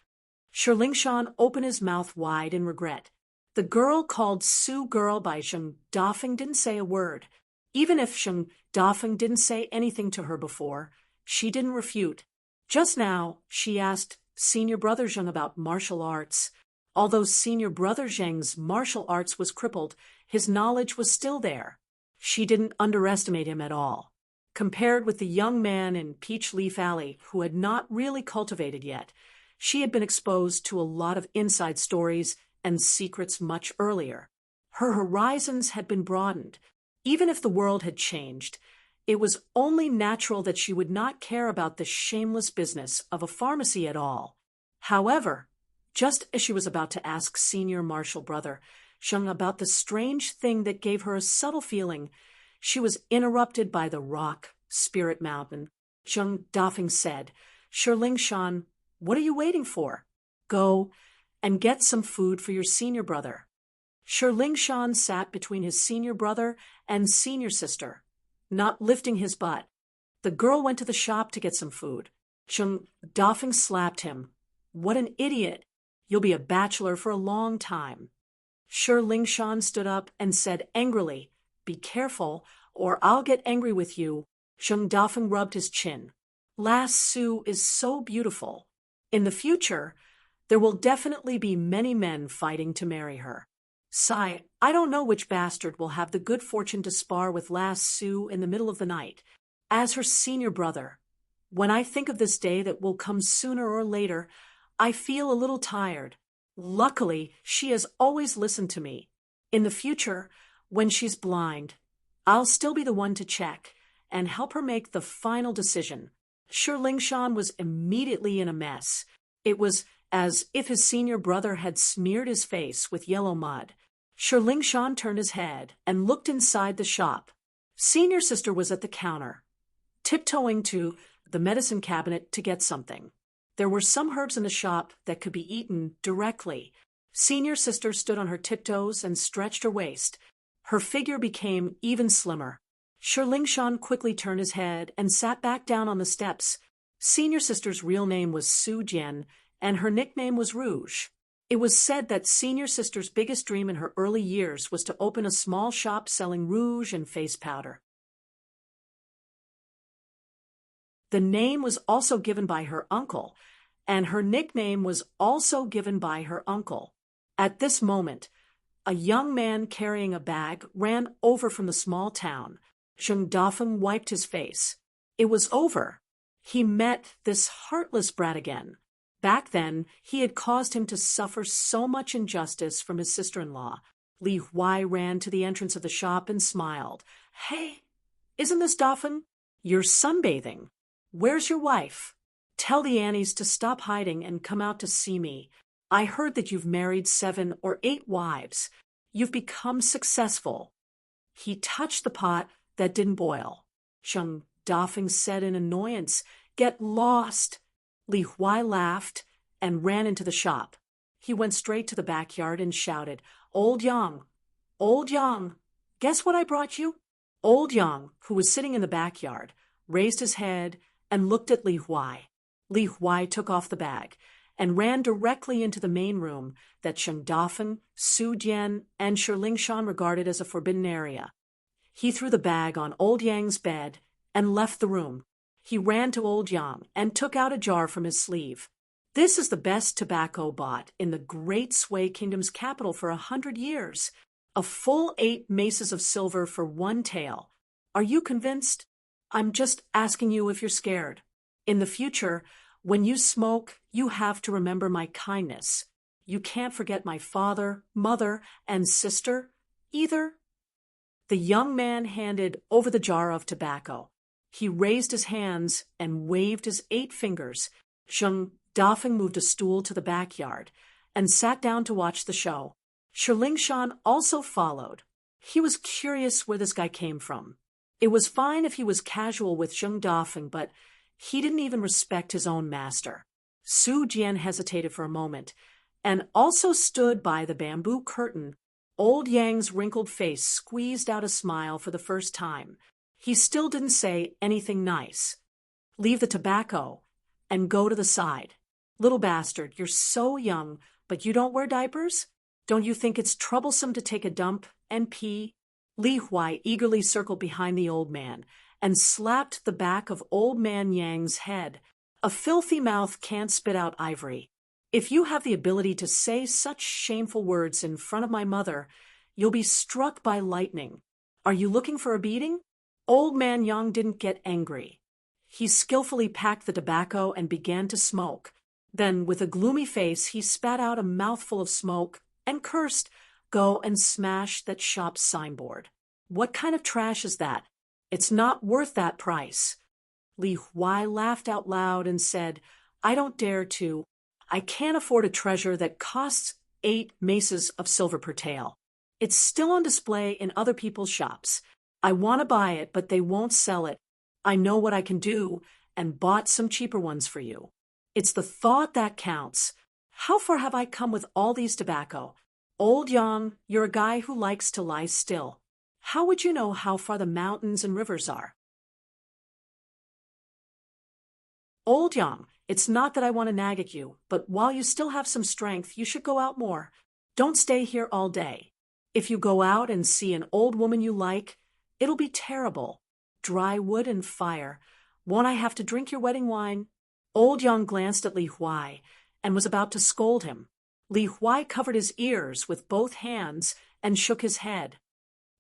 Shi Lingshan opened his mouth wide in regret. The girl called Sue Girl by Zheng Dafeng didn't say a word. Even if Zheng Dafeng didn't say anything to her before, she didn't refute. Just now, she asked Senior Brother Zheng about martial arts. Although Senior Brother Zheng's martial arts was crippled, his knowledge was still there. She didn't underestimate him at all. Compared with the young man in Peach Leaf Alley who had not really cultivated yet, she had been exposed to a lot of inside stories and secrets much earlier. Her horizons had been broadened. Even if the world had changed, it was only natural that she would not care about the shameless business of a pharmacy at all. However, just as she was about to ask Senior Martial Brother Zheng about the strange thing that gave her a subtle feeling, she was interrupted by the rock, Spirit Mountain. Zheng Dafeng said, "Shi Lingshan, what are you waiting for? Go and get some food for your senior brother." Shi Lingshan sat between his senior brother and senior sister, not lifting his butt. The girl went to the shop to get some food. Zheng Dafeng slapped him. "What an idiot! You'll be a bachelor for a long time." Shi Lingshan stood up and said angrily, "Be careful, or I'll get angry with you." Zheng Dafeng rubbed his chin. "Lass Sue is so beautiful. In the future, there will definitely be many men fighting to marry her. Sigh, I don't know which bastard will have the good fortune to spar with Lass Sue in the middle of the night. As her senior brother, when I think of this day that will come sooner or later, I feel a little tired. Luckily, she has always listened to me. In the future, when she's blind, I'll still be the one to check and help her make the final decision." Shi Lingshan was immediately in a mess. It was as if his senior brother had smeared his face with yellow mud. Shi Lingshan turned his head and looked inside the shop. Senior sister was at the counter, tiptoeing to the medicine cabinet to get something. There were some herbs in the shop that could be eaten directly. Senior sister stood on her tiptoes and stretched her waist. Her figure became even slimmer. Shi Lingshan quickly turned his head and sat back down on the steps. Senior sister's real name was Su Jian, and her nickname was Rouge. It was said that senior sister's biggest dream in her early years was to open a small shop selling rouge and face powder. The name was also given by her uncle, and her nickname was also given by her uncle. At this moment, a young man carrying a bag ran over from the small town. Zheng Dafeng wiped his face. It was over. He met this heartless brat again. Back then, he had caused him to suffer so much injustice from his sister-in-law. Li Huai ran to the entrance of the shop and smiled. "Hey, isn't this Dafeng? You're sunbathing. Where's your wife? Tell the Annies to stop hiding and come out to see me. I heard that you've married 7 or 8 wives. You've become successful. He touched the pot that didn't boil. Zheng Dafeng said in annoyance, "Get lost." Li Huai laughed and ran into the shop. He went straight to the backyard and shouted, "Old Yang! Old Yang! Guess what I brought you?" Old Yang, who was sitting in the backyard, raised his head and looked at Li Huai. Li Huai took off the bag and ran directly into the main room that Zheng Dafeng, Su Jian, and Shi Lingshan regarded as a forbidden area. He threw the bag on Old Yang's bed and left the room. He ran to Old Yang and took out a jar from his sleeve. "This is the best tobacco bought in the Great Sui Kingdom's capital for 100 years. A full 8 maces of silver for 1 tael. Are you convinced? I'm just asking you if you're scared. In the future, when you smoke, you have to remember my kindness. You can't forget my father, mother, and sister, either." The young man handed over the jar of tobacco. He raised his hands and waved his 8 fingers. Zheng Dafeng moved a stool to the backyard and sat down to watch the show. Shi Lingshan also followed. He was curious where this guy came from. It was fine if he was casual with Zheng Dafeng, but he didn't even respect his own master. Su Jian hesitated for a moment and also stood by the bamboo curtain. Old Yang's wrinkled face squeezed out a smile for the first time. He still didn't say anything nice. "Leave the tobacco and go to the side. Little bastard, you're so young, but you don't wear diapers? Don't you think it's troublesome to take a dump and pee?" Li Huai eagerly circled behind the old man and slapped the back of Old Man Yang's head. "A filthy mouth can't spit out ivory. If you have the ability to say such shameful words in front of my mother, you'll be struck by lightning. Are you looking for a beating?" Old Man Yang didn't get angry. He skillfully packed the tobacco and began to smoke. Then, with a gloomy face, he spat out a mouthful of smoke and cursed, "Go and smash that shop's signboard. What kind of trash is that? It's not worth that price." Li Huai laughed out loud and said, "I don't dare to. I can't afford a treasure that costs 8 maces of silver per tael. It's still on display in other people's shops. I want to buy it, but they won't sell it. I know what I can do and bought some cheaper ones for you. It's the thought that counts. How far have I come with all these tobacco? Old Yang, you're a guy who likes to lie still. How would you know how far the mountains and rivers are?" "Old Yang, it's not that I want to nag at you, but while you still have some strength, you should go out more. Don't stay here all day. If you go out and see an old woman you like, it'll be terrible. Dry wood and fire. Won't I have to drink your wedding wine?" Old Yang glanced at Li Huai and was about to scold him. Li Huai covered his ears with both hands and shook his head.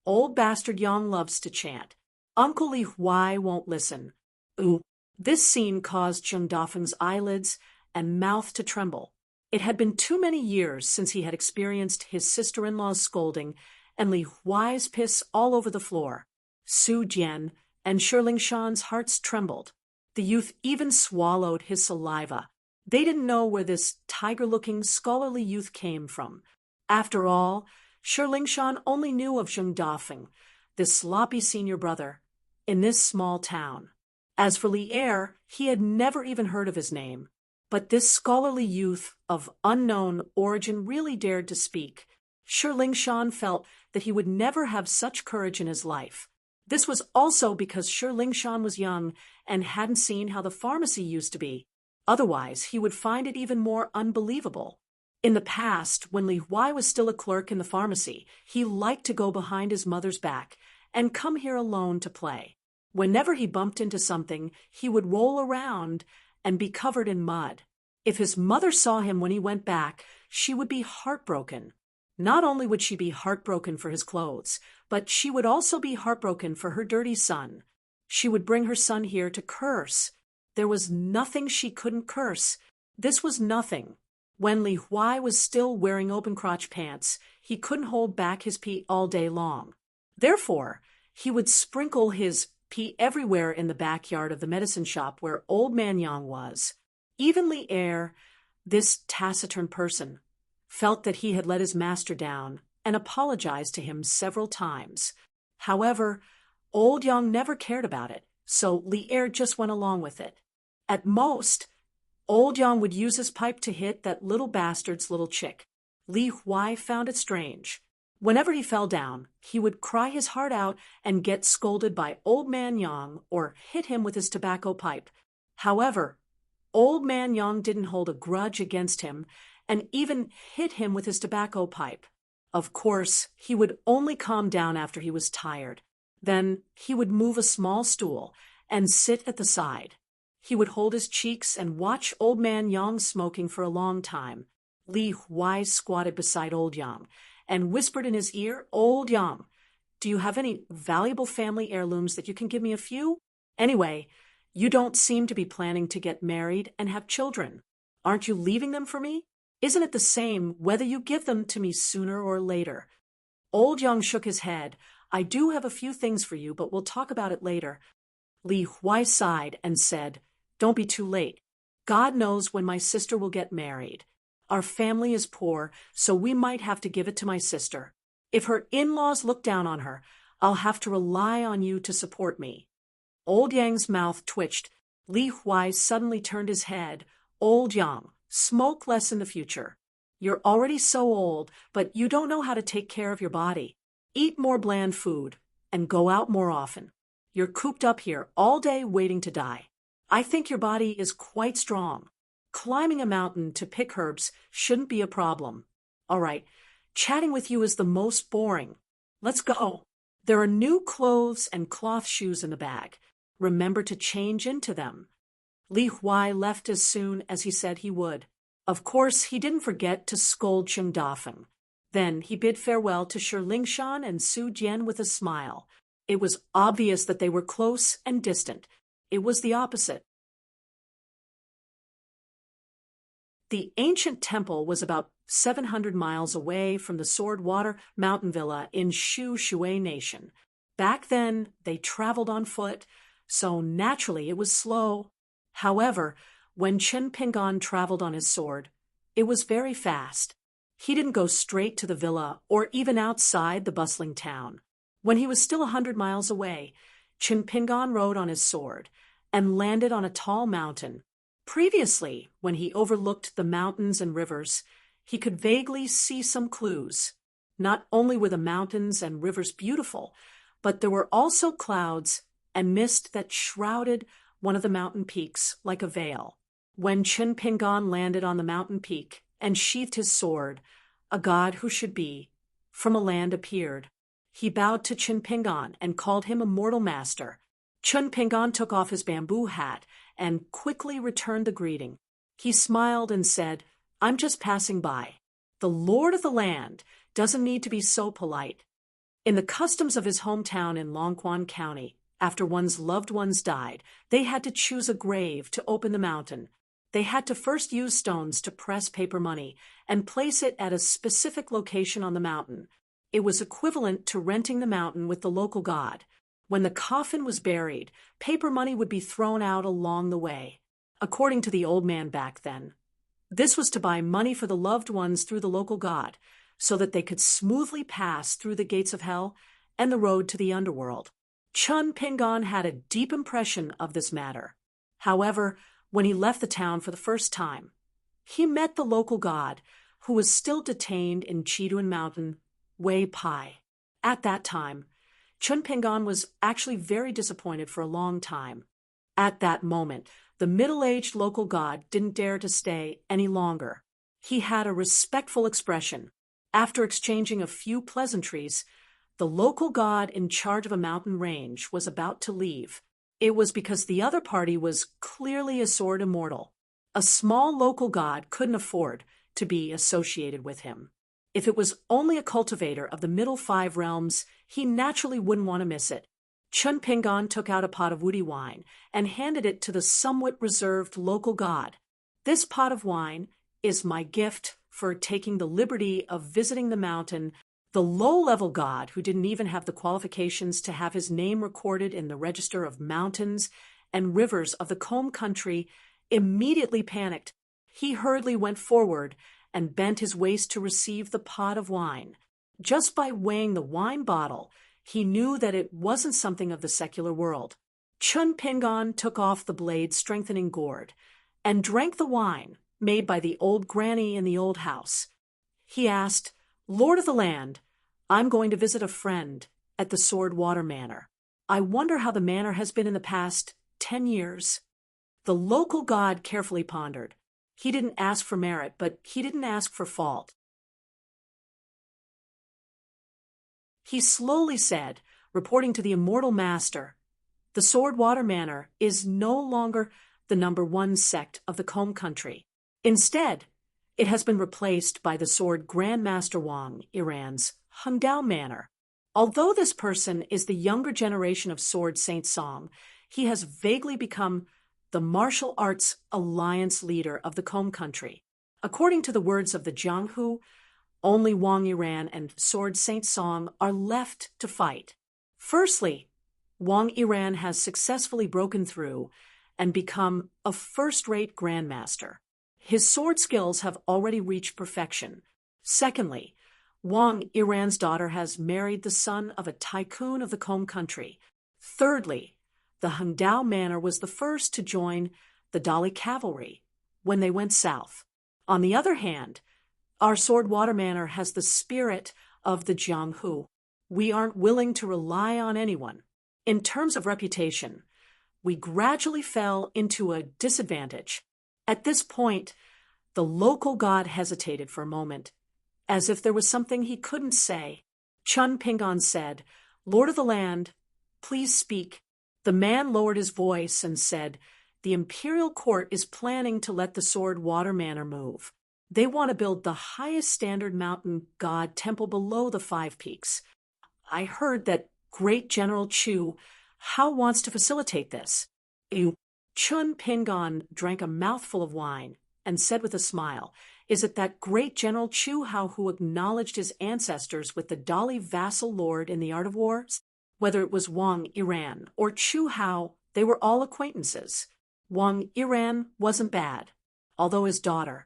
"Old bastard Yang loves to chant. Uncle Li Huai won't listen." Ooh. This scene caused Zheng Dafeng's eyelids and mouth to tremble. It had been too many years since he had experienced his sister-in-law's scolding and Li Huai's piss all over the floor. Su Jian and Shi Lingshan's hearts trembled. The youth even swallowed his saliva. They didn't know where this tiger-looking, scholarly youth came from. After all, Shi Lingshan only knew of Zheng Dafeng, this sloppy senior brother, in this small town. As for Li Er, he had never even heard of his name. But this scholarly youth of unknown origin really dared to speak. Shi Lingshan felt that he would never have such courage in his life. This was also because Shi Lingshan was young and hadn't seen how the pharmacy used to be. Otherwise, he would find it even more unbelievable. In the past, when Li Huai was still a clerk in the pharmacy, he liked to go behind his mother's back and come here alone to play. Whenever he bumped into something, he would roll around and be covered in mud. If his mother saw him when he went back, she would be heartbroken. Not only would she be heartbroken for his clothes, but she would also be heartbroken for her dirty son. She would bring her son here to curse. There was nothing she couldn't curse. This was nothing. When Li Huai was still wearing open-crotch pants, he couldn't hold back his pee all day long. Therefore, he would sprinkle his pee everywhere in the backyard of the medicine shop where Old Man Yang was. Even Li Er, This taciturn person felt that he had let his master down and apologized to him several times. However, Old Yang never cared about it, so Li Er just went along with it. At most, Old Yang would use his pipe to hit that little bastard's little chick. Li Huai found it strange. Whenever he fell down, he would cry his heart out and get scolded by Old Man Yang or hit him with his tobacco pipe. However, Old Man Yang didn't hold a grudge against him and even hit him with his tobacco pipe. Of course, he would only calm down after he was tired. Then he would move a small stool and sit at the side. He would hold his cheeks and watch Old Man Yang smoking for a long time. Li Huai squatted beside Old Yang and whispered in his ear, "Old Yang, do you have any valuable family heirlooms that you can give me a few? Anyway, you don't seem to be planning to get married and have children. Aren't you leaving them for me? Isn't it the same whether you give them to me sooner or later?" Old Yang shook his head. "I do have a few things for you, but we'll talk about it later." Li Huai sighed and said, "Don't be too late. God knows when my sister will get married. Our family is poor, so we might have to give it to my sister. If her in-laws look down on her, I'll have to rely on you to support me." Old Yang's mouth twitched. Li Huai suddenly turned his head. "Old Yang, smoke less in the future. You're already so old, but you don't know how to take care of your body. Eat more bland food and go out more often. You're cooped up here all day waiting to die. I think your body is quite strong. Climbing a mountain to pick herbs shouldn't be a problem. All right, chatting with you is the most boring. Let's go. There are new clothes and cloth shoes in the bag. Remember to change into them." Li Huai left as soon as he said he would. Of course, he didn't forget to scold Cheng Dafeng. Then he bid farewell to Shi Lingshan and Su Jian with a smile. It was obvious that they were close and distant. It was the opposite. The ancient temple was about 700 miles away from the Sword Water mountain villa in Shui Nation. Back then, they traveled on foot, so naturally it was slow. However, when Chen Pingan traveled on his sword, it was very fast. He didn't go straight to the villa or even outside the bustling town. When he was still 100 miles away, Chen Pingan rode on his sword and landed on a tall mountain. Previously, when he overlooked the mountains and rivers, he could vaguely see some clues. Not only were the mountains and rivers beautiful, but there were also clouds and mist that shrouded one of the mountain peaks like a veil. When Chen Pingan landed on the mountain peak and sheathed his sword, a god who should be from a land appeared. He bowed to Chen Pingan and called him a mortal master. Chen Pingan took off his bamboo hat and quickly returned the greeting. He smiled and said, "I'm just passing by. The lord of the land doesn't need to be so polite." In the customs of his hometown in Longquan County, after one's loved ones died, they had to choose a grave to open the mountain. They had to first use stones to press paper money and place it at a specific location on the mountain. It was equivalent to renting the mountain with the local god. When the coffin was buried, paper money would be thrown out along the way. According to the old man back then, this was to buy money for the loved ones through the local god, so that they could smoothly pass through the gates of hell and the road to the underworld. Chen Pingan had a deep impression of this matter. However, when he left the town for the first time, he met the local god, who was still detained in Chiduan Mountain, Wei Pai. At that time, Chen Pingan was actually very disappointed for a long time. At that moment, the middle-aged local god didn't dare to stay any longer. He had a respectful expression. After exchanging a few pleasantries, the local god in charge of a mountain range was about to leave. It was because the other party was clearly a sword immortal. A small local god couldn't afford to be associated with him. If it was only a cultivator of the middle 5 realms, he naturally wouldn't want to miss it. Chen Pingan took out a pot of woody wine and handed it to the somewhat reserved local god. "This pot of wine is my gift for taking the liberty of visiting the mountain." The low-level god, who didn't even have the qualifications to have his name recorded in the register of mountains and rivers of the Combe country, immediately panicked. He hurriedly went forward and bent his waist to receive the pot of wine. Just by weighing the wine bottle, he knew that it wasn't something of the secular world. Chun Pingon took off the blade-strengthening gourd and drank the wine made by the old granny in the old house. He asked, "Lord of the land, I'm going to visit a friend at the Sword Water Manor. I wonder how the manor has been in the past 10 years. The local god carefully pondered. He didn't ask for merit, but he didn't ask for fault. He slowly said, reporting to the immortal master, "The Sword Water Manor is no longer the #1 sect of the Combe country. Instead, it has been replaced by the Sword Grandmaster Wang Iran's Hungdao Manor. Although this person is the younger generation of Sword Saint Song, he has vaguely become the martial arts alliance leader of the Combe country. According to the words of the Jianghu, only Wang Iran and Sword Saint Song are left to fight. Firstly, Wang Iran has successfully broken through and become a first-rate grandmaster. His sword skills have already reached perfection. Secondly, Wang Iran's daughter has married the son of a tycoon of the Combe country. Thirdly, the Hungdao Manor was the first to join the Dali cavalry when they went south. On the other hand, our Sword Water Manor has the spirit of the Jianghu. We aren't willing to rely on anyone. In terms of reputation, we gradually fell into a disadvantage. At this point, the local god hesitated for a moment, as if there was something he couldn't say. Chun Pingon said, "Lord of the land, please speak." The man lowered his voice and said, "The imperial court is planning to let the Sword Water Manor move. They want to build the highest standard mountain god temple below the 5 peaks. I heard that Great General Chu Hao wants to facilitate this." Chun Pingon drank a mouthful of wine and said with a smile, "Is it that Great General Chu Hao who acknowledged his ancestors with the Dali vassal lord in the art of war? Whether it was Wang Iran or Chu Hao, they were all acquaintances. Wang Iran wasn't bad, although his daughter,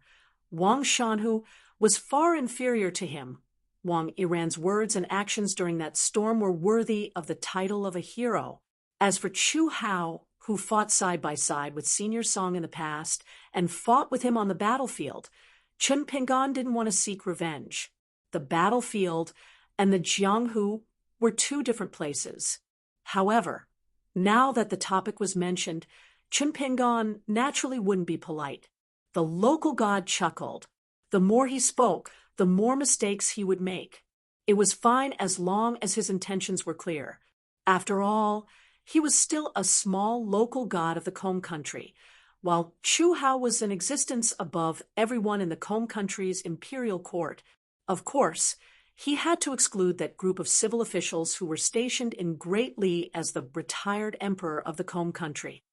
Wang Shanhu, was far inferior to him. Wang Iran's words and actions during that storm were worthy of the title of a hero. As for Chu Hao, who fought side by side with Senior Song in the past and fought with him on the battlefield, Chun Pingon didn't want to seek revenge. The battlefield and the Jianghu were 2 different places. However, now that the topic was mentioned, Chun Pingon naturally wouldn't be polite. The local god chuckled. The more he spoke, the more mistakes he would make. It was fine as long as his intentions were clear. After all, he was still a small local god of the Combe country, while Chu Hao was in existence above everyone in the Combe country's imperial court. Of course, he had to exclude that group of civil officials who were stationed in Great Li as the retired emperor of the Combe country.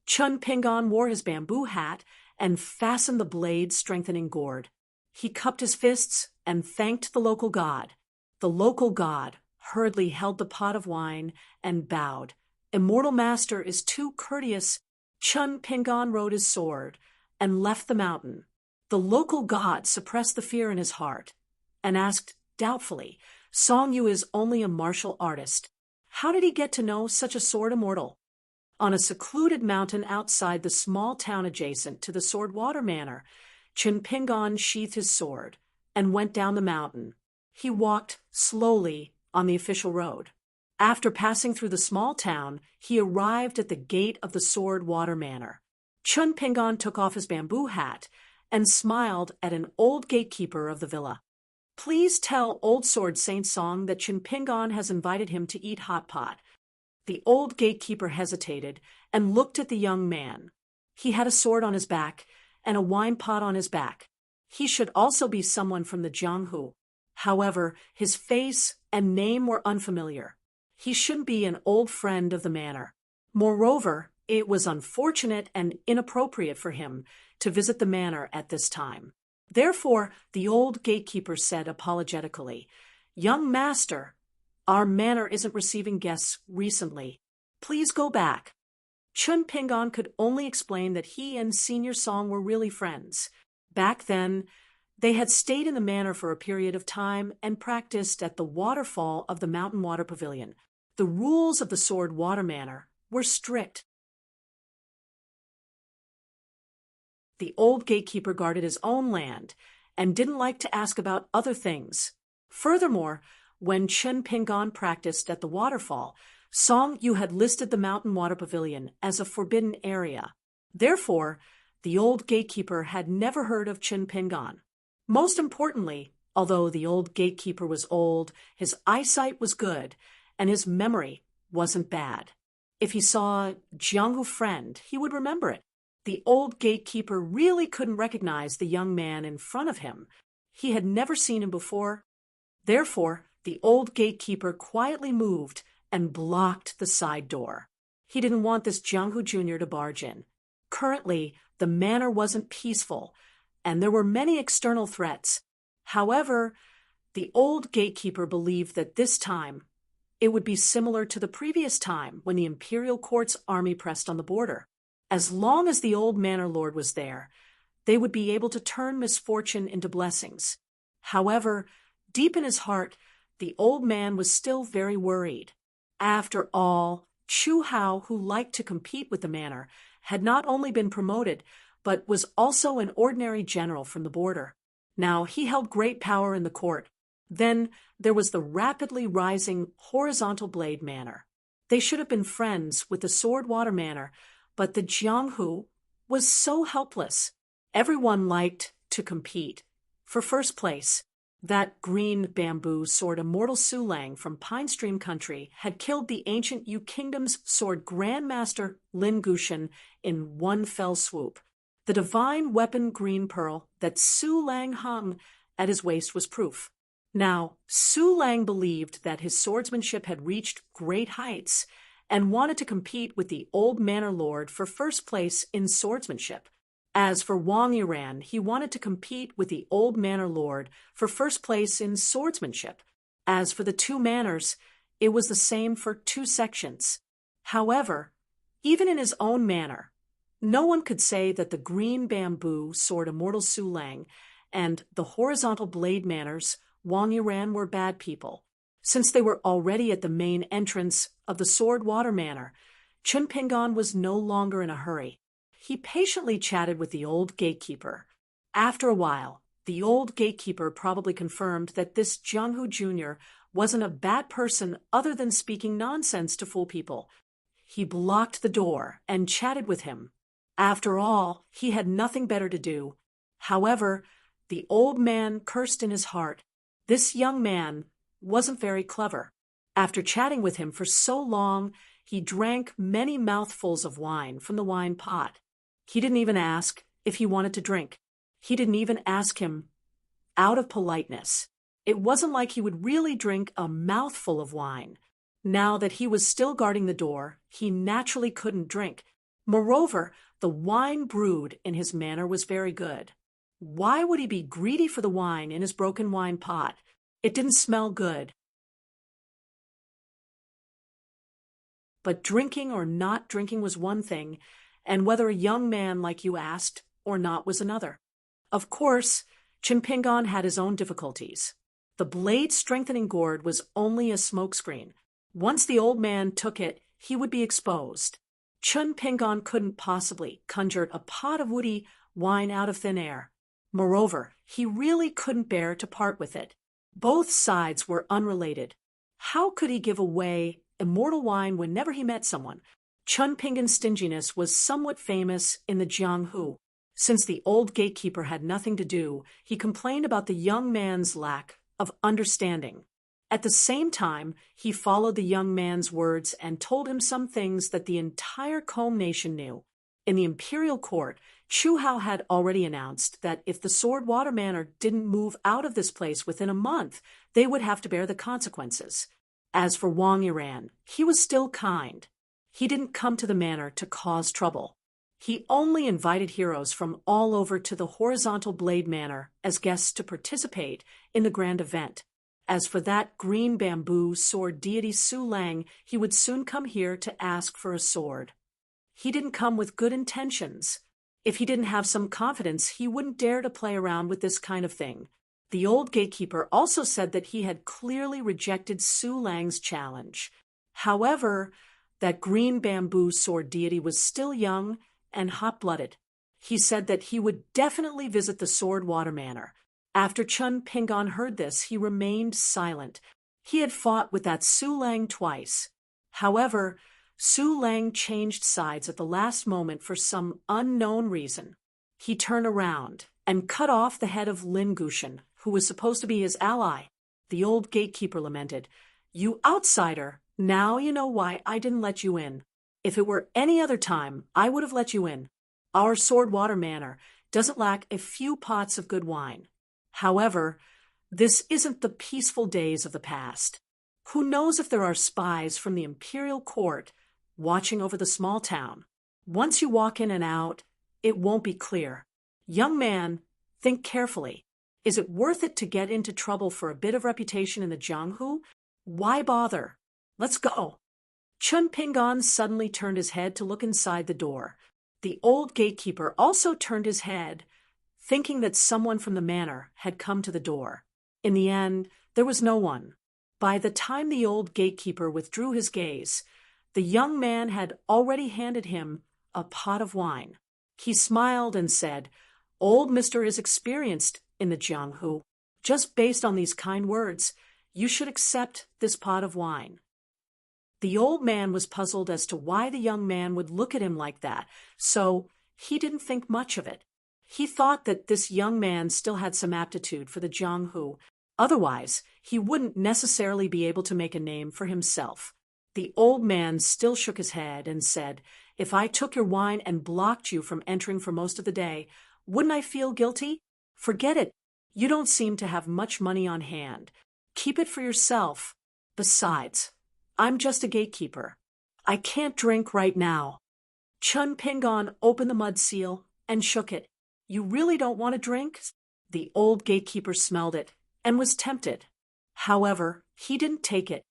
Chun Pingon wore his bamboo hat and fastened the blade-strengthening gourd. He cupped his fists and thanked the local god. The local god hurriedly held the pot of wine and bowed. "Immortal master is too courteous." Chun Pingon rode his sword and left the mountain. The local god suppressed the fear in his heart and asked doubtfully, "Song Yu is only a martial artist. How did he get to know such a sword immortal?" On a secluded mountain outside the small town adjacent to the Sword Water Manor, Chun Pingon sheathed his sword and went down the mountain. He walked slowly on the official road. After passing through the small town, he arrived at the gate of the Sword Water Manor. Chun Pingon took off his bamboo hat and smiled at an old gatekeeper of the villa. "Please tell Old Sword Saint Song that Chun Pingon has invited him to eat hot pot." The old gatekeeper hesitated and looked at the young man. He had a sword on his back and a wine pot on his back. He should also be someone from the Jianghu. However, his face and name were unfamiliar. He shouldn't be an old friend of the manor. Moreover, it was unfortunate and inappropriate for him to visit the manor at this time. Therefore, the old gatekeeper said apologetically, "Young master, our manor isn't receiving guests recently. Please go back." Chun Pingon could only explain that he and Senior Song were really friends. Back then, they had stayed in the manor for a period of time and practiced at the waterfall of the Mountain Water Pavilion. The rules of the Sword Water Manor were strict. The old gatekeeper guarded his own land and didn't like to ask about other things. Furthermore, when Chun Pingon practiced at the waterfall, Song Yu had listed the Mountain Water Pavilion as a forbidden area. Therefore, the old gatekeeper had never heard of Chun Pingon. Most importantly, although the old gatekeeper was old, his eyesight was good, and his memory wasn't bad. If he saw Jianghu's friend, he would remember it. The old gatekeeper really couldn't recognize the young man in front of him. He had never seen him before. Therefore, the old gatekeeper quietly moved and blocked the side door. He didn't want this Jianghu Jr. to barge in. Currently, the manor wasn't peaceful, and there were many external threats. However, the old gatekeeper believed that this time it would be similar to the previous time when the imperial court's army pressed on the border. As long as the old manor lord was there, they would be able to turn misfortune into blessings. However, deep in his heart, the old man was still very worried. After all, Chu Hao, who liked to compete with the manor, had not only been promoted, but was also an ordinary general from the border. Now he held great power in the court. Then there was the rapidly rising Horizontal Blade Manor. They should have been friends with the Sword Water Manor, but the Jianghu was so helpless. Everyone liked to compete. For first place, that green bamboo sword immortal Su Lang from Pine Stream Country had killed the ancient Yu Kingdom's sword grandmaster Lin Gushan in one fell swoop. The divine weapon green pearl that Su Lang hung at his waist was proof. Now, Su Lang believed that his swordsmanship had reached great heights and wanted to compete with the old manor lord for first place in swordsmanship. As for Wang Yiran, he wanted to compete with the old manor lord for first place in swordsmanship. As for the two manors, it was the same for two sections. However, even in his own manor, no one could say that the green bamboo sword immortal Su Lang and the horizontal blade manors Wang Yiran were bad people. Since they were already at the main entrance of the Sword Water Manor, Chun Pingon was no longer in a hurry. He patiently chatted with the old gatekeeper. After a while, the old gatekeeper probably confirmed that this Jianghu Jr. wasn't a bad person other than speaking nonsense to fool people. He blocked the door and chatted with him. After all, he had nothing better to do. However, the old man cursed in his heart. This young man wasn't very clever. After chatting with him for so long, he drank many mouthfuls of wine from the wine pot. He didn't even ask if he wanted to drink. He didn't even ask him out of politeness. It wasn't like he would really drink a mouthful of wine. Now that he was still guarding the door, he naturally couldn't drink. Moreover, the wine brewed in his manor was very good. Why would he be greedy for the wine in his broken wine pot? It didn't smell good. But drinking or not drinking was one thing, and whether a young man like you asked or not was another. Of course, Chun Pingon had his own difficulties. The blade-strengthening gourd was only a smokescreen. Once the old man took it, he would be exposed. Chun Pingon couldn't possibly conjure a pot of woody wine out of thin air. Moreover, he really couldn't bear to part with it. Both sides were unrelated. How could he give away immortal wine whenever he met someone? Chun Pingon's stinginess was somewhat famous in the Jianghu. Since the old gatekeeper had nothing to do, he complained about the young man's lack of understanding. At the same time, he followed the young man's words and told him some things that the entire Combe nation knew. In the imperial court, Chu Hao had already announced that if the Sword Water Manor didn't move out of this place within a month, they would have to bear the consequences. As for Wang Yiran, he was still kind. He didn't come to the manor to cause trouble. He only invited heroes from all over to the Horizontal Blade Manor as guests to participate in the grand event. As for that green bamboo sword deity Su Lang, he would soon come here to ask for a sword. He didn't come with good intentions. If he didn't have some confidence, he wouldn't dare to play around with this kind of thing. The old gatekeeper also said that he had clearly rejected Su Lang's challenge. However, that green bamboo sword deity was still young and hot-blooded. He said that he would definitely visit the Sword Water Manor. After Chun Pingon heard this, he remained silent. He had fought with that Su Lang twice. However, Su Lang changed sides at the last moment for some unknown reason. He turned around and cut off the head of Lin Gushan, who was supposed to be his ally. The old gatekeeper lamented, "You outsider, now you know why I didn't let you in. If it were any other time, I would have let you in. Our Swordwater Manor doesn't lack a few pots of good wine. However, this isn't the peaceful days of the past. Who knows if there are spies from the imperial court watching over the small town? Once you walk in and out, it won't be clear. Young man, think carefully. Is it worth it to get into trouble for a bit of reputation in the Jianghu? Why bother? Let's go." Chun Pingon suddenly turned his head to look inside the door. The old gatekeeper also turned his head, thinking that someone from the manor had come to the door. In the end, there was no one. By the time the old gatekeeper withdrew his gaze, the young man had already handed him a pot of wine. He smiled and said, "Old Mister is experienced in the Jianghu. Just based on these kind words, you should accept this pot of wine." The old man was puzzled as to why the young man would look at him like that, so he didn't think much of it. He thought that this young man still had some aptitude for the Jianghu. Otherwise, he wouldn't necessarily be able to make a name for himself. The old man still shook his head and said, "If I took your wine and blocked you from entering for most of the day, wouldn't I feel guilty? Forget it. You don't seem to have much money on hand. Keep it for yourself. Besides, I'm just a gatekeeper. I can't drink right now." Chun Pingon opened the mud seal and shook it. "You really don't want to drink?" The old gatekeeper smelled it and was tempted. However, he didn't take it.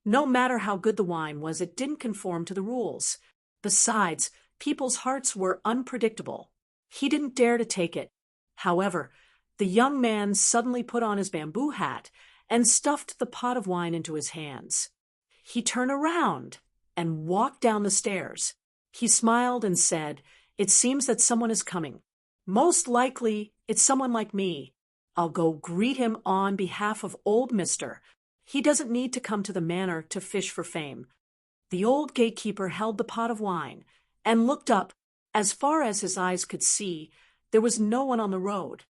No matter how good the wine was, it didn't conform to the rules. Besides, people's hearts were unpredictable. He didn't dare to take it. However, the young man suddenly put on his bamboo hat and stuffed the pot of wine into his hands. He turned around and walked down the stairs. He smiled and said, "It seems that someone is coming. Most likely, it's someone like me. I'll go greet him on behalf of old Mister. He doesn't need to come to the manor to fish for fame." The old gatekeeper held the pot of wine and looked up. As far as his eyes could see, there was no one on the road.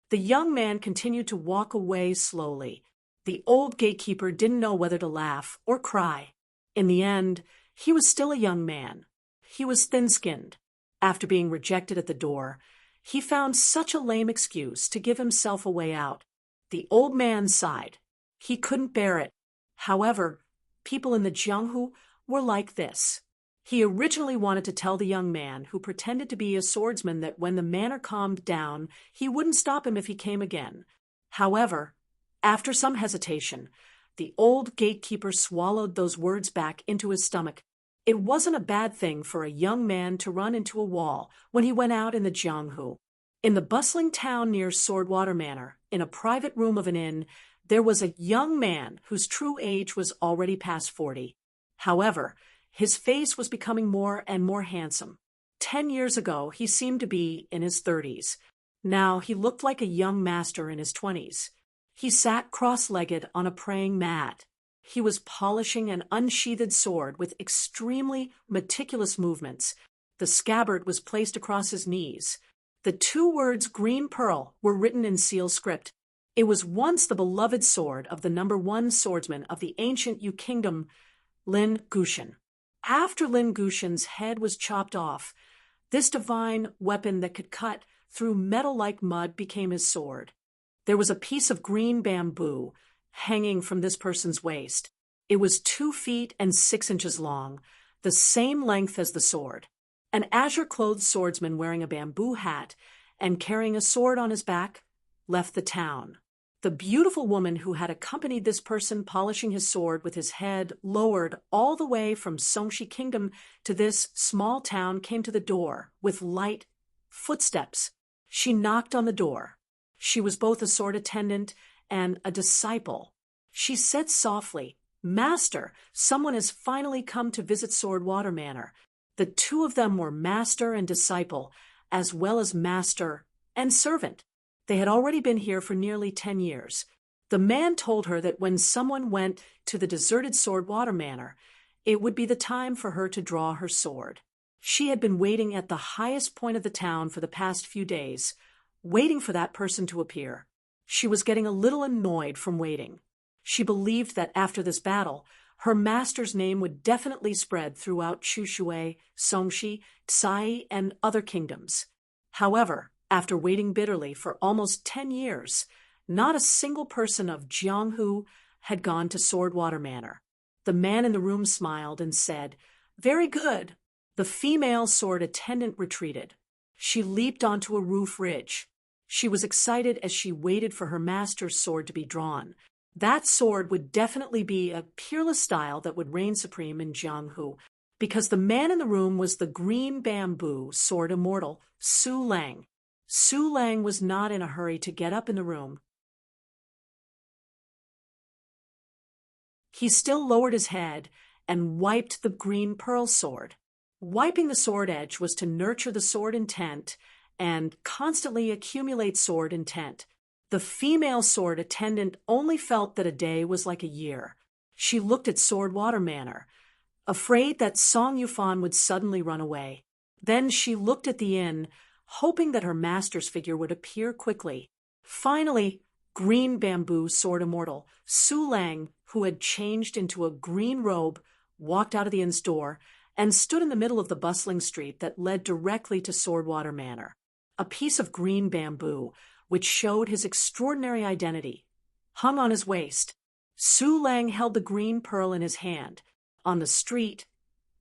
The young man continued to walk away slowly. The old gatekeeper didn't know whether to laugh or cry. In the end, he was still a young man. He was thin-skinned. After being rejected at the door, he found such a lame excuse to give himself a way out. The old man sighed. He couldn't bear it. However, people in the Jianghu were like this. He originally wanted to tell the young man who pretended to be a swordsman that when the manor calmed down, he wouldn't stop him if he came again. However, after some hesitation, the old gatekeeper swallowed those words back into his stomach. It wasn't a bad thing for a young man to run into a wall when he went out in the Jianghu. In the bustling town near Swordwater Manor, in a private room of an inn, there was a young man whose true age was already past 40. However, his face was becoming more and more handsome. 10 years ago, he seemed to be in his 30s. Now he looked like a young master in his 20s. He sat cross-legged on a praying mat. He was polishing an unsheathed sword with extremely meticulous movements. The scabbard was placed across his knees. The 2 words "Green Pearl" were written in seal script. It was once the beloved sword of the #1 swordsman of the ancient Yu Kingdom, Lin Gushan. After Lin Gushan's head was chopped off, this divine weapon that could cut through metal like mud became his sword. There was a piece of green bamboo hanging from this person's waist. It was 2 feet and 6 inches long, the same length as the sword. An azure-clothed swordsman wearing a bamboo hat and carrying a sword on his back left the town. The beautiful woman who had accompanied this person polishing his sword with his head lowered all the way from Songshi Kingdom to this small town came to the door with light footsteps. She knocked on the door. She was both a sword attendant and a disciple. She said softly, "Master, someone has finally come to visit Swordwater Manor." The two of them were master and disciple, as well as master and servant. They had already been here for nearly 10 years. The man told her that when someone went to the deserted Swordwater Manor, it would be the time for her to draw her sword. She had been waiting at the highest point of the town for the past few days, waiting for that person to appear. She was getting a little annoyed from waiting. She believed that after this battle, her master's name would definitely spread throughout Chushui, Songshi, Tsai, and other kingdoms. However, after waiting bitterly for almost 10 years, not a single person of Jianghu had gone to Swordwater Manor. The man in the room smiled and said, "Very good." The female sword attendant retreated. She leaped onto a roof ridge. She was excited as she waited for her master's sword to be drawn. That sword would definitely be a peerless style that would reign supreme in Jianghu, because the man in the room was the green bamboo sword immortal, Su Lang. Su Lang was not in a hurry to get up in the room. He still lowered his head and wiped the green pearl sword. Wiping the sword edge was to nurture the sword intent and constantly accumulate sword intent. The female sword attendant only felt that a day was like a year. She looked at Swordwater Manor, afraid that Song Yufan would suddenly run away. Then she looked at the inn, hoping that her master's figure would appear quickly. Finally, green bamboo sword immortal, Su Lang, who had changed into a green robe, walked out of the inn's door and stood in the middle of the bustling street that led directly to Swordwater Manor. A piece of green bamboo, which showed his extraordinary identity, hung on his waist. Su Lang held the green pearl in his hand. On the street,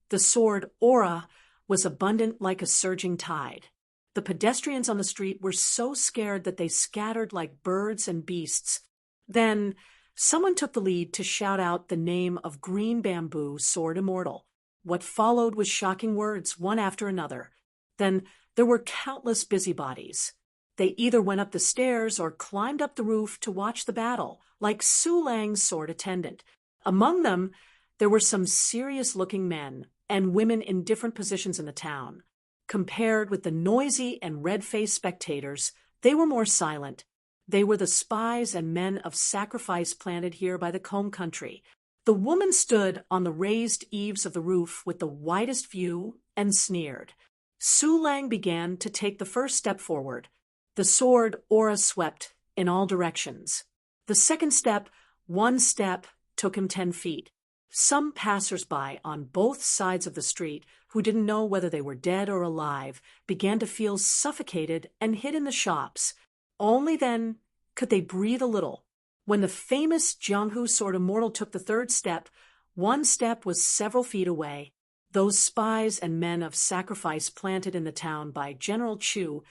the sword aura was abundant like a surging tide. The pedestrians on the street were so scared that they scattered like birds and beasts. Then someone took the lead to shout out the name of Green Bamboo Sword Immortal. What followed was shocking words, one after another. Then there were countless busybodies. They either went up the stairs or climbed up the roof to watch the battle, like Su Lang's sword attendant. Among them, there were some serious-looking men and women in different positions in the town. Compared with the noisy and red-faced spectators, they were more silent. They were the spies and men of sacrifice planted here by the Combe country. The woman stood on the raised eaves of the roof with the widest view and sneered. Su Lang began to take the first step forward. The sword aura swept in all directions. The second step, one step, took him 10 feet. Some passers-by on both sides of the street, who didn't know whether they were dead or alive, began to feel suffocated and hid in the shops. Only then could they breathe a little. When the famous Jianghu sword immortal took the third step, one step was several feet away. Those spies and men of sacrifice planted in the town by General Chu,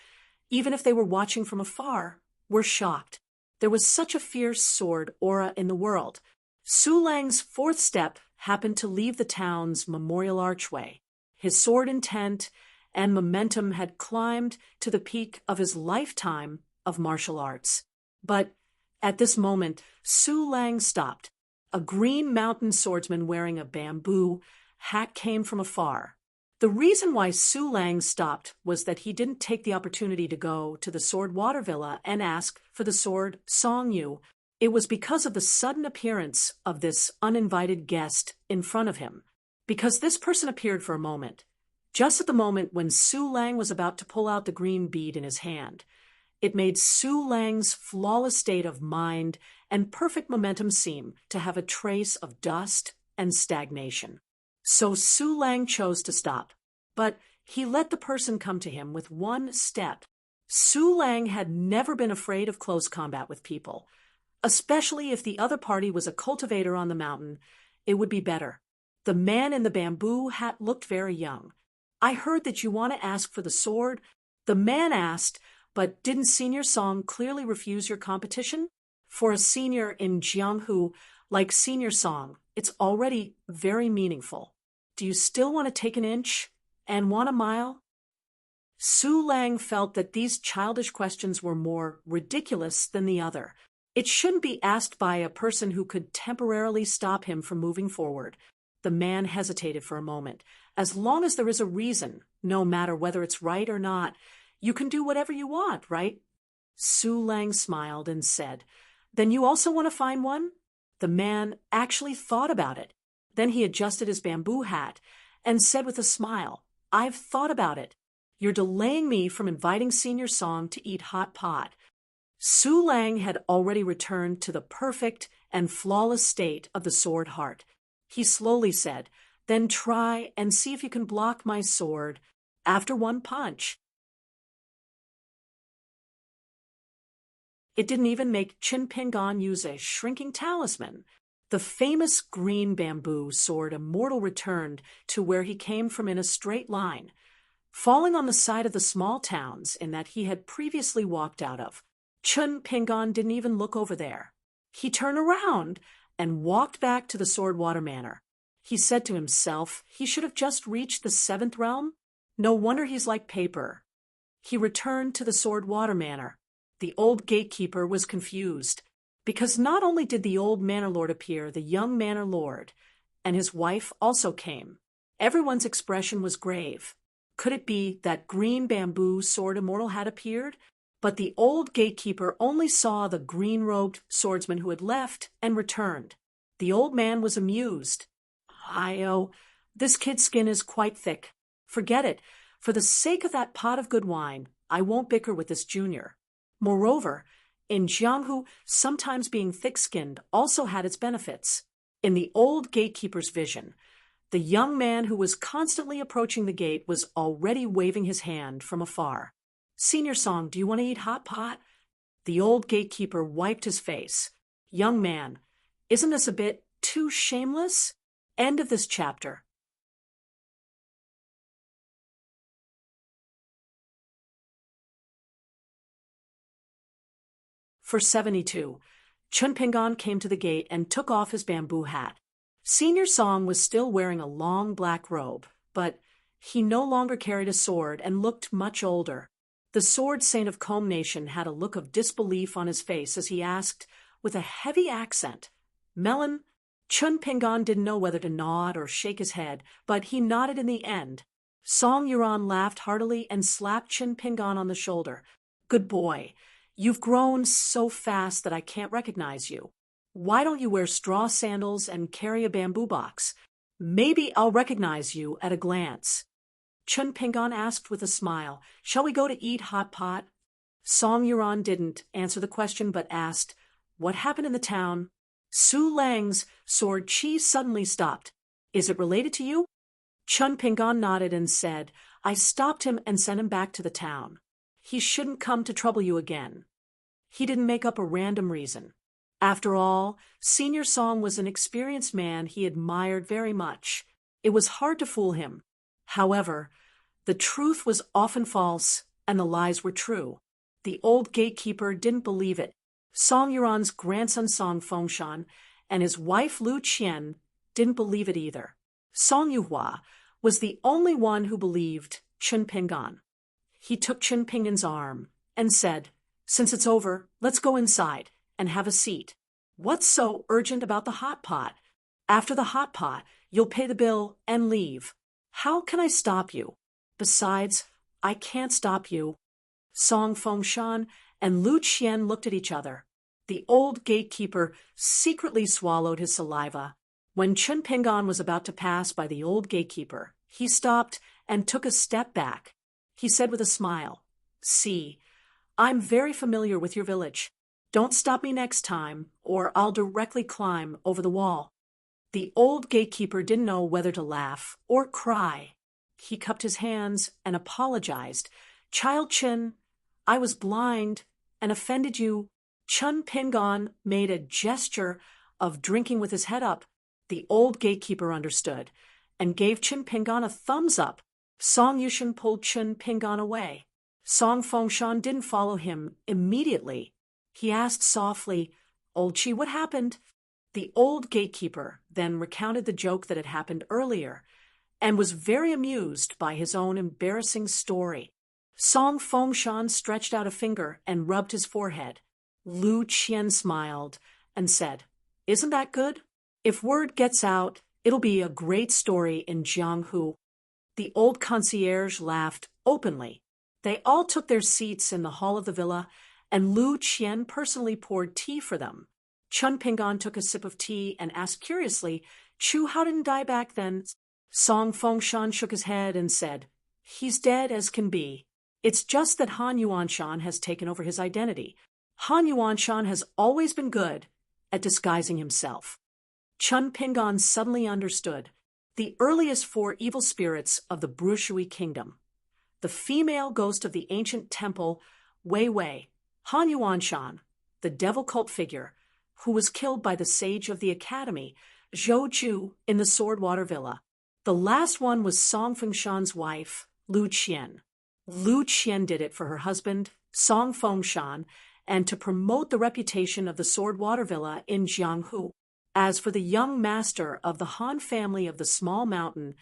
even if they were watching from afar, were shocked. There was such a fierce sword aura in the world. Su Lang's fourth step happened to leave the town's memorial archway. His sword intent and momentum had climbed to the peak of his lifetime of martial arts. But at this moment, Su Lang stopped. A green mountain swordsman wearing a bamboo hat came from afar. The reason why Su Lang stopped was that he didn't take the opportunity to go to the Sword Water Villa and ask for the sword Song Yu. It was because of the sudden appearance of this uninvited guest in front of him. Because this person appeared for a moment, just at the moment when Su Lang was about to pull out the green bead in his hand. It made Su Lang's flawless state of mind and perfect momentum seem to have a trace of dust and stagnation. So Su Lang chose to stop, but he let the person come to him with one step. Su Lang had never been afraid of close combat with people, especially if the other party was a cultivator on the mountain. It would be better. The man in the bamboo hat looked very young. "I heard that you want to ask for the sword." The man asked, "But didn't Senior Song clearly refuse your competition?" For a senior in Jianghu, like Senior Song, it's already very meaningful. Do you still want to take an inch and want a mile? Su Lang felt that these childish questions were more ridiculous than the other. It shouldn't be asked by a person who could temporarily stop him from moving forward. The man hesitated for a moment. As long as there is a reason, no matter whether it's right or not, you can do whatever you want, right? Su Lang smiled and said, "Then you also want to find one?" The man actually thought about it. Then he adjusted his bamboo hat and said with a smile, "I've thought about it. You're delaying me from inviting Senior Song to eat hot pot." Su Lang had already returned to the perfect and flawless state of the sword heart. He slowly said, "Then try and see if you can block my sword after one punch." It didn't even make Qin Pingan use a shrinking talisman. The famous green bamboo sword immortal returned to where he came from in a straight line, falling on the side of the small towns in that he had previously walked out of. Qin Pingan didn't even look over there. He turned around and walked back to the Sword Water Manor. He said to himself he should have just reached the 7th realm. No wonder he's like paper. He returned to the Sword Water Manor. The old gatekeeper was confused, because not only did the old manor lord appear, the young manor lord and his wife also came. Everyone's expression was grave. Could it be that green bamboo sword immortal had appeared? But the old gatekeeper only saw the green-robed swordsman who had left and returned. The old man was amused. This kid's skin is quite thick. Forget it. For the sake of that pot of good wine, I won't bicker with this junior. Moreover, in Jianghu, sometimes being thick-skinned also had its benefits. In the old gatekeeper's vision, the young man who was constantly approaching the gate was already waving his hand from afar. "Senior Song, do you want to eat hot pot?" The old gatekeeper wiped his face. "Young man, isn't this a bit too shameless?" End of this chapter. For 72, Chun Pingan came to the gate and took off his bamboo hat. Senior Song was still wearing a long black robe, but he no longer carried a sword and looked much older. The sword saint of Combe Nation had a look of disbelief on his face as he asked, with a heavy accent, "Melon?" Chun Pingan didn't know whether to nod or shake his head, but he nodded in the end. Song Yuran laughed heartily and slapped Chun Pingan on the shoulder. "Good boy. You've grown so fast that I can't recognize you. Why don't you wear straw sandals and carry a bamboo box? Maybe I'll recognize you at a glance." Chun Pingan asked with a smile, "Shall we go to eat hot pot?" Song Yuran didn't answer the question but asked, "What happened in the town?" Su Lang's sword chi suddenly stopped. "Is it related to you?" Chun Pingan nodded and said, "I stopped him and sent him back to the town. He shouldn't come to trouble you again." He didn't make up a random reason. After all, Senior Song was an experienced man he admired very much. It was hard to fool him. However, the truth was often false and the lies were true. The old gatekeeper didn't believe it. Song Yuran's grandson Song Fengshan and his wife Lu Qian didn't believe it either. Song Yuhua was the only one who believed Chun Pingan. He took Chun Pingan's arm and said, "Since it's over, let's go inside and have a seat. What's so urgent about the hot pot? After the hot pot, you'll pay the bill and leave. How can I stop you? Besides, I can't stop you." Song Fengshan and Lu Qian looked at each other. The old gatekeeper secretly swallowed his saliva. When Chun Pingan was about to pass by the old gatekeeper, he stopped and took a step back. He said with a smile, "See, I'm very familiar with your village. Don't stop me next time, or I'll directly climb over the wall." The old gatekeeper didn't know whether to laugh or cry. He cupped his hands and apologized. "Child Chun, I was blind and offended you." Chun Pingan made a gesture of drinking with his head up. The old gatekeeper understood and gave Chun Pingan a thumbs up. Song Yushan pulled Chun Pingan away. Song Fengshan didn't follow him immediately. He asked softly, "Old Chi, what happened?" The old gatekeeper then recounted the joke that had happened earlier and was very amused by his own embarrassing story. Song Fengshan stretched out a finger and rubbed his forehead. Lu Qian smiled and said, "Isn't that good? If word gets out, it'll be a great story in Jianghu." The old concierge laughed openly. They all took their seats in the hall of the villa, and Lu Qian personally poured tea for them. Chun Pingan took a sip of tea and asked curiously, "Chu Hao didn't die back then?" Song Fengshan shook his head and said, "He's dead as can be. It's just that Han Yuanshan has taken over his identity. Han Yuanshan has always been good at disguising himself." Chun Pingan suddenly understood the earliest four evil spirits of the Brushui kingdom. The female ghost of the ancient temple, Wei Wei, Han Yuanshan, the devil cult figure, who was killed by the sage of the academy, Zhou Ju, in the Swordwater Villa. The last one was Song Fengshan's wife, Lu Qian. Lu Qian did it for her husband, Song Fengshan, and to promote the reputation of the Swordwater Villa in Jianghu. As for the young master of the Han family of the small mountain,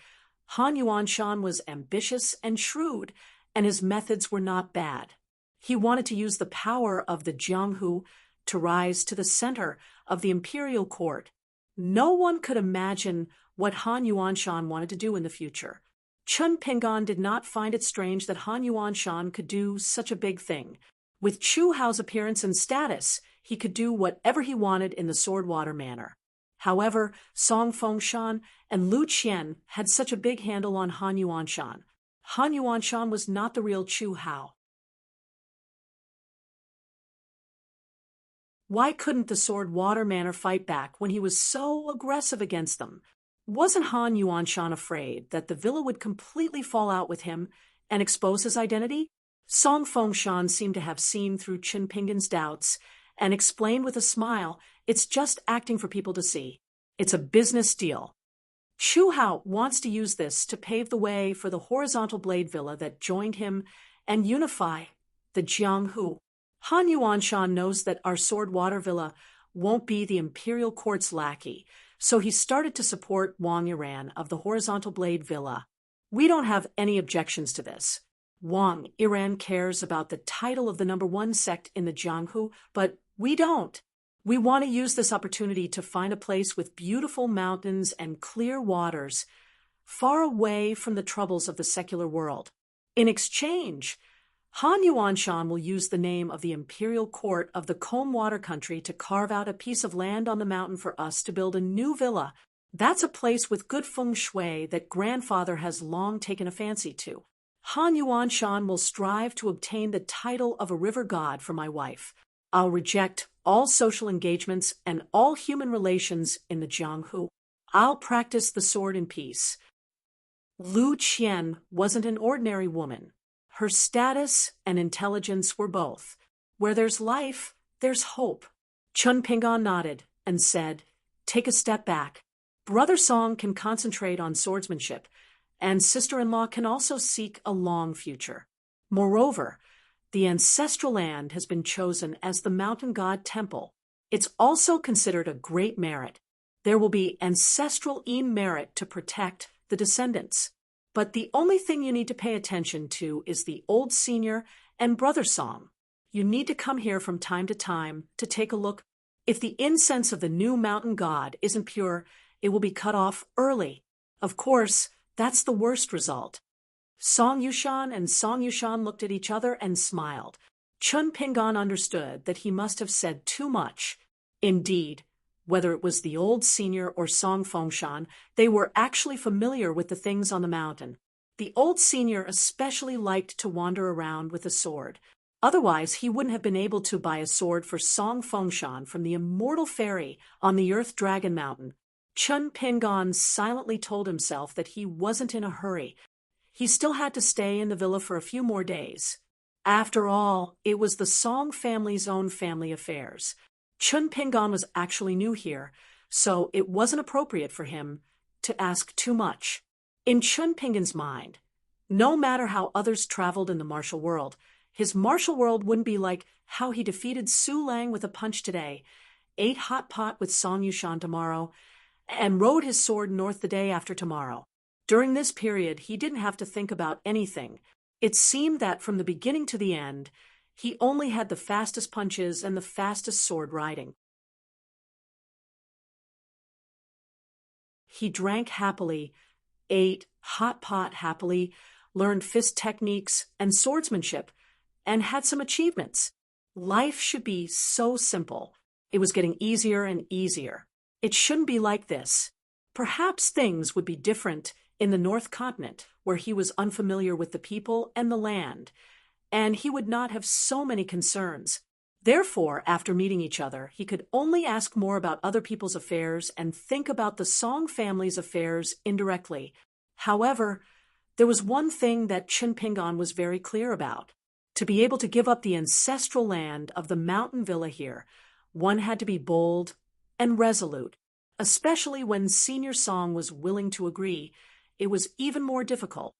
Han Yuanshan was ambitious and shrewd, and his methods were not bad. He wanted to use the power of the Jianghu to rise to the center of the imperial court. No one could imagine what Han Yuanshan wanted to do in the future. Chun Pingan did not find it strange that Han Yuanshan could do such a big thing. With Chu Hao's appearance and status, he could do whatever he wanted in the Swordwater manner. However, Song Fengshan and Lu Qian had such a big handle on Han Yuanshan. Han Yuanshan was not the real Chu Hao. Why couldn't the Swordwater Manor fight back when he was so aggressive against them? Wasn't Han Yuanshan afraid that the villa would completely fall out with him and expose his identity? Song Fengshan seemed to have seen through Chun Pingan's doubts and explained with a smile, "It's just acting for people to see. It's a business deal. Chu Hao wants to use this to pave the way for the horizontal blade villa that joined him and unify the Jianghu. Han Yuanshan knows that our Swordwater Villa won't be the imperial court's lackey, so he started to support Wang Yiran of the Horizontal Blade Villa. We don't have any objections to this. Wang Yiran cares about the title of the #1 sect in the Jianghu, but we don't. We want to use this opportunity to find a place with beautiful mountains and clear waters, far away from the troubles of the secular world. In exchange, Han Yuanshan will use the name of the imperial court of the Combe Water country to carve out a piece of land on the mountain for us to build a new villa. That's a place with good feng shui that grandfather has long taken a fancy to. Han Yuanshan will strive to obtain the title of a river god for my wife. I'll reject all social engagements and all human relations in the Jianghu. I'll practice the sword in peace." Lu Qian wasn't an ordinary woman. Her status and intelligence were both. Where there's life, there's hope. Chun Pingan nodded and said, "Take a step back. Brother Song can concentrate on swordsmanship, and sister-in-law can also seek a long future. Moreover, the ancestral land has been chosen as the mountain god temple. It's also considered a great merit. There will be ancestral merit to protect the descendants. But the only thing you need to pay attention to is the old senior and brother Song. You need to come here from time to take a look. If the incense of the new mountain god isn't pure, it will be cut off early. Of course, that's the worst result." Song Yushan and Song Yushan looked at each other and smiled. Chun Pingan understood that he must have said too much. Indeed, whether it was the old senior or Song Fengshan, they were actually familiar with the things on the mountain. The old senior especially liked to wander around with a sword. Otherwise, he wouldn't have been able to buy a sword for Song Fengshan from the immortal fairy on the Earth Dragon Mountain. Chun Pingan silently told himself that he wasn't in a hurry. He still had to stay in the villa for a few more days. After all, it was the Song family's own family affairs. Chun Pingan was actually new here, so it wasn't appropriate for him to ask too much. In Chun Pingan's mind, no matter how others traveled in the martial world, his martial world wouldn't be like how he defeated Su Lang with a punch today. ate hot pot with Song Yushan tomorrow, and rode his sword north the day after tomorrow. During this period, he didn't have to think about anything. It seemed that from the beginning to the end, he only had the fastest punches and the fastest sword riding. He drank happily, ate hot pot happily, learned fist techniques and swordsmanship, and had some achievements. Life should be so simple. It was getting easier and easier. It shouldn't be like this. Perhaps things would be different in the North Continent, where he was unfamiliar with the people and the land, and he would not have so many concerns. Therefore, after meeting each other, he could only ask more about other people's affairs and think about the Song family's affairs indirectly. However, there was one thing that Qin Pingan was very clear about. To be able to give up the ancestral land of the mountain villa here, one had to be bold and resolute. Especially when Senior Song was willing to agree, it was even more difficult.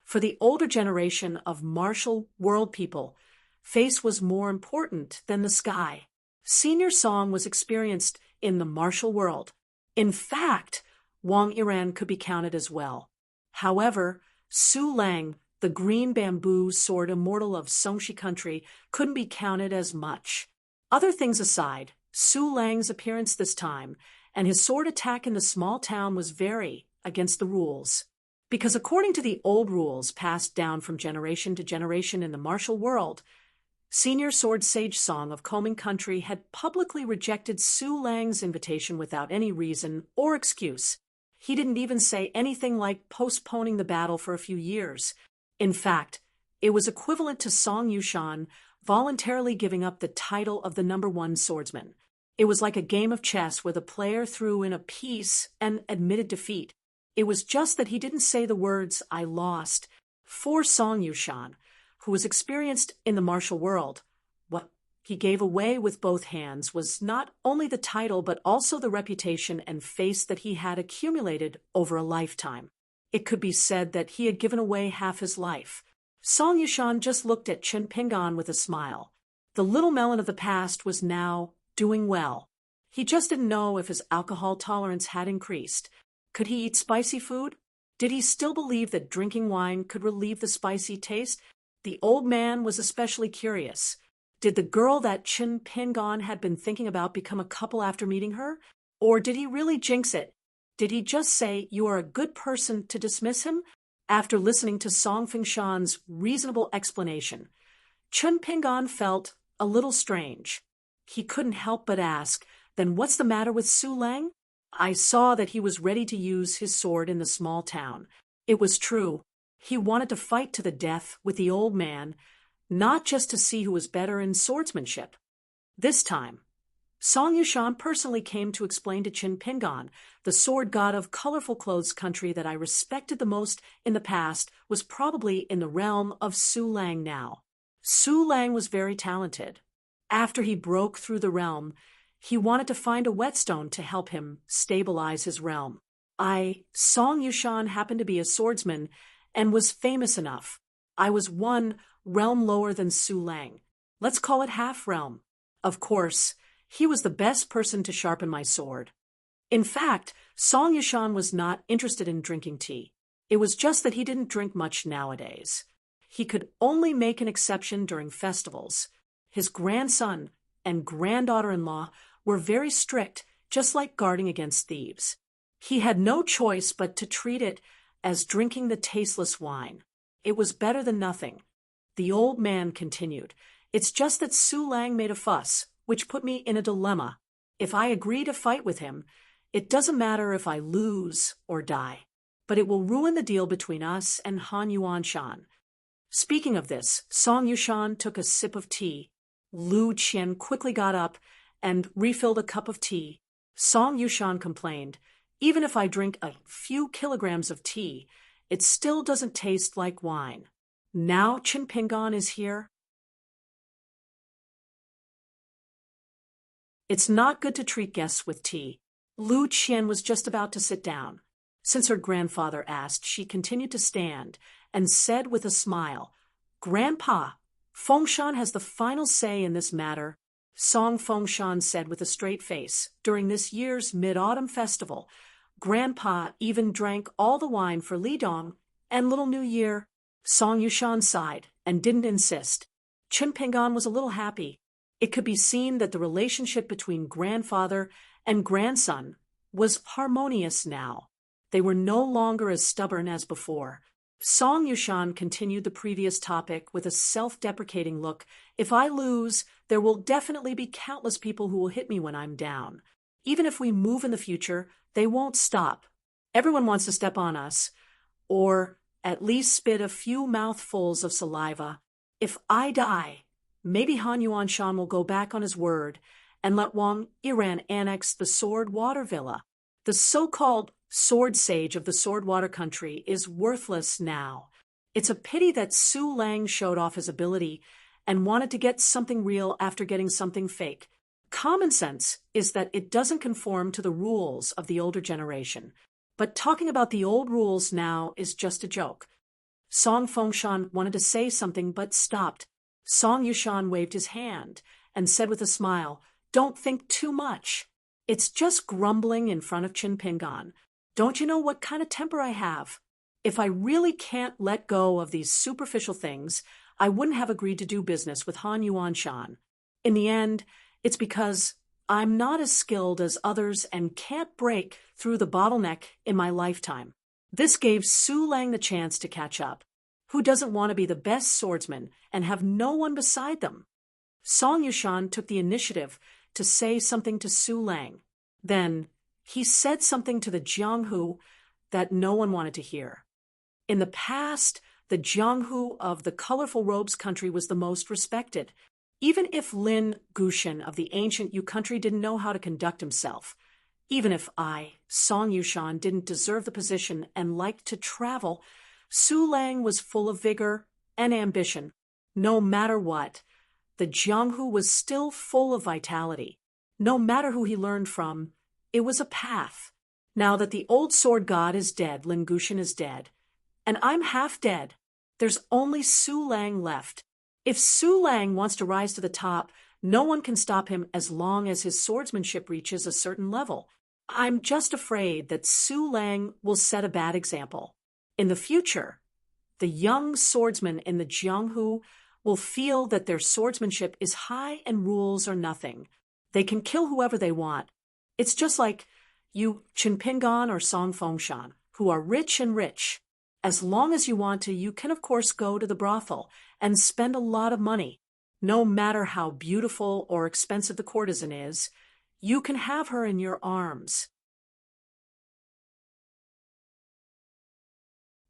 For the older generation of martial world people, face was more important than the sky. Senior Song was experienced in the martial world. In fact, Wang Yiran could be counted as well. However, Su Lang, the green bamboo sword immortal of Songshi country, couldn't be counted as much. Other things aside, Su Lang's appearance this time and his sword attack in the small town was very against the rules. Because according to the old rules passed down from generation to generation in the martial world, Senior Sword Sage Song of Coming Country had publicly rejected Su Lang's invitation without any reason or excuse. He didn't even say anything like postponing the battle for a few years. In fact, it was equivalent to Song Yushan voluntarily giving up the title of the #1 swordsman. It was like a game of chess where the player threw in a piece and admitted defeat. It was just that he didn't say the words, "I lost," for Song Yushan, who was experienced in the martial world. What he gave away with both hands was not only the title but also the reputation and face that he had accumulated over a lifetime. It could be said that he had given away half his life. Song Yushan just looked at Qin Pingan with a smile. The little melon of the past was now doing well. He just didn't know if his alcohol tolerance had increased. Could he eat spicy food? Did he still believe that drinking wine could relieve the spicy taste? The old man was especially curious. Did the girl that Qin Pingan had been thinking about become a couple after meeting her? Or did he really jinx it? Did he just say, "You are a good person," to dismiss him? After listening to Song Fingshan's reasonable explanation, Qin Pingan felt a little strange. He couldn't help but ask, "Then what's the matter with Su Lang?" I saw that he was ready to use his sword in the small town. It was true. He wanted to fight to the death with the old man, not just to see who was better in swordsmanship. This time, Song Yushan personally came to explain to Qin Pingan, the sword god of colorful clothes country that I respected the most in the past was probably in the realm of Su Lang now. Su Lang was very talented. After he broke through the realm, he wanted to find a whetstone to help him stabilize his realm. Song Yushan, happened to be a swordsman and was famous enough. I was one realm lower than Su Lang. Let's call it half realm. Of course, he was the best person to sharpen my sword. In fact, Song Yushan was not interested in drinking tea. It was just that he didn't drink much nowadays. He could only make an exception during festivals. His grandson and granddaughter-in-law were very strict, just like guarding against thieves. He had no choice but to treat it as drinking the tasteless wine. It was better than nothing. The old man continued, "It's just that Su Lang made a fuss, which put me in a dilemma. If I agree to fight with him, it doesn't matter if I lose or die, but it will ruin the deal between us and Han Yuanshan." Speaking of this, Song Yushan took a sip of tea. Lu Qian quickly got up and refilled a cup of tea. Song Yushan complained, "Even if I drink a few kilograms of tea, it still doesn't taste like wine." Now Qin Pingan is here. It's not good to treat guests with tea. Lu Qian was just about to sit down. Since her grandfather asked, she continued to stand and said with a smile, "Grandpa, Fengshan has the final say in this matter." Song Fengshan said with a straight face. During this year's Mid-Autumn Festival, Grandpa even drank all the wine for Lidong and Little New Year. Song Yushan sighed and didn't insist. Chen Pingan was a little happy. It could be seen that the relationship between grandfather and grandson was harmonious now. They were no longer as stubborn as before. Song Yushan continued the previous topic with a self-deprecating look. If I lose, there will definitely be countless people who will hit me when I'm down. Even if we move in the future, they won't stop. Everyone wants to step on us, or at least spit a few mouthfuls of saliva. If I die, maybe Han Yuanshan will go back on his word and let Wang Yiran annex the Sword Water Villa. The so-called sword sage of the Sword Water country is worthless now. It's a pity that Su Lang showed off his ability and wanted to get something real after getting something fake. Common sense is that it doesn't conform to the rules of the older generation. But talking about the old rules now is just a joke. Song Fengshan wanted to say something but stopped. Song Yushan waved his hand and said with a smile, "Don't think too much. It's just grumbling in front of Chen Pingan. Don't you know what kind of temper I have? If I really can't let go of these superficial things, I wouldn't have agreed to do business with Han Yuanshan. In the end, it's because I'm not as skilled as others and can't break through the bottleneck in my lifetime." This gave Su Lang the chance to catch up. Who doesn't want to be the best swordsman and have no one beside them? Song Yushan took the initiative to say something to Su Lang. Then he said something to the Jianghu that no one wanted to hear. In the past, the Jianghu of the colorful robes country was the most respected. Even if Lin Gushan of the ancient Yu country didn't know how to conduct himself, even if I, Song Yushan, didn't deserve the position and liked to travel, Su Lang was full of vigor and ambition. No matter what, the Jianghu was still full of vitality. No matter who he learned from, it was a path. Now that the old sword god is dead, Lin Gushan is dead, and I'm half dead, there's only Su Lang left. If Su Lang wants to rise to the top, no one can stop him as long as his swordsmanship reaches a certain level. I'm just afraid that Su Lang will set a bad example. In the future, the young swordsmen in the Jianghu will feel that their swordsmanship is high and rules are nothing. They can kill whoever they want. It's just like you, Chen Pingan or Song Fengshan, who are rich and rich. As long as you want to, you can of course go to the brothel and spend a lot of money. No matter how beautiful or expensive the courtesan is, you can have her in your arms.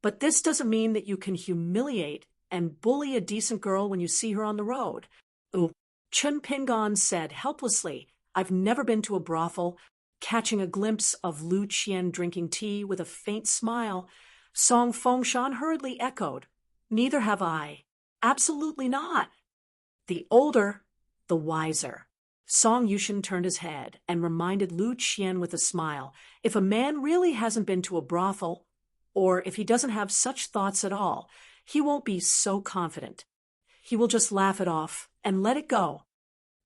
But this doesn't mean that you can humiliate and bully a decent girl when you see her on the road. Ooh, Chen Pingan said helplessly, "I've never been to a brothel." Catching a glimpse of Lu Qian drinking tea with a faint smile, Song Fengshan hurriedly echoed, "Neither have I." "Absolutely not." The older, the wiser. Song Yushan turned his head and reminded Lu Qian with a smile, if a man really hasn't been to a brothel, or if he doesn't have such thoughts at all, he won't be so confident. He will just laugh it off and let it go.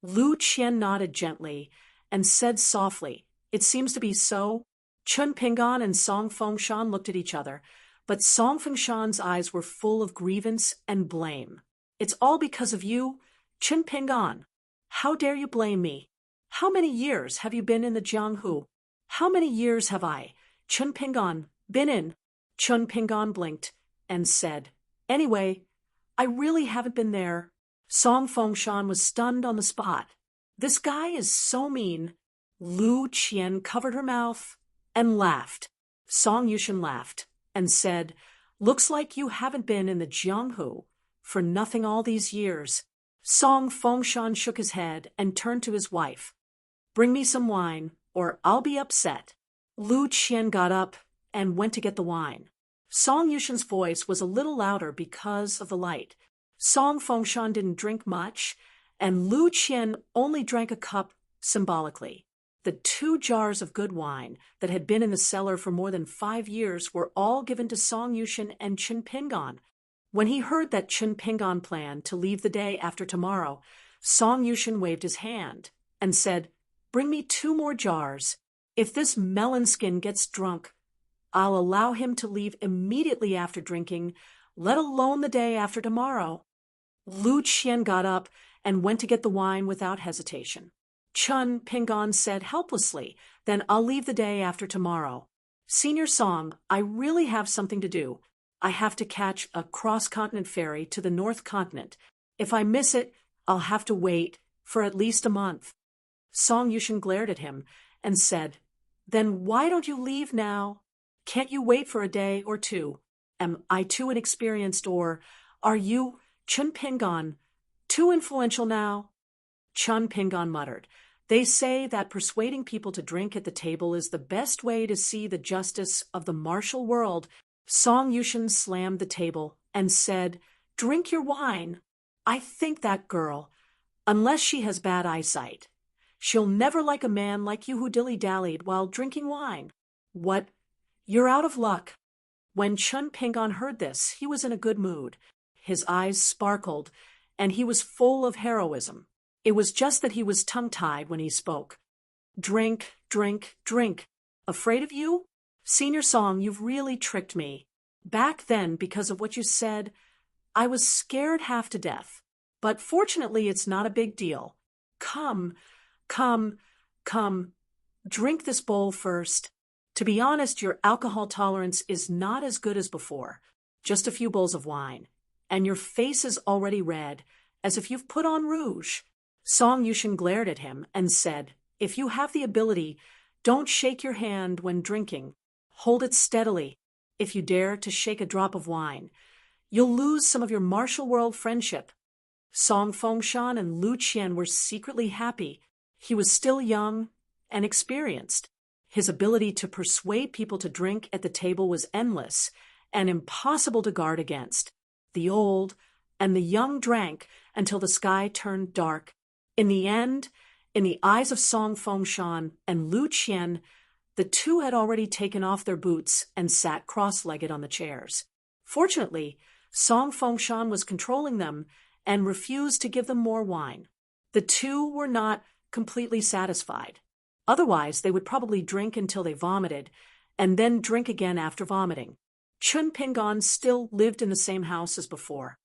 Lu Qian nodded gently and said softly, "It seems to be so." Chen Pingan and Song Fengshan looked at each other, but Song Fengshan's eyes were full of grievance and blame. "It's all because of you, Chen Pingan. How dare you blame me? How many years have you been in the Jianghu? How many years have I, Chen Pingan, been in?" Chen Pingan blinked and said, "Anyway, I really haven't been there." Song Fengshan was stunned on the spot. This guy is so mean. Lu Qian covered her mouth and laughed. Song Yushan laughed and said, "Looks like you haven't been in the Jianghu for nothing all these years." Song Fengshan shook his head and turned to his wife. "Bring me some wine, or I'll be upset." Lu Qian got up and went to get the wine. Song Yushan's voice was a little louder because of the light. Song Fengshan didn't drink much, and Lu Qian only drank a cup symbolically. The 2 jars of good wine that had been in the cellar for more than 5 years were all given to Song Yushan and Chen Pingan. When he heard that Chen Pingan planned to leave the day after tomorrow, Song Yushin waved his hand and said, "Bring me 2 more jars. If this melon skin gets drunk, I'll allow him to leave immediately after drinking, let alone the day after tomorrow." Lu Qian got up and went to get the wine without hesitation. Chun Pingon said helplessly, "Then I'll leave the day after tomorrow. Senior Song, I really have something to do. I have to catch a cross-continent ferry to the North Continent. If I miss it, I'll have to wait for at least a month." Song Yushin glared at him and said, "Then why don't you leave now? Can't you wait for a day or 2? Am I too inexperienced, or are you, Chun Pingon, too influential now?" Chun Pingon muttered, "They say that persuading people to drink at the table is the best way to see the justice of the martial world." Song Yushin slammed the table and said, "Drink your wine. I think that girl, unless she has bad eyesight, she'll never like a man like you who dilly-dallied while drinking wine. What? You're out of luck." When Chun Pingon heard this, he was in a good mood. His eyes sparkled, and he was full of heroism. It was just that he was tongue-tied when he spoke. "Drink, drink, drink. Afraid of you? Senior Song, you've really tricked me. Back then, because of what you said, I was scared half to death. But fortunately, it's not a big deal. Come, come, come. Drink this bowl first. To be honest, your alcohol tolerance is not as good as before. Just a few bowls of wine. And your face is already red, as if you've put on rouge." Song Yushin glared at him and said, "If you have the ability, don't shake your hand when drinking. Hold it steadily. If you dare to shake a drop of wine, you'll lose some of your martial world friendship." Song Fengshan and Lu Qian were secretly happy. He was still young and experienced. His ability to persuade people to drink at the table was endless and impossible to guard against. The old and the young drank until the sky turned dark. In the end, in the eyes of Song Fengshan and Lu Qian, the two had already taken off their boots and sat cross-legged on the chairs. Fortunately, Song Fengshan was controlling them and refused to give them more wine. The two were not completely satisfied. Otherwise, they would probably drink until they vomited, and then drink again after vomiting. Chun Pingon still lived in the same house as before.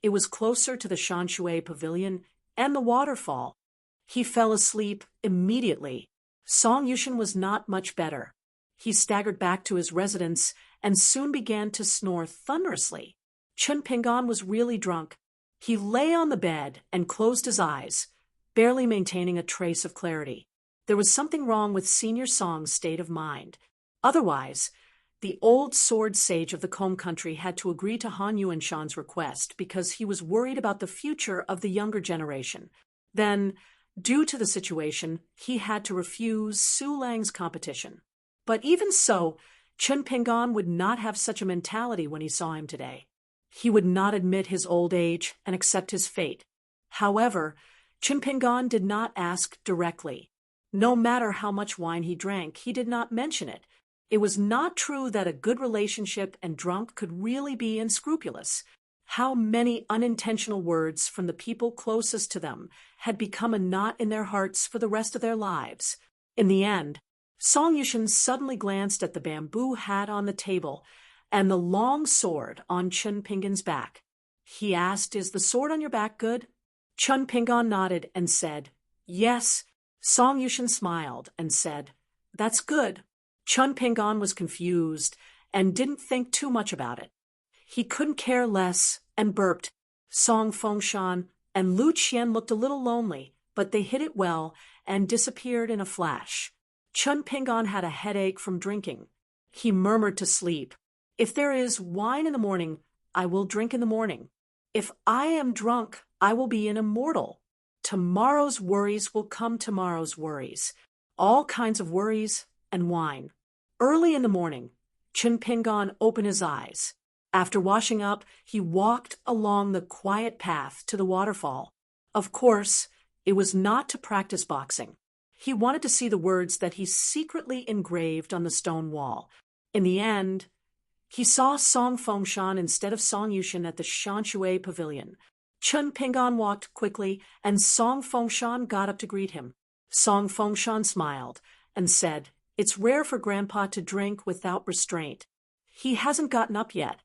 It was closer to the Shanshui Pavilion and the waterfall. He fell asleep immediately. Song Yushin was not much better. He staggered back to his residence and soon began to snore thunderously. Chun Pingon was really drunk. He lay on the bed and closed his eyes, barely maintaining a trace of clarity. There was something wrong with Senior Song's state of mind. Otherwise, the old sword sage of the Combe country had to agree to Han Yuanshan's request because he was worried about the future of the younger generation. Then, due to the situation, he had to refuse Su Lang's competition. But even so, Chun Pingon would not have such a mentality when he saw him today. He would not admit his old age and accept his fate. However, Chun Pingon did not ask directly. No matter how much wine he drank, he did not mention it. It was not true that a good relationship and drunk could really be unscrupulous. How many unintentional words from the people closest to them had become a knot in their hearts for the rest of their lives. In the end, Song Yushin suddenly glanced at the bamboo hat on the table and the long sword on Chun Pingon's back. He asked, "Is the sword on your back good?" Chun Pingon nodded and said, "Yes." Song Yushin smiled and said, "That's good." Chun Pingon was confused and didn't think too much about it. He couldn't care less and burped. Song Fengshan and Lu Qian looked a little lonely, but they hid it well and disappeared in a flash. Chun Pingon had a headache from drinking. He murmured to sleep, "If there is wine in the morning, I will drink in the morning. If I am drunk, I will be an immortal. Tomorrow's worries will come tomorrow's worries. All kinds of worries and wine." Early in the morning, Chun Pingon opened his eyes. After washing up, he walked along the quiet path to the waterfall. Of course, it was not to practice boxing. He wanted to see the words that he secretly engraved on the stone wall. In the end, He saw Song Fengshan instead of Song Yushan at the Shanshui Pavilion. Chun Pingan walked quickly, and Song Fengshan got up to greet him. Song Fengshan smiled and said, "It's rare for Grandpa to drink without restraint. He hasn't gotten up yet."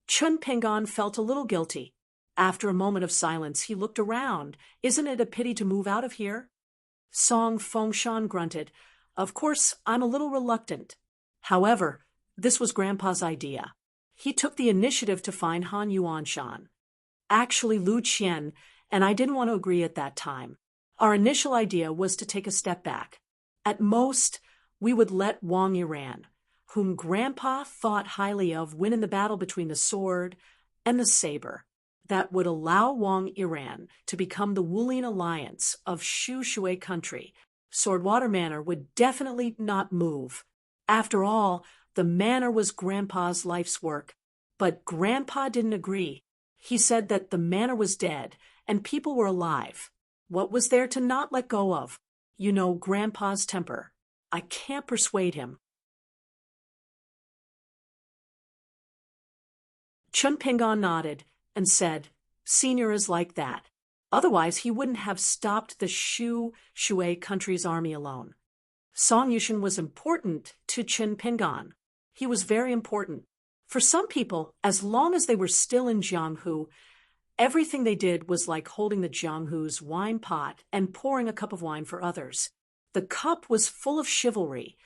Chun Pingan felt a little guilty. After a moment of silence, he looked around. "Isn't it a pity to move out of here?" Song Fengshan grunted. "Of course, I'm a little reluctant." However, this was Grandpa's idea. He took the initiative to find Han Yuanshan. Actually, Lu Qian and I didn't want to agree at that time. Our initial idea was to take a step back. At most, we would let Wang Yiran, whom Grandpa thought highly of, win in the battle between the sword and the saber. That would allow Wang Yiran to become the Wulian alliance of Shu Shui country. Swordwater Manor would definitely not move. After all, the manor was Grandpa's life's work. But Grandpa didn't agree. He said that the manor was dead and people were alive. What was there to not let go of? You know Grandpa's temper. I can't persuade him. Chun Pingan nodded and said, "Senior is like that. Otherwise, he wouldn't have stopped the Shu Shui country's army alone." Song Yushan was important to Chun Pingan. He was very important. For some people, as long as they were still in Jianghu, everything they did was like holding the Jianghu's wine pot and pouring a cup of wine for others. The cup was full of chivalry,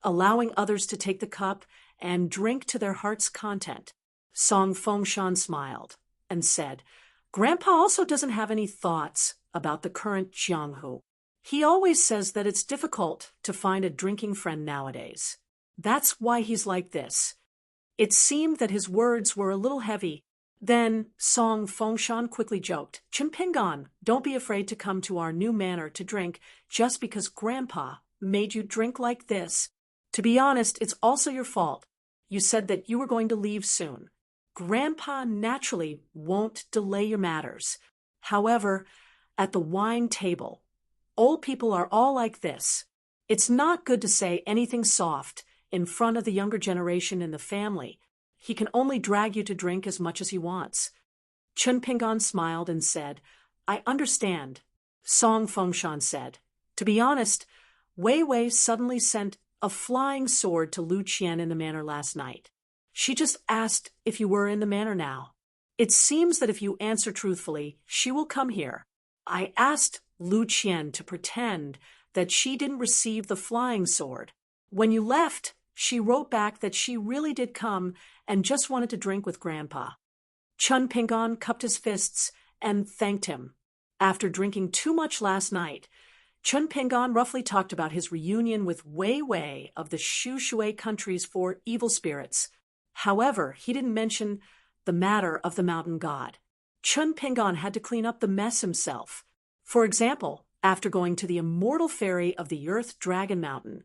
allowing others to take the cup and drink to their heart's content. Song Fengshan smiled and said, "Grandpa also doesn't have any thoughts about the current Jianghu. He always says that it's difficult to find a drinking friend nowadays. That's why he's like this." It seemed that his words were a little heavy. Then Song Fengshan quickly joked, "Chun Pingan, don't be afraid to come to our new manor to drink just because Grandpa made you drink like this. To be honest, it's also your fault. You said that you were going to leave soon. Grandpa naturally won't delay your matters. However, at the wine table, old people are all like this. It's not good to say anything soft in front of the younger generation in the family. He can only drag you to drink as much as he wants." Chun Pingan smiled and said, "I understand." Song Fengshan said, "To be honest, Wei Wei suddenly sent a flying sword to Lu Qian in the manor last night. She just asked if you were in the manor now. It seems that if you answer truthfully, she will come here. I asked Lu Qian to pretend that she didn't receive the flying sword. When you left, she wrote back that she really did come and just wanted to drink with Grandpa." Chun Pingan cupped his fists and thanked him. After drinking too much last night, Chun Pingan roughly talked about his reunion with Wei Wei of the Shu Shui countries for evil spirits. However, he didn't mention the matter of the mountain god. Chun Pingan had to clean up the mess himself. For example, after going to the immortal ferry of the Earth Dragon Mountain,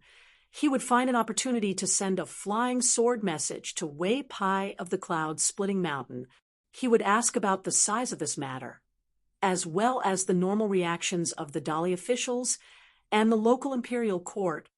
he would find an opportunity to send a flying sword message to Wei Pai of the Cloud-Splitting Mountain. He would ask about the size of this matter, as well as the normal reactions of the Dali officials and the local imperial court.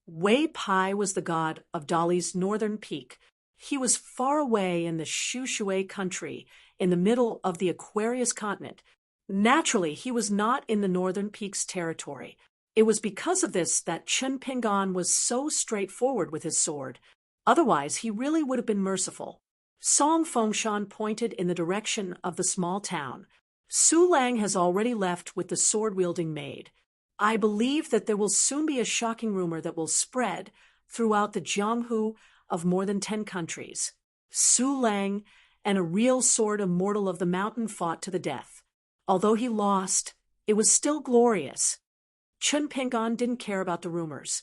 Wei Pai was the god of Dali's northern peak. He was far away in the Shu Shui country, in the middle of the Aquarius continent. Naturally, he was not in the northern peaks territory. It was because of this that Chun Pingan was so straightforward with his sword. Otherwise, he really would have been merciful. Song Fengshan pointed in the direction of the small town. "Su Lang has already left with the sword-wielding maid. I believe that there will soon be a shocking rumor that will spread throughout the Jianghu of more than 10 countries. Su Lang and a real sword immortal of the mountain fought to the death. Although he lost, it was still glorious." Chun Pingan didn't care about the rumors.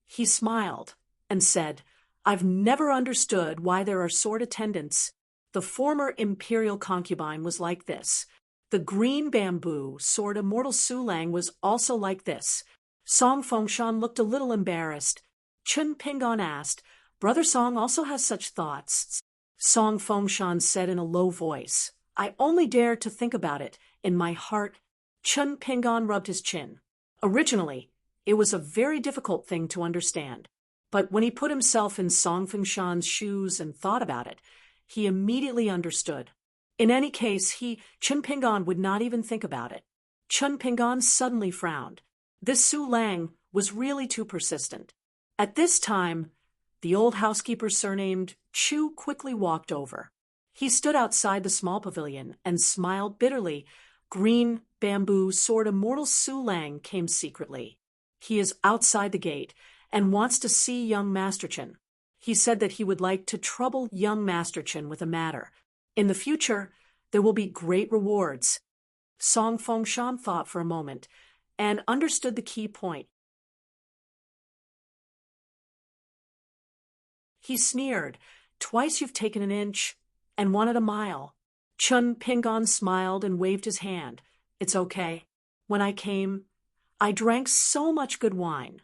He smiled and said, "I've never understood why there are sword attendants. The former imperial concubine was like this. The green bamboo sword immortal Su Lang was also like this." Song Fengshan looked a little embarrassed. Chun Pingan asked, "Brother Song also has such thoughts?" Song Fengshan said in a low voice, "I only dare to think about it in my heart." Chun Pingan rubbed his chin. Originally, it was a very difficult thing to understand. But when he put himself in Song Fengshan's shoes and thought about it, he immediately understood. In any case, Chun Pingan, would not even think about it. Chun Pingan suddenly frowned. This Su Lang was really too persistent. At this time, the old housekeeper surnamed Chu quickly walked over. He stood outside the small pavilion and smiled bitterly. Green Bamboo Sword Immortal Su Lang came secretly. He is outside the gate and wants to see young Master Chen. He said that he would like to trouble young Master Chen with a matter. In the future, there will be great rewards. Song Fengshan thought for a moment and understood the key point. He sneered, "Twice you've taken an inch and wanted a mile." Chun Pingan smiled and waved his hand. "It's okay. When I came, I drank so much good wine."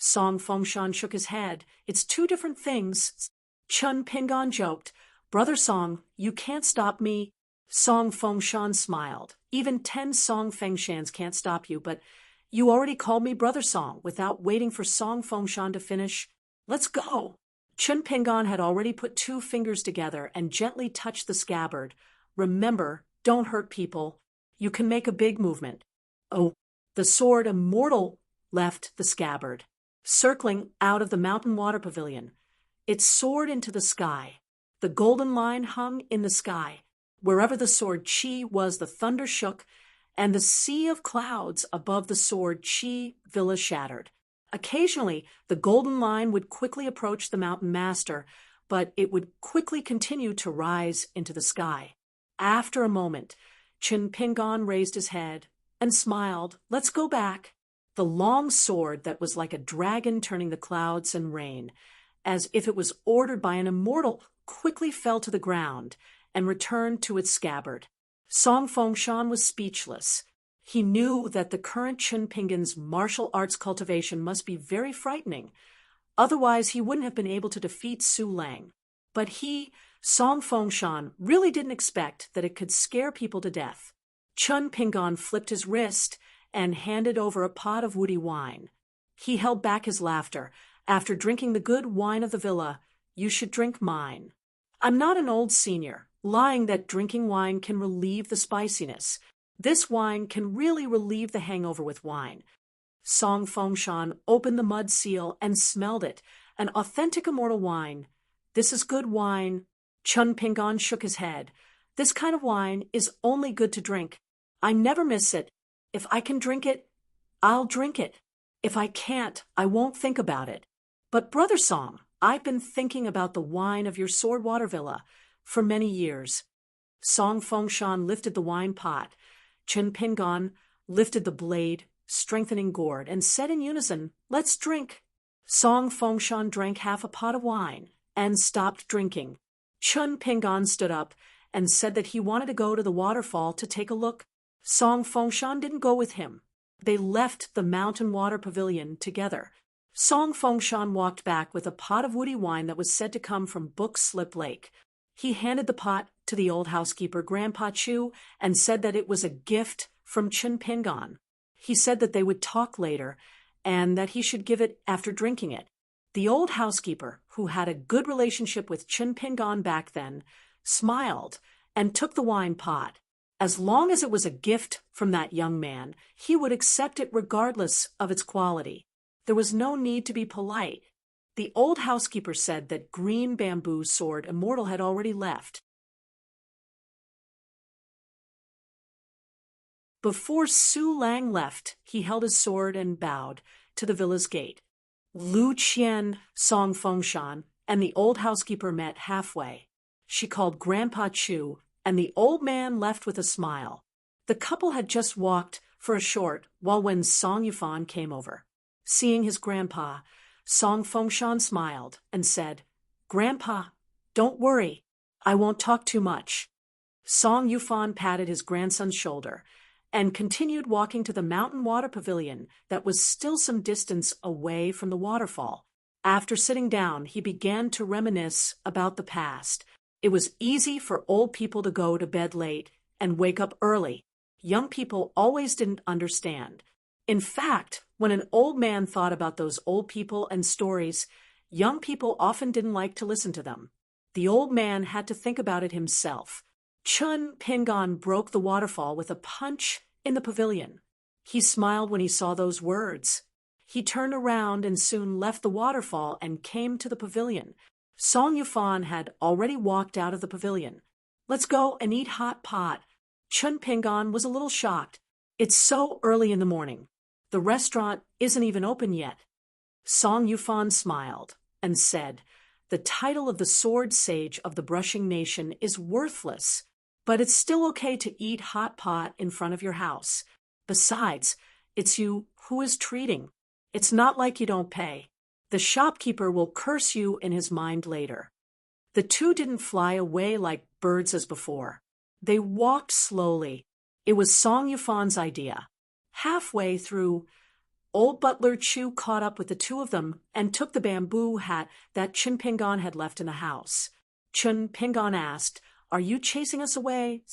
Song Fengshan shook his head. "It's two different things." Chun Pingan joked, "Brother Song, you can't stop me." Song Fengshan smiled. "Even 10 Song Fengshans can't stop you, but you already called me Brother Song without waiting for Song Fengshan to finish. Let's go." Chun Pingan had already put 2 fingers together and gently touched the scabbard. "Remember, don't hurt people. You can make a big movement." Oh, the sword Immortal left the scabbard. Circling out of the mountain water pavilion, it soared into the sky. The golden line hung in the sky. Wherever the sword Chi was, the thunder shook, and the sea of clouds above the sword Chi villa shattered. Occasionally, the golden line would quickly approach the mountain master, but it would quickly continue to rise into the sky. After a moment, Chun Pingan raised his head and smiled. "Let's go back." The long sword that was like a dragon turning the clouds and rain, as if it was ordered by an immortal, quickly fell to the ground and returned to its scabbard. Song Fengshan was speechless. He knew that the current Chun Pingan's martial arts cultivation must be very frightening. Otherwise, he wouldn't have been able to defeat Su Lang. But Song Fengshan, really didn't expect that it could scare people to death. Chun Pingan flipped his wrist and handed over a pot of woody wine. He held back his laughter. "After drinking the good wine of the villa, you should drink mine. I'm not an old senior, lying that drinking wine can relieve the spiciness. This wine can really relieve the hangover with wine." Song Fengshan opened the mud seal and smelled it. An authentic immortal wine. "This is good wine." Chun Pingan shook his head. "This kind of wine is only good to drink. I never miss it. If I can drink it, I'll drink it. If I can't, I won't think about it. But Brother Song, I've been thinking about the wine of your Sword Water Villa for many years." Song Fengshan lifted the wine pot. Chun Pingan lifted the blade, strengthening gourd, and said in unison, "Let's drink." Song Fengshan drank half a pot of wine and stopped drinking. Chun Pingan stood up and said that he wanted to go to the waterfall to take a look. Song Fengshan didn't go with him. They left the mountain water pavilion together. Song Fengshan walked back with a pot of woody wine that was said to come from Book Slip Lake. He handed the pot to the old housekeeper, Grandpa Chu, and said that it was a gift from Chun Pingan. He said that they would talk later and that he should give it after drinking it. The old housekeeper, who had a good relationship with Chun Pingan back then, smiled and took the wine pot. As long as it was a gift from that young man, he would accept it regardless of its quality. There was no need to be polite. The old housekeeper said that Green Bamboo Sword Immortal had already left. Before Su Lang left, he held his sword and bowed to the villa's gate. Lu Qian, Song Fengshan, and the old housekeeper met halfway. She called Grandpa Chu, and the old man left with a smile. The couple had just walked for a short while when Song Yufan came over. Seeing his grandpa, Song Fengshan smiled and said, "Grandpa, don't worry. I won't talk too much." Song Yufan patted his grandson's shoulder and continued walking to the mountain water pavilion that was still some distance away from the waterfall. After sitting down, he began to reminisce about the past. It was easy for old people to go to bed late and wake up early. Young people always didn't understand. In fact, when an old man thought about those old people and stories, Young people often didn't like to listen to them. The old man had to think about it himself. Chun Pingon broke the waterfall with a punch in the pavilion. He smiled when he saw those words. He turned around and soon left the waterfall and came to the pavilion. Song Yufan had already walked out of the pavilion. "Let's go and eat hot pot." Chun Pingon was a little shocked. "It's so early in the morning. The restaurant isn't even open yet." Song Yufan smiled and said, "The title of the sword sage of the brushing nation is worthless, but it's still okay to eat hot pot in front of your house. Besides, it's you who is treating. It's not like you don't pay. The shopkeeper will curse you in his mind later." The two didn't fly away like birds as before. They walked slowly. It was Song Yufan's idea. Halfway through, old butler Chu caught up with the two of them and took the bamboo hat that Chun Pingon had left in the house. Chun Pingon asked, "Are you chasing us away?"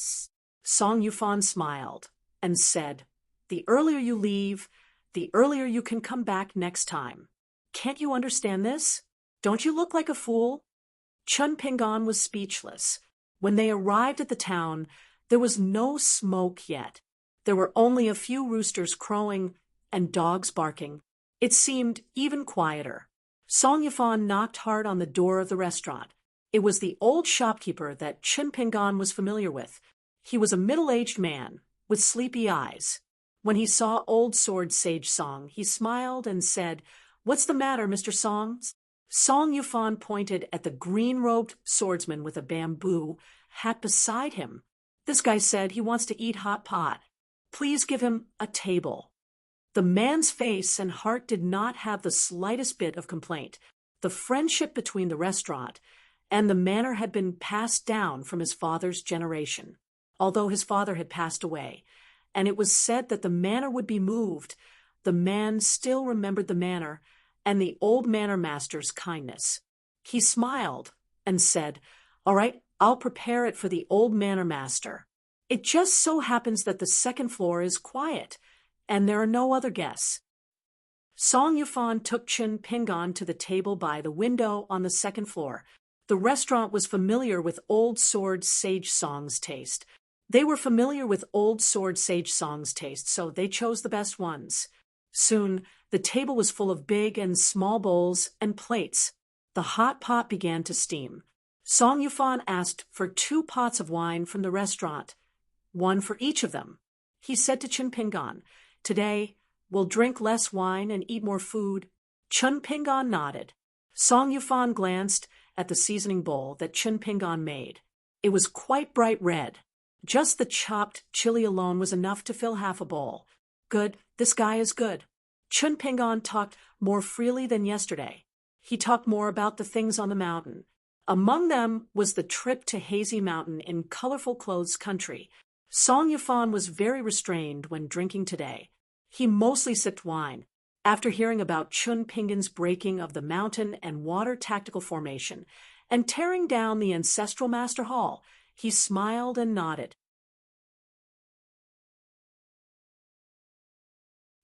Song Yufan smiled and said, "The earlier you leave, the earlier you can come back next time. Can't you understand this? Don't you look like a fool?" Chun Pingon was speechless. When they arrived at the town, there was no smoke yet. There were only a few roosters crowing and dogs barking. It seemed even quieter. Song Yufan knocked hard on the door of the restaurant. It was the old shopkeeper that Chun Pingon was familiar with. He was a middle-aged man with sleepy eyes. When he saw old sword sage Song, he smiled and said, "What's the matter, Mr. Song?" Song Yufan pointed at the green-robed swordsman with a bamboo hat beside him. "This guy said he wants to eat hot pot. Please give him a table." The man's face and heart did not have the slightest bit of complaint. The friendship between the restaurant and the manor had been passed down from his father's generation, although his father had passed away, and it was said that the manor would be moved. The man still remembered the manor and the old manor master's kindness. He smiled and said, "All right, I'll prepare it for the old manor master. It just so happens that the second floor is quiet, and there are no other guests." Song Yufan took Chun Pingon to the table by the window on the second floor. The restaurant was familiar with old sword sage Song's taste. They were familiar with old sword sage Song's taste, so they chose the best ones. Soon, the table was full of big and small bowls and plates. The hot pot began to steam. Song Yufan asked for 2 pots of wine from the restaurant, one for each of them. He said to Chun Pingon, "Today, we'll drink less wine and eat more food." Chun Pingon nodded. Song Yufan glanced at the seasoning bowl that Chun Pingon made. It was quite bright red. Just the chopped chili alone was enough to fill half a bowl. "Good, this guy is good." Chun Pingon talked more freely than yesterday. He talked more about the things on the mountain. Among them was the trip to Hazy Mountain in colorful clothes country. Song Yufan was very restrained when drinking today. He mostly sipped wine. After hearing about Chun Pingon's breaking of the mountain and water tactical formation and tearing down the ancestral master hall, he smiled and nodded.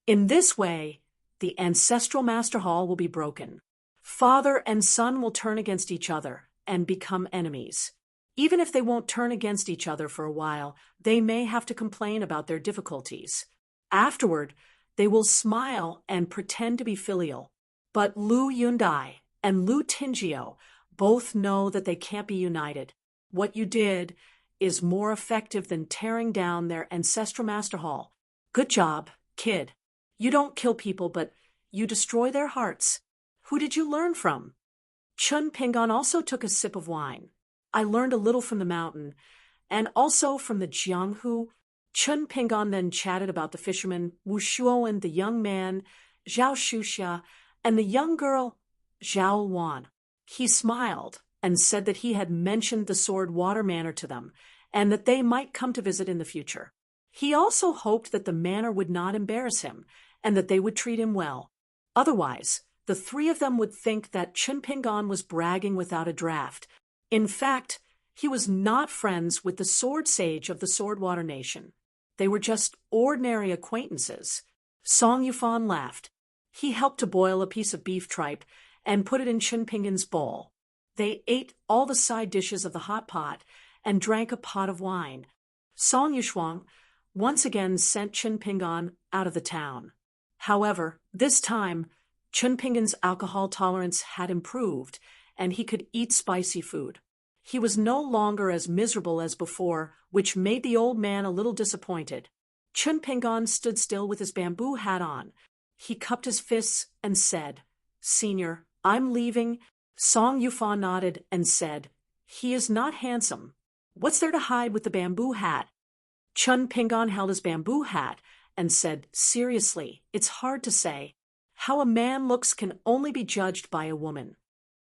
In this way, the ancestral master hall will be broken. Father and son will turn against each other and become enemies. Even if they won't turn against each other for a while, they may have to complain about their difficulties. Afterward, they will smile and pretend to be filial. But Lu Yundai and Lu Tingio both know that they can't be united. What you did is more effective than tearing down their ancestral master hall. Good job, kid. You don't kill people, but you destroy their hearts. Who did you learn from? Chun Pingon also took a sip of wine. I learned a little from the mountain, and also from the Jianghu. Chun Pingon then chatted about the fisherman Wu Shuo and the young man Zhao Shuxia and the young girl Zhao Wan. He smiled and said that he had mentioned the Sword Water Manor to them, and that they might come to visit in the future. He also hoped that the manor would not embarrass him, and that they would treat him well. Otherwise, the 3 of them would think that Chun Pingon was bragging without a draft. In fact, he was not friends with the sword sage of the Swordwater Nation. They were just ordinary acquaintances. Song Yufan laughed. He helped to boil a piece of beef tripe and put it in Chen Pingan's bowl. They ate all the side dishes of the hot pot and drank a pot of wine. Song Yushuang once again sent Chen Pingan out of the town. However, this time, Chen Pingan's alcohol tolerance had improved, and he could eat spicy food. He was no longer as miserable as before, which made the old man a little disappointed. Chen Pingan stood still with his bamboo hat on. He cupped his fists and said, "Senior, I'm leaving." Song Yufan nodded and said, "He is not handsome. What's there to hide with the bamboo hat?" Chen Pingan held his bamboo hat and said, "Seriously, it's hard to say. How a man looks can only be judged by a woman."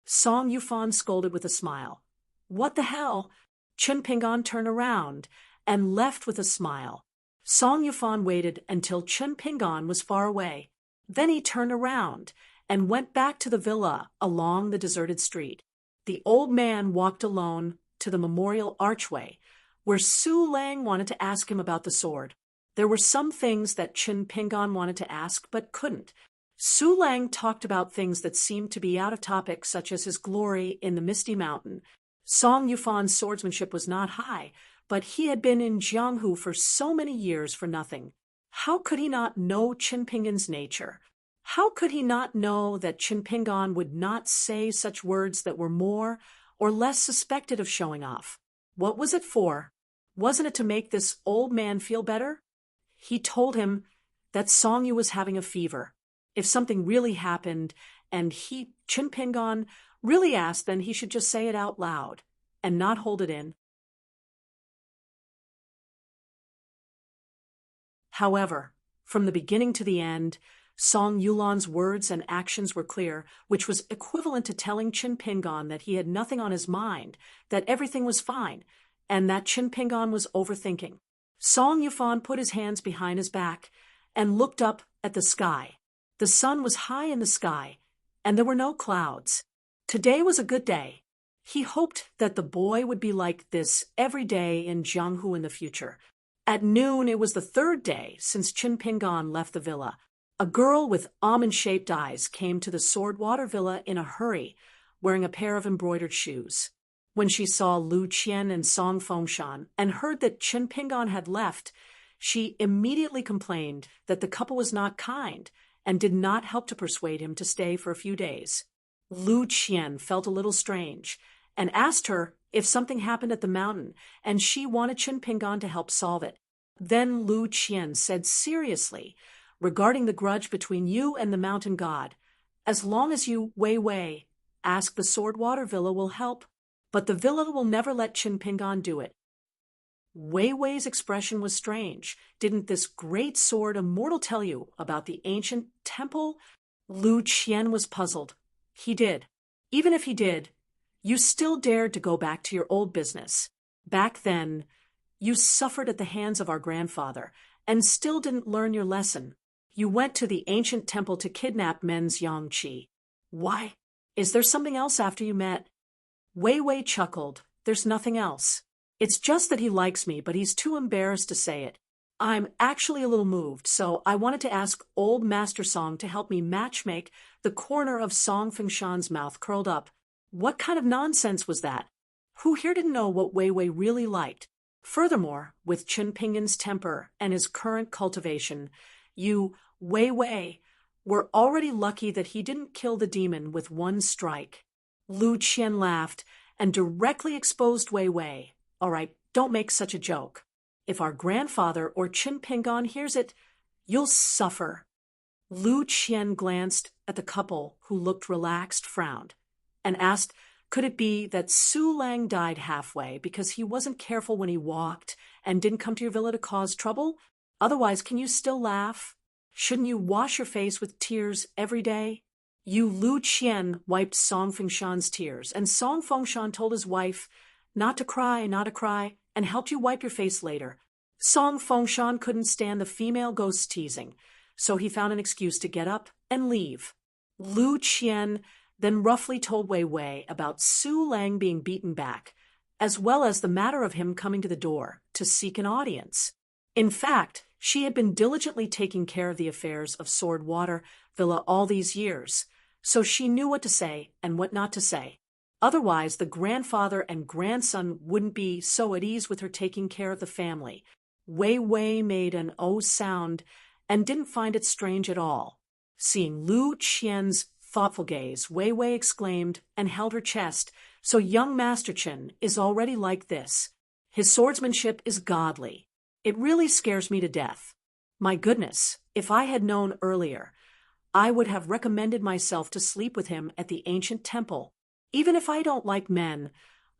Song Yufan scolded with a smile. "What the hell?" Chen Pingan turned around and left with a smile. Song Yufan waited until Chen Pingan was far away. Then he turned around and went back to the villa along the deserted street. The old man walked alone to the memorial archway, where Su Lang wanted to ask him about the sword. There were some things that Chen Pingan wanted to ask but couldn't. Su Lang talked about things that seemed to be out of topic, such as his glory in the Misty Mountain. Song Yufan's swordsmanship was not high, but he had been in Jianghu for so many years for nothing. How could he not know Chen Pingan's nature? How could he not know that Chen Pingan would not say such words that were more or less suspected of showing off? What was it for? Wasn't it to make this old man feel better? He told him that Song Yu was having a fever. If something really happened and Chen Pingan, really asked, then he should just say it out loud and not hold it in. However, from the beginning to the end, Song Yulan's words and actions were clear, which was equivalent to telling Chen Pingan that he had nothing on his mind, that everything was fine, and that Chen Pingan was overthinking. Song Yufan put his hands behind his back and looked up at the sky. The sun was high in the sky, and there were no clouds. Today was a good day. He hoped that the boy would be like this every day in Jianghu in the future. At noon, it was the third day since Chen Pingan left the villa. A girl with almond-shaped eyes came to the Sword Water Villa in a hurry, wearing a pair of embroidered shoes. When she saw Lu Qian and Song Fengshan and heard that Chen Pingan had left, she immediately complained that the couple was not kind and did not help to persuade him to stay for a few days. Lu Qian felt a little strange and asked her if something happened at the mountain, and she wanted Chen Pingan to help solve it. Then Lu Qian said seriously, "Regarding the grudge between you and the mountain god, as long as you, Wei Wei, ask the Sword Water Villa will help, but the villa will never let Chen Pingan do it." Wei Wei's expression was strange. Didn't this great sword immortal tell you about the ancient temple? Lu Qian was puzzled. He did. Even if he did, you still dared to go back to your old business. Back then, you suffered at the hands of our grandfather and still didn't learn your lesson. You went to the ancient temple to kidnap Men's Yangqi. Why? Is there something else after you met? Wei Wei chuckled. There's nothing else. It's just that he likes me, but he's too embarrassed to say it. I'm actually a little moved, so I wanted to ask old Master Song to help me matchmake. The corner of Song Fengshan's mouth curled up. What kind of nonsense was that? Who here didn't know what Wei Wei really liked? Furthermore, with Chen Pingan's temper and his current cultivation, you, Wei Wei, were already lucky that he didn't kill the demon with one strike. Lu Qian laughed and directly exposed Wei Wei. All right, don't make such a joke. If our grandfather or Chen Pingan hears it, you'll suffer. Lu Qian glanced at the couple who looked relaxed, frowned, and asked, could it be that Su Lang died halfway because he wasn't careful when he walked and didn't come to your villa to cause trouble? Otherwise, can you still laugh? Shouldn't you wash your face with tears every day? You Lu Qian wiped Song Fengshan's tears, and Song Fengshan told his wife not to cry, and helped you wipe your face later. Song Fengshan couldn't stand the female ghost's teasing, so he found an excuse to get up and leave. Lu Qian then roughly told Wei Wei about Su Lang being beaten back, as well as the matter of him coming to the door to seek an audience. In fact, she had been diligently taking care of the affairs of Sword Water Villa all these years, so she knew what to say and what not to say. Otherwise, the grandfather and grandson wouldn't be so at ease with her taking care of the family. Wei Wei made an "oh" sound and didn't find it strange at all. Seeing Lu Qian's thoughtful gaze, Wei Wei exclaimed and held her chest. So young Master Chen is already like this. His swordsmanship is godly. It really scares me to death. My goodness, if I had known earlier, I would have recommended myself to sleep with him at the ancient temple. Even if I don't like men,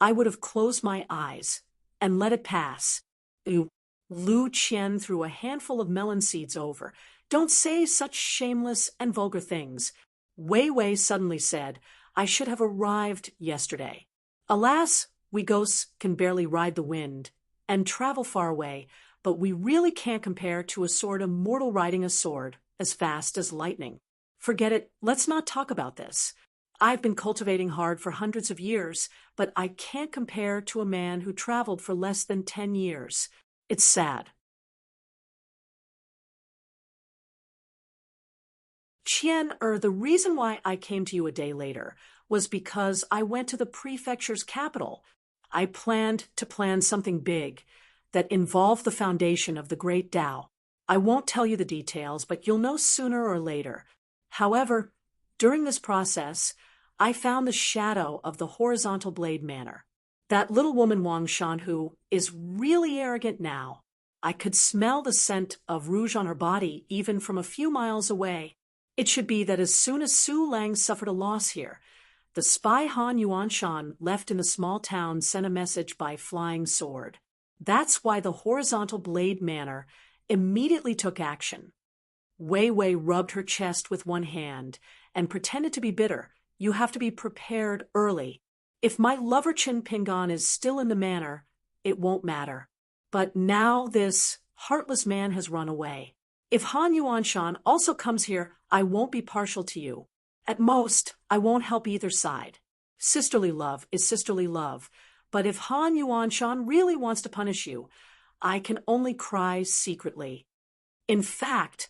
I would have closed my eyes and let it pass. Lu Qian threw a handful of melon seeds over. Don't say such shameless and vulgar things. Wei Wei suddenly said, I should have arrived yesterday. Alas, we ghosts can barely ride the wind and travel far away, but we really can't compare to a sword immortal riding a sword as fast as lightning. Forget it, let's not talk about this. I've been cultivating hard for hundreds of years, but I can't compare to a man who traveled for less than 10 years. It's sad. The reason why I came to you a day later was because I went to the prefecture's capital. I planned to plan something big that involved the foundation of the great Tao. I won't tell you the details, but you'll know sooner or later. However, during this process, I found the shadow of the horizontal blade manor. That little woman Wang Shan, who is really arrogant now. I could smell the scent of rouge on her body even from a few miles away. It should be that as soon as Su Lang suffered a loss here, the spy Han Yuanshan left in the small town sent a message by flying sword. That's why the horizontal blade manor immediately took action. Wei Wei rubbed her chest with one hand and pretended to be bitter. You have to be prepared early. If my lover Qin Pingan is still in the manor, it won't matter. But now this heartless man has run away. If Han Yuanshan also comes here, I won't be partial to you. At most, I won't help either side. Sisterly love is sisterly love, but if Han Yuanshan really wants to punish you, I can only cry secretly. In fact,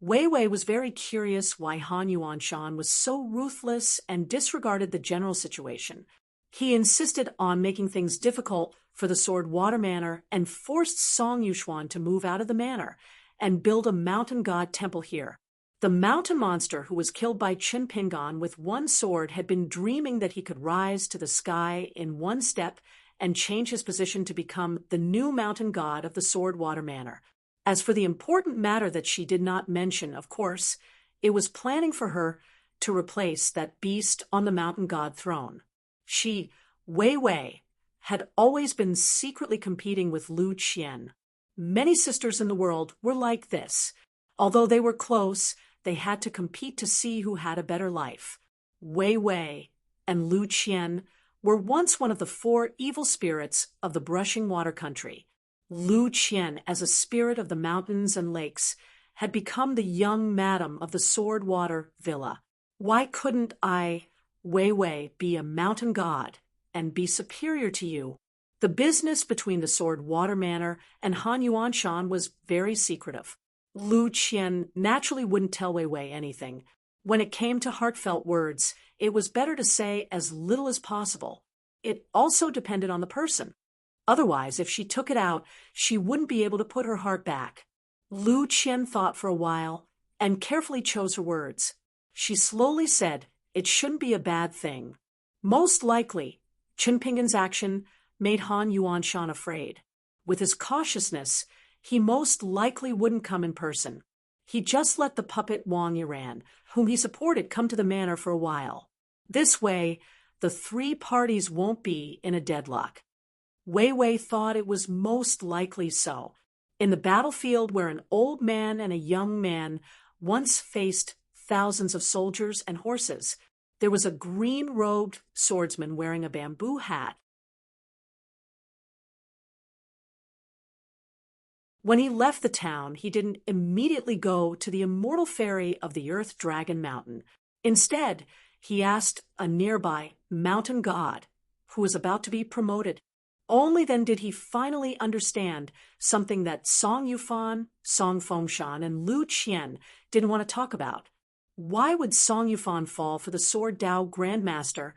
Wei Wei was very curious why Han Yuanshan was so ruthless and disregarded the general situation. He insisted on making things difficult for the Sword Water Manor and forced Song Yuxuan to move out of the manor and build a mountain god temple here. The mountain monster who was killed by Qin Pingan with one sword had been dreaming that he could rise to the sky in one step and change his position to become the new mountain god of the Sword Water Manor. As for the important matter that she did not mention, of course, it was planning for her to replace that beast on the mountain god throne. She, Wei Wei, had always been secretly competing with Lu Qian. Many sisters in the world were like this. Although they were close, they had to compete to see who had a better life. Wei Wei and Lu Qian were once one of the 4 evil spirits of the brushing water country. Lu Qian, as a spirit of the mountains and lakes, had become the young madam of the Sword Water Villa. Why couldn't I, Wei Wei, be a mountain god and be superior to you? The business between the Sword Water Manor and Han Yuanshan was very secretive. Lu Qian naturally wouldn't tell Wei Wei anything. When it came to heartfelt words, it was better to say as little as possible. It also depended on the person. Otherwise, if she took it out, she wouldn't be able to put her heart back. Lu Qian thought for a while and carefully chose her words. She slowly said it shouldn't be a bad thing. Most likely, Qin Pingan's action made Han Yuanshan afraid. With his cautiousness, he most likely wouldn't come in person. He just let the puppet Wang Yiran, whom he supported, come to the manor for a while. This way, the 3 parties won't be in a deadlock. Wei Wei thought it was most likely so. In the battlefield where an old man and a young man once faced thousands of soldiers and horses, there was a green-robed swordsman wearing a bamboo hat. When he left the town, he didn't immediately go to the immortal ferry of the Earth Dragon Mountain. Instead, he asked a nearby mountain god who was about to be promoted. Only then did he finally understand something that Song Yufan, Song Fengshan, and Lu Qian didn't want to talk about. Why would Song Yufan fall for the Sword Dao Grandmaster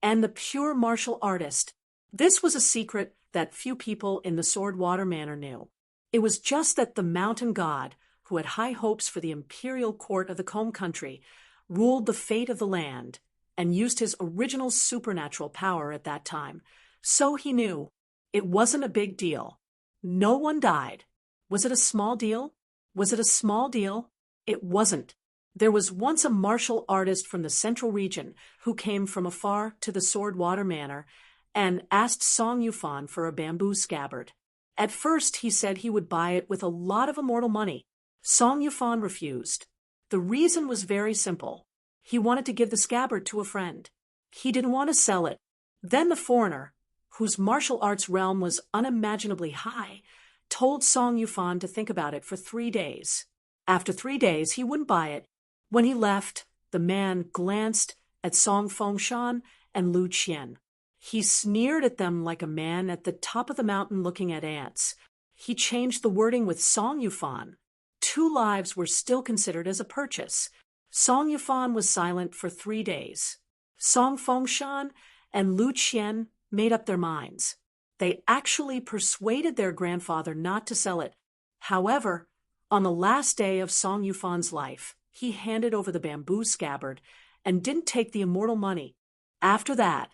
and the pure martial artist? This was a secret that few people in the Sword Water Manor knew. It was just that the mountain god, who had high hopes for the imperial court of the Combe country, ruled the fate of the land and used his original supernatural power at that time. So he knew it wasn't a big deal. No one died. Was it a small deal? Was it a small deal? It wasn't. There was once a martial artist from the central region who came from afar to the Sword Water Manor and asked Song Yufan for a bamboo scabbard. At first he said he would buy it with a lot of immortal money. Song Yufan refused. The reason was very simple. He wanted to give the scabbard to a friend. He didn't want to sell it. Then the foreigner, whose martial arts realm was unimaginably high, told Song Yufan to think about it for 3 days. After 3 days, he wouldn't buy it. When he left, the man glanced at Song Fengshan and Lu Qian. He sneered at them like a man at the top of the mountain looking at ants. He changed the wording with Song Yufan. 2 lives were still considered as a purchase. Song Yufan was silent for 3 days. Song Fengshan and Lu Qian made up their minds. They actually persuaded their grandfather not to sell it. However, on the last day of Song Yufan's life, he handed over the bamboo scabbard and didn't take the immortal money. After that,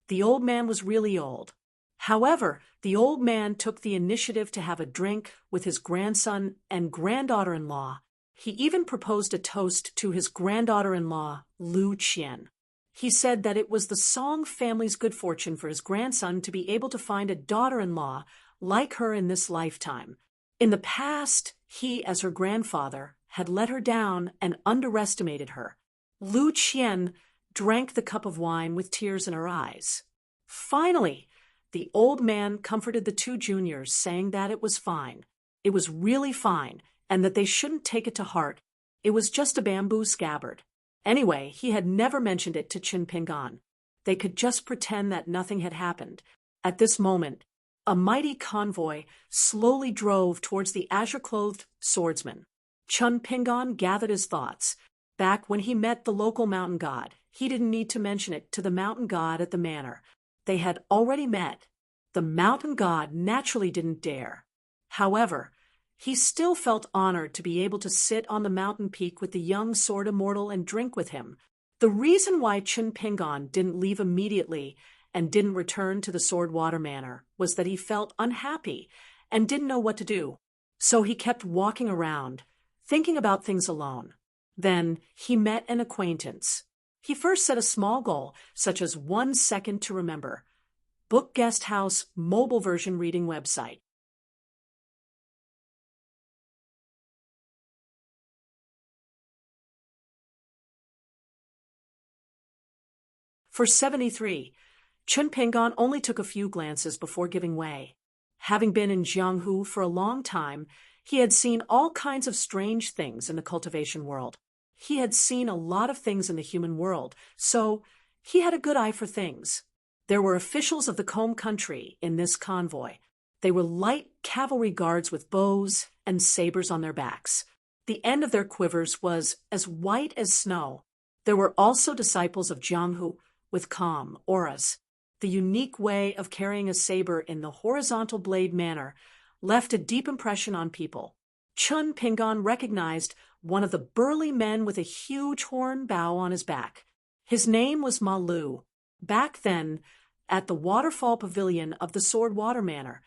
the old man was really old. However, the old man took the initiative to have a drink with his grandson and granddaughter-in-law. He even proposed a toast to his granddaughter-in-law, Lu Qian. He said that it was the Song family's good fortune for his grandson to be able to find a daughter-in-law like her in this lifetime. In the past, he, as her grandfather, had let her down and underestimated her. Lu Qian drank the cup of wine with tears in her eyes. Finally, the old man comforted the 2 juniors, saying that it was fine. It was really fine, and that they shouldn't take it to heart. It was just a bamboo scabbard. Anyway, he had never mentioned it to Qin Pingan. They could just pretend that nothing had happened. At this moment, a mighty convoy slowly drove towards the azure-clothed swordsman. Qin Pingan gathered his thoughts. Back when he met the local mountain god, he didn't need to mention it to the mountain god at the manor. They had already met. The mountain god naturally didn't dare. However, he still felt honored to be able to sit on the mountain peak with the young sword immortal and drink with him. The reason why Qin Pingan didn't leave immediately and didn't return to the Sword Water Manor was that he felt unhappy and didn't know what to do. So he kept walking around, thinking about things alone. Then he met an acquaintance. He first set a small goal, such as 1 second to remember. Book Guest House mobile version reading website. For 73, Qin Pingan only took a few glances before giving way. Having been in Jianghu for a long time, he had seen all kinds of strange things in the cultivation world. He had seen a lot of things in the human world, so he had a good eye for things. There were officials of the Combe country in this convoy. They were light cavalry guards with bows and sabers on their backs. The end of their quivers was as white as snow. There were also disciples of Jianghu with calm auras. The unique way of carrying a saber in the horizontal blade manner left a deep impression on people. Qin Pingan recognized one of the burly men with a huge horn bow on his back. His name was Ma Lu. Back then, at the waterfall pavilion of the Sword Water Manor,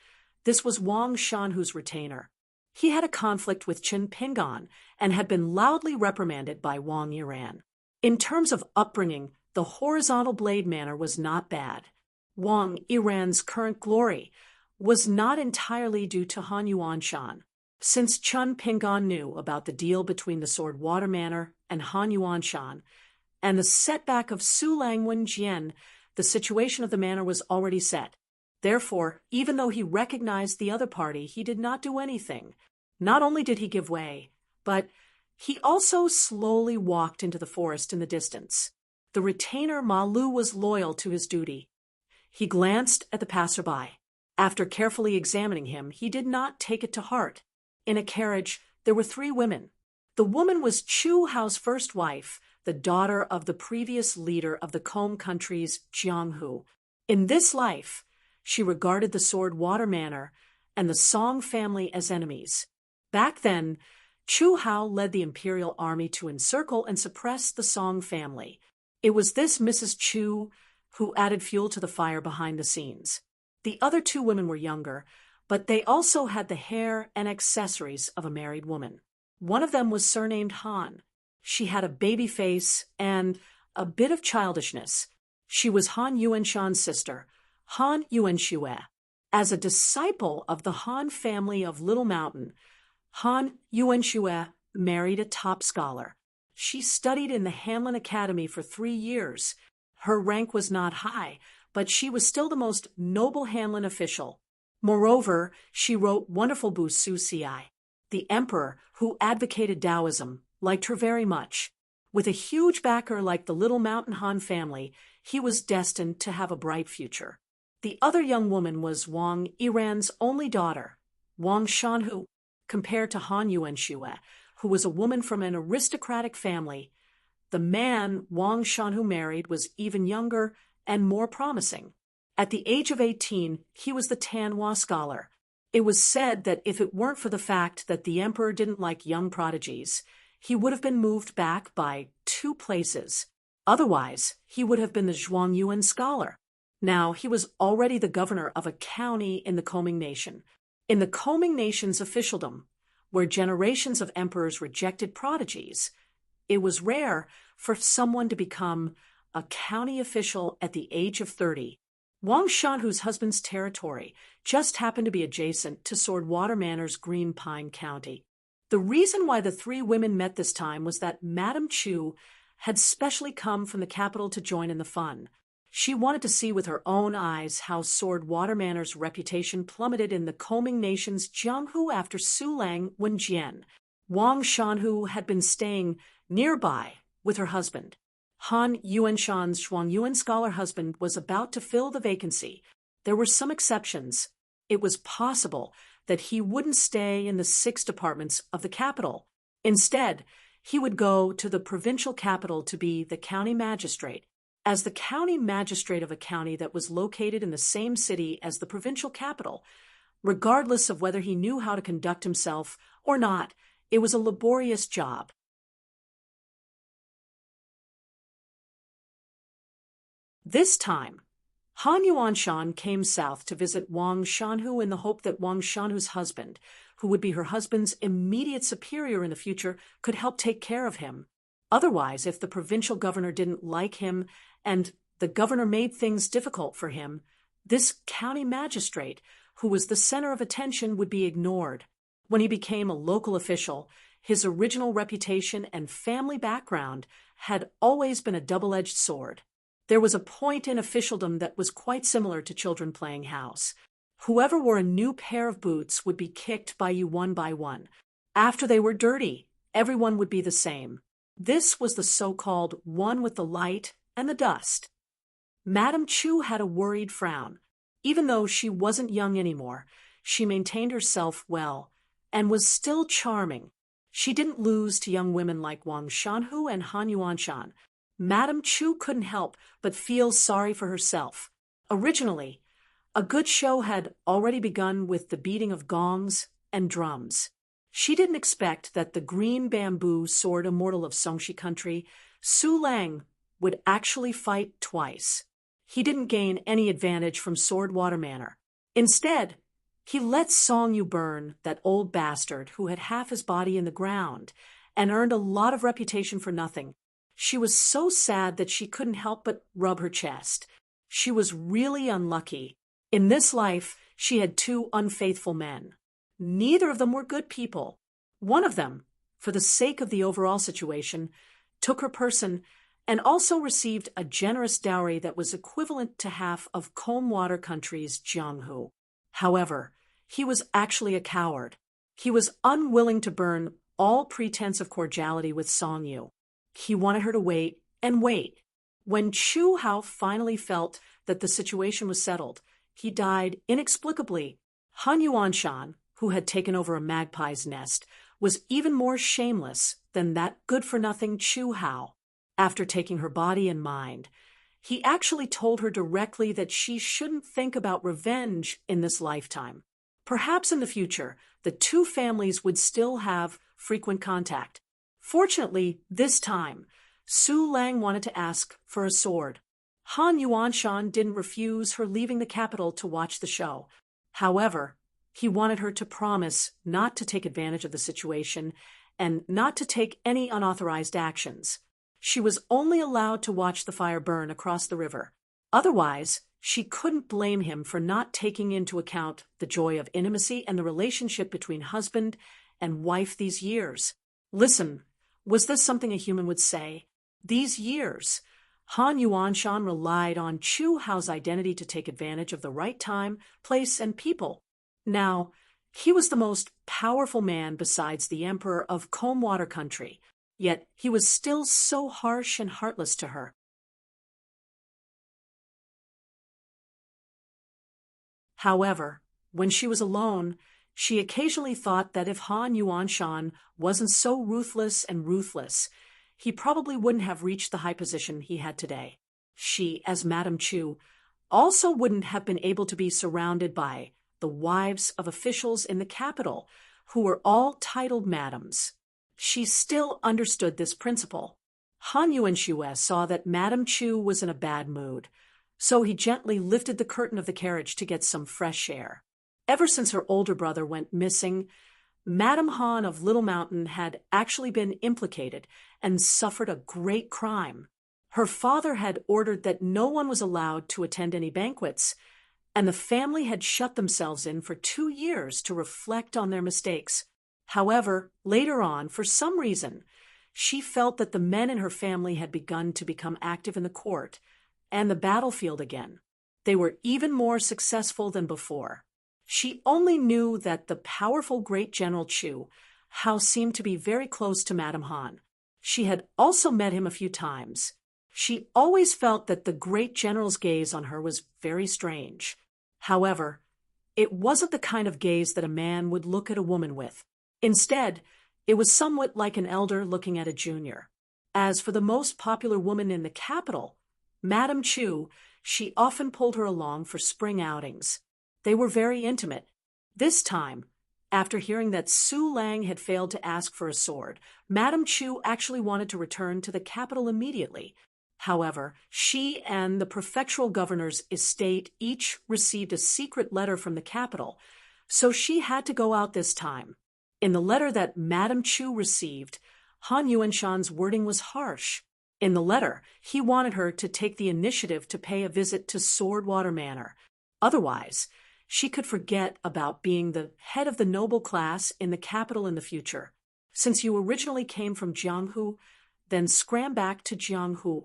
this was Wang Shanhu's retainer. He had a conflict with Qin Pingan and had been loudly reprimanded by Wang Yiran. In terms of upbringing, the horizontal blade manner was not bad. Wang Yiran's current glory was not entirely due to Han Yuanshan. Since Qin Pingan knew about the deal between the Sword Water Manor and Han Yuanshan, and the setback of Su Langwen Jian, the situation of the manor was already set. Therefore, even though he recognized the other party, he did not do anything. Not only did he give way, but he also slowly walked into the forest in the distance. The retainer Ma Lu was loyal to his duty. He glanced at the passerby. After carefully examining him, he did not take it to heart. In a carriage, there were 3 women. The woman was Chu Hao's first wife, the daughter of the previous leader of the Kom countries, Jianghu. In this life, she regarded the Sword Water Manor and the Song family as enemies. Back then, Chu Hao led the imperial army to encircle and suppress the Song family. It was this Mrs. Chu who added fuel to the fire behind the scenes. The other two women were younger, but they also had the hair and accessories of a married woman. One of them was surnamed Han. She had a baby face and a bit of childishness. She was Han Yuanshan's sister, Han Yuanxue. As a disciple of the Han family of Little Mountain, Han Yuanxue married a top scholar. She studied in the Hanlin Academy for 3 years. Her rank was not high, but she was still the most noble Hanlin official. Moreover, she wrote wonderful Bu Su Ci. The emperor, who advocated Taoism, liked her very much. With a huge backer like the Little Mountain Han family, he was destined to have a bright future. The other young woman was Wang Yiran's only daughter, Wang Shanhu. Compared to Han Yuanxue, who was a woman from an aristocratic family, the man Wang Shanhu married was even younger and more promising. At the age of 18, he was the Tanhua scholar. It was said that if it weren't for the fact that the emperor didn't like young prodigies, he would have been moved back by 2 places. Otherwise, he would have been the Zhuangyuan scholar. Now, he was already the governor of a county in the Coming Nation. In the Coming Nation's officialdom, where generations of emperors rejected prodigies, it was rare for someone to become a county official at the age of 30. Wang Shanhu's husband's territory just happened to be adjacent to Sword Water Manor's Green Pine County. The reason why the 3 women met this time was that Madame Chu had specially come from the capital to join in the fun. She wanted to see with her own eyes how Sword Water Manor's reputation plummeted in the Coming Nation's Jianghu after Sulang Wenjian. Wang Shanhu had been staying nearby with her husband. Han Yuanshan's Zhuangyuan scholar husband was about to fill the vacancy. There were some exceptions. It was possible that he wouldn't stay in the 6 departments of the capital. Instead, he would go to the provincial capital to be the county magistrate. As the county magistrate of a county that was located in the same city as the provincial capital, regardless of whether he knew how to conduct himself or not, it was a laborious job. This time, Han Yuanshan came south to visit Wang Shanhu in the hope that Wang Shanhu's husband, who would be her husband's immediate superior in the future, could help take care of him. Otherwise, if the provincial governor didn't like him and the governor made things difficult for him, this county magistrate, who was the center of attention, would be ignored. When he became a local official, his original reputation and family background had always been a double-edged sword. There was a point in officialdom that was quite similar to children playing house. Whoever wore a new pair of boots would be kicked by you one by one. After they were dirty, everyone would be the same. This was the so-called one with the light and the dust. Madame Chu had a worried frown. Even though she wasn't young anymore, she maintained herself well and was still charming. She didn't lose to young women like Wang Shanhu and Han Yuanshan. Madame Chu couldn't help but feel sorry for herself. Originally, a good show had already begun with the beating of gongs and drums. She didn't expect that the green bamboo sword immortal of Songshi country, Su Lang, would actually fight twice. He didn't gain any advantage from Sword Water Manor. Instead, he let Song Yu burn, that old bastard who had half his body in the ground and earned a lot of reputation for nothing. She was so sad that she couldn't help but rub her chest. She was really unlucky. In this life, she had 2 unfaithful men. Neither of them were good people. One of them, for the sake of the overall situation, took her person and also received a generous dowry that was equivalent to half of Calm Water Country's Jianghu. However, he was actually a coward. He was unwilling to burn all pretense of cordiality with Song Yu. He wanted her to wait and wait. When Chu Hao finally felt that the situation was settled, he died inexplicably. Han Yuanshan, who had taken over a magpie's nest, was even more shameless than that good-for-nothing Chu Hao. After taking her body and mind, he actually told her directly that she shouldn't think about revenge in this lifetime. Perhaps in the future, the two families would still have frequent contact. Fortunately, this time, Su Lang wanted to ask for a sword. Han Yuanshan didn't refuse her leaving the capital to watch the show. However, he wanted her to promise not to take advantage of the situation and not to take any unauthorized actions. She was only allowed to watch the fire burn across the river. Otherwise, she couldn't blame him for not taking into account the joy of intimacy and the relationship between husband and wife these years. Listen, was this something a human would say? These years. Han Yuanshan relied on Chu Hao's identity to take advantage of the right time, place, and people. Now, he was the most powerful man besides the emperor of Comb Water Country, yet he was still so harsh and heartless to her. However, when she was alone, she occasionally thought that if Han Yuanshan wasn't so ruthless, he probably wouldn't have reached the high position he had today. She, as Madame Chu, also wouldn't have been able to be surrounded by the wives of officials in the capital, who were all titled madams. She still understood this principle. Han Yuanxue saw that Madame Chu was in a bad mood, so he gently lifted the curtain of the carriage to get some fresh air. Ever since her older brother went missing, Madame Han of Little Mountain had actually been implicated and suffered a great crime. Her father had ordered that no one was allowed to attend any banquets, and the family had shut themselves in for 2 years to reflect on their mistakes. However, later on, for some reason, she felt that the men in her family had begun to become active in the court and the battlefield again. They were even more successful than before. She only knew that the powerful great General Chu Hao seemed to be very close to Madame Han. She had also met him a few times. She always felt that the great general's gaze on her was very strange. However, it wasn't the kind of gaze that a man would look at a woman with. Instead, it was somewhat like an elder looking at a junior. As for the most popular woman in the capital, Madame Chu, she often pulled her along for spring outings. They were very intimate. This time, after hearing that Su Lang had failed to ask for a sword, Madame Chu actually wanted to return to the capital immediately. However, she and the prefectural governor's estate each received a secret letter from the capital, so she had to go out this time. In the letter that Madame Chu received, Han Yuanshan's wording was harsh. In the letter, he wanted her to take the initiative to pay a visit to Swordwater Manor. Otherwise, she could forget about being the head of the noble class in the capital in the future. Since you originally came from Jianghu, then scram back to Jianghu.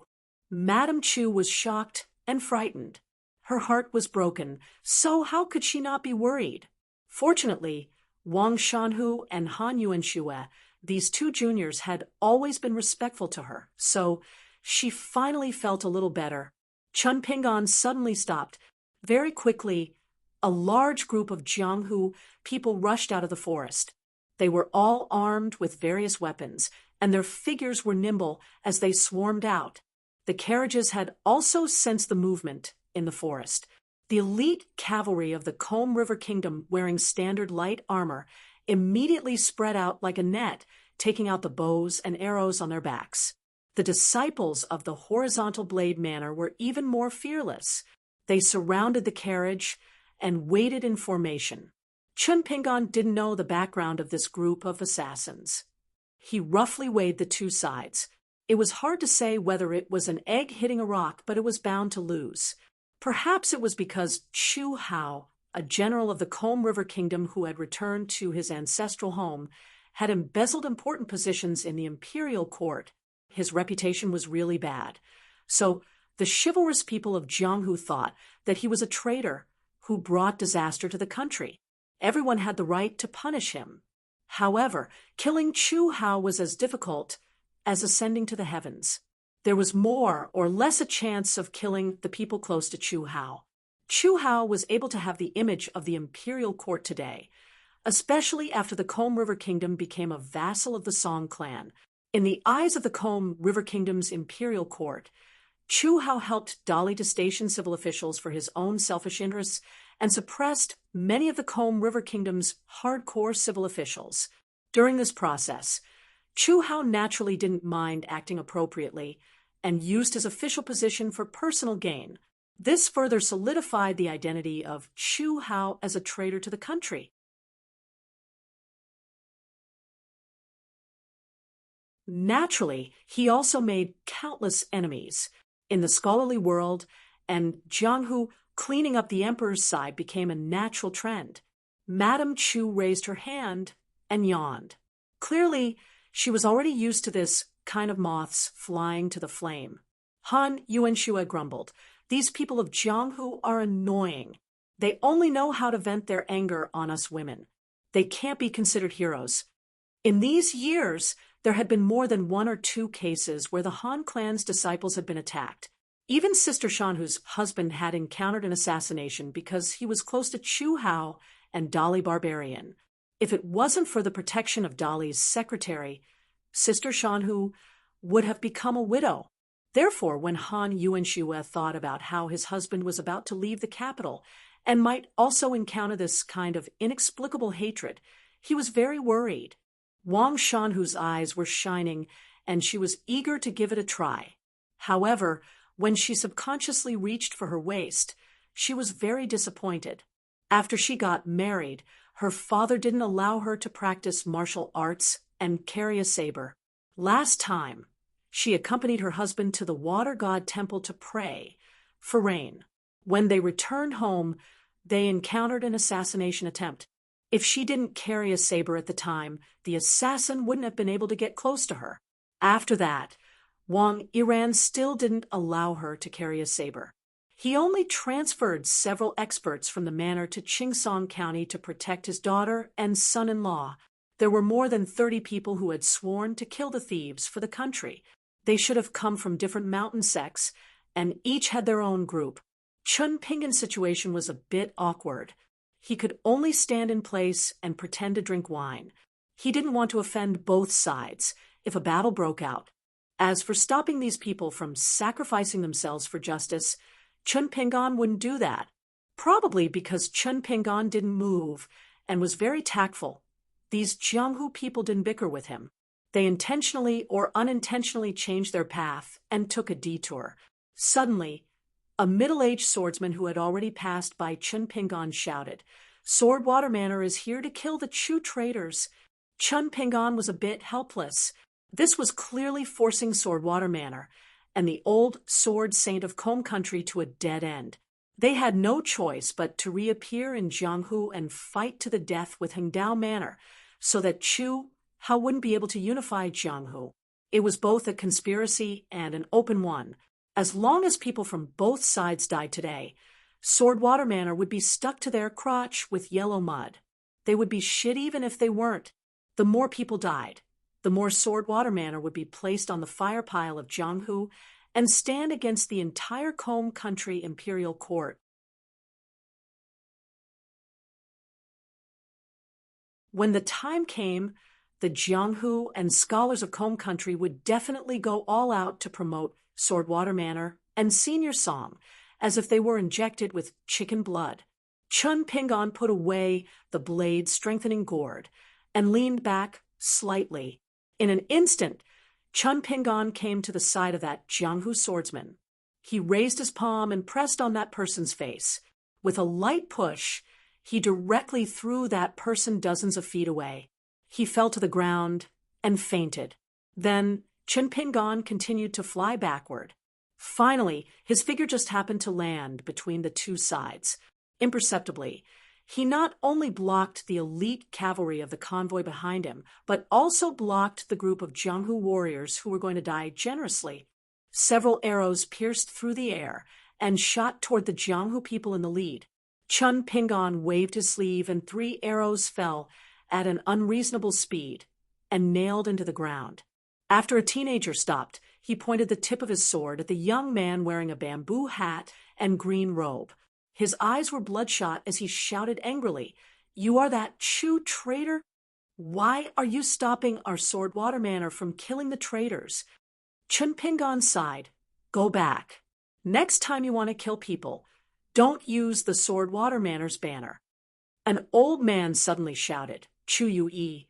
Madame Chu was shocked and frightened. Her heart was broken, so how could she not be worried? Fortunately, Wang Shanhu and Han Yuanxue, these two juniors, had always been respectful to her, so she finally felt a little better. Chun Pingan suddenly stopped. Very quickly, a large group of Jianghu people rushed out of the forest. They were all armed with various weapons, and their figures were nimble as they swarmed out. The carriages had also sensed the movement in the forest. The elite cavalry of the Comb River Kingdom, wearing standard light armor, immediately spread out like a net, taking out the bows and arrows on their backs. The disciples of the Horizontal Blade Manor were even more fearless. They surrounded the carriage and waited in formation. Chun Pingan didn't know the background of this group of assassins. He roughly weighed the two sides. It was hard to say whether it was an egg hitting a rock, but it was bound to lose. Perhaps it was because Chu Hao, a general of the Comb River Kingdom who had returned to his ancestral home, had embezzled important positions in the imperial court. His reputation was really bad. So the chivalrous people of Jianghu thought that he was a traitor who brought disaster to the country. Everyone had the right to punish him. However, killing Chu Hao was as difficult as ascending to the heavens. There was more or less a chance of killing the people close to Chu Hao. Chu Hao was able to have the image of the imperial court today, especially after the Combe River Kingdom became a vassal of the Song clan. In the eyes of the Combe River Kingdom's imperial court, Chu Hao helped Dali to station civil officials for his own selfish interests and suppressed many of the Combe River Kingdom's hardcore civil officials. During this process, Chu Hao naturally didn't mind acting appropriately and used his official position for personal gain. This further solidified the identity of Chu Hao as a traitor to the country. Naturally, he also made countless enemies in the scholarly world, and Jiang Hu cleaning up the emperor's side became a natural trend. Madame Chu raised her hand and yawned. Clearly, she was already used to this kind of moths flying to the flame. Han Yuanxue grumbled, "These people of Jianghu are annoying. They only know how to vent their anger on us women. They can't be considered heroes." In these years, there had been more than one or two cases where the Han clan's disciples had been attacked. Even Sister Shanhu's husband had encountered an assassination because he was close to Chu Hao and Dali Barbarian. If it wasn't for the protection of Dali's secretary, Sister Shanhu would have become a widow. Therefore, when Han Yuanxue thought about how his husband was about to leave the capital and might also encounter this kind of inexplicable hatred, he was very worried. Wang Shanhu's eyes were shining, and she was eager to give it a try. However, when she subconsciously reached for her waist, she was very disappointed. After she got married, her father didn't allow her to practice martial arts and carry a saber. Last time, she accompanied her husband to the water god temple to pray for rain. When they returned home, they encountered an assassination attempt. If she didn't carry a saber at the time, the assassin wouldn't have been able to get close to her. After that, Wang Yiran still didn't allow her to carry a saber. He only transferred several experts from the manor to Qingsong County to protect his daughter and son-in-law. There were more than 30 people who had sworn to kill the thieves for the country. They should have come from different mountain sects, and each had their own group. Chun Pingan's situation was a bit awkward. He could only stand in place and pretend to drink wine. He didn't want to offend both sides if a battle broke out. As for stopping these people from sacrificing themselves for justice, Chun Pingan wouldn't do that, probably because Chun Pingan didn't move and was very tactful. These Jianghu people didn't bicker with him. They intentionally or unintentionally changed their path and took a detour. Suddenly, a middle-aged swordsman who had already passed by Chun Pingan shouted, "Swordwater Manor is here to kill the Chu traitors." Chun Pingan was a bit helpless. This was clearly forcing Swordwater Manor and the old sword saint of Combe Country to a dead end. They had no choice but to reappear in Jianghu and fight to the death with Hengdao Manor so that Chu Hao wouldn't be able to unify Jianghu. It was both a conspiracy and an open one. As long as people from both sides died today, Swordwater Manor would be stuck to their crotch with yellow mud. They would be shit even if they weren't. The more people died, the more Swordwater Manor would be placed on the fire pile of Jianghu and stand against the entire Combe Country imperial court. When the time came, the Jianghu and scholars of Combe Country would definitely go all out to promote Swordwater Manor and Senior Song as if they were injected with chicken blood. Chun Pingan put away the blade-strengthening gourd and leaned back slightly. In an instant, Chun Pingan came to the side of that Jianghu swordsman. He raised his palm and pressed on that person's face. With a light push, he directly threw that person dozens of feet away. He fell to the ground and fainted. Then Chun Pingan continued to fly backward. Finally, his figure just happened to land between the two sides. Imperceptibly, he not only blocked the elite cavalry of the convoy behind him, but also blocked the group of Jianghu warriors who were going to die generously. Several arrows pierced through the air and shot toward the Jianghu people in the lead. Chun Pingan waved his sleeve and 3 arrows fell at an unreasonable speed and nailed into the ground. After a teenager stopped, he pointed the tip of his sword at the young man wearing a bamboo hat and green robe. His eyes were bloodshot as he shouted angrily, You are that Chu traitor? Why are you stopping our sword water manor from killing the traitors? Chun Pingon sighed. Go back. Next time you want to kill people, don't use the sword water manor's banner. An old man suddenly shouted, Chu Yu-yi,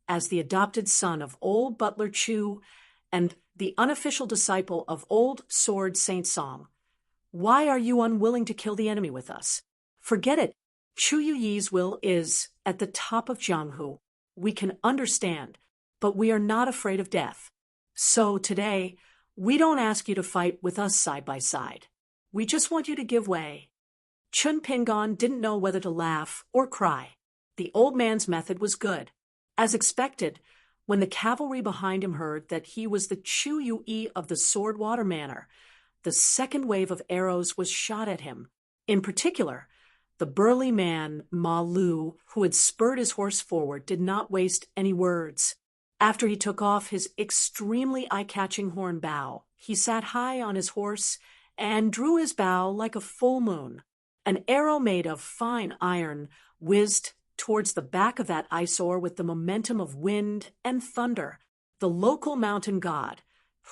as the adopted son of old Butler Chu and the unofficial disciple of old sword Saint Song. Why are you unwilling to kill the enemy with us? Forget it. Chu Yu-yi's will is at the top of Jianghu. We can understand, but we are not afraid of death. So today, we don't ask you to fight with us side by side. We just want you to give way. Chun Pingon didn't know whether to laugh or cry. The old man's method was good. As expected, when the cavalry behind him heard that he was the Chu Yu-yi of the Sword Water Manor, the second wave of arrows was shot at him. In particular, the burly man, Ma Lu, who had spurred his horse forward, did not waste any words. After he took off his extremely eye-catching horn bow, he sat high on his horse and drew his bow like a full moon. An arrow made of fine iron whizzed towards the back of that eyesore with the momentum of wind and thunder. The local mountain god,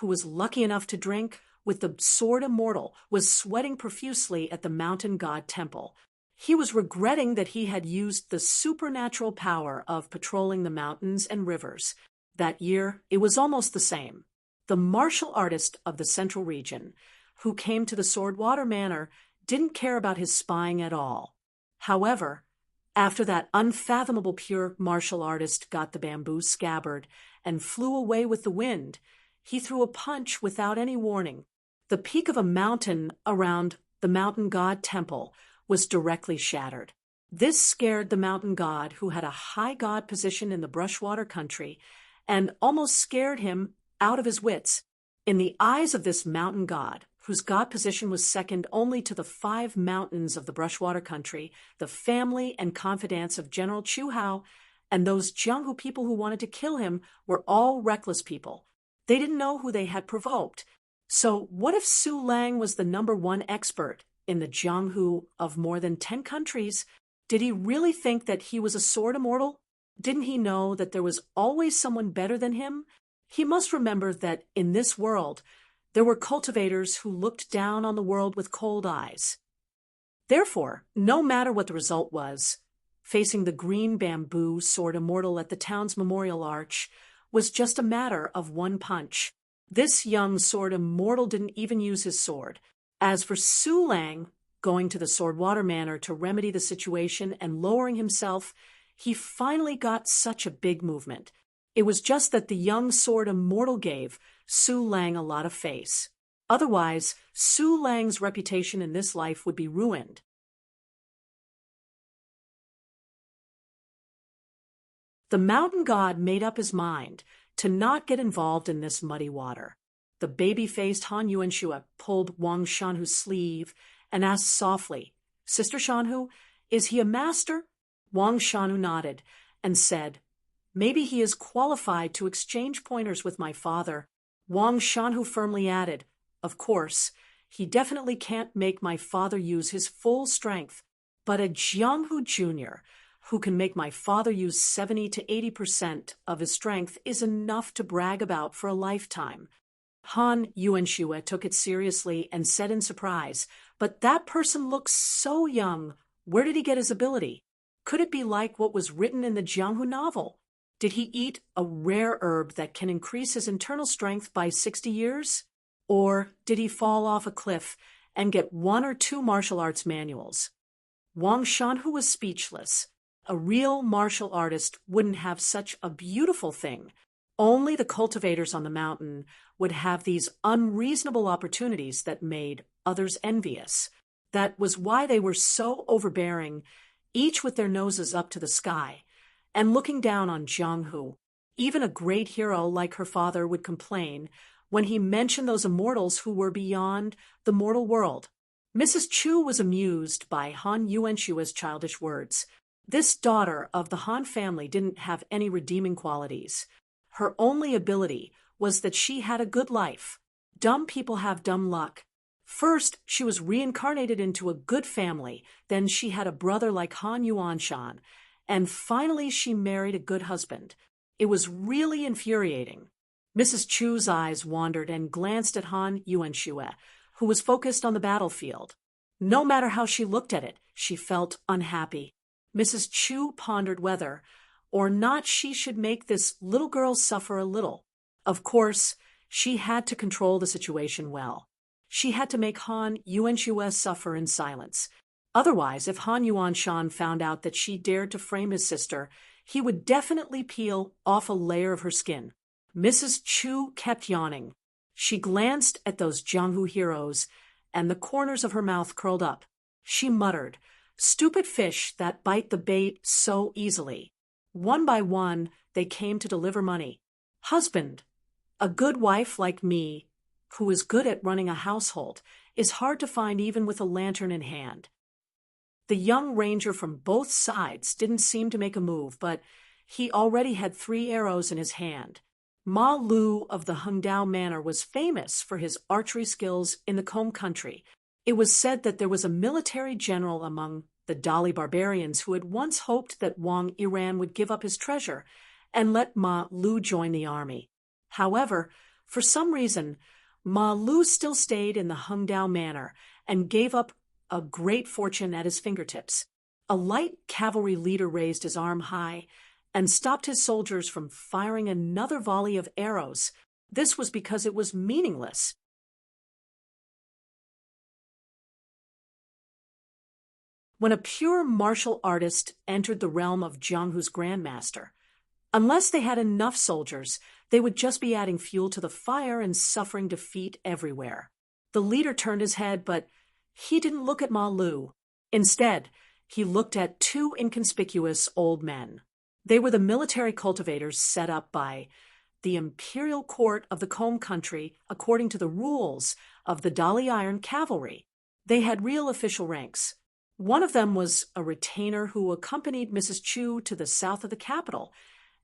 who was lucky enough to drink with the sword immortal, was sweating profusely at the mountain god temple. He was regretting that he had used the supernatural power of patrolling the mountains and rivers. That year, it was almost the same. The martial artist of the central region, who came to the Sword Water Manor, didn't care about his spying at all. However, after that unfathomable pure martial artist got the bamboo scabbard and flew away with the wind, he threw a punch without any warning. The peak of a mountain around the mountain god temple was directly shattered. This scared the mountain god, who had a high god position in the brushwater country, and almost scared him out of his wits. In the eyes of this mountain god, whose god position was second only to the 5 mountains of the brushwater country, the family and confidants of General Chu Hao, and those Jianghu people who wanted to kill him were all reckless people. They didn't know who they had provoked. So what if Su Lang was the #1 expert in the Jianghu of more than 10 countries? Did he really think that he was a sword immortal? Didn't he know that there was always someone better than him? He must remember that in this world, there were cultivators who looked down on the world with cold eyes. Therefore, no matter what the result was, facing the green bamboo sword immortal at the town's memorial arch was just a matter of one punch. This young sword immortal didn't even use his sword. As for Su Lang, going to the Sword Water Manor to remedy the situation and lowering himself, he finally got such a big movement. It was just that the young sword immortal gave Su Lang a lot of face. Otherwise, Su Lang's reputation in this life would be ruined. The mountain god made up his mind to not get involved in this muddy water. The baby-faced Han Yuanshua pulled Wang Shanhu's sleeve and asked softly, Sister Shanhu, is he a master? Wang Shanhu nodded and said, Maybe he is qualified to exchange pointers with my father. Wang Shanhu firmly added, Of course, he definitely can't make my father use his full strength, but a Jianghu Junior who can make my father use 70 to 80% of his strength is enough to brag about for a lifetime. Han Yuanshua took it seriously and said in surprise, But that person looks so young. Where did he get his ability? Could it be like what was written in the Jianghu novel? Did he eat a rare herb that can increase his internal strength by 60 years? Or did he fall off a cliff and get 1 or 2 martial arts manuals? Wang Shanhu was speechless. A real martial artist wouldn't have such a beautiful thing. Only the cultivators on the mountain would have these unreasonable opportunities that made others envious. That was why they were so overbearing, each with their noses up to the sky, and looking down on Jianghu. Even a great hero like her father would complain when he mentioned those immortals who were beyond the mortal world. Mrs. Chu was amused by Han Yuanshua's childish words. This daughter of the Han family didn't have any redeeming qualities. Her only ability was that she had a good life. Dumb people have dumb luck. First, she was reincarnated into a good family. Then she had a brother like Han Yuanshan, and finally she married a good husband. It was really infuriating. Mrs. Chu's eyes wandered and glanced at Han Yuanxue, who was focused on the battlefield. No matter how she looked at it, she felt unhappy. Mrs. Chu pondered whether or not she should make this little girl suffer a little. Of course, she had to control the situation well. She had to make Han Yuanxue suffer in silence. Otherwise, if Han Yuanshan found out that she dared to frame his sister, he would definitely peel off a layer of her skin. Mrs. Chu kept yawning. She glanced at those Jianghu heroes, and the corners of her mouth curled up. She muttered, "Stupid fish that bite the bait so easily." One by one, they came to deliver money. "Husband, a good wife like me, who is good at running a household, is hard to find even with a lantern in hand." The young ranger from both sides didn't seem to make a move, but he already had 3 arrows in his hand. Ma Lu of the Hengdao Manor was famous for his archery skills in the Combe country. It was said that there was a military general among the Dali barbarians who had once hoped that Wang Yiran would give up his treasure and let Ma Lu join the army. However, for some reason, Ma Lu still stayed in the Hengdao Manor and gave up a great fortune at his fingertips. A light cavalry leader raised his arm high and stopped his soldiers from firing another volley of arrows. This was because it was meaningless. When a pure martial artist entered the realm of Jianghu's grandmaster, unless they had enough soldiers, they would just be adding fuel to the fire and suffering defeat everywhere. The leader turned his head, but he didn't look at Ma Lu. Instead, he looked at 2 inconspicuous old men. They were the military cultivators set up by the imperial court of the Combe country according to the rules of the Dali Iron Cavalry. They had real official ranks. One of them was a retainer who accompanied Mrs. Chu to the south of the capital,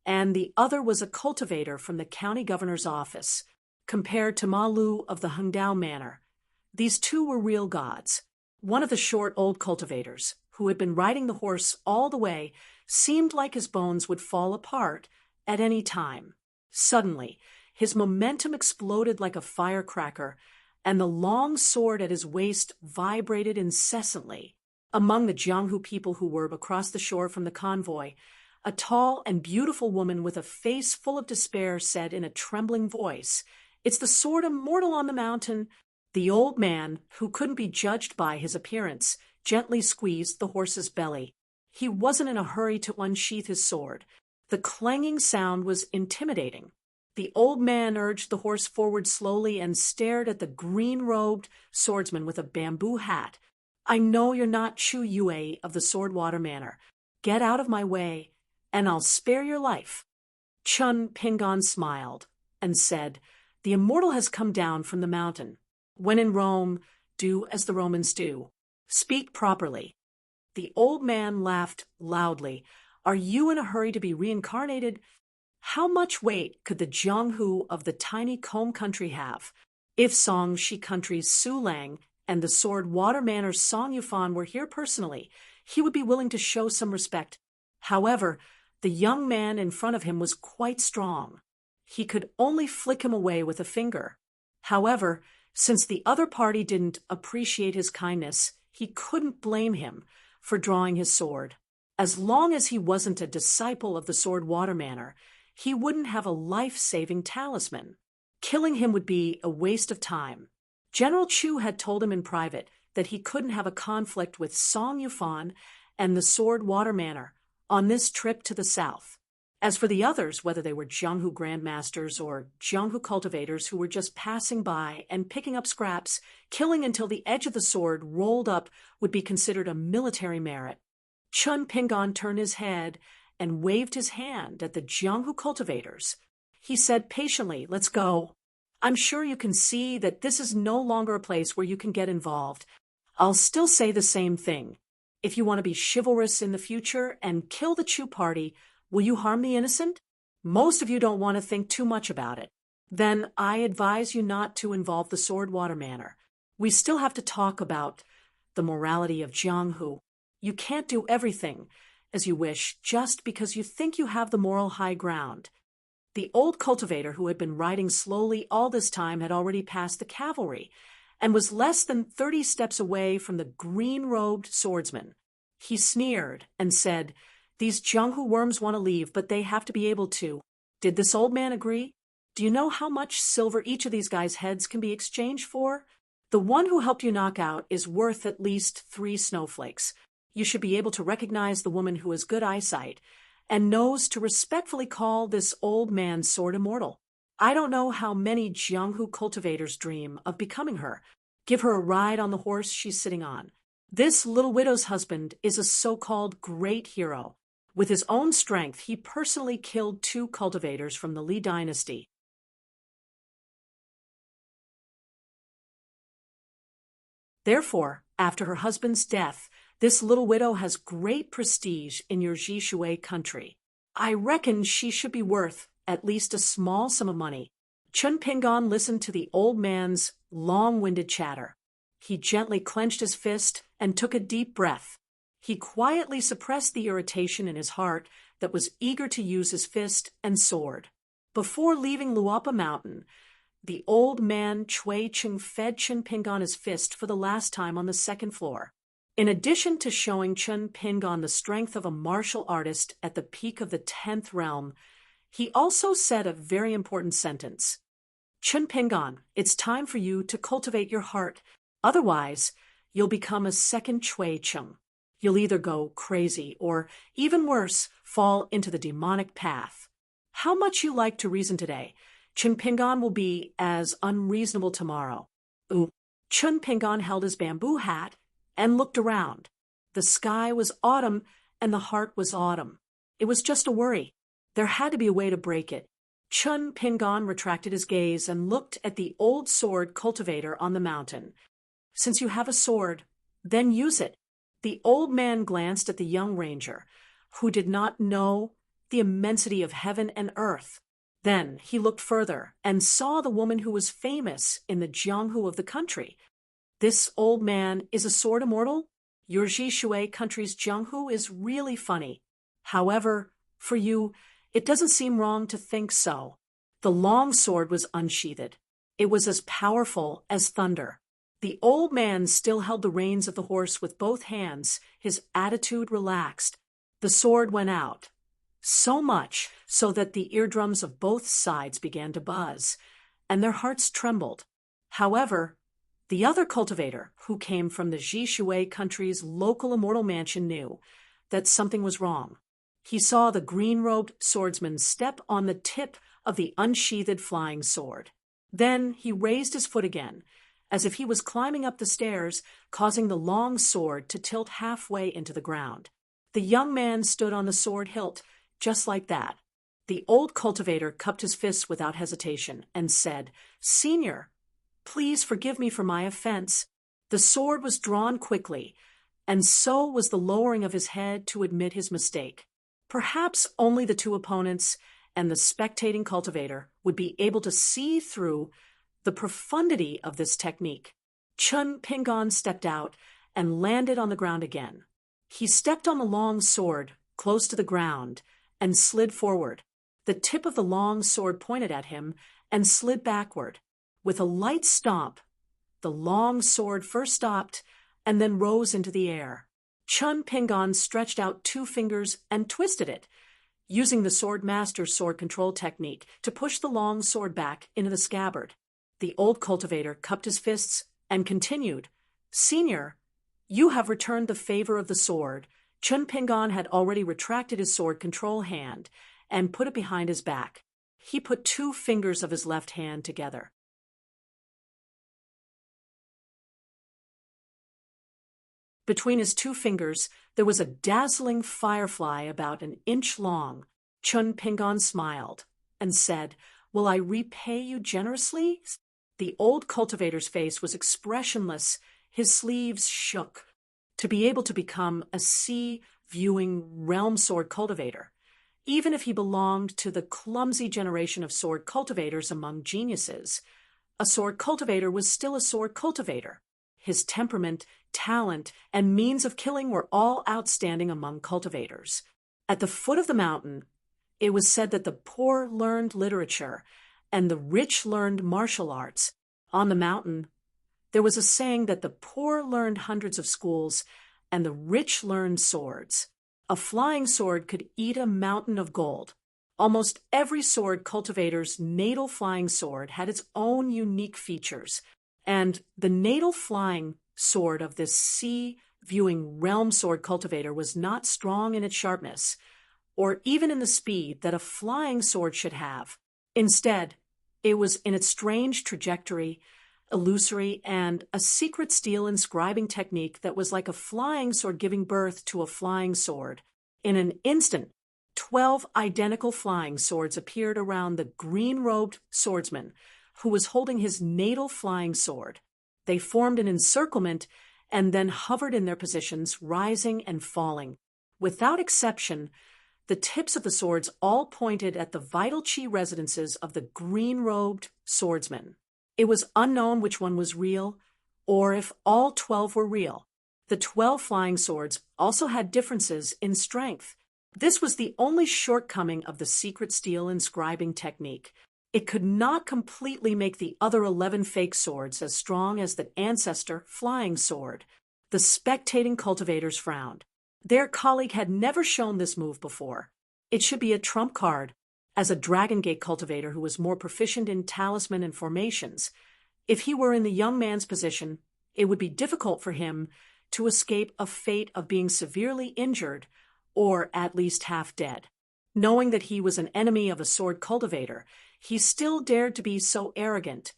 and the other was a cultivator from the county governor's office. Compared to Ma Lu of the Hengdao Manor, these 2 were real gods. One of the short old cultivators, who had been riding the horse all the way, seemed like his bones would fall apart at any time. Suddenly, his momentum exploded like a firecracker, and the long sword at his waist vibrated incessantly. Among the Jianghu people who were across the shore from the convoy, a tall and beautiful woman with a face full of despair said in a trembling voice, "It's the sword immortal on the mountain." The old man, who couldn't be judged by his appearance, gently squeezed the horse's belly. He wasn't in a hurry to unsheath his sword. The clanging sound was intimidating. The old man urged the horse forward slowly and stared at the green-robed swordsman with a bamboo hat. "I know you're not Chu Yue of the Swordwater Manor. Get out of my way, and I'll spare your life." Chun Pingon smiled and said, "The immortal has come down from the mountain. When in Rome, do as the Romans do. Speak properly." The old man laughed loudly. "Are you in a hurry to be reincarnated? How much weight could the Jianghu of the tiny Combe country have? If Songshi country's Su Lang and the Sword Water Manor's Song Yufan were here personally, he would be willing to show some respect." However, the young man in front of him was quite strong. He could only flick him away with a finger. However, since the other party didn't appreciate his kindness, he couldn't blame him for drawing his sword. As long as he wasn't a disciple of the Sword Water Manor, he wouldn't have a life-saving talisman. Killing him would be a waste of time. General Chu had told him in private that he couldn't have a conflict with Song Yufan and the Sword Water Manor on this trip to the south. As for the others, whether they were Jianghu grandmasters or Jianghu cultivators who were just passing by and picking up scraps, killing until the edge of the sword rolled up would be considered a military merit. Chun Pingon turned his head and waved his hand at the Jianghu cultivators. He said patiently, "Let's go. I'm sure you can see that this is no longer a place where you can get involved. I'll still say the same thing. If you want to be chivalrous in the future and kill the Chu party, will you harm the innocent? Most of you don't want to think too much about it. Then I advise you not to involve the Sword Water Manor. We still have to talk about the morality of Jianghu. You can't do everything, as you wish, just because you think you have the moral high ground. The old cultivator who had been riding slowly all this time had already passed the cavalry and was less than 30 steps away from the green-robed swordsman. He sneered and said, "These Jianghu worms want to leave, but they have to be able to." Did this old man agree? Do you know how much silver each of these guys' heads can be exchanged for? The one who helped you knock out is worth at least 3 snowflakes. You should be able to recognize the woman who has good eyesight and knows to respectfully call this old man's sword immortal. I don't know how many Jianghu cultivators dream of becoming her. Give her a ride on the horse she's sitting on. This little widow's husband is a so-called great hero. With his own strength, he personally killed 2 cultivators from the Li dynasty. Therefore, after her husband's death, this little widow has great prestige in your Jishui country. I reckon she should be worth at least a small sum of money. Chun Pingon listened to the old man's long-winded chatter. He gently clenched his fist and took a deep breath. He quietly suppressed the irritation in his heart that was eager to use his fist and sword. Before leaving Luapa Mountain, the old man Cui Cheng fed Chun Pingon his fist for the last time on the 2nd floor. In addition to showing Chun Pingon the strength of a martial artist at the peak of the 10th realm, he also said a very important sentence. "Chun Pingon, it's time for you to cultivate your heart. Otherwise, you'll become a second Cui Cheng. You'll either go crazy or, even worse, fall into the demonic path. How much you like to reason today, Chun Pingon will be as unreasonable tomorrow." Ooh. Chun Pingon held his bamboo hat and looked around. The sky was autumn and the heart was autumn. It was just a worry. There had to be a way to break it. Chun Pingon retracted his gaze and looked at the old sword cultivator on the mountain. "Since you have a sword, then use it." The old man glanced at the young ranger, who did not know the immensity of heaven and earth. Then he looked further and saw the woman who was famous in the Jianghu of the country. This old man is a sword immortal? Your Jishui country's Jianghu is really funny. However, for you, it doesn't seem wrong to think so. The long sword was unsheathed. It was as powerful as thunder. The old man still held the reins of the horse with both hands, his attitude relaxed. The sword went out. So much so that the eardrums of both sides began to buzz, and their hearts trembled. However, the other cultivator, who came from the Jishui country's local immortal mansion, knew that something was wrong. He saw the green-robed swordsman step on the tip of the unsheathed flying sword. Then he raised his foot again, as if he was climbing up the stairs, causing the long sword to tilt halfway into the ground. The young man stood on the sword hilt, just like that. The old cultivator cupped his fists without hesitation and said, "Senior, please forgive me for my offense." The sword was drawn quickly, and so was the lowering of his head to admit his mistake. Perhaps only the 2 opponents and the spectating cultivator would be able to see through the profundity of this technique. Chun Pingon stepped out and landed on the ground again. He stepped on the long sword close to the ground and slid forward. The tip of the long sword pointed at him and slid backward. With a light stomp, the long sword first stopped and then rose into the air. Chun Pingon stretched out 2 fingers and twisted it, using the sword master's sword control technique to push the long sword back into the scabbard. The old cultivator cupped his fists and continued, "Senior, you have returned the favor of the sword." Chun Pingon had already retracted his sword control hand and put it behind his back. He put 2 fingers of his left hand together. Between his 2 fingers, there was a dazzling firefly about an inch long. Chun Pingon smiled and said, "Will I repay you generously?" The old cultivator's face was expressionless. His sleeves shook. To be able to become a sea-viewing realm sword cultivator, even if he belonged to the clumsy generation of sword cultivators among geniuses, a sword cultivator was still a sword cultivator. His temperament, talent, and means of killing were all outstanding among cultivators. At the foot of the mountain, it was said that the poor learned literature and the rich learned martial arts. On the mountain, there was a saying that the poor learned hundreds of schools and the rich learned swords. A flying sword could eat a mountain of gold. Almost every sword cultivator's natal flying sword had its own unique features, and the natal flying sword of this sea-viewing realm sword cultivator was not strong in its sharpness, or even in the speed that a flying sword should have. Instead, it was in its strange trajectory, illusory, and a secret steel inscribing technique that was like a flying sword giving birth to a flying sword. In an instant, 12 identical flying swords appeared around the green-robed swordsman, who was holding his natal flying sword. They formed an encirclement and then hovered in their positions, rising and falling. Without exception, the tips of the swords all pointed at the vital chi residences of the green-robed swordsman. It was unknown which one was real, or if all 12 were real. The 12 flying swords also had differences in strength. This was the only shortcoming of the secret steel inscribing technique. It could not completely make the other 11 fake swords as strong as the ancestor flying sword. The spectating cultivators frowned. Their colleague had never shown this move before. It should be a trump card. As a Dragon Gate cultivator who was more proficient in talisman and formations, if he were in the young man's position, it would be difficult for him to escape a fate of being severely injured or at least half dead. Knowing that he was an enemy of a sword cultivator, he still dared to be so arrogant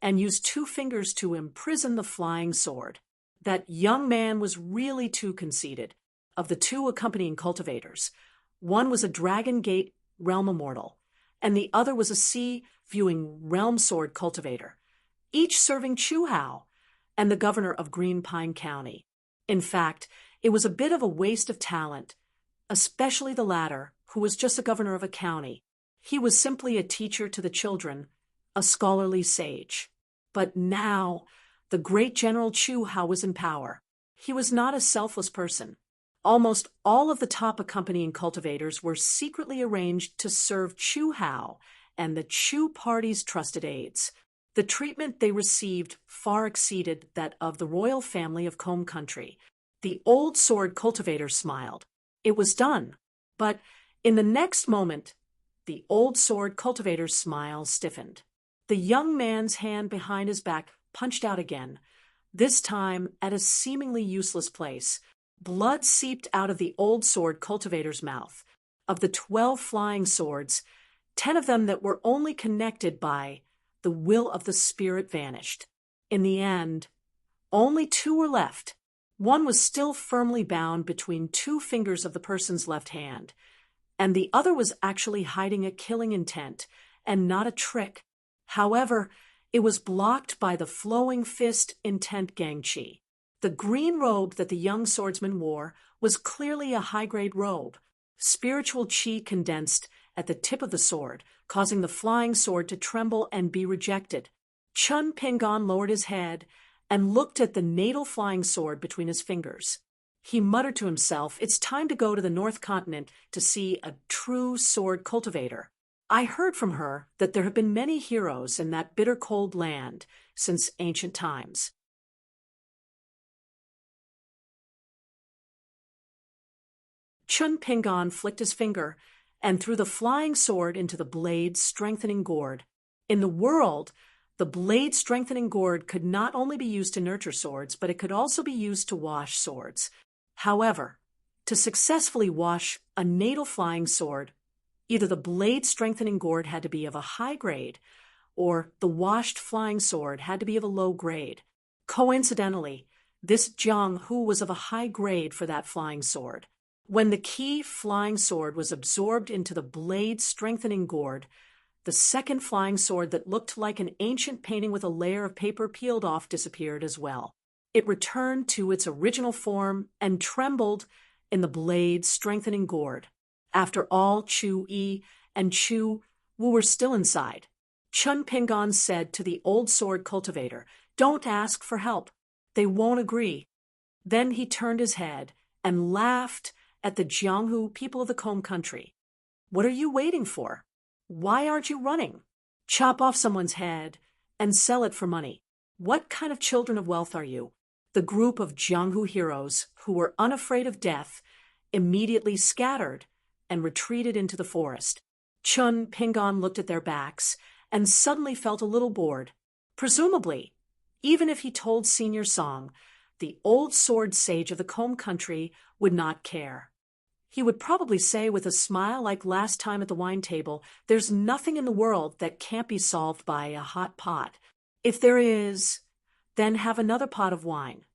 and used 2 fingers to imprison the flying sword. That young man was really too conceited. Of the 2 accompanying cultivators, one was a Dragon Gate realm immortal, and the other was a sea-viewing realm sword cultivator, each serving Chu Hao and the governor of Green Pine County. In fact, it was a bit of a waste of talent, especially the latter, who was just a governor of a county. He was simply a teacher to the children, a scholarly sage. But now, the great General Chu Hao was in power. He was not a selfless person. Almost all of the top accompanying cultivators were secretly arranged to serve Chu Hao and the Chu party's trusted aides. The treatment they received far exceeded that of the royal family of Combe Country. The old sword cultivator smiled. It was done. But in the next moment, the old sword cultivator's smile stiffened. The young man's hand behind his back punched out again, this time at a seemingly useless place. Blood seeped out of the old sword cultivator's mouth. Of the 12 flying swords, 10 of them that were only connected by the will of the spirit vanished. In the end, only 2 were left. One was still firmly bound between 2 fingers of the person's left hand, and the other was actually hiding a killing intent, and not a trick. However, it was blocked by the flowing fist intent Gangchi. The green robe that the young swordsman wore was clearly a high-grade robe. Spiritual chi condensed at the tip of the sword, causing the flying sword to tremble and be rejected. Chun Pingon lowered his head and looked at the natal flying sword between his fingers. He muttered to himself, "It's time to go to the North Continent to see a true sword cultivator. I heard from her that there have been many heroes in that bitter cold land since ancient times." Chun Pingon flicked his finger and threw the flying sword into the blade-strengthening gourd. In the world, the blade-strengthening gourd could not only be used to nurture swords, but it could also be used to wash swords. However, to successfully wash a natal flying sword, either the blade-strengthening gourd had to be of a high grade, or the washed flying sword had to be of a low grade. Coincidentally, this Jiang Hu was of a high grade for that flying sword. When the key flying sword was absorbed into the blade-strengthening gourd, the second flying sword that looked like an ancient painting with a layer of paper peeled off disappeared as well. It returned to its original form and trembled in the blade-strengthening gourd. After all, Chu Yi and Chu Wu were still inside. Chun Pingon said to the old sword cultivator, "Don't ask for help. They won't agree. Then he turned his head and laughed at the Jianghu people of the Combe country. What are you waiting for? Why aren't you running? Chop off someone's head and sell it for money. What kind of children of wealth are you? The group of Jianghu heroes, who were unafraid of death, immediately scattered and retreated into the forest. Chun Pingon looked at their backs and suddenly felt a little bored. Presumably, even if he told Senior Song, the old sword sage of the Combe country would not care. He would probably say with a smile like last time at the wine table, "There's nothing in the world that can't be solved by a hot pot. If there is, then have another pot of wine."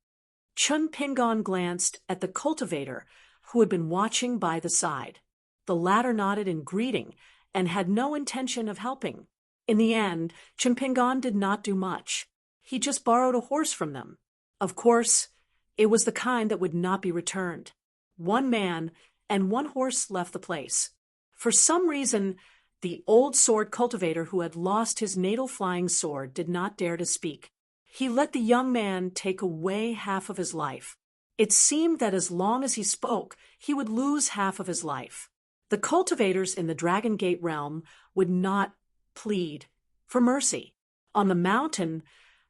Chun Pingon glanced at the cultivator, who had been watching by the side. The latter nodded in greeting and had no intention of helping. In the end, Chun Pingon did not do much. He just borrowed a horse from them. Of course, it was the kind that would not be returned. One man and one horse left the place. For some reason, the old sword cultivator who had lost his natal flying sword did not dare to speak. He let the young man take away half of his life. It seemed that as long as he spoke, he would lose half of his life. The cultivators in the Dragon Gate realm would not plead for mercy. On the mountain,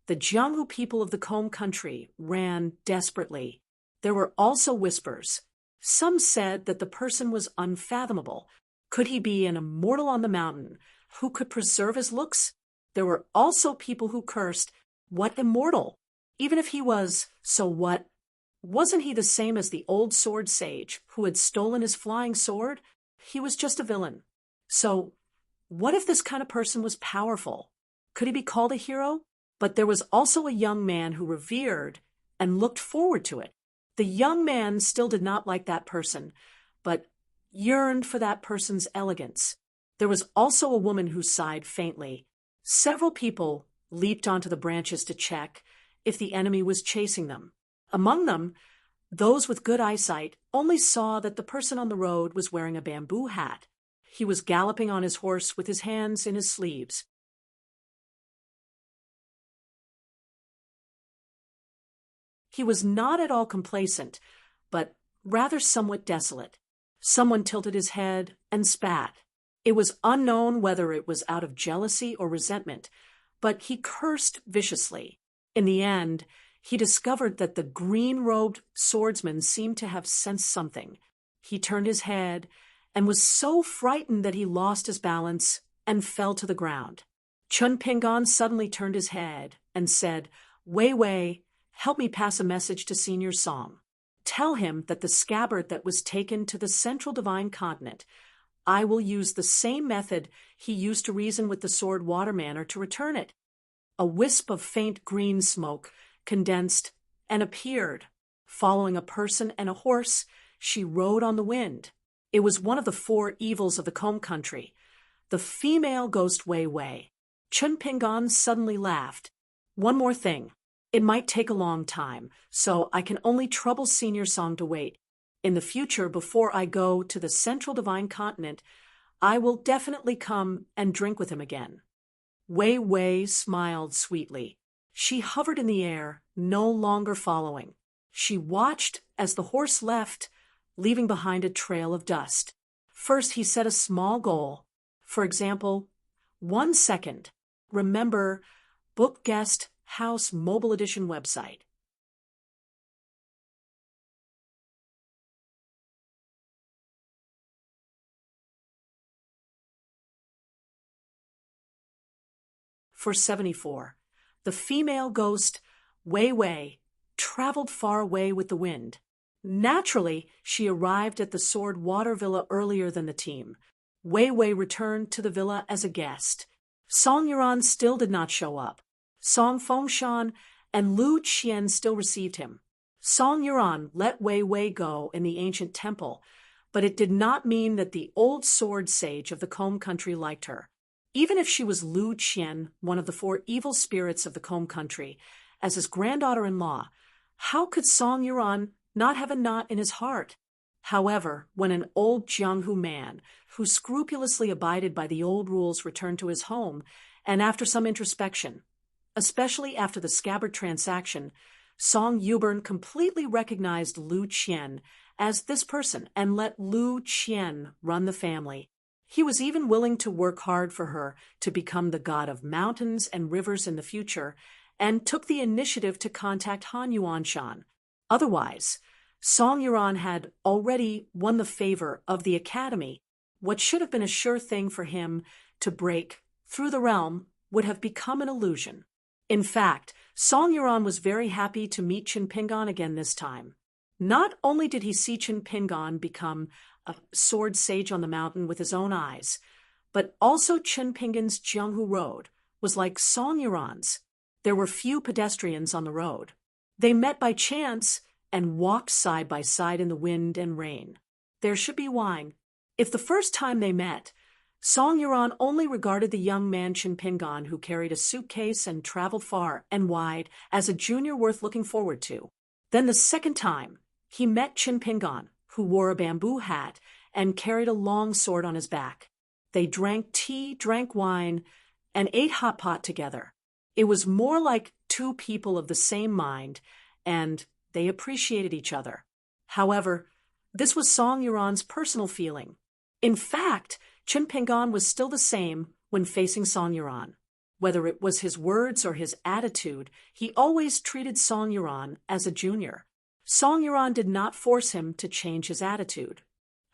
the Jianghu people of the Combe country ran desperately. There were also whispers. Some said that the person was unfathomable. Could he be an immortal on the mountain who could preserve his looks? There were also people who cursed, "What immortal? Even if he was, so what? Wasn't he the same as the old sword sage who had stolen his flying sword? He was just a villain." So, what if this kind of person was powerful? Could he be called a hero? But there was also a young man who revered and looked forward to it. The young man still did not like that person, but yearned for that person's elegance. There was also a woman who sighed faintly. Several people leaped onto the branches to check if the enemy was chasing them. Among them, those with good eyesight only saw that the person on the road was wearing a bamboo hat. He was galloping on his horse with his hands in his sleeves. He was not at all complacent, but rather somewhat desolate. Someone tilted his head and spat. It was unknown whether it was out of jealousy or resentment, but he cursed viciously. In the end, he discovered that the green-robed swordsman seemed to have sensed something. He turned his head and was so frightened that he lost his balance and fell to the ground. Chun Pingon suddenly turned his head and said, "Wei Wei, help me pass a message to Senior Song. Tell him that the scabbard that was taken to the Central Divine Continent, I will use the same method he used to reason with the Sword Watermanor to return it." A wisp of faint green smoke condensed and appeared. Following a person and a horse, she rode on the wind. It was one of the four evils of the Combe country, the female ghost Wei Wei. Chun Pingon suddenly laughed. "One more thing. It might take a long time, so I can only trouble Senior Song to wait. In the future, before I go to the Central Divine Continent, I will definitely come and drink with him again." Wei Wei smiled sweetly. She hovered in the air, no longer following. She watched as the horse left, leaving behind a trail of dust. First, he set a small goal. For example, 1 second. Remember, book guest House Mobile Edition website. For 74. The female ghost, Wei Wei, traveled far away with the wind. Naturally, she arrived at the Sword Water Villa earlier than the team. Wei Wei returned to the villa as a guest. Song Yuan still did not show up. Song Fengshan and Lu Qian still received him. Song Yuan let Wei Wei go in the ancient temple, but it did not mean that the old sword sage of the Combe country liked her. Even if she was Lu Qian, one of the four evil spirits of the Combe country, as his granddaughter-in-law, how could Song Yuan not have a knot in his heart? However, when an old Jianghu man, who scrupulously abided by the old rules, returned to his home, and after some introspection, especially after the scabbard transaction, Song Yubern completely recognized Lu Qian as this person and let Lu Qian run the family. He was even willing to work hard for her to become the god of mountains and rivers in the future, and took the initiative to contact Han Yuanshan. Otherwise, Song Yuan had already won the favor of the Academy. What should have been a sure thing for him to break through the realm would have become an illusion. In fact, Song Yuan was very happy to meet Qin Pingan again this time. Not only did he see Qin Pingan become a sword sage on the mountain with his own eyes, but also Qin Pingan's Jianghu Road was like Song Yuan's. There were few pedestrians on the road. They met by chance and walked side by side in the wind and rain. There should be wine. If the first time they met, Song Yuan only regarded the young man Qin Pingan who carried a suitcase and traveled far and wide as a junior worth looking forward to. Then the second time, he met Qin Pingan, who wore a bamboo hat and carried a long sword on his back. They drank tea, drank wine, and ate hot pot together. It was more like two people of the same mind, and they appreciated each other. However, this was Song Yuan's personal feeling. In fact, Qin Pingan was still the same when facing Song Yuan. Whether it was his words or his attitude, he always treated Song Yuan as a junior. Song Yuan did not force him to change his attitude.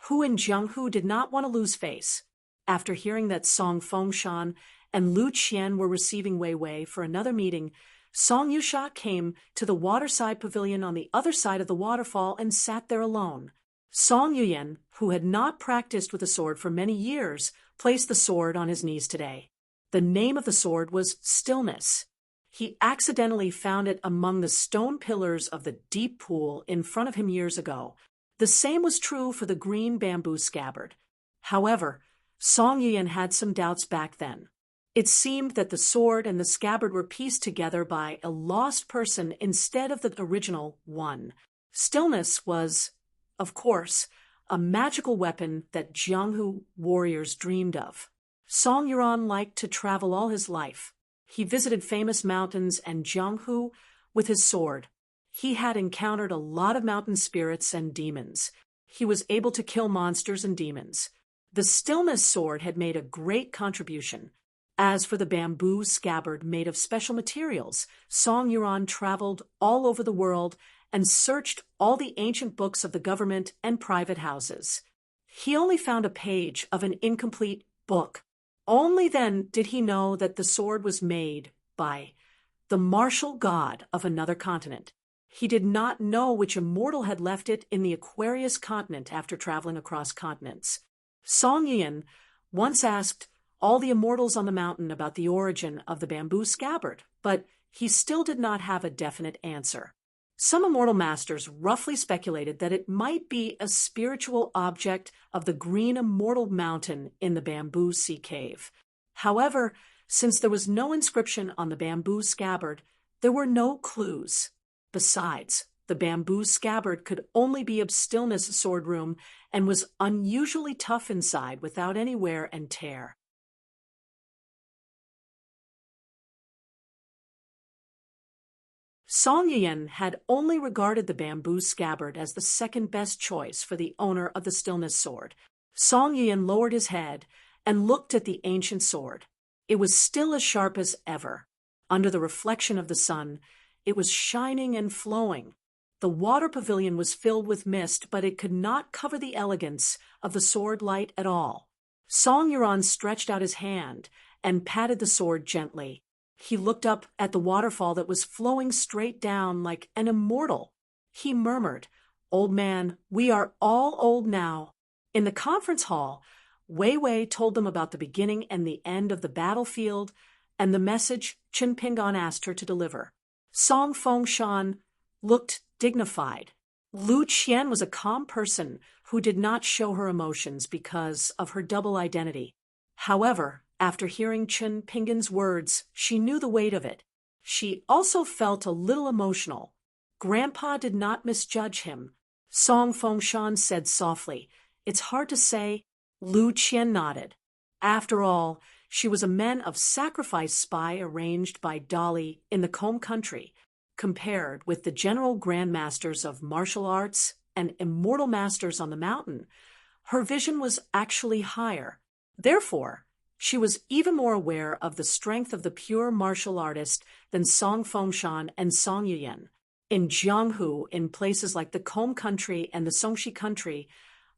Hu and Jianghu did not want to lose face. After hearing that Song Fengshan and Lu Qian were receiving Wei Wei for another meeting, Song Yusha came to the waterside pavilion on the other side of the waterfall and sat there alone. Song Yuyan, who had not practiced with a sword for many years, placed the sword on his knees today. The name of the sword was Stillness. He accidentally found it among the stone pillars of the deep pool in front of him years ago. The same was true for the green bamboo scabbard. However, Song Yuyan had some doubts back then. It seemed that the sword and the scabbard were pieced together by a lost person instead of the original one. Stillness was, of course, a magical weapon that Jianghu warriors dreamed of. Song Yuan liked to travel all his life. He visited famous mountains and Jianghu with his sword. He had encountered a lot of mountain spirits and demons. He was able to kill monsters and demons. The Stillness sword had made a great contribution. As for the bamboo scabbard made of special materials, Song Yuan traveled all over the world and searched all the ancient books of the government and private houses. He only found a page of an incomplete book. Only then did he know that the sword was made by the martial god of another continent. He did not know which immortal had left it in the Aquarius continent after traveling across continents. Song Yuan once asked all the immortals on the mountain about the origin of the bamboo scabbard, but he still did not have a definite answer. Some immortal masters roughly speculated that it might be a spiritual object of the green immortal mountain in the bamboo sea cave. However, since there was no inscription on the bamboo scabbard, there were no clues. Besides, the bamboo scabbard could only be of Stillness sword room and was unusually tough inside without any wear and tear. Song Yuan had only regarded the bamboo scabbard as the second best choice for the owner of the Stillness sword. Song Yuan lowered his head and looked at the ancient sword. It was still as sharp as ever. Under the reflection of the sun, it was shining and flowing. The water pavilion was filled with mist, but it could not cover the elegance of the sword light at all. Song Yuan stretched out his hand and patted the sword gently. He looked up at the waterfall that was flowing straight down like an immortal. He murmured, "Old man, we are all old now." In the conference hall, Wei Wei told them about the beginning and the end of the battlefield and the message Qin Pingan asked her to deliver. Song Fengshan looked dignified. Lu Qian was a calm person who did not show her emotions because of her double identity. However, after hearing Qin Pingan's words, she knew the weight of it. She also felt a little emotional. Grandpa did not misjudge him. Song Fengshan said softly, "It's hard to say." Lu Qian nodded. After all, she was a men of sacrifice spy arranged by Dolly in the Combe country. compared with the general grandmasters of martial arts and immortal masters on the mountain, her vision was actually higher. Therefore, she was even more aware of the strength of the pure martial artist than Song Fengshan and Song Yuyan. In Jianghu, in places like the Kom country and the Songxi country,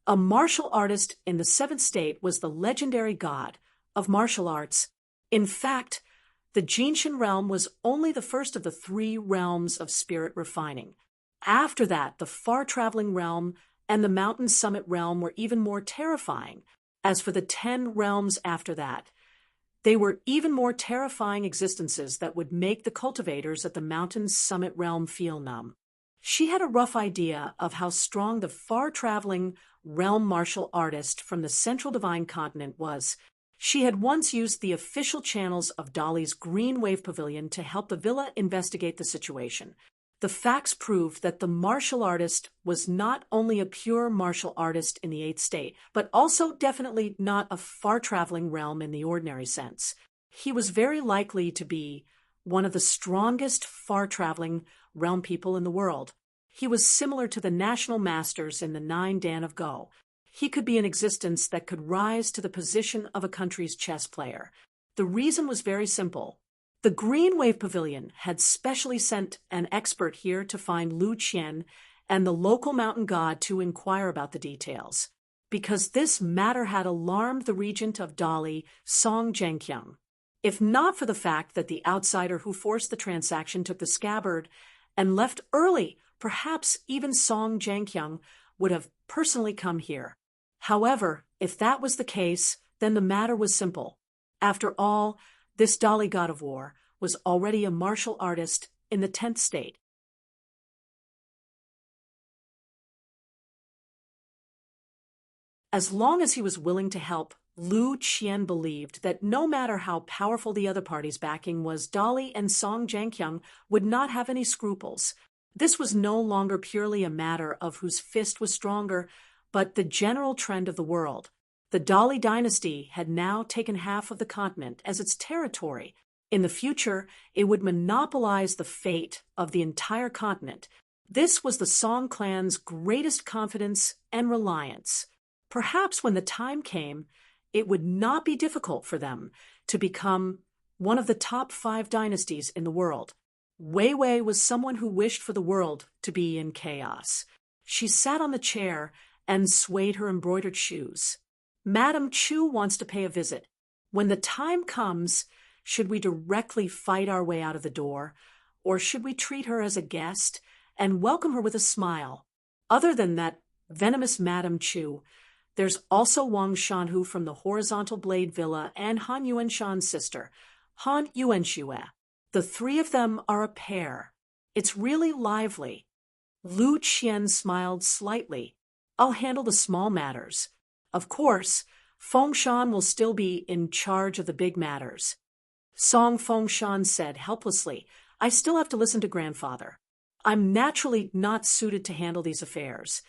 a martial artist in the seventh state was the legendary god of martial arts. In fact, the Jinshin realm was only the first of the 3 realms of spirit refining. After that, the far-traveling realm and the mountain summit realm were even more terrifying. As for the 10 realms after that, they were even more terrifying existences that would make the cultivators at the mountain summit realm feel numb. She had a rough idea of how strong the far-traveling realm martial artist from the central divine continent was. She had once used the official channels of Dali's Green Wave Pavilion to help the villa investigate the situation. The facts proved that the martial artist was not only a pure martial artist in the 8th state, but also definitely not a far-traveling realm in the ordinary sense. He was very likely to be one of the strongest far-traveling realm people in the world. He was similar to the national masters in the 9 Dan of Go. He could be an existence that could rise to the position of a country's chess player. The reason was very simple. The Green Wave Pavilion had specially sent an expert here to find Lu Qian and the local mountain god to inquire about the details, because this matter had alarmed the regent of Dali, Song Zhengqiang. If not for the fact that the outsider who forced the transaction took the scabbard and left early, perhaps even Song Zhengqiang would have personally come here. However, if that was the case, then the matter was simple. After all, this Dali god of war was already a martial artist in the 10th state. As long as he was willing to help, Lu Qian believed that no matter how powerful the other party's backing was, Dali and Song Zhengqiang would not have any scruples. This was no longer purely a matter of whose fist was stronger, but the general trend of the world. The Dali dynasty had now taken half of the continent as its territory. In the future, it would monopolize the fate of the entire continent. This was the Song clan's greatest confidence and reliance. Perhaps when the time came, it would not be difficult for them to become one of the top 5 dynasties in the world. Wei Wei was someone who wished for the world to be in chaos. She sat on the chair and swayed her embroidered shoes. Madame Chu wants to pay a visit. When the time comes, should we directly fight our way out of the door, or should we treat her as a guest and welcome her with a smile? Other than that venomous Madame Chu, there's also Wang Shanhu from the Horizontal Blade Villa and Han Yuanshan's sister, Han Yuanxue. The 3 of them are a pair. It's really lively. Lu Qian smiled slightly. I'll handle the small matters. Of course, Fengshan will still be in charge of the big matters. Song Fengshan said helplessly, I still have to listen to grandfather. I'm naturally not suited to handle these affairs.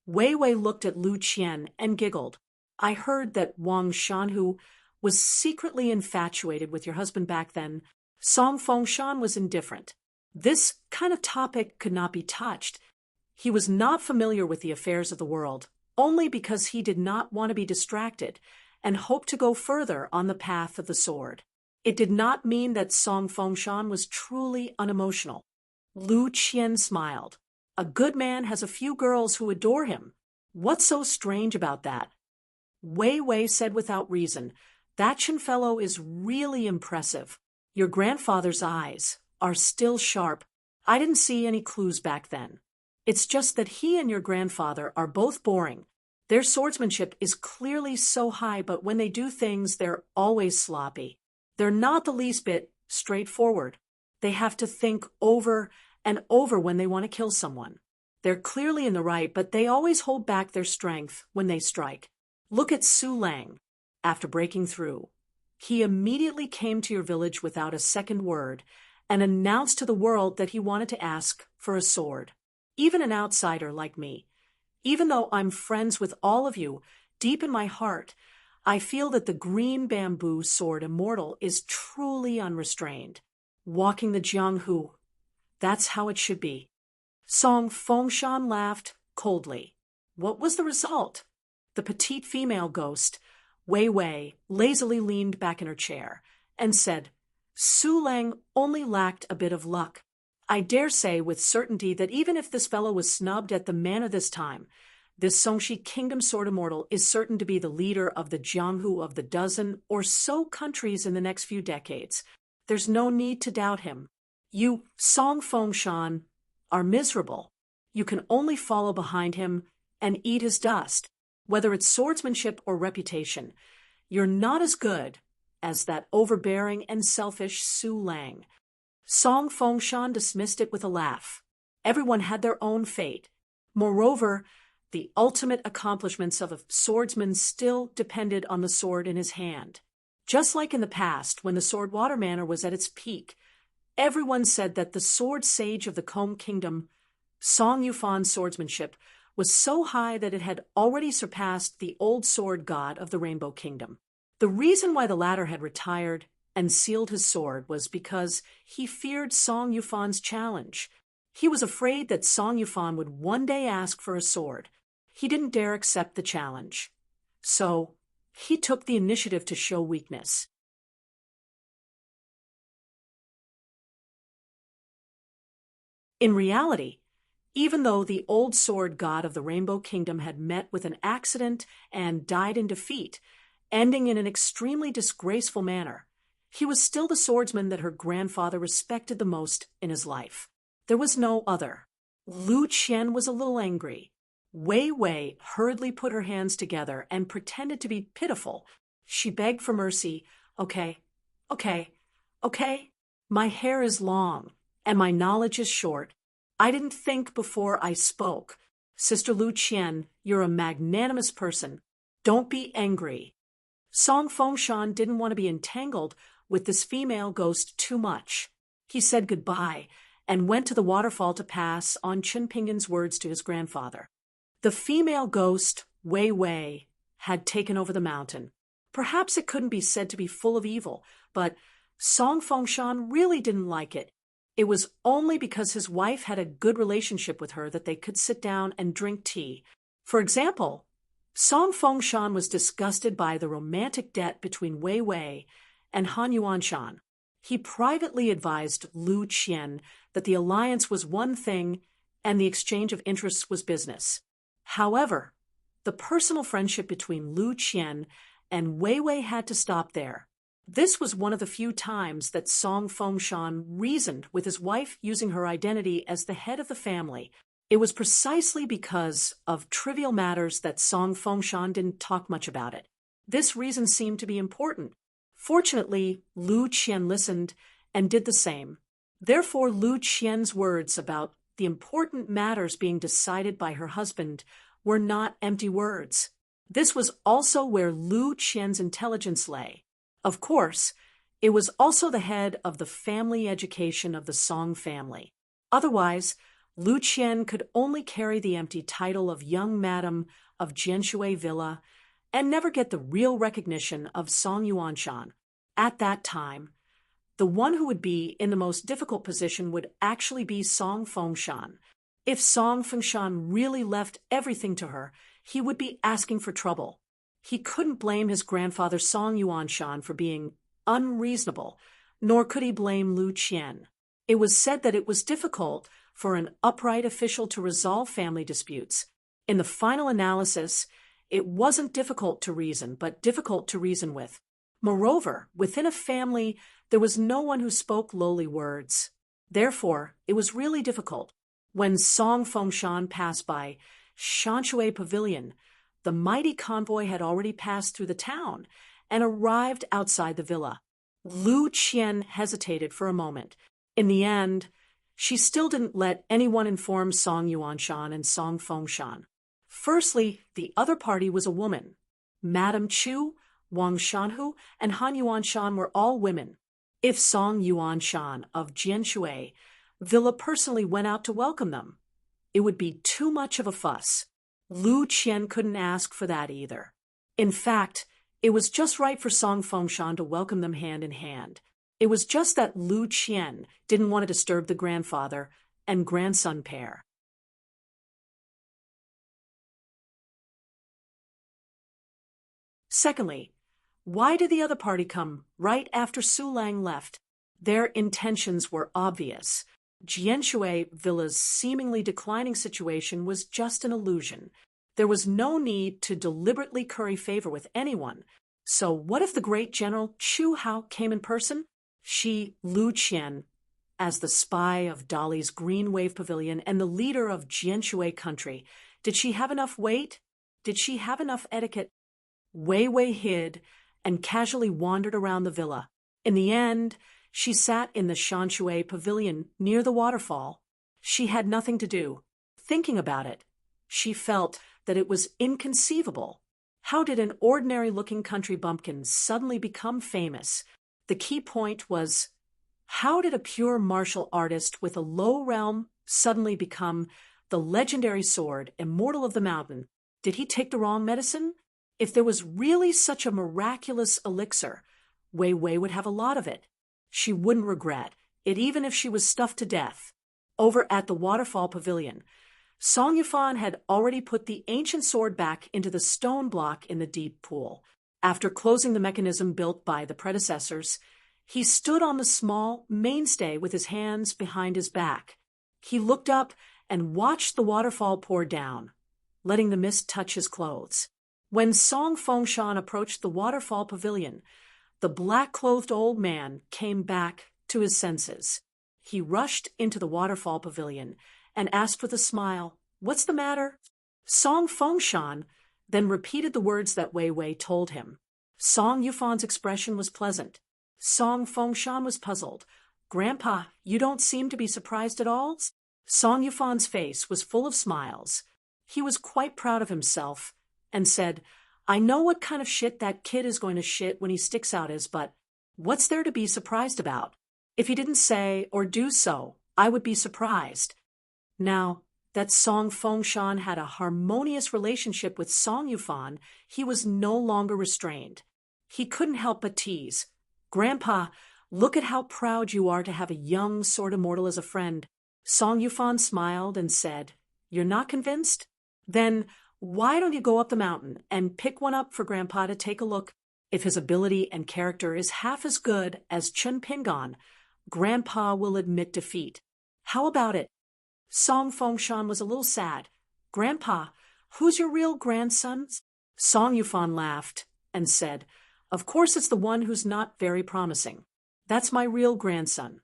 Wei Wei looked at Lu Qian and giggled. I heard that Wang Shanhu was secretly infatuated with your husband back then. Song Fengshan was indifferent. This kind of topic could not be touched. He was not familiar with the affairs of the world, only because he did not want to be distracted and hoped to go further on the path of the sword. It did not mean that Song Fengshan was truly unemotional. Lu Qian smiled. A good man has a few girls who adore him. What's so strange about that? Wei Wei said without reason, that Chen fellow is really impressive. Your grandfather's eyes are still sharp. I didn't see any clues back then. It's just that he and your grandfather are both boring. Their swordsmanship is clearly so high, but when they do things, they're always sloppy. They're not the least bit straightforward. They have to think over and over when they want to kill someone. They're clearly in the right, but they always hold back their strength when they strike. Look at Su Lang. After breaking through, he immediately came to your village without a second word and announced to the world that he wanted to ask for a sword. Even an outsider like me, even though I'm friends with all of you, deep in my heart, I feel that the green bamboo sword immortal is truly unrestrained. Walking the Jianghu, That's how it should be. Song Fengshan laughed coldly. What was the result? The petite female ghost, Wei Wei, lazily leaned back in her chair and said, Su Lang only lacked a bit of luck. I dare say with certainty that even if this fellow was snubbed at the manor this time, this Songshi Kingdom Sword Immortal is certain to be the leader of the Jianghu of the dozen or so countries in the next few decades. There's no need to doubt him. You, Song Fengshan, are miserable. You can only follow behind him and eat his dust. Whether it's swordsmanship or reputation, you're not as good as that overbearing and selfish Su Lang. Song Fengshan dismissed it with a laugh. Everyone had their own fate. Moreover, the ultimate accomplishments of a swordsman still depended on the sword in his hand. Just like in the past, when the Sword Water Manor was at its peak, everyone said that the sword sage of the Combe Kingdom, Song Yufan's swordsmanship, was so high that it had already surpassed the old sword god of the Rainbow Kingdom. The reason why the latter had retired and sealed his sword was because he feared Song Yufan's challenge. He was afraid that Song Yufan would one day ask for a sword. He didn't dare accept the challenge. So, he took the initiative to show weakness. In reality, even though the old sword god of the Rainbow Kingdom had met with an accident and died in defeat, ending in an extremely disgraceful manner, he was still the swordsman that her grandfather respected the most in his life. There was no other. Lu Qian was a little angry. Wei Wei hurriedly put her hands together and pretended to be pitiful. She begged for mercy. Okay. My hair is long, and my knowledge is short. I didn't think before I spoke. Sister Lu Qian, you're a magnanimous person. Don't be angry. Song Fengshan didn't want to be entangled with this female ghost too much. He said goodbye and went to the waterfall to pass on Chen Pingan's words to his grandfather. The female ghost, Wei Wei, had taken over the mountain. Perhaps it couldn't be said to be full of evil, but Song Fengshan really didn't like it. It was only because his wife had a good relationship with her that they could sit down and drink tea. For example, Song Fengshan was disgusted by the romantic debt between Wei Wei and Han Yuanshan. He privately advised Lu Qian that the alliance was one thing and the exchange of interests was business. However, the personal friendship between Lu Qian and Wei Wei had to stop there. This was one of the few times that Song Fengshan reasoned with his wife using her identity as the head of the family. It was precisely because of trivial matters that Song Fengshan didn't talk much about it. This reason seemed to be important. Fortunately, Lu Qian listened and did the same. Therefore, Lu Qian's words about the important matters being decided by her husband were not empty words. This was also where Lu Qian's intelligence lay. Of course, it was also the head of the family education of the Song family. Otherwise, Lu Qian could only carry the empty title of young madam of Jianshui Villa and never get the real recognition of Song Yuanshan. At that time, the one who would be in the most difficult position would actually be Song Fengshan. If Song Fengshan really left everything to her, he would be asking for trouble. He couldn't blame his grandfather Song Yuanshan for being unreasonable, nor could he blame Lu Qian. It was said that it was difficult for an upright official to resolve family disputes. In the final analysis, it wasn't difficult to reason, but difficult to reason with. Moreover, within a family, there was no one who spoke lowly words. Therefore, it was really difficult. When Song Fengshan passed by Shanshui Pavilion, the mighty convoy had already passed through the town and arrived outside the villa. Lu Qian hesitated for a moment. In the end, she still didn't let anyone inform Song Yuanshan and Song Fengshan. Firstly, the other party was a woman. Madame Chu, Wang Shanhu, and Han Yuanshan were all women. If Song Yuanshan of Jianshui Villa personally went out to welcome them, it would be too much of a fuss. Lu Qian couldn't ask for that either. In fact, it was just right for Song Fengshan to welcome them hand in hand. It was just that Lu Qian didn't want to disturb the grandfather and grandson pair. Secondly, why did the other party come right after Su Lang left? Their intentions were obvious. Jianshui Villa's seemingly declining situation was just an illusion. There was no need to deliberately curry favor with anyone. So what if the great General Chu Hao came in person? She, Lu Qian, as the spy of Dali's Green Wave Pavilion and the leader of Jianshui country, did she have enough weight? Did she have enough etiquette? Wei Wei hid and casually wandered around the villa. In the end, she sat in the Shanshui Pavilion near the waterfall. She had nothing to do. Thinking about it, she felt that it was inconceivable. How did an ordinary-looking country bumpkin suddenly become famous? The key point was, how did a pure martial artist with a low realm suddenly become the legendary sword, immortal of the mountain? Did he take the wrong medicine? If there was really such a miraculous elixir, Wei Wei would have a lot of it. She wouldn't regret it even if she was stuffed to death. Over at the waterfall pavilion, Song Yufan had already put the ancient sword back into the stone block in the deep pool. After closing the mechanism built by the predecessors, he stood on the small mainstay with his hands behind his back. He looked up and watched the waterfall pour down, letting the mist touch his clothes. When Song Fengshan approached the waterfall pavilion, the black-clothed old man came back to his senses. He rushed into the waterfall pavilion and asked with a smile, "What's the matter?" Song Fengshan then repeated the words that Wei Wei told him. Song Yufan's expression was pleasant. Song Fengshan was puzzled. "Grandpa, you don't seem to be surprised at all?" Song Yufan's face was full of smiles. He was quite proud of himself and said, "I know what kind of shit that kid is going to shit when he sticks out his butt. What's there to be surprised about? If he didn't say or do so, I would be surprised." Now that Song Fengshan had a harmonious relationship with Song Yufan, he was no longer restrained. He couldn't help but tease, "Grandpa, look at how proud you are to have a young sword immortal as a friend." Song Yufan smiled and said, "You're not convinced? Then why don't you go up the mountain and pick one up for Grandpa to take a look? If his ability and character is half as good as Chun Pingan, Grandpa will admit defeat. How about it?" Song Fengshan was a little sad. "Grandpa, who's your real grandson?" Song Yufan laughed and said, "Of course it's the one who's not very promising. That's my real grandson."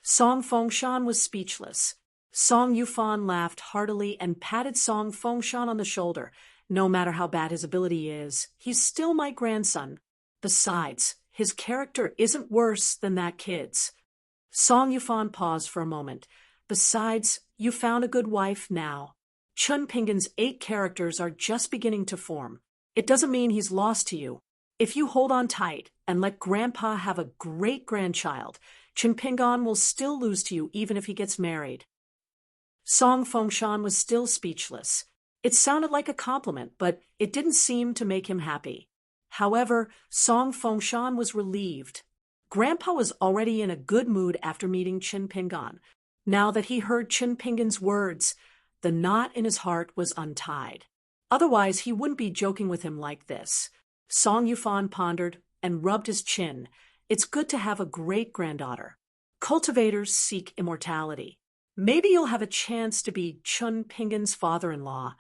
Song Fengshan was speechless. Song Yufan laughed heartily and patted Song Fengshan on the shoulder. "No matter how bad his ability is, he's still my grandson. Besides, his character isn't worse than that kid's." Song Yufan paused for a moment. "Besides, you found a good wife now. Chun Pingan's 8 characters are just beginning to form. It doesn't mean he's lost to you. If you hold on tight and let Grandpa have a great-grandchild, Chun Pingan will still lose to you even if he gets married." Song Fengshan was still speechless. It sounded like a compliment, but it didn't seem to make him happy. However, Song Fengshan was relieved. Grandpa was already in a good mood after meeting Chun Pingan. Now that he heard Chun Pingan's words, the knot in his heart was untied. Otherwise, he wouldn't be joking with him like this. Song Yufan pondered and rubbed his chin. It's good to have a great-granddaughter. Cultivators seek immortality. Maybe you'll have a chance to be Chun Pingan's father-in-law.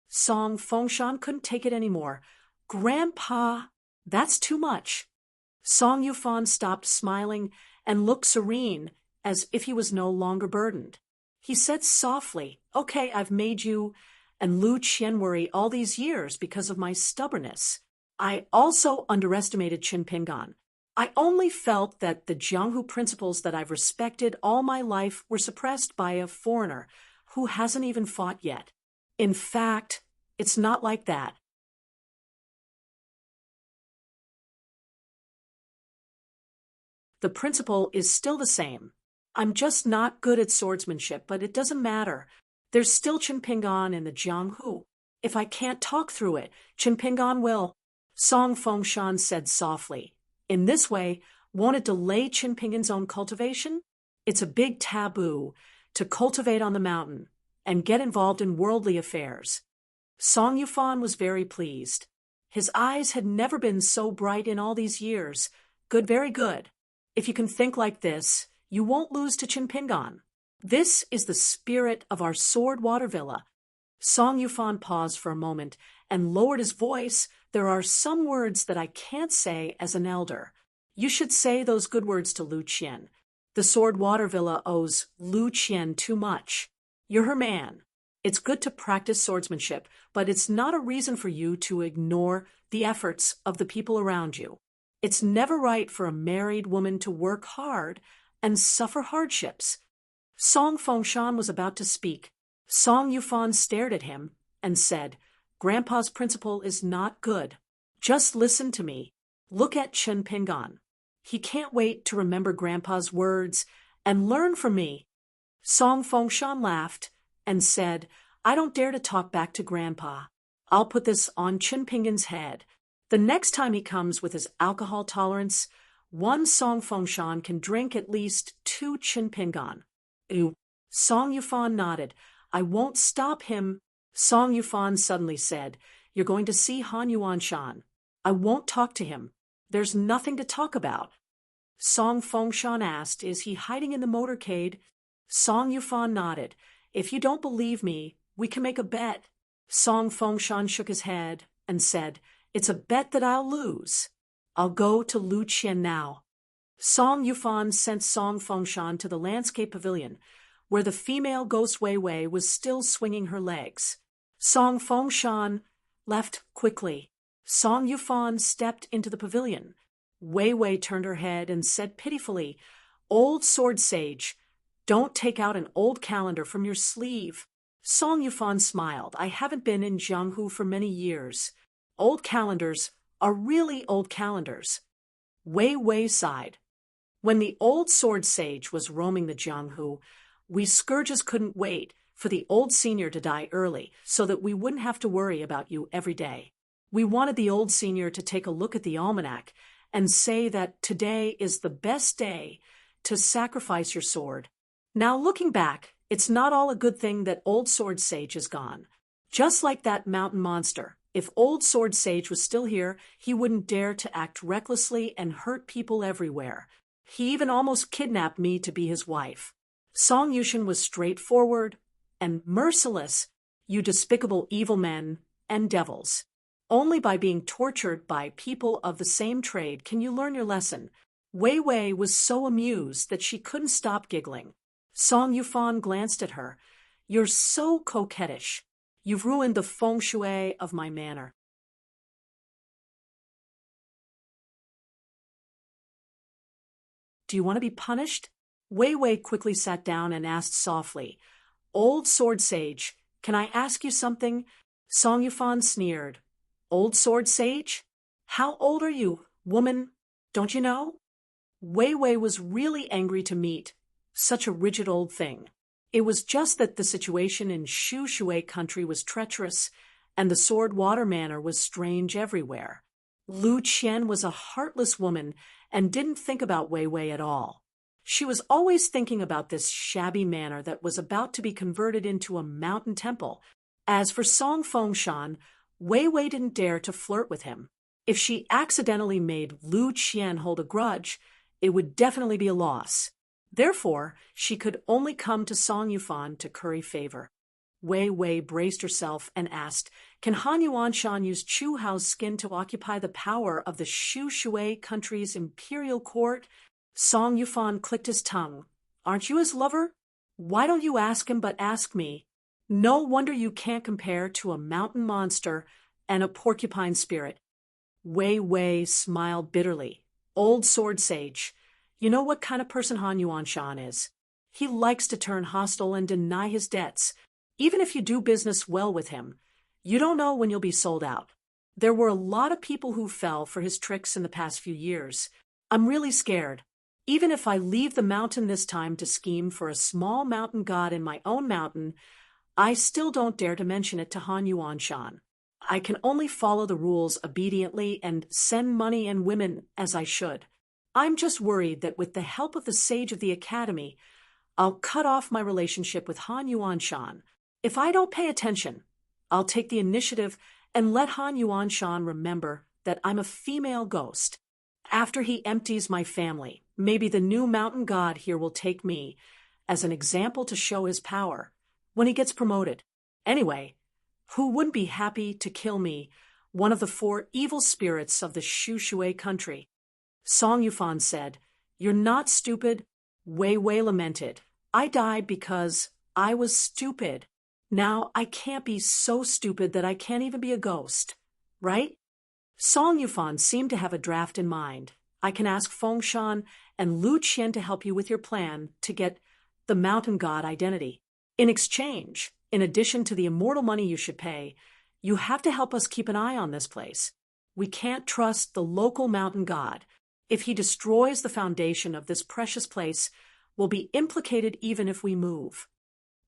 Song Fengshan couldn't take it anymore. "Grandpa, that's too much." Song Yufan stopped smiling and looked serene, as if he was no longer burdened. He said softly, "Okay, I've made you and Lu Qian worry all these years because of my stubbornness. I also underestimated Chun Pingan. I only felt that the Jianghu principles that I've respected all my life were suppressed by a foreigner who hasn't even fought yet. In fact, it's not like that. The principle is still the same. I'm just not good at swordsmanship, but it doesn't matter. There's still Chun Pingan in the Jianghu. If I can't talk through it, Chun Pingan will." Song Fengshan said softly. In this way, Won't it delay Chinpingan's own cultivation? It's a big taboo to cultivate on the mountain and get involved in worldly affairs. Song Yufan was very pleased. His eyes had never been so bright in all these years. Good, very good. If you can think like this, you won't lose to Chinpingan. This is the spirit of our sword water villa. Song Yufan paused for a moment and lowered his voice. There are some words that I can't say as an elder. You should say those good words to Lu Qian. The sword water villa owes Lu Qian too much. You're her man. It's good to practice swordsmanship, but it's not a reason for you to ignore the efforts of the people around you. It's never right for a married woman to work hard and suffer hardships. Song Fengshan was about to speak. Song Yufan stared at him and said, Grandpa's principle is not good. Just listen to me. Look at Chinpingan. He can't wait to remember Grandpa's words and learn from me. Song Fengshan laughed and said, I don't dare to talk back to Grandpa. I'll put this on Chinpingan's head. The next time he comes with his alcohol tolerance, one Song Fengshan can drink at least 2 Chinpingan. Song Yufan nodded. I won't stop him. Song Yufan suddenly said, You're going to see Han Yuanshan. I won't talk to him. There's nothing to talk about. Song Fengshan asked, Is he hiding in the motorcade? Song Yufan nodded. If you don't believe me, we can make a bet. Song Fengshan shook his head and said, It's a bet that I'll lose. I'll go to Lu Qian now. Song Yufan sent Song Fengshan to the landscape pavilion, where the female ghost Wei Wei was still swinging her legs. Song Fengshan left quickly. Song Yufan stepped into the pavilion. Wei Wei turned her head and said pitifully, Old sword sage, don't take out an old calendar from your sleeve. Song Yufan smiled. I haven't been in Jianghu for many years. Old calendars are really old calendars. Wei Wei sighed. When the old sword sage was roaming the Jianghu, we scourges couldn't wait for the old senior to die early so that we wouldn't have to worry about you every day. We wanted the old senior to take a look at the almanac and say that today is the best day to sacrifice your sword. Now looking back, it's not all a good thing that old sword sage is gone. Just like that mountain monster, if old sword sage was still here, he wouldn't dare to act recklessly and hurt people everywhere. He even almost kidnapped me to be his wife. Song Yushan was straightforward and merciless. You despicable evil men and devils. Only by being tortured by people of the same trade can you learn your lesson. Wei Wei was so amused that she couldn't stop giggling. Song Yufan glanced at her. You're so coquettish. You've ruined the feng shui of my manner. Do you want to be punished? Wei Wei quickly sat down and asked softly, Old sword sage, can I ask you something? Song Yufan sneered. Old sword sage? How old are you, woman? Don't you know? Wei Wei was really angry to meet such a rigid old thing. It was just that the situation in Shu Shui country was treacherous, and the sword water manor was strange everywhere. Lu Qian was a heartless woman and didn't think about Wei Wei at all. She was always thinking about this shabby manor that was about to be converted into a mountain temple. As for Song Fengshan, Wei Wei didn't dare to flirt with him. If she accidentally made Lu Qian hold a grudge, it would definitely be a loss. Therefore, she could only come to Song Yufan to curry favor. Wei Wei braced herself and asked, Can Han Yuanshan use Chu Hao's skin to occupy the power of the Shu Shui country's imperial court? Song Yufan clicked his tongue. Aren't you his lover? Why don't you ask him but ask me? No wonder you can't compare to a mountain monster and a porcupine spirit. Wei Wei smiled bitterly. Old sword sage, you know what kind of person Han Yuanshan is. He likes to turn hostile and deny his debts. Even if you do business well with him, you don't know when you'll be sold out. There were a lot of people who fell for his tricks in the past few years. I'm really scared. Even if I leave the mountain this time to scheme for a small mountain god in my own mountain, I still don't dare to mention it to Han Yuanshan. I can only follow the rules obediently and send money and women as I should. I'm just worried that with the help of the sage of the academy, I'll cut off my relationship with Han Yuanshan. If I don't pay attention, I'll take the initiative and let Han Yuanshan remember that I'm a female ghost. After he empties my family, maybe the new mountain god here will take me as an example to show his power when he gets promoted. Anyway, who wouldn't be happy to kill me, one of the 4 evil spirits of the Shui country? Song Yufan said, "You're not stupid." Wei Wei lamented, "I died because I was stupid. Now I can't be so stupid that I can't even be a ghost, right?" Song Yufan seemed to have a draft in mind. "I can ask Fengshan and Lu Qian to help you with your plan to get the mountain god identity. In exchange, in addition to the immortal money you should pay, you have to help us keep an eye on this place. We can't trust the local mountain god. If he destroys the foundation of this precious place, we'll be implicated even if we move."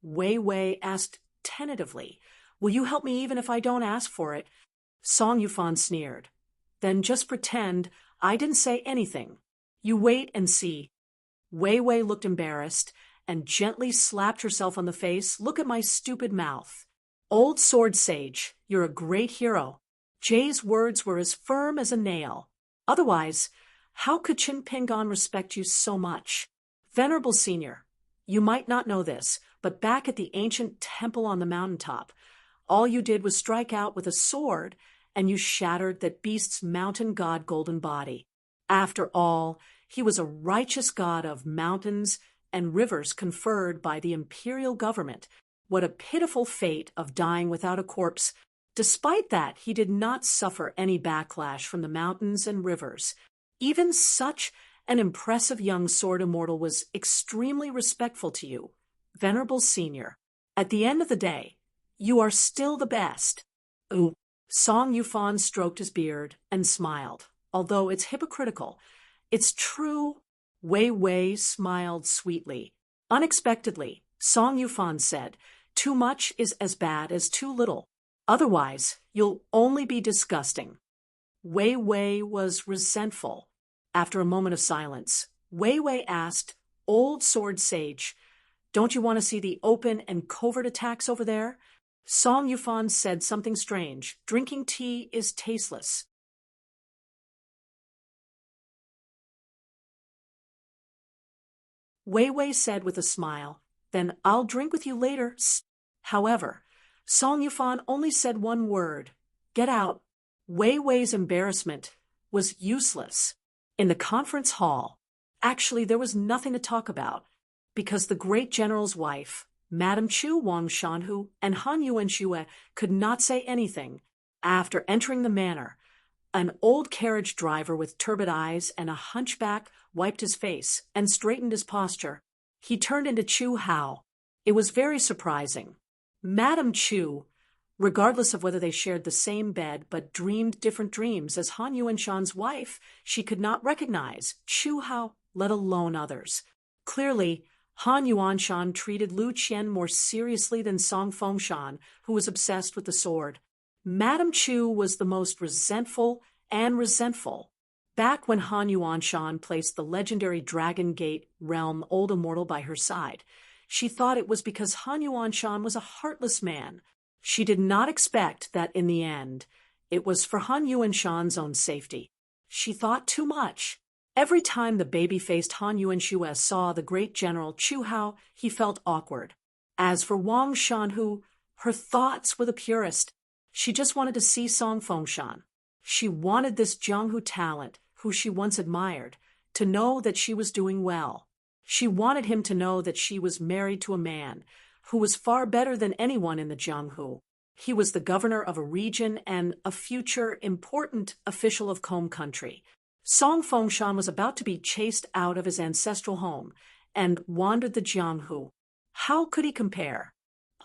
Wei Wei asked tentatively, "Will you help me even if I don't ask for it?" Song Yufan sneered. "Then just pretend I didn't say anything. You wait and see." Wei Wei looked embarrassed and gently slapped herself on the face. "Look at my stupid mouth. Old sword sage, you're a great hero." Jay's words were as firm as a nail. "Otherwise, how could Qin Pingon respect you so much? Venerable Senior, you might not know this, but back at the ancient temple on the mountaintop, all you did was strike out with a sword and you shattered that beast's mountain god golden body. After all, he was a righteous god of mountains and rivers conferred by the imperial government. What a pitiful fate of dying without a corpse. Despite that, he did not suffer any backlash from the mountains and rivers. Even such an impressive young sword immortal was extremely respectful to you, Venerable Senior. At the end of the day, you are still the best." Ooh. Song Yufan stroked his beard and smiled. "Although it's hypocritical, it's true." Wei Wei smiled sweetly. Unexpectedly, Song Yufan said, "Too much is as bad as too little. Otherwise, you'll only be disgusting." Wei Wei was resentful. After a moment of silence, Wei Wei asked, "Old sword sage, don't you want to see the open and covert attacks over there?" Song Yufan said something strange. "Drinking tea is tasteless." Wei Wei said with a smile, "Then I'll drink with you later." However, Song Yufan only said one word, "Get out." Wei Wei's embarrassment was useless. In the conference hall, actually there was nothing to talk about, because the great general's wife, Madame Chu Wang Shanhu, and Han Yuanxue could not say anything. After entering the manor, an old carriage driver with turbid eyes and a hunchback wiped his face and straightened his posture. He turned into Chu Hao. It was very surprising. Madame Chu, regardless of whether they shared the same bed but dreamed different dreams as Han Yuanshan's wife, she could not recognize Chu Hao, let alone others. Clearly, Han Yuanshan treated Lu Qian more seriously than Song Fengshan, who was obsessed with the sword. Madame Chu was the most resentful and resentful. Back when Han Yuanshan placed the legendary Dragon Gate realm Old Immortal by her side, she thought it was because Han Yuanshan was a heartless man. She did not expect that in the end, it was for Han Yuanshan's own safety. She thought too much. Every time the baby-faced Han Yuanxue saw the great general Chu Hao, he felt awkward. As for Wang Shanhu, her thoughts were the purest. She just wanted to see Song Fengshan. She wanted this Jianghu talent, who she once admired, to know that she was doing well. She wanted him to know that she was married to a man who was far better than anyone in the Jianghu. He was the governor of a region and a future important official of Combe country. Song Fengshan was about to be chased out of his ancestral home and wandered the Jianghu. How could he compare?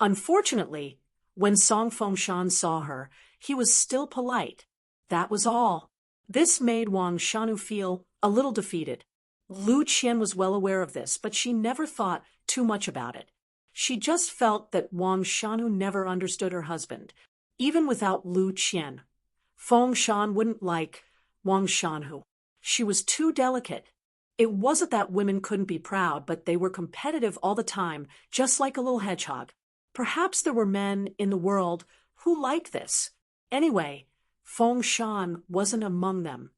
Unfortunately, when Song Fengshan saw her, he was still polite. That was all. This made Wang Shanhu feel a little defeated. Lu Qian was well aware of this, but she never thought too much about it. She just felt that Wang Shanhu never understood her husband. Even without Lu Qian, Fengshan wouldn't like Wang Shanhu. She was too delicate. It wasn't that women couldn't be proud, but they were competitive all the time, just like a little hedgehog. Perhaps there were men in the world who liked this. Anyway, Feng Shan wasn't among them.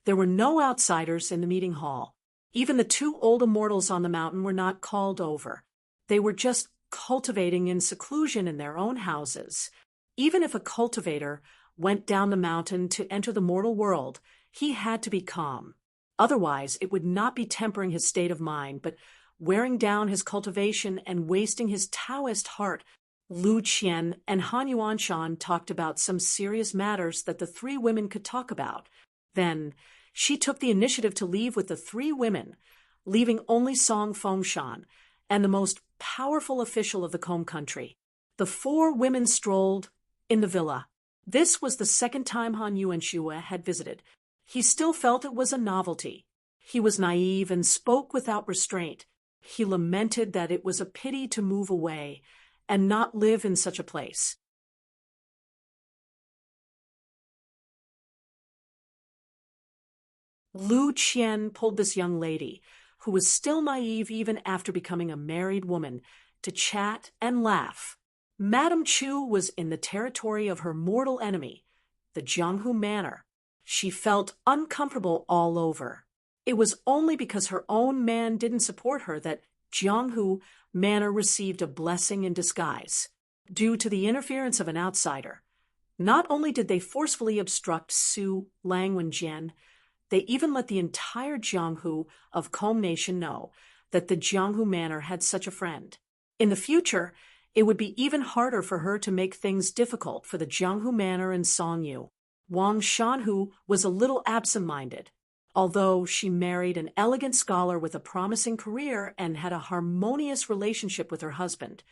There were no outsiders in the meeting hall. Even the two old immortals on the mountain were not called over. They were just cultivating in seclusion in their own houses. Even if a cultivator went down the mountain to enter the mortal world, he had to be calm. Otherwise, it would not be tempering his state of mind, but wearing down his cultivation and wasting his Taoist heart. Lu Qian and Han Yuanshan talked about some serious matters that the three women could talk about. Then, she took the initiative to leave with the three women, leaving only Song Fengshan and the most powerful official of the Combe country. The four women strolled in the villa. This was the second time Han Yuanxue had visited. He still felt it was a novelty. He was naive and spoke without restraint. He lamented that it was a pity to move away and not live in such a place. Lu Qian pulled this young lady, who was still naive even after becoming a married woman, to chat and laugh. Madame Chu was in the territory of her mortal enemy, the Jianghu Manor. She felt uncomfortable all over. It was only because her own man didn't support her that Jianghu Manor received a blessing in disguise, due to the interference of an outsider. Not only did they forcefully obstruct Su Langwenjian, they even let the entire Jianghu of Combe Nation know that the Jianghu Manor had such a friend. In the future, it would be even harder for her to make things difficult for the Jianghu Manor and Songyu. Wang Shanhu was a little absent-minded. Although she married an elegant scholar with a promising career and had a harmonious relationship with her husband,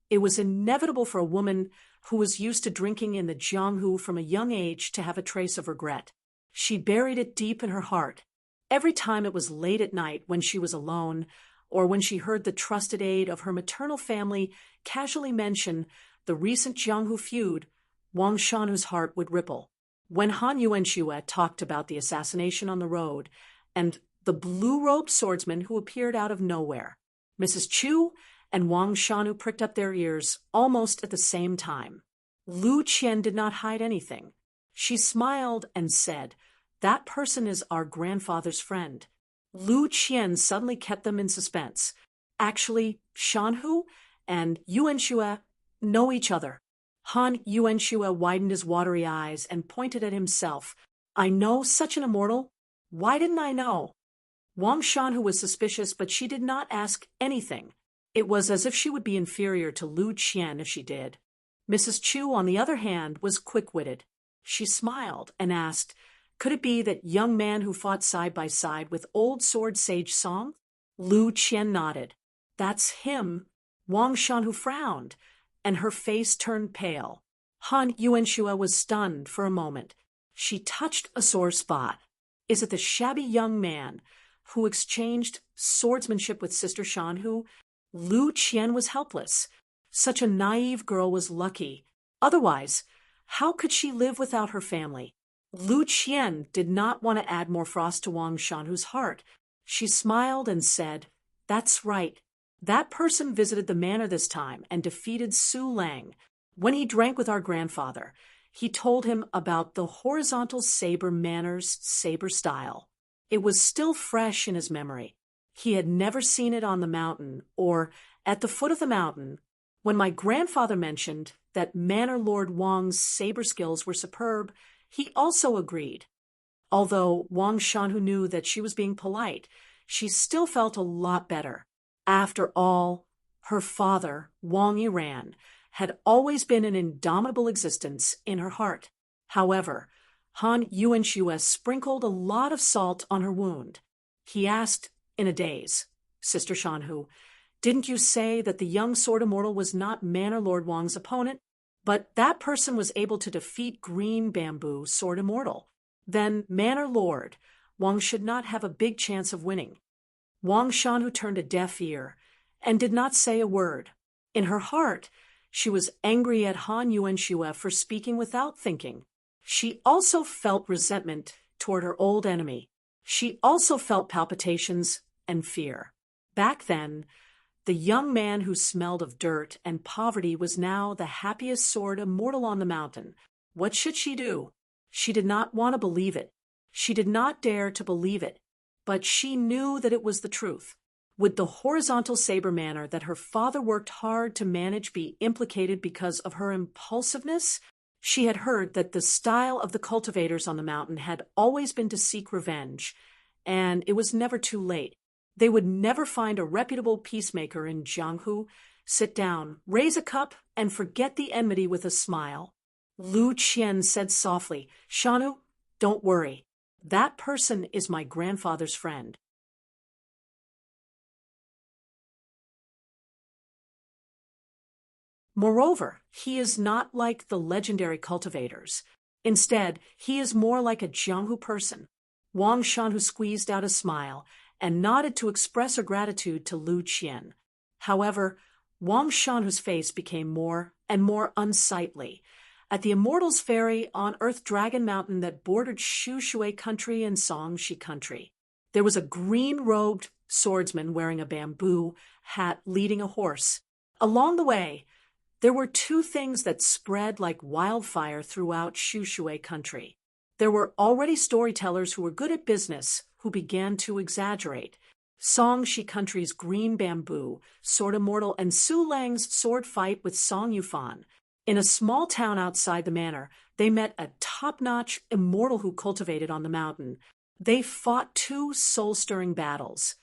it was inevitable for a woman who was used to drinking in the Jianghu from a young age to have a trace of regret. She buried it deep in her heart. Every time it was late at night when she was alone, or when she heard the trusted aide of her maternal family casually mention the recent Jianghu feud, Wang Shanhu's heart would ripple. When Han Yuanxue talked about the assassination on the road and the blue-robed swordsman who appeared out of nowhere, Mrs. Chu and Wang Shanhu pricked up their ears almost at the same time. Lu Qian did not hide anything. She smiled and said, "That person is our grandfather's friend." Lu Qian suddenly kept them in suspense. Actually, Shanhu and Yuanxue know each other. Han Yuanxue widened his watery eyes and pointed at himself. "I know such an immortal? Why didn't I know?" Wang Shanhu was suspicious, but she did not ask anything. It was as if she would be inferior to Lu Qian if she did. Mrs. Chu, on the other hand, was quick-witted. She smiled and asked, "Could it be that young man who fought side by side with old sword sage Song?" Lu Qian nodded. "That's him." Wang Shanhu frowned, and her face turned pale. Han Yuanxue was stunned for a moment. She touched a sore spot. Is it the shabby young man who exchanged swordsmanship with Sister Shanhu? Lu Qian was helpless. Such a naive girl was lucky. Otherwise, how could she live without her family? Lu Qian did not want to add more frost to Wang Shanhu's heart. She smiled and said, "That's right. That person visited the manor this time and defeated Su Lang. When he drank with our grandfather, he told him about the horizontal saber manor's saber style. It was still fresh in his memory. He had never seen it on the mountain or at the foot of the mountain. When my grandfather mentioned that Manor Lord Wang's saber skills were superb, he also agreed. Although Wang Shanhu knew that she was being polite, she still felt a lot better. After all, her father, Wang Yiran, had always been an indomitable existence in her heart. However, Han Yuanxue sprinkled a lot of salt on her wound. He asked in a daze, "Sister Shanhu, didn't you say that the young sword immortal was not Manor Lord Wang's opponent? But that person was able to defeat Green Bamboo, Sword Immortal. Then Manor Lord Wang should not have a big chance of winning." Wang Shanhu turned a deaf ear and did not say a word. In her heart, she was angry at Han Yuanxue for speaking without thinking. She also felt resentment toward her old enemy. She also felt palpitations and fear. Back then, the young man who smelled of dirt and poverty was now the happiest sword immortal on the mountain. What should she do? She did not want to believe it. She did not dare to believe it, but she knew that it was the truth. Would the horizontal saber manor that her father worked hard to manage be implicated because of her impulsiveness? She had heard that the style of the cultivators on the mountain had always been to seek revenge, and it was never too late. They would never find a reputable peacemaker in Jianghu. Sit down, raise a cup, and forget the enmity with a smile. Lu Qian said softly, "Shanu, don't worry. That person is my grandfather's friend." Moreover, he is not like the legendary cultivators. Instead, he is more like a Jianghu person. Wang Shanhu squeezed out a smile and nodded to express her gratitude to Lu Qian. However, Wang Shanhu's face became more and more unsightly. At the Immortals Ferry on Earth Dragon Mountain that bordered Shu Shui country and Songshi country, there was a green-robed swordsman wearing a bamboo hat leading a horse. Along the way, there were two things that spread like wildfire throughout Shu Shui country. There were already storytellers who were good at business who began to exaggerate. Songshi country's green bamboo, sword immortal, and Su Lang's sword fight with Song Yufan. In a small town outside the manor, they met a top-notch immortal who cultivated on the mountain. They fought two soul-stirring battles,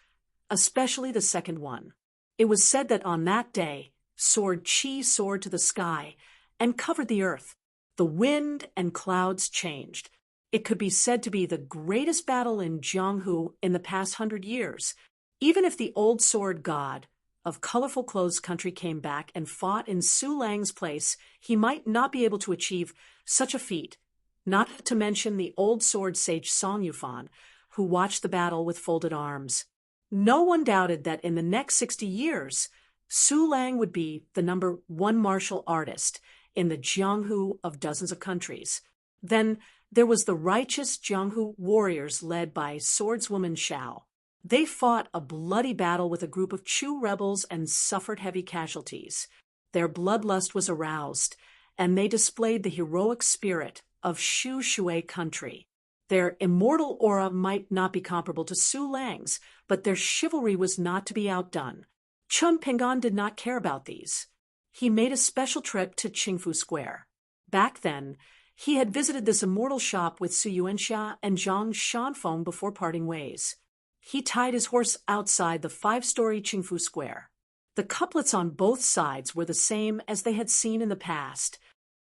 especially the second one. It was said that on that day, sword Qi soared to the sky and covered the earth. The wind and clouds changed. It could be said to be the greatest battle in Jianghu in the past 100 years. Even if the old sword god of colorful clothes country came back and fought in Su Lang's place, he might not be able to achieve such a feat, not to mention the old sword sage Song Yufan, who watched the battle with folded arms. No one doubted that in the next 60 years, Su Lang would be the #1 martial artist in the Jianghu of dozens of countries. Then there was the righteous Jianghu warriors led by swordswoman Xiao. They fought a bloody battle with a group of Chu rebels and suffered heavy casualties. Their bloodlust was aroused, and they displayed the heroic spirit of Shu Shui country. Their immortal aura might not be comparable to Su Lang's, but their chivalry was not to be outdone. Chun Pingan did not care about these. He made a special trip to Qingfu Square. Back then, he had visited this immortal shop with Su Yuanxia and Zhang Shanfeng before parting ways. He tied his horse outside the 5-story Qingfu Square. The couplets on both sides were the same as they had seen in the past.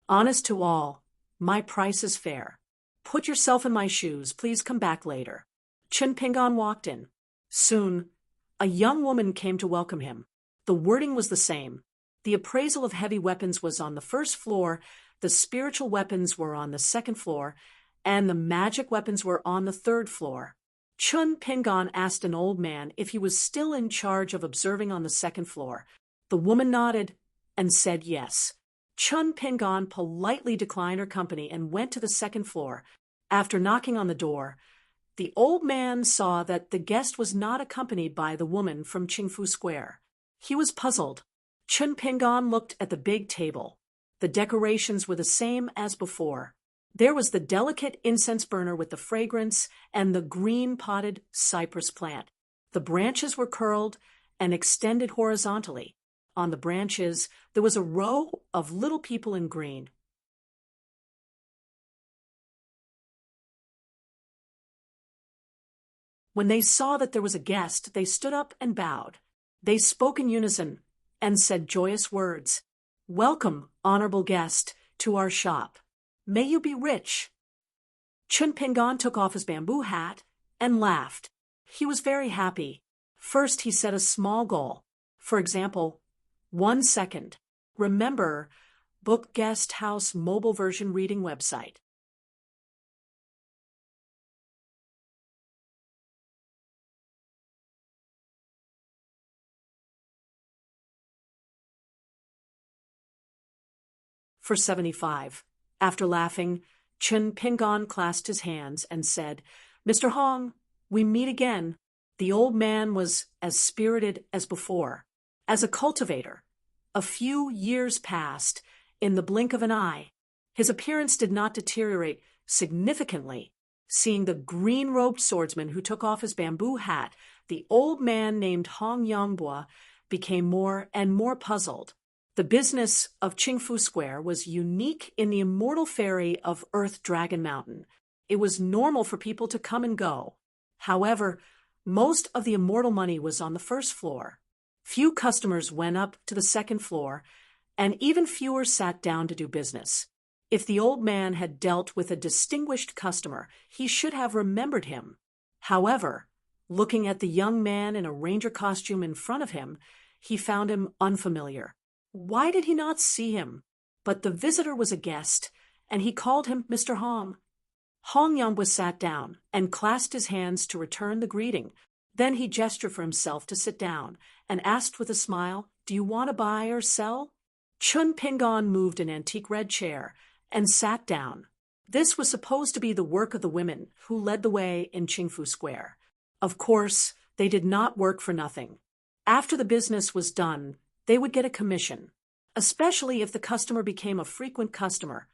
"Honest to all, my price is fair. Put yourself in my shoes, please come back later." Chun Pingan walked in. Soon, a young woman came to welcome him. The wording was the same. The appraisal of heavy weapons was on the first floor, the spiritual weapons were on the second floor, and the magic weapons were on the third floor. Chun Pingan asked an old man if he was still in charge of observing on the second floor. The woman nodded and said yes. Chun Pingan politely declined her company and went to the second floor. After knocking on the door, the old man saw that the guest was not accompanied by the woman from Qingfu Square. He was puzzled. Chun Pingan looked at the big table. The decorations were the same as before. There was the delicate incense burner with the fragrance and the green-potted cypress plant. The branches were curled and extended horizontally. On the branches, there was a row of little people in green. When they saw that there was a guest, they stood up and bowed. They spoke in unison and said joyous words. "Welcome, honorable guest, to our shop. May you be rich." Chun Pingan took off his bamboo hat and laughed. He was very happy. First, he set a small goal. For example, 1 second. Remember, book guest house mobile version reading website. For 75. After laughing, Chun Pingan clasped his hands and said, "Mr. Hong, We meet again. The old man was as spirited as before. As a cultivator, a few years passed in the blink of an eye. His appearance did not deteriorate significantly. Seeing the green-robed swordsman who took off his bamboo hat, the old man named Hong Yongbua became more and more puzzled. The business of Qingfu Square was unique in the immortal fairy of Earth Dragon Mountain. It was normal for people to come and go. However, most of the immortal money was on the first floor. Few customers went up to the second floor, and even fewer sat down to do business. If the old man had dealt with a distinguished customer, he should have remembered him. However, looking at the young man in a ranger costume in front of him, he found him unfamiliar. Why did he not see him? But the visitor was a guest, and he called him Mr. Hong. Hong Yongbua sat down and clasped his hands to return the greeting. Then he gestured for himself to sit down and asked with a smile, "Do you want to buy or sell?" Chun Pingon moved an antique red chair and sat down. This was supposed to be the work of the women who led the way in Qingfu Square. Of course, they did not work for nothing. After the business was done, they would get a commission, especially if the customer became a frequent customer.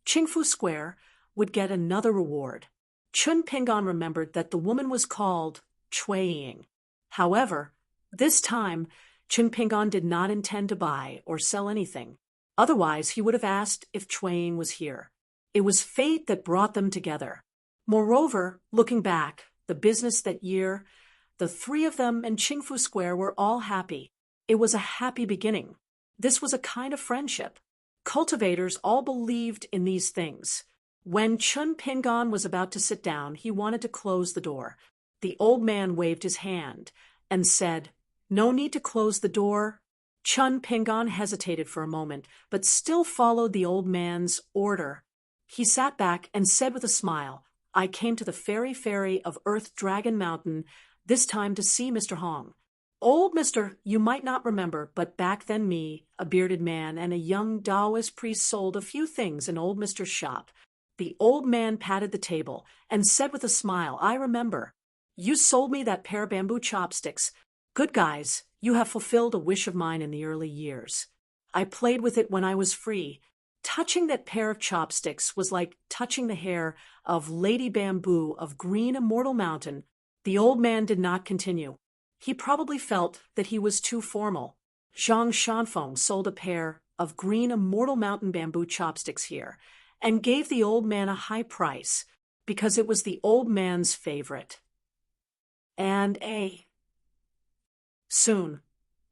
Qingfu Square would get another reward. Chun Pingon remembered that the woman was called Cui Ying. However, this time, Chun Pingon did not intend to buy or sell anything. Otherwise, he would have asked if Cui Ying was here. It was fate that brought them together. Moreover, looking back, the business that year, the three of them and Qingfu Square were all happy. It was a happy beginning. This was a kind of friendship. Cultivators all believed in these things. When Chun Pingon was about to sit down, he wanted to close the door. The old man waved his hand and said, "No need to close the door." Chun Pingon hesitated for a moment, but still followed the old man's order. He sat back and said with a smile, "I came to the fairy of Earth Dragon Mountain, this time to see Mr. Hong. Old Mr. you might not remember, but back then me, a bearded man, and a young Taoist priest sold a few things in old Mr.'s shop." The old man patted the table and said with a smile, "I remember. You sold me that pair of bamboo chopsticks. Good guys, you have fulfilled a wish of mine in the early years. I played with it when I was free. Touching that pair of chopsticks was like touching the hair of Lady Bamboo of Green Immortal Mountain." The old man did not continue. He probably felt that he was too formal. Zhang Shanfeng sold a pair of Green Immortal Mountain bamboo chopsticks here, and gave the old man a high price, because it was the old man's favorite. Soon,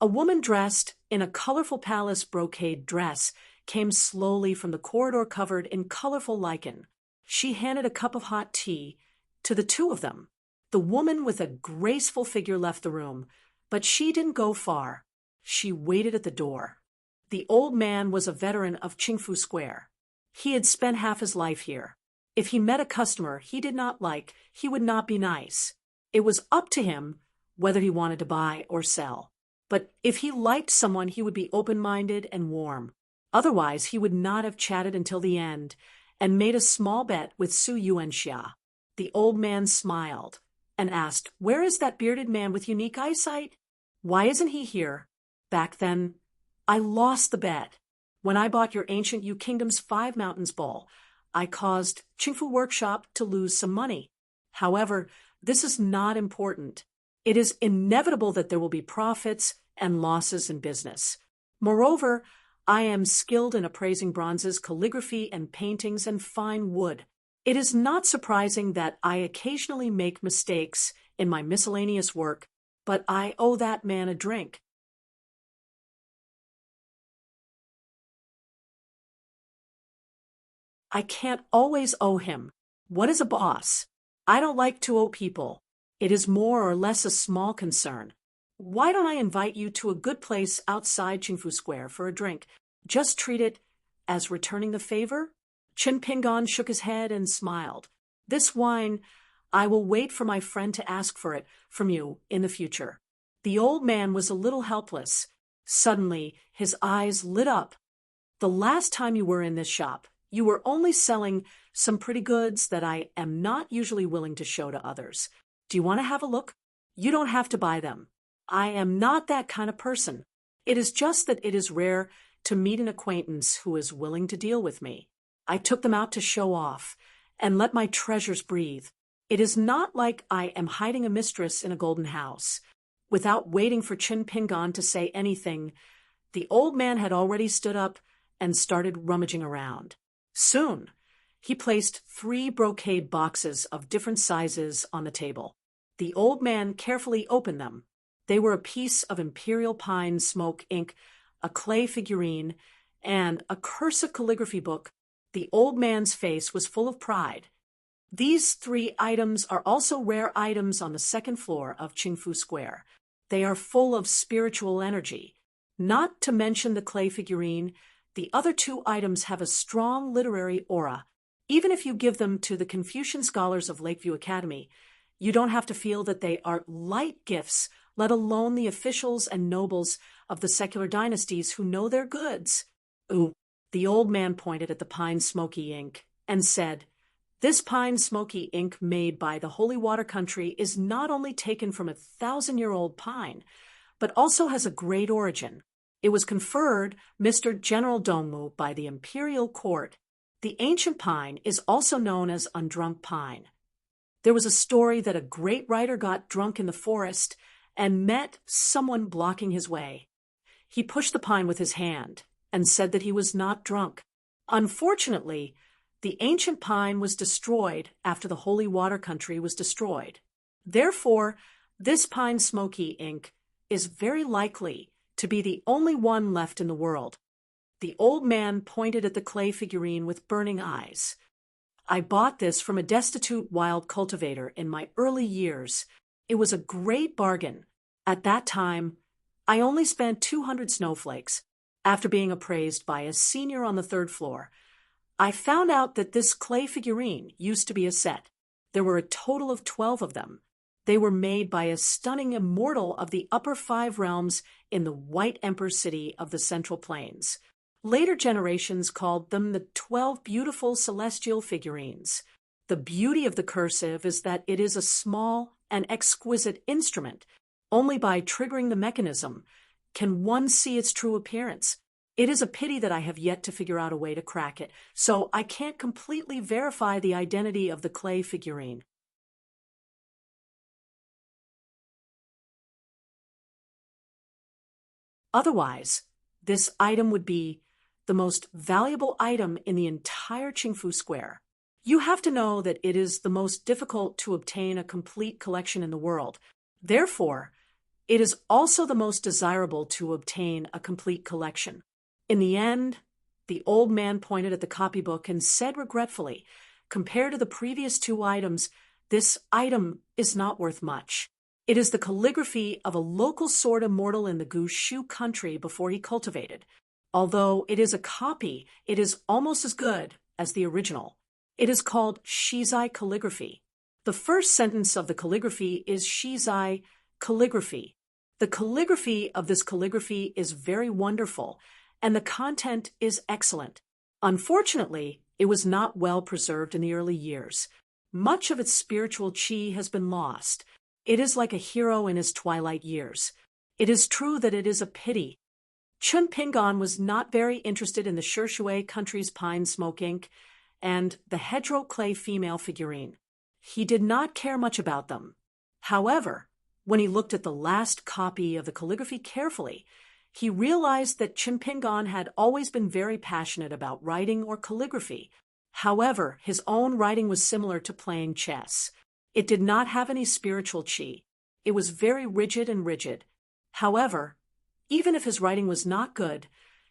a woman dressed in a colorful palace brocade dress came slowly from the corridor covered in colorful lichen. She handed a cup of hot tea to the two of them. The woman with a graceful figure left the room, but she didn't go far. She waited at the door. The old man was a veteran of Qingfu Square. He had spent half his life here. If he met a customer he did not like, he would not be nice. It was up to him whether he wanted to buy or sell. But if he liked someone, he would be open-minded and warm. Otherwise, he would not have chatted until the end and made a small bet with Su Yuanxia. The old man smiled and asked, "Where is that bearded man with unique eyesight? Why isn't he here? Back then, I lost the bet. When I bought your ancient Yu Kingdom's 5 Mountains Bowl, I caused Qingfu Workshop to lose some money. However, this is not important. It is inevitable that there will be profits and losses in business. Moreover, I am skilled in appraising bronzes, calligraphy, and paintings and fine wood. It is not surprising that I occasionally make mistakes in my miscellaneous work, but I owe that man a drink." "I can't always owe him. What is a boss? I don't like to owe people. It is more or less a small concern. Why don't I invite you to a good place outside Qingfu Square for a drink? Just treat it as returning the favor?" Chun Pingon shook his head and smiled. "This wine, I will wait for my friend to ask for it from you in the future." The old man was a little helpless. Suddenly, his eyes lit up. "The last time you were in this shop, you were only selling some pretty goods that I am not usually willing to show to others. Do you want to have a look? You don't have to buy them. I am not that kind of person. It is just that it is rare to meet an acquaintance who is willing to deal with me. I took them out to show off and let my treasures breathe. It is not like I am hiding a mistress in a golden house. Without waiting for Chin Pingan to say anything, the old man had already stood up and started rummaging around. Soon, he placed 3 brocade boxes of different sizes on the table. The old man carefully opened them. They were a piece of imperial pine smoke ink, a clay figurine, and a cursive calligraphy book. The old man's face was full of pride. These 3 items are also rare items on the 2nd floor of Qingfu Square. They are full of spiritual energy. Not to mention the clay figurine, the other 2 items have a strong literary aura. Even if you give them to the Confucian scholars of Lakeview Academy, you don't have to feel that they are light gifts, let alone the officials and nobles of the secular dynasties who know their goods. Ooh, the old man pointed at the pine smoky ink and said, "This pine smoky ink made by the Holy Water Country is not only taken from a 1,000-year-old pine, but also has a great origin. It was conferred Mr. General Dongmu by the imperial court. The ancient pine is also known as undrunk pine. There was a story that a great writer got drunk in the forest and met someone blocking his way. He pushed the pine with his hand and said that he was not drunk. Unfortunately, the ancient pine was destroyed after the Holy Water Country was destroyed. Therefore, this pine smoky ink is very likely to be the only one left in the world." The old man pointed at the clay figurine with burning eyes. "I bought this from a destitute wild cultivator in my early years. It was a great bargain. At that time, I only spent 200 snowflakes. After being appraised by a senior on the 3rd floor, I found out that this clay figurine used to be a set. There were a total of 12 of them. They were made by a stunning immortal of the upper 5 realms in the White Emperor city of the Central Plains. Later generations called them the 12 beautiful celestial figurines. The beauty of the cursive is that it is a small and exquisite instrument. Only by triggering the mechanism can one see its true appearance. It is a pity that I have yet to figure out a way to crack it, so I can't completely verify the identity of the clay figurine." Otherwise, this item would be the most valuable item in the entire Qingfu Square. You have to know that it is the most difficult to obtain a complete collection in the world. Therefore, it is also the most desirable to obtain a complete collection. In the end, the old man pointed at the copybook and said regretfully, "Compared to the previous 2 items, this item is not worth much. It is the calligraphy of a local sword immortal in the Gushu country before he cultivated. Although it is a copy, it is almost as good as the original. It is called Shizai calligraphy. The first sentence of the calligraphy is Shizai calligraphy. The calligraphy of this calligraphy is very wonderful, and the content is excellent. Unfortunately, it was not well preserved in the early years. Much of its spiritual qi has been lost. It is like a hero in his twilight years. It is true that it is a pity." Chun Pingan was not very interested in the Shishui country's pine smoke ink and the hedgerow clay female figurine. He did not care much about them. However, when he looked at the last copy of the calligraphy carefully, he realized that Chin Pingan had always been very passionate about writing or calligraphy. However, his own writing was similar to playing chess. It did not have any spiritual qi. It was very rigid. However, even if his writing was not good,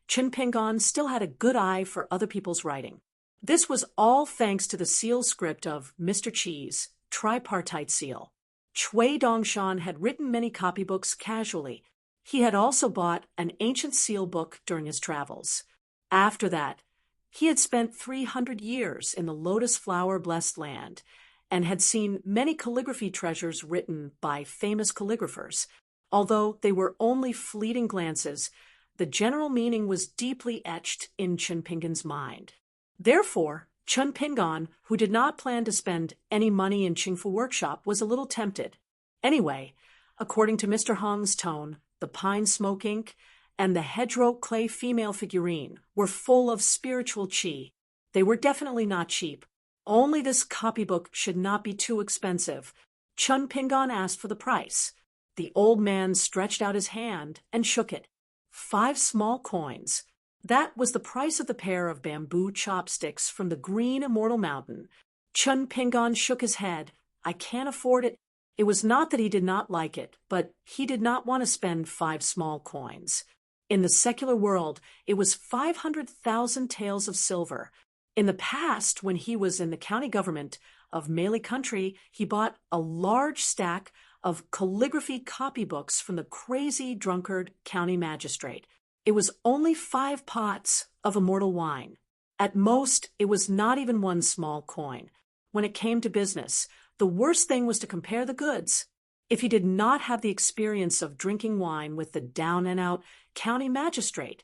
Chin Pingan still had a good eye for other people's writing. This was all thanks to the seal script of Mr. Chi's tripartite seal. Cui Dongshan had written many copybooks casually. He had also bought an ancient seal book during his travels. After that, he had spent 300 years in the lotus flower blessed land and had seen many calligraphy treasures written by famous calligraphers. Although they were only fleeting glances, the general meaning was deeply etched in Chin Pingan's mind. Therefore, Chun Pingon, who did not plan to spend any money in Chingfu workshop, was a little tempted. Anyway, according to Mr. Hong's tone, the pine smoke ink and the hedgerow clay female figurine were full of spiritual qi. They were definitely not cheap. Only this copybook should not be too expensive. Chun Pingon asked for the price. The old man stretched out his hand and shook it. 5 small coins. That was the price of the pair of bamboo chopsticks from the green immortal mountain. Chun Pingon shook his head. I can't afford it. It was not that he did not like it, but he did not want to spend 5 small coins. In the secular world, it was 500,000 taels of silver. In the past, when he was in the county government of Malay Country, he bought a large stack of calligraphy copybooks from the crazy drunkard county magistrate. It was only 5 pots of immortal wine. At most, it was not even 1 small coin. When it came to business, the worst thing was to compare the goods. If he did not have the experience of drinking wine with the down-and-out county magistrate,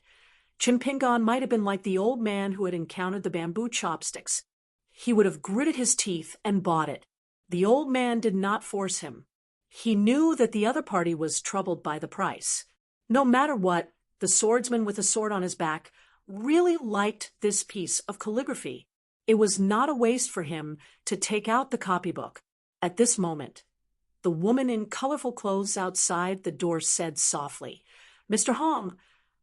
Chun Pingon might have been like the old man who had encountered the bamboo chopsticks. He would have gritted his teeth and bought it. The old man did not force him. He knew that the other party was troubled by the price. No matter what, the swordsman with a sword on his back really liked this piece of calligraphy. It was not a waste for him to take out the copybook. At this moment, the woman in colorful clothes outside the door said softly, "Mr. Hong,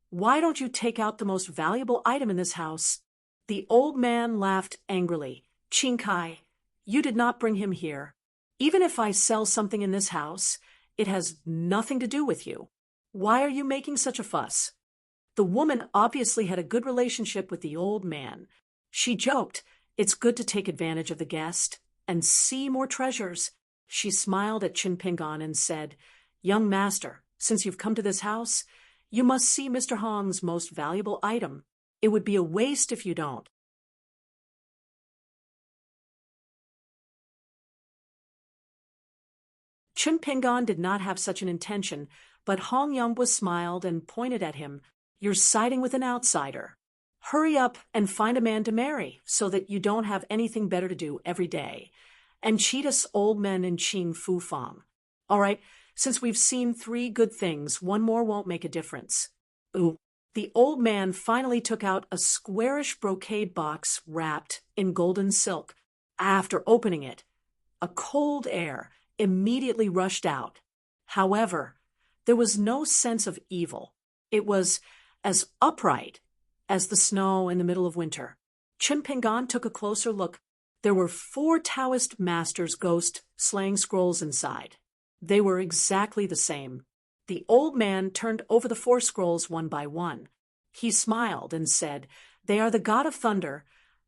why don't you take out the most valuable item in this house?" The old man laughed angrily. "Qing Kai, you did not bring him here. Even if I sell something in this house, it has nothing to do with you. Why are you making such a fuss?" The woman obviously had a good relationship with the old man. She joked, "It's good to take advantage of the guest and see more treasures." She smiled at Chun Pingon and said, "Young master, since you've come to this house, you must see Mr. Hong's most valuable item. It would be a waste if you don't." Chun Pingon did not have such an intention, but Hong Yongbwa smiled and pointed at him. "You're siding with an outsider. Hurry up and find a man to marry so that you don't have anything better to do every day. And cheat us old men in Qing Fu Fang. All right, since we've seen 3 good things, 1 more won't make a difference." Ooh. The old man finally took out a squarish brocade box wrapped in golden silk. After opening it, a cold air immediately rushed out. However, there was no sense of evil. It was as upright as the snow in the middle of winter. Chun Pingon took a closer look. There were 4 Taoist masters' ghost slaying scrolls inside. They were exactly the same. The old man turned over the 4 scrolls one by one. He smiled and said, "They are the god of thunder,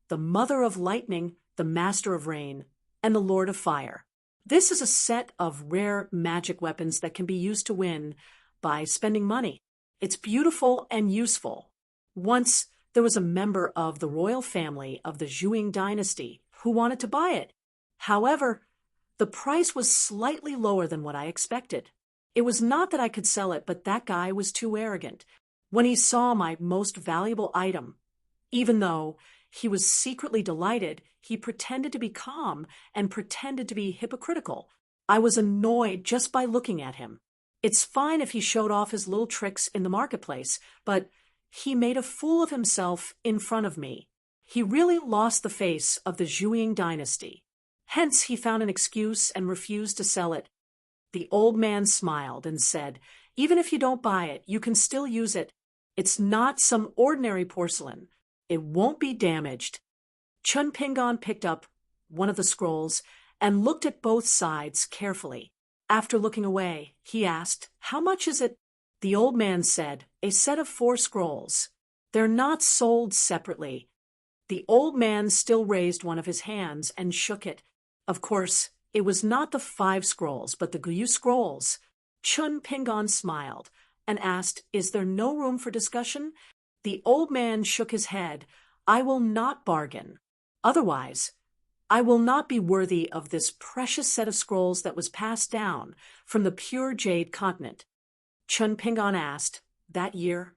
the mother of lightning, the master of rain, and the lord of fire. This is a set of rare magic weapons that can be used to win by spending money. It's beautiful and useful. Once there was a member of the royal family of the Zhuang dynasty who wanted to buy it. However, the price was slightly lower than what I expected. It was not that I could sell it, but that guy was too arrogant. When he saw my most valuable item, even though he was secretly delighted, he pretended to be calm and pretended to be hypocritical. I was annoyed just by looking at him. It's fine if he showed off his little tricks in the marketplace, but he made a fool of himself in front of me. He really lost the face of the Zhuang dynasty. Hence he found an excuse and refused to sell it." The old man smiled and said, "Even if you don't buy it, you can still use it. It's not some ordinary porcelain. It won't be damaged." Chun Pingon picked up one of the scrolls and looked at both sides carefully. After looking away, he asked, "How much is it?" The old man said, "A set of 4 scrolls. They're not sold separately." The old man still raised one of his hands and shook it. Of course, it was not the 5 scrolls, but the Guyu scrolls. Chun Pingon smiled and asked, "Is there no room for discussion?" The old man shook his head. "I will not bargain. Otherwise, I will not be worthy of this precious set of scrolls that was passed down from the pure jade continent." Chun Pingon asked, "That year,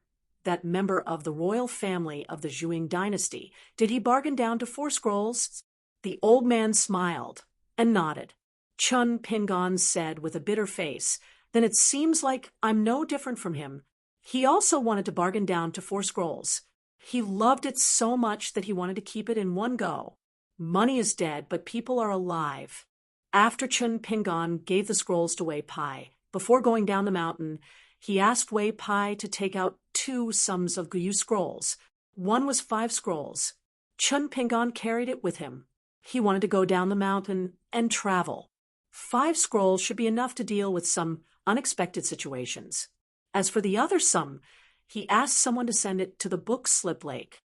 that member of the royal family of the Zhuang dynasty. Did he bargain down to 4 scrolls? The old man smiled and nodded. Chun Pingan said with a bitter face, then it seems like I'm no different from him. He also wanted to bargain down to 4 scrolls. He loved it so much that he wanted to keep it in one go. Money is dead, but people are alive. After Chun Pingan gave the scrolls to Wei Pai, before going down the mountain, he asked Wei Pai to take out 2 sums of Guyu scrolls. One was 5 scrolls. Chun Pingan carried it with him. He wanted to go down the mountain and travel. 5 scrolls should be enough to deal with some unexpected situations. As for the other sum, he asked someone to send it to the book slip lake.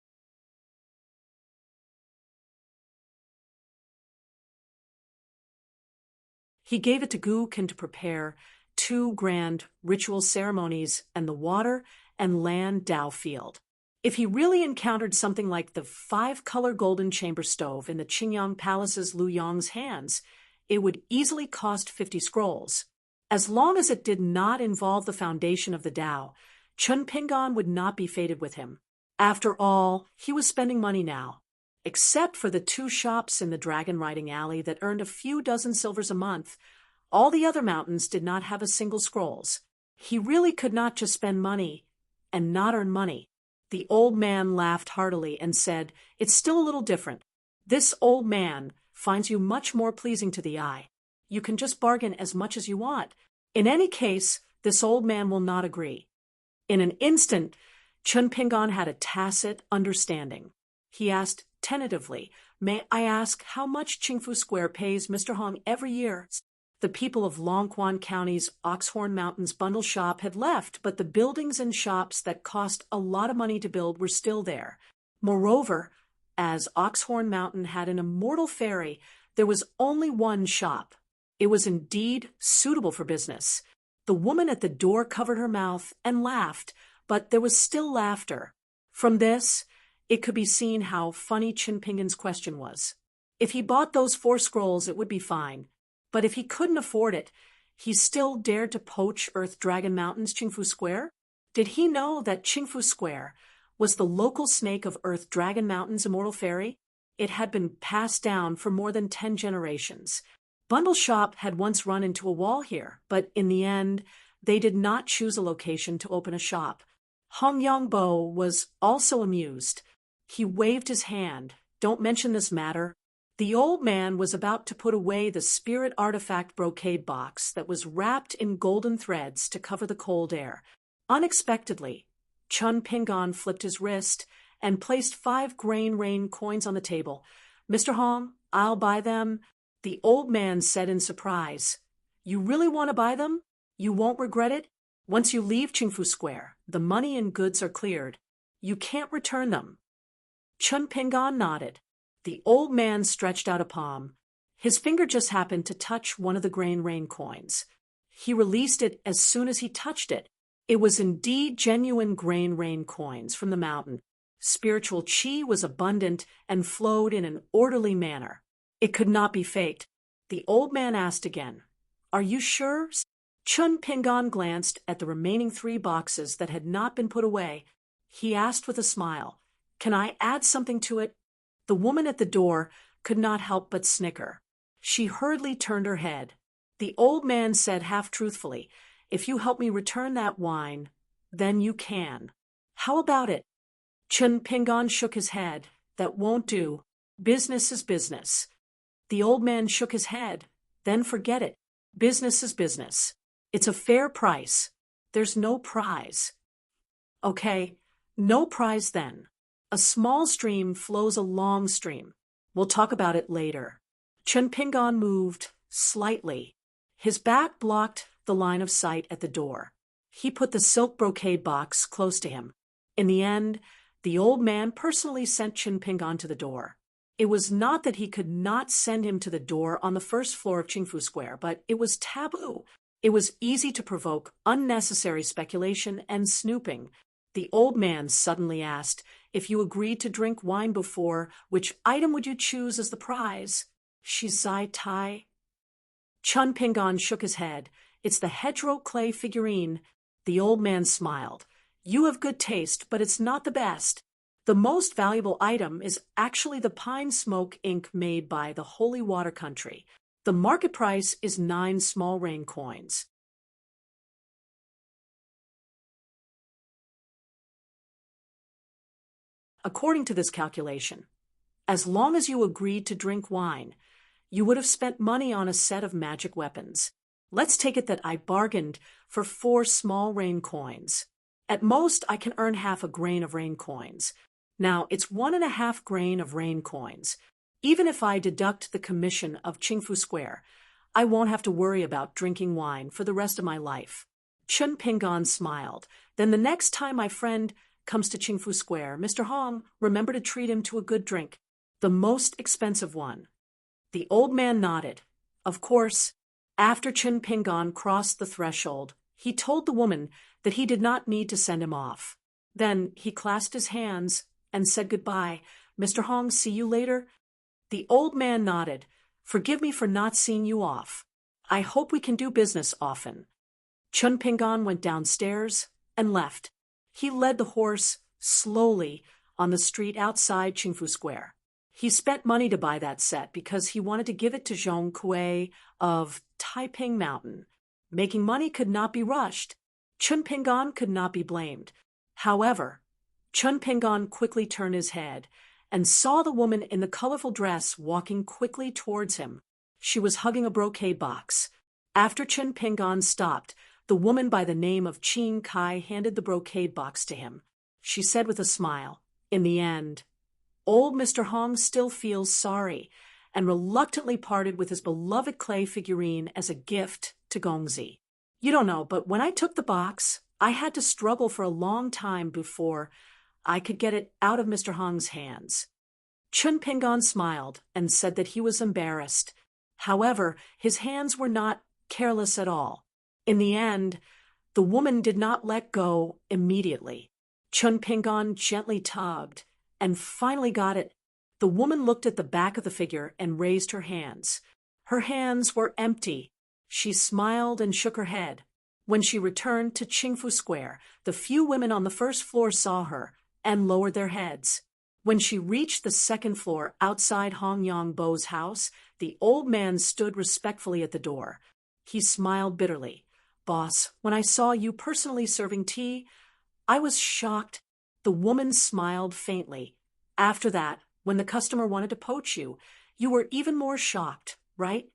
He gave it to Gu Qin to prepare 2 grand ritual ceremonies and the water and land Dao field. If he really encountered something like the 5-color golden chamber stove in the Qingyang Palace's Lu Yong's hands, it would easily cost 50 scrolls. As long as it did not involve the foundation of the Dao, Chun Pingan would not be fated with him. After all, he was spending money now. Except for the 2 shops in the dragon riding alley that earned a few dozen silvers a month, all the other mountains did not have a single scrolls. He really could not just spend money and not earn money. The old man laughed heartily and said, it's still a little different. This old man finds you much more pleasing to the eye. You can just bargain as much as you want. In any case, this old man will not agree. In an instant, Chun Pingan had a tacit understanding. He asked tentatively, may I ask how much Qingfu Square pays Mr. Hong every year? The people of Longquan County's Oxhorn Mountains bundle shop had left, but the buildings and shops that cost a lot of money to build were still there. Moreover, as Oxhorn Mountain had an immortal fairy, there was only one shop. It was indeed suitable for business. The woman at the door covered her mouth and laughed, but there was still laughter. From this, it could be seen how funny Chun Pingan's question was. If he bought those 4 scrolls, it would be fine. But if he couldn't afford it, he still dared to poach Earth Dragon Mountain's Qingfu Square? Did he know that Qingfu Square was the local snake of Earth Dragon Mountain's immortal fairy? It had been passed down for more than 10 generations. Bundle Shop had once run into a wall here, but in the end, they did not choose a location to open a shop. Hong Yongbo was also amused. He waved his hand. Don't mention this matter. The old man was about to put away the spirit artifact brocade box that was wrapped in golden threads to cover the cold air. Unexpectedly, Chun Pingan flipped his wrist and placed 5 grain rain coins on the table. Mr. Hong, I'll buy them. The old man said in surprise. You really want to buy them? You won't regret it? Once you leave Qingfu Square, the money and goods are cleared. You can't return them. Chun Pingan nodded. The old man stretched out a palm. His finger just happened to touch one of the grain rain coins. He released it as soon as he touched it. It was indeed genuine grain rain coins from the mountain. Spiritual qi was abundant and flowed in an orderly manner. It could not be faked. The old man asked again, Are you sure? Chun Pingan glanced at the remaining 3 boxes that had not been put away. He asked with a smile, Can I add something to it? The woman at the door could not help but snicker. She hurriedly turned her head. The old man said half-truthfully, If you help me return that wine, then you can. How about it? Chun Pingan shook his head. That won't do. Business is business. The old man shook his head. Then forget it. Business is business. It's a fair price. There's no prize. Okay, no prize then. A small stream flows a long stream. We'll talk about it later. Chun Pingan moved slightly. His back blocked the line of sight at the door. He put the silk brocade box close to him. In the end, the old man personally sent Chun Pingan to the door. It was not that he could not send him to the door on the 1st floor of Qingfu Square, but it was taboo. It was easy to provoke unnecessary speculation and snooping. The old man suddenly asked, If you agreed to drink wine before, which item would you choose as the prize? Shizai Tai. Chun Pingan shook his head. It's the hedgerow clay figurine. The old man smiled. You have good taste, but it's not the best. The most valuable item is actually the pine smoke ink made by the Holy Water Country. The market price is 9 small rain coins. According to this calculation, as long as you agreed to drink wine, you would have spent money on a set of magic weapons. Let's take it that I bargained for 4 small rain coins. At most, I can earn half a grain of rain coins. Now, it's 1.5 grain of rain coins. Even if I deduct the commission of Qingfu Square, I won't have to worry about drinking wine for the rest of my life. Chun Pingan smiled. Then the next time my friend comes to Qingfu Square, Mr. Hong, remember to treat him to a good drink. The most expensive one. The old man nodded. Of course, after Chun Pingan crossed the threshold, he told the woman that he did not need to send him off. Then he clasped his hands and said goodbye. Mr. Hong, see you later? The old man nodded. Forgive me for not seeing you off. I hope we can do business often. Chun Pingan went downstairs and left. He led the horse slowly on the street outside Qingfu Square. He spent money to buy that set because he wanted to give it to Zhong Kui of Taiping Mountain. Making money could not be rushed. Chun Pingan could not be blamed. However, Chun Pingan quickly turned his head and saw the woman in the colorful dress walking quickly towards him. She was hugging a brocade box. After Chun Pingan stopped, the woman by the name of Qing Kai handed the brocade box to him. She said with a smile, in the end, old Mr. Hong still feels sorry and reluctantly parted with his beloved clay figurine as a gift to Gongzi. You don't know, but when I took the box, I had to struggle for a long time before I could get it out of Mr. Hong's hands. Chun Pingan smiled and said that he was embarrassed. However, his hands were not careless at all. In the end, the woman did not let go immediately. Chun Pingan gently tugged and finally got it. The woman looked at the back of the figure and raised her hands. Her hands were empty. She smiled and shook her head. When she returned to Qingfu Square, the few women on the first floor saw her and lowered their heads. When she reached the second floor outside Hong Yongbo's house, the old man stood respectfully at the door. He smiled bitterly. Boss, when I saw you personally serving tea, I was shocked. The woman smiled faintly. After that, when the customer wanted to poach you, you were even more shocked, right?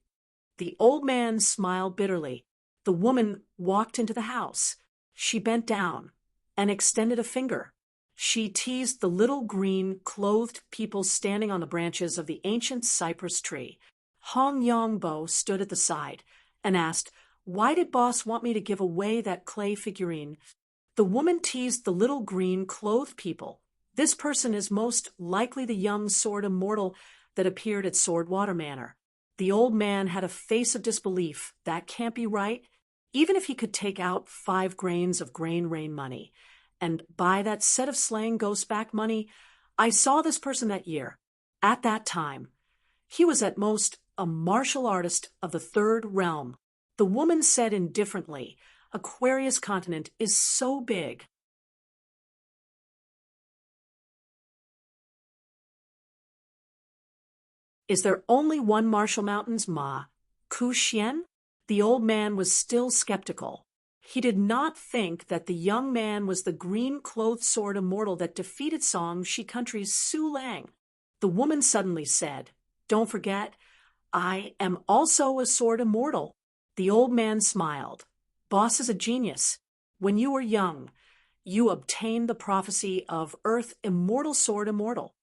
The old man smiled bitterly. The woman walked into the house. She bent down and extended a finger. She teased the little green, clothed people standing on the branches of the ancient cypress tree. Hong Yongbo stood at the side and asked, "Why did boss want me to give away that clay figurine?" The woman teased the little green, clothed people. This person is most likely the young sword immortal that appeared at Swordwater Manor. The old man had a face of disbelief. That can't be right. Even if he could take out 5 grains of grain rain money and buy that set of slaying ghosts back money, I saw this person that year. At that time, he was at most a martial artist of the 3rd realm. The woman said indifferently, Aquarius continent is so big. Is there only one Martial Mountains, Ma? Ku Xian? The old man was still skeptical. He did not think that the young man was the green-clothed sword immortal that defeated Song Shi Country's Su Lang. The woman suddenly said, "Don't forget, I am also a sword immortal." The old man smiled. Boss is a genius. When you were young, you obtained the prophecy of Earth Immortal Sword Immortal.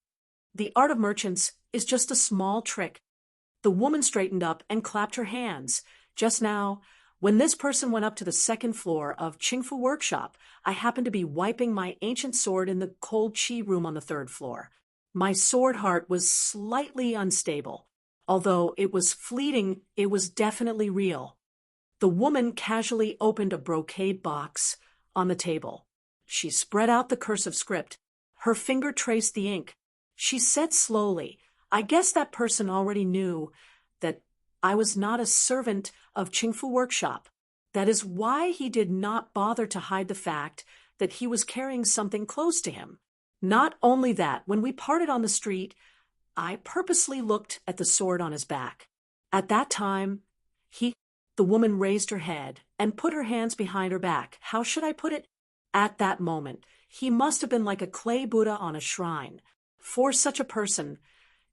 The art of merchants is just a small trick. The woman straightened up and clapped her hands. Just now, when this person went up to the 2nd floor of Qingfu Workshop, I happened to be wiping my ancient sword in the cold chi room on the 3rd floor. My sword heart was slightly unstable. Although it was fleeting, it was definitely real. The woman casually opened a brocade box on the table. She spread out the cursive script. Her finger traced the ink. She said slowly, "I guess that person already knew that I was not a servant of Qingfu Workshop. That is why he did not bother to hide the fact that he was carrying something close to him. Not only that, when we parted on the street, I purposely looked at the sword on his back. At that time, the woman raised her head and put her hands behind her back. How should I put it? At that moment, he must have been like a clay Buddha on a shrine. For such a person,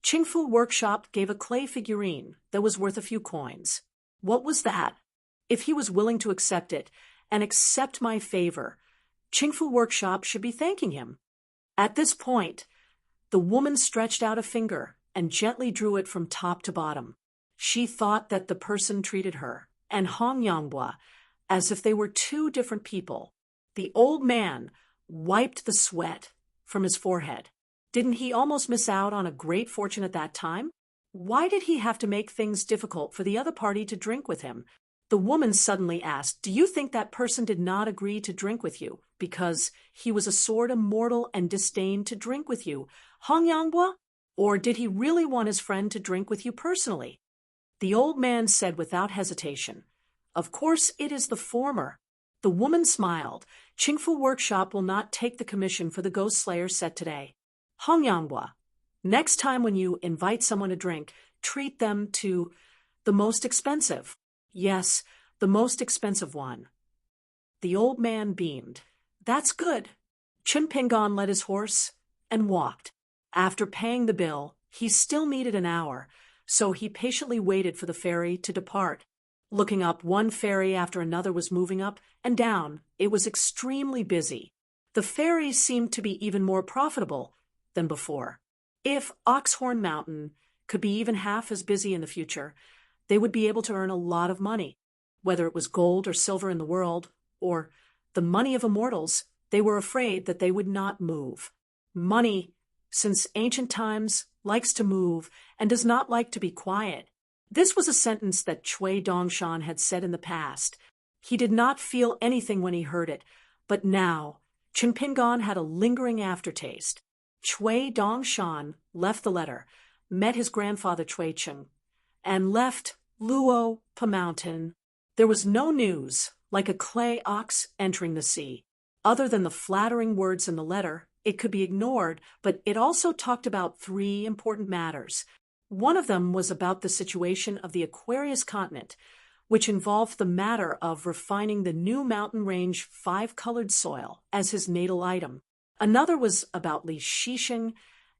Chingfu Workshop gave a clay figurine that was worth a few coins. What was that? If he was willing to accept it and accept my favor, Chingfu Workshop should be thanking him. At this point, the woman stretched out a finger and gently drew it from top to bottom. She thought that the person treated her and Hong Yanghua as if they were two different people. The old man wiped the sweat from his forehead. Didn't he almost miss out on a great fortune at that time? Why did he have to make things difficult for the other party to drink with him? The woman suddenly asked, "Do you think that person did not agree to drink with you because he was a sword immortal and disdained to drink with you, Hong Yanghua? Or did he really want his friend to drink with you personally?" The old man said without hesitation, "Of course it is the former." The woman smiled. "Chingfu Workshop will not take the commission for the Ghost Slayer set today. Hong Yanghua, next time when you invite someone to drink, treat them to the most expensive. Yes, the most expensive one." The old man beamed. "That's good." Chun Pingon led his horse and walked. After paying the bill, he still needed an hour, so he patiently waited for the ferry to depart. Looking up, one ferry after another was moving up and down. It was extremely busy. The ferry seemed to be even more profitable than before. If Oxhorn Mountain could be even half as busy in the future, they would be able to earn a lot of money. Whether it was gold or silver in the world, or the money of immortals, they were afraid that they would not move. Money, since ancient times, likes to move and does not like to be quiet. This was a sentence that Chui Dongshan had said in the past. He did not feel anything when he heard it, but now Chun Pingon had a lingering aftertaste. Chui Dongshan left the letter, met his grandfather Chui Cheng, and left Luo Pa Mountain. There was no news, like a clay ox entering the sea. Other than the flattering words in the letter, it could be ignored, but it also talked about 3 important matters. One of them was about the situation of the Aquarius continent, which involved the matter of refining the new mountain range 5-colored soil as his natal item. Another was about Li Shisheng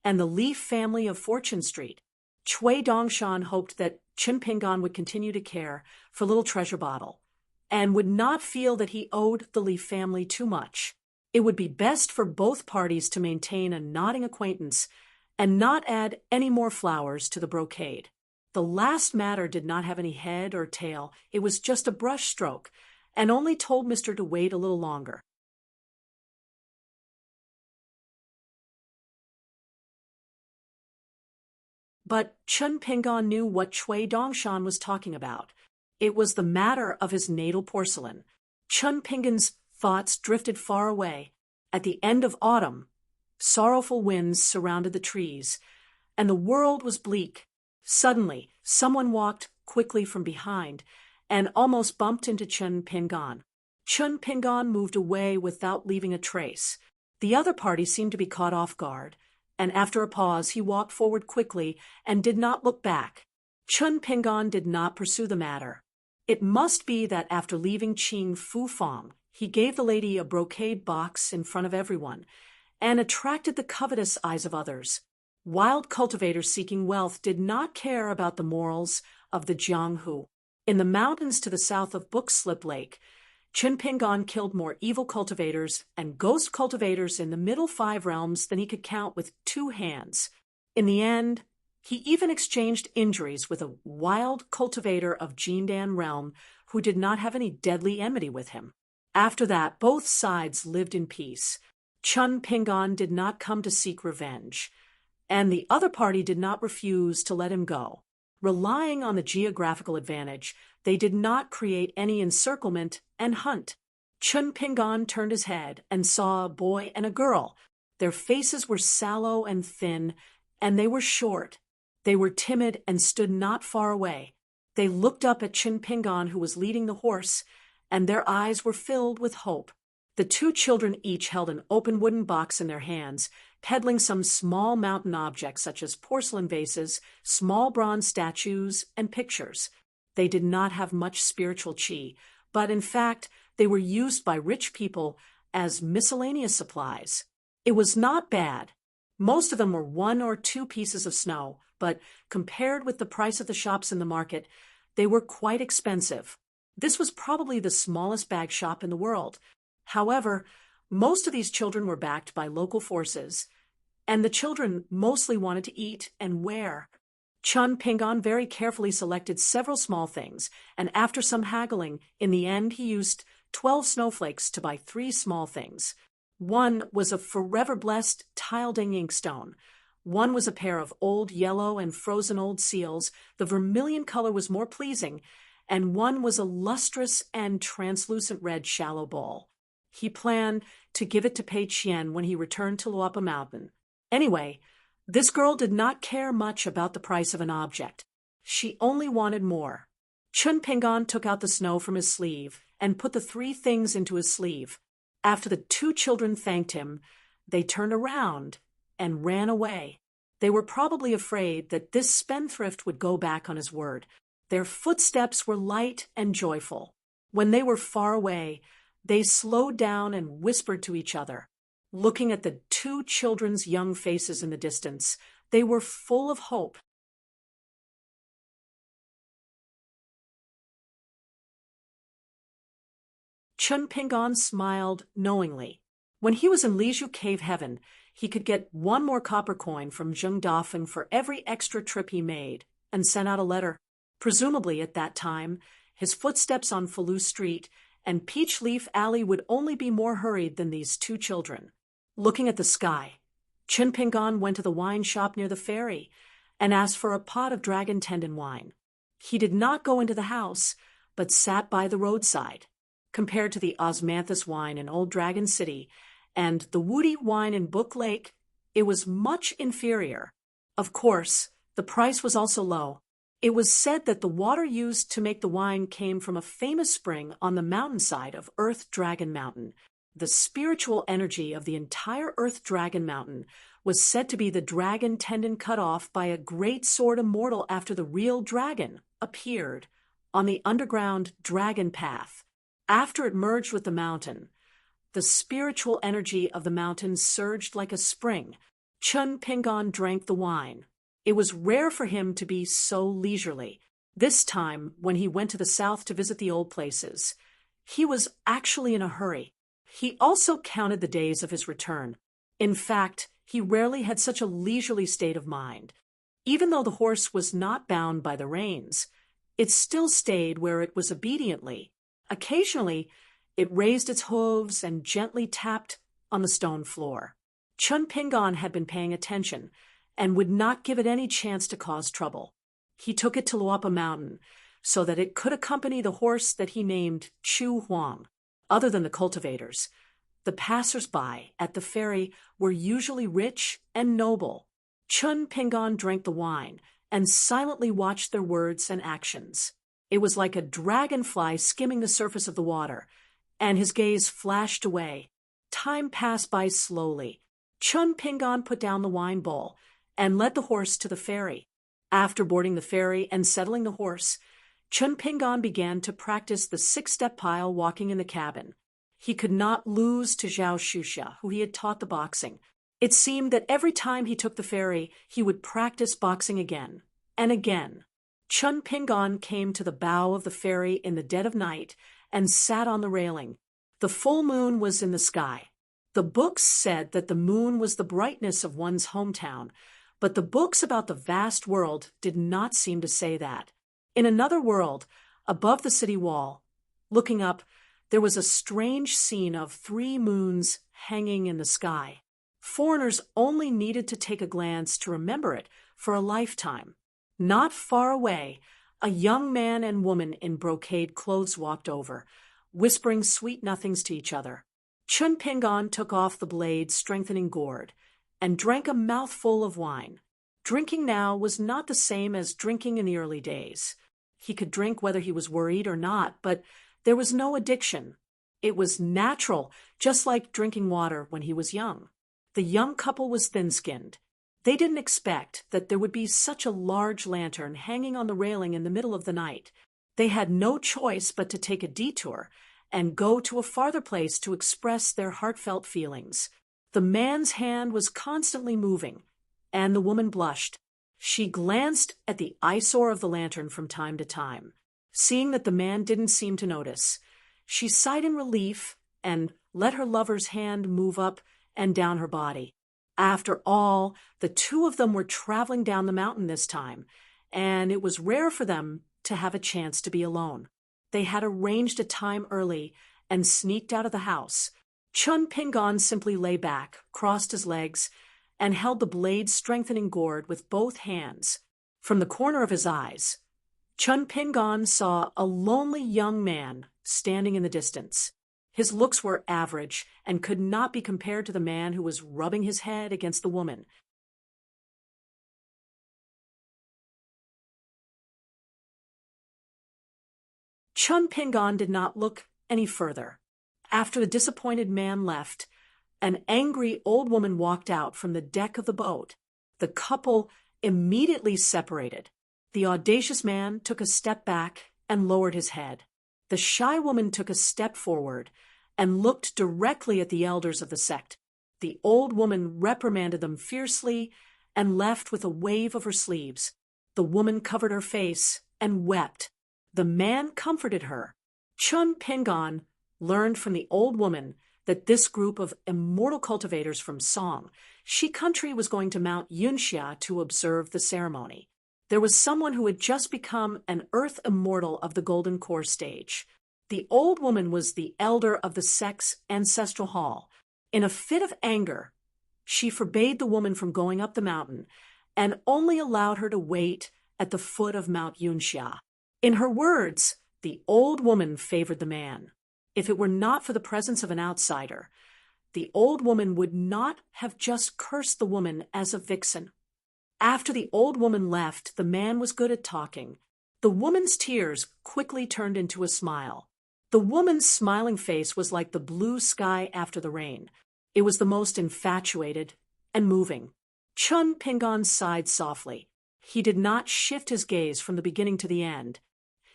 and the Leaf family of Fortune Street. Chui Dongshan hoped that Chun Pingon would continue to care for Little Treasure Bottle and would not feel that he owed the Leaf family too much. It would be best for both parties to maintain a nodding acquaintance and not add any more flowers to the brocade. The last matter did not have any head or tail. It was just a brush stroke, and only told Mr. to wait a little longer. But Chun Pingon knew what Chui Dongshan was talking about. It was the matter of his natal porcelain. Chun Pingon's thoughts drifted far away. At the end of autumn, sorrowful winds surrounded the trees, and the world was bleak. Suddenly, someone walked quickly from behind and almost bumped into Chun Pingon. Chun Pingon moved away without leaving a trace. The other party seemed to be caught off guard, and after a pause he walked forward quickly and did not look back. Chun Pingon did not pursue the matter. It must be that after leaving Qing Fufang, he gave the lady a brocade box in front of everyone and attracted the covetous eyes of others. Wild cultivators seeking wealth did not care about the morals of the Jianghu. In the mountains to the south of Bookslip Lake, Chun Pingon killed more evil cultivators and ghost cultivators in the middle 5 realms than he could count with 2 hands. In the end, he even exchanged injuries with a wild cultivator of Jindan realm who did not have any deadly enmity with him. After that, both sides lived in peace. Chun Pingon did not come to seek revenge, and the other party did not refuse to let him go. Relying on the geographical advantage, they did not create any encirclement and hunt. Chun Pingon turned his head and saw a boy and a girl. Their faces were sallow and thin, and they were short. They were timid and stood not far away. They looked up at Chun Pingon, who was leading the horse, and their eyes were filled with hope. The two children each held an open wooden box in their hands, peddling some small mountain objects such as porcelain vases, small bronze statues, and pictures. They did not have much spiritual chi, but in fact, they were used by rich people as miscellaneous supplies. It was not bad. Most of them were 1 or 2 pieces of snow, but compared with the price of the shops in the market, they were quite expensive. This was probably the smallest bag shop in the world. However, most of these children were backed by local forces, and the children mostly wanted to eat and wear. Chun Pingon very carefully selected several small things, and after some haggling, in the end he used 12 snowflakes to buy 3 small things. One was a forever blessed tile-ding inkstone. One was a pair of old yellow and frozen old seals. The vermilion color was more pleasing, and one was a lustrous and translucent red shallow bowl. He planned to give it to Pei Qian when he returned to Luapa Mountain. Anyway, this girl did not care much about the price of an object. She only wanted more. Chun Pingon took out the snow from his sleeve and put the 3 things into his sleeve. After the 2 children thanked him, they turned around and ran away. They were probably afraid that this spendthrift would go back on his word. Their footsteps were light and joyful. When they were far away, they slowed down and whispered to each other. Looking at the 2 children's young faces in the distance, they were full of hope. Chun Pingon smiled knowingly. When he was in Liju Cave Heaven, he could get 1 more copper coin from Zheng Dafeng for every extra trip he made, and sent out a letter. Presumably at that time, his footsteps on Falu Street and Peach Leaf Alley would only be more hurried than these 2 children. Looking at the sky, Chun Pingon went to the wine shop near the ferry and asked for a pot of dragon tendon wine. He did not go into the house, but sat by the roadside. Compared to the osmanthus wine in Old Dragon City and the woody wine in Book Lake, it was much inferior. Of course, the price was also low. It was said that the water used to make the wine came from a famous spring on the mountainside of Earth Dragon Mountain. The spiritual energy of the entire Earth Dragon Mountain was said to be the dragon tendon cut off by a great sword immortal after the real dragon appeared on the underground dragon path. After it merged with the mountain, the spiritual energy of the mountain surged like a spring. Chun Pingon drank the wine. It was rare for him to be so leisurely. This time, when he went to the south to visit the old places, he was actually in a hurry. He also counted the days of his return. In fact, he rarely had such a leisurely state of mind. Even though the horse was not bound by the reins, it still stayed where it was obediently. Occasionally, it raised its hooves and gently tapped on the stone floor. Chun Pingon had been paying attention and would not give it any chance to cause trouble. He took it to Luapa Mountain so that it could accompany the horse that he named Chu Huang. Other than the cultivators, the passers-by at the ferry were usually rich and noble. Chun Pingon drank the wine and silently watched their words and actions. It was like a dragonfly skimming the surface of the water, and his gaze flashed away. Time passed by slowly. Chun Pingon put down the wine bowl and led the horse to the ferry. After boarding the ferry and settling the horse, Chun Pingon began to practice the 6-step pile walking in the cabin. He could not lose to Zhao Shusha, who he had taught the boxing. It seemed that every time he took the ferry, he would practice boxing again and again. Chun Pingon came to the bow of the ferry in the dead of night and sat on the railing. The full moon was in the sky. The books said that the moon was the brightness of one's hometown, but the books about the vast world did not seem to say that. In another world, above the city wall, looking up, there was a strange scene of 3 moons hanging in the sky. Foreigners only needed to take a glance to remember it for a lifetime. Not far away, a young man and woman in brocade clothes walked over, whispering sweet nothings to each other. Chun Pingon took off the blade-strengthening gourd and drank a mouthful of wine. Drinking now was not the same as drinking in the early days. He could drink whether he was worried or not, but there was no addiction. It was natural, just like drinking water when he was young. The young couple was thin-skinned. They didn't expect that there would be such a large lantern hanging on the railing in the middle of the night. They had no choice but to take a detour and go to a farther place to express their heartfelt feelings. The man's hand was constantly moving, and the woman blushed. She glanced at the eyesore of the lantern from time to time. Seeing that the man didn't seem to notice, she sighed in relief and let her lover's hand move up and down her body. After all, the two of them were traveling down the mountain this time, and it was rare for them to have a chance to be alone. They had arranged a time early and sneaked out of the house. Chun Pingon simply lay back, crossed his legs, and held the blade-strengthening gourd with both hands. From the corner of his eyes, Chun Pingon saw a lonely young man standing in the distance. His looks were average and could not be compared to the man who was rubbing his head against the woman. Chun Pingon did not look any further. After the disappointed man left, an angry old woman walked out from the deck of the boat. The couple immediately separated. The audacious man took a step back and lowered his head. The shy woman took a step forward and looked directly at the elders of the sect. The old woman reprimanded them fiercely and left with a wave of her sleeves. The woman covered her face and wept. The man comforted her. Chun Pingon learned from the old woman that this group of immortal cultivators from Song, Shi country, was going to Mount Yunxia to observe the ceremony. There was someone who had just become an earth immortal of the Golden Core stage. The old woman was the elder of the sect's ancestral hall. In a fit of anger, she forbade the woman from going up the mountain and only allowed her to wait at the foot of Mount Yunxia. In her words, the old woman favored the man. If it were not for the presence of an outsider, the old woman would not have just cursed the woman as a vixen. After the old woman left, the man was good at talking. The woman's tears quickly turned into a smile. The woman's smiling face was like the blue sky after the rain. It was the most infatuated and moving. Chun Pingon sighed softly. He did not shift his gaze from the beginning to the end.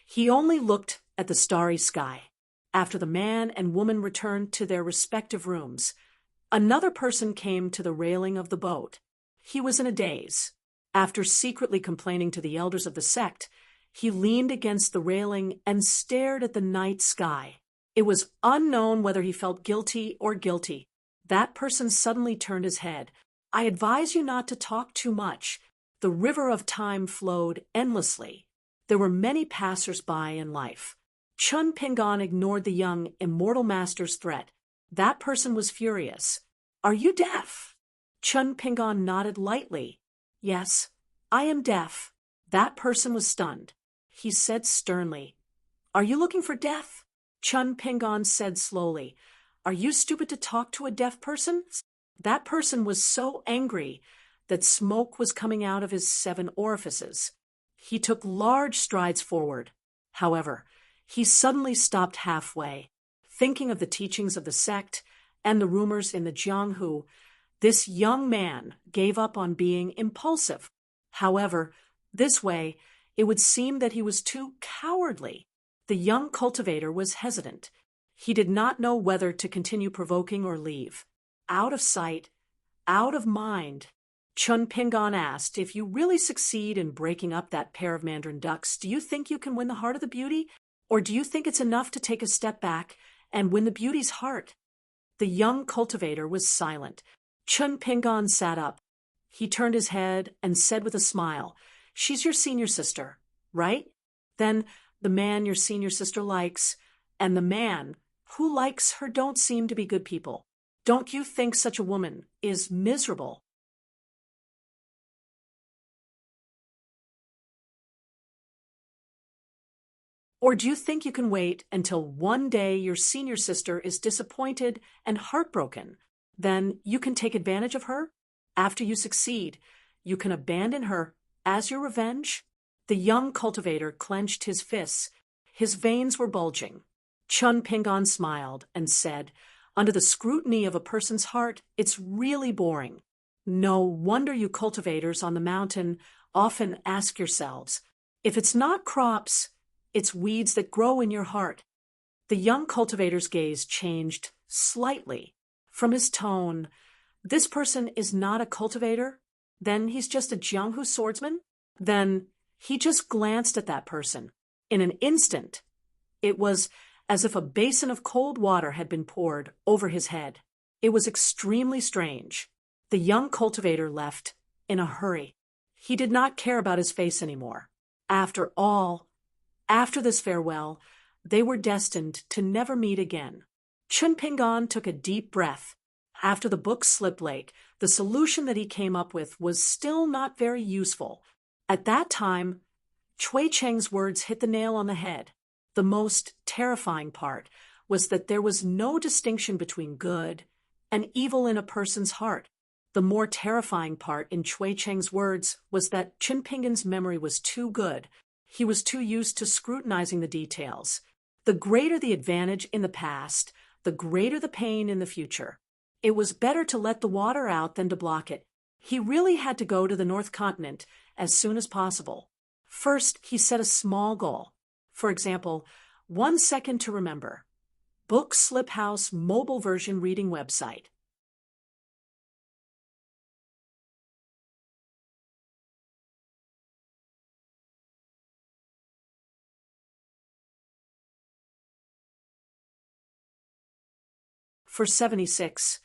He only looked at the starry sky. After the man and woman returned to their respective rooms, another person came to the railing of the boat. He was in a daze. After secretly complaining to the elders of the sect, he leaned against the railing and stared at the night sky. It was unknown whether he felt guilty or guilty. That person suddenly turned his head. "I advise you not to talk too much." The river of time flowed endlessly. There were many passers-by in life. Chun Pingon ignored the young immortal master's threat. That person was furious. "Are you deaf?" Chun Pingon nodded lightly. "Yes, I am deaf." That person was stunned. He said sternly, "Are you looking for death?" Chun Pingon said slowly, "Are you stupid to talk to a deaf person?" That person was so angry that smoke was coming out of his 7 orifices. He took large strides forward. However, he suddenly stopped halfway. Thinking of the teachings of the sect and the rumors in the Jianghu, this young man gave up on being impulsive. However, this way, it would seem that he was too cowardly. The young cultivator was hesitant. He did not know whether to continue provoking or leave. Out of sight, out of mind. Chun Pingon asked, "If you really succeed in breaking up that pair of mandarin ducks, do you think you can win the heart of the beauty? Or do you think it's enough to take a step back and win the beauty's heart?" The young cultivator was silent. Chun Pingon sat up. He turned his head and said with a smile, "She's your senior sister, right? Then the man your senior sister likes, and the man who likes her don't seem to be good people. Don't you think such a woman is miserable?" Or do you think you can wait until one day your senior sister is disappointed and heartbroken? Then you can take advantage of her? After you succeed, you can abandon her as your revenge? The young cultivator clenched his fists. His veins were bulging. Chun Pingon smiled and said, "Under the scrutiny of a person's heart, it's really boring. No wonder you cultivators on the mountain often ask yourselves, if it's not crops, it's weeds that grow in your heart." The young cultivator's gaze changed slightly. From his tone, "This person is not a cultivator? Then he's just a Jianghu swordsman?" Then he just glanced at that person. In an instant, it was as if a basin of cold water had been poured over his head. It was extremely strange. The young cultivator left in a hurry. He did not care about his face anymore. After all, after this farewell, they were destined to never meet again. Chun Pingon took a deep breath. After the book slip lake, the solution that he came up with was still not very useful. At that time, Cui Cheng's words hit the nail on the head. The most terrifying part was that there was no distinction between good and evil in a person's heart. The more terrifying part in Cui Cheng's words was that Chun Pingon's memory was too good. He was too used to scrutinizing the details. The greater the advantage in the past, the greater the pain in the future. It was better to let the water out than to block it. He really had to go to the North Continent as soon as possible. First, he set a small goal. For example, 1 second to remember. Book Slip House mobile version reading website. For 76,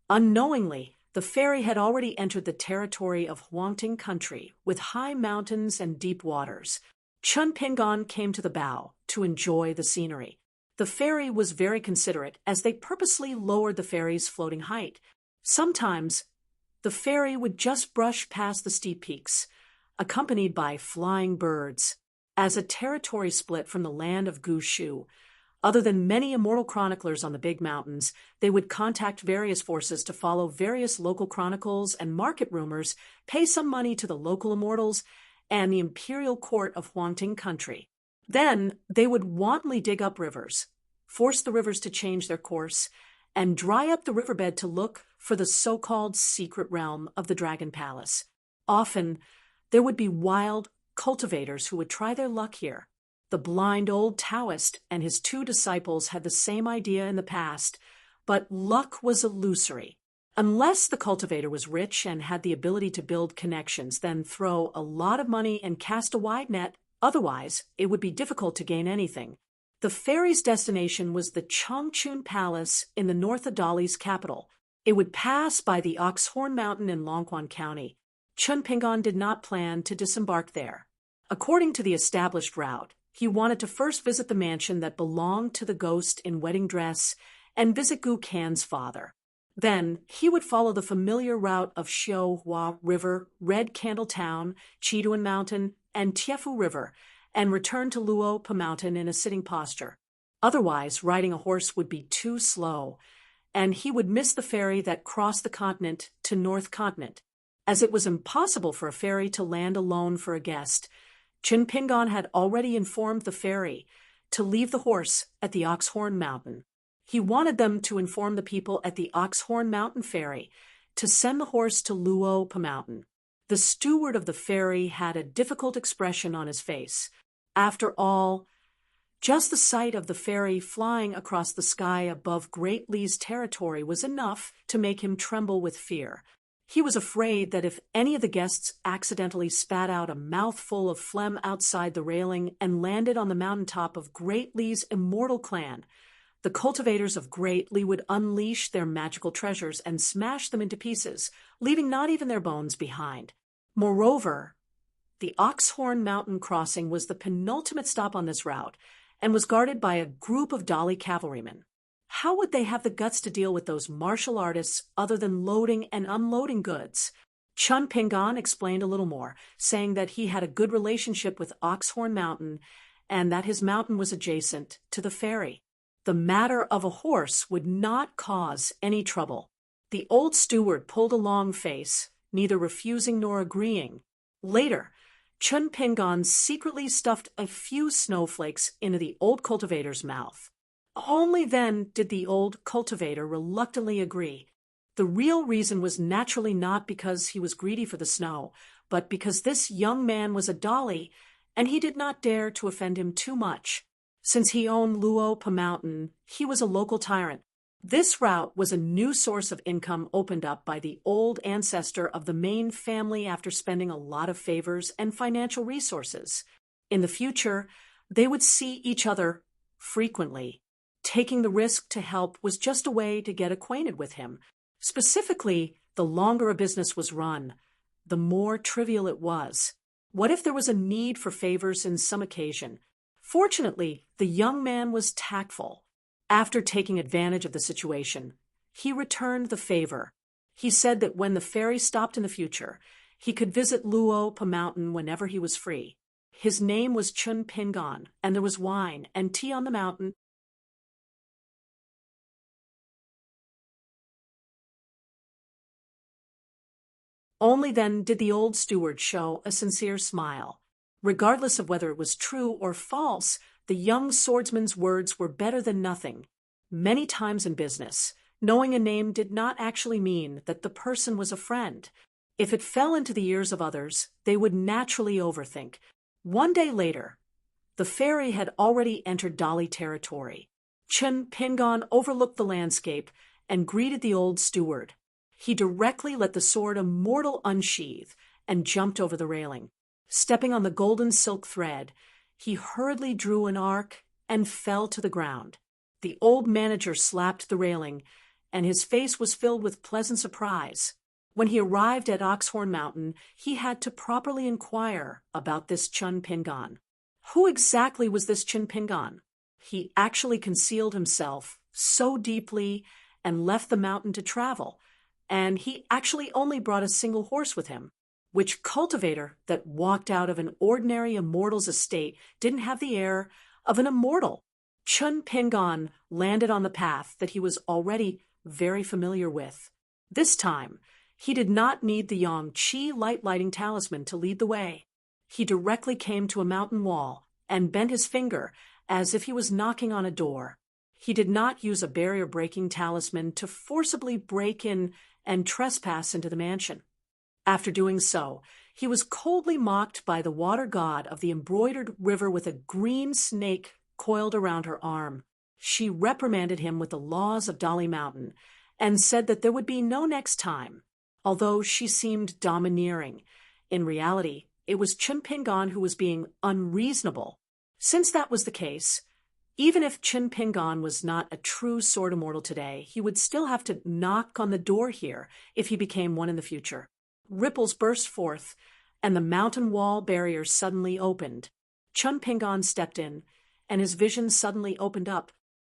unknowingly, the ferry had already entered the territory of Huangting country with high mountains and deep waters. Chun Pingon came to the bow to enjoy the scenery. The ferry was very considerate as they purposely lowered the ferry's floating height. Sometimes, the ferry would just brush past the steep peaks, accompanied by flying birds. As a territory split from the land of Gushu, other than many immortal chroniclers on the big mountains, they would contact various forces to follow various local chronicles and market rumors, pay some money to the local immortals, and the imperial court of Huangting country. Then they would wantonly dig up rivers, force the rivers to change their course, and dry up the riverbed to look for the so-called secret realm of the Dragon Palace. Often, there would be wild cultivators who would try their luck here. The blind old Taoist and his 2 disciples had the same idea in the past, but luck was illusory. Unless the cultivator was rich and had the ability to build connections, then throw a lot of money and cast a wide net, otherwise it would be difficult to gain anything. The ferry's destination was the Changchun Palace in the north of Dali's capital. It would pass by the Oxhorn Mountain in Longquan County. Chun Pingon did not plan to disembark there. According to the established route, he wanted to first visit the mansion that belonged to the ghost in wedding dress and visit Gu Kan's father. Then he would follow the familiar route of Xiuhua River, Red Candle Town, Chiduan Mountain, and Tiefu River, and return to Luopa Mountain in a sitting posture. Otherwise, riding a horse would be too slow, and he would miss the ferry that crossed the continent to North Continent. As it was impossible for a ferry to land alone for a guest, Chun Pingon had already informed the ferry to leave the horse at the Oxhorn Mountain. He wanted them to inform the people at the Oxhorn Mountain ferry to send the horse to Luopa Mountain. The steward of the ferry had a difficult expression on his face. After all, just the sight of the ferry flying across the sky above Great Li's territory was enough to make him tremble with fear. He was afraid that if any of the guests accidentally spat out a mouthful of phlegm outside the railing and landed on the mountaintop of Great Li's immortal clan, the cultivators of Great Li would unleash their magical treasures and smash them into pieces, leaving not even their bones behind. Moreover, the Oxhorn Mountain crossing was the penultimate stop on this route and was guarded by a group of Dali cavalrymen. How would they have the guts to deal with those martial artists other than loading and unloading goods? Chun Pingon explained a little more, saying that he had a good relationship with Oxhorn Mountain and that his mountain was adjacent to the ferry. The matter of a horse would not cause any trouble. The old steward pulled a long face, neither refusing nor agreeing. Later, Chun Pingon secretly stuffed a few snowflakes into the old cultivator's mouth. Only then did the old cultivator reluctantly agree. The real reason was naturally not because he was greedy for the snow, but because this young man was a dolly, and he did not dare to offend him too much. Since he owned Luopa Mountain, he was a local tyrant. This route was a new source of income opened up by the old ancestor of the main family after spending a lot of favors and financial resources. In the future, they would see each other frequently. Taking the risk to help was just a way to get acquainted with him. Specifically, the longer a business was run, the more trivial it was. What if there was a need for favors in some occasion? Fortunately, the young man was tactful. After taking advantage of the situation, he returned the favor. He said that when the ferry stopped in the future, he could visit Luopa Mountain whenever he was free. His name was Chun Pingon, and there was wine and tea on the mountain. Only then did the old steward show a sincere smile. Regardless of whether it was true or false, the young swordsman's words were better than nothing. Many times in business, knowing a name did not actually mean that the person was a friend. If it fell into the ears of others, they would naturally overthink. One day later, the ferry had already entered Dolly territory. Chun Pingon overlooked the landscape and greeted the old steward. He directly let the sword immortal unsheath and jumped over the railing. Stepping on the golden silk thread, he hurriedly drew an arc and fell to the ground. The old manager slapped the railing, and his face was filled with pleasant surprise. When he arrived at Oxhorn Mountain, he had to properly inquire about this Chun Pingon. Who exactly was this Chun Pingon? He actually concealed himself so deeply and left the mountain to travel, and he actually only brought a single horse with him. Which cultivator that walked out of an ordinary immortal's estate didn't have the air of an immortal? Chun Pingon landed on the path that he was already very familiar with. This time, he did not need the Yong-Chi light-lighting talisman to lead the way. He directly came to a mountain wall and bent his finger as if he was knocking on a door. He did not use a barrier-breaking talisman to forcibly break in and trespass into the mansion. After doing so, he was coldly mocked by the water god of the embroidered river with a green snake coiled around her arm. She reprimanded him with the laws of Dolly Mountain and said that there would be no next time. Although she seemed domineering, in reality, it was Chun Pingon who was being unreasonable. Since that was the case, even if Chun Pingon was not a true sword immortal today, he would still have to knock on the door here if he became one in the future. Ripples burst forth, and the mountain wall barrier suddenly opened. Chun Pingon stepped in, and his vision suddenly opened up.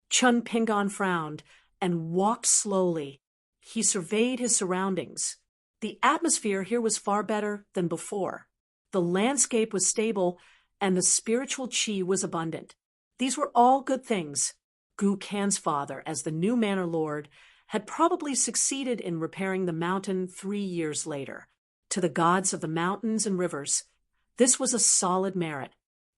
Chun Pingon frowned and walked slowly. He surveyed his surroundings. The atmosphere here was far better than before. The landscape was stable, and the spiritual chi was abundant. These were all good things. Gu Kan's father, as the new manor lord, had probably succeeded in repairing the mountain 3 years later. To the gods of the mountains and rivers, this was a solid merit.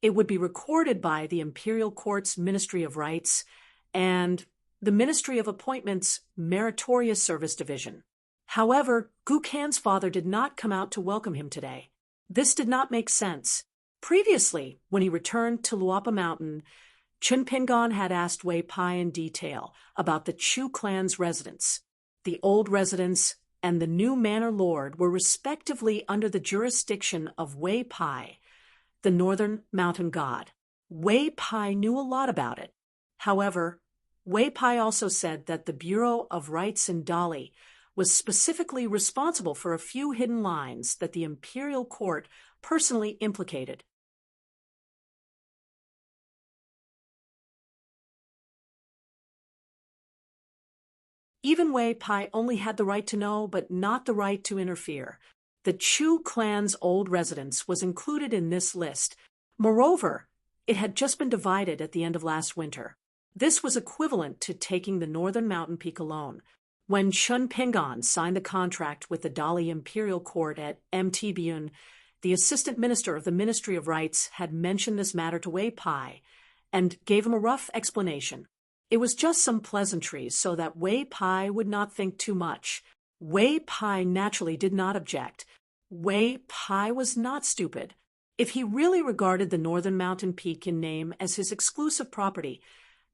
It would be recorded by the Imperial Court's Ministry of Rights and the Ministry of Appointments' Meritorious Service Division. However, Gu Kan's father did not come out to welcome him today. This did not make sense. Previously, when he returned to Luopa Mountain, Chun Pingon had asked Wei Pai in detail about the Chu clan's residents. The old residents and the new manor lord were respectively under the jurisdiction of Wei Pai, the northern mountain god. Wei Pai knew a lot about it. However, Wei Pai also said that the Bureau of Rights in Dolly was specifically responsible for a few hidden lines that the imperial court personally implicated. Even Wei Pai only had the right to know, but not the right to interfere. The Chu clan's old residence was included in this list. Moreover, it had just been divided at the end of last winter. This was equivalent to taking the northern mountain peak alone. When Chun Pingon signed the contract with the Dali Imperial Court at Mtbun, the assistant minister of the Ministry of Rights had mentioned this matter to Wei Pai and gave him a rough explanation. It was just some pleasantries so that Wei Pai would not think too much. Wei Pai naturally did not object. Wei Pai was not stupid. If he really regarded the northern mountain peak in name as his exclusive property,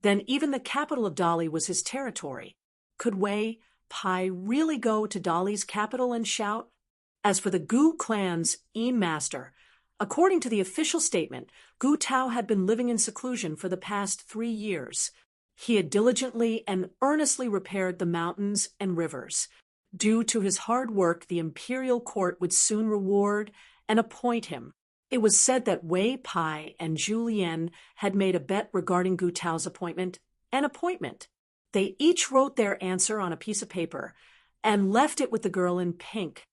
then even the capital of Dali was his territory. Could Wei Pai really go to Dali's capital and shout? As for the Gu clan's master, according to the official statement, Gu Tao had been living in seclusion for the past 3 years. He had diligently and earnestly repaired the mountains and rivers. Due to his hard work, the imperial court would soon reward and appoint him. It was said that Wei Pai and Julien had made a bet regarding Gu Tao's appointment. An appointment. They each wrote their answer on a piece of paper and left it with the girl in pink.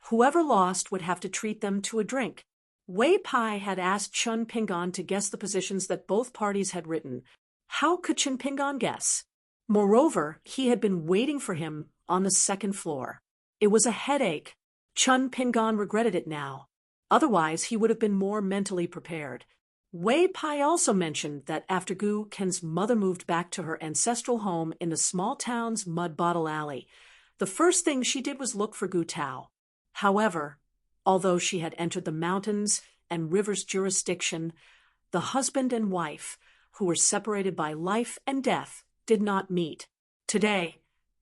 Whoever lost would have to treat them to a drink. Wei Pai had asked Chun Pingan to guess the positions that both parties had written. How could Chun Pingan guess? Moreover, he had been waiting for him on the second floor. It was a headache. Chun Pingan regretted it now. Otherwise, he would have been more mentally prepared. Wei Pai also mentioned that after Gu Ken's mother moved back to her ancestral home in the small town's mud bottle alley, the first thing she did was look for Gu Tao. However, although she had entered the mountains and rivers jurisdiction, the husband and wife, who were separated by life and death, did not meet. Today,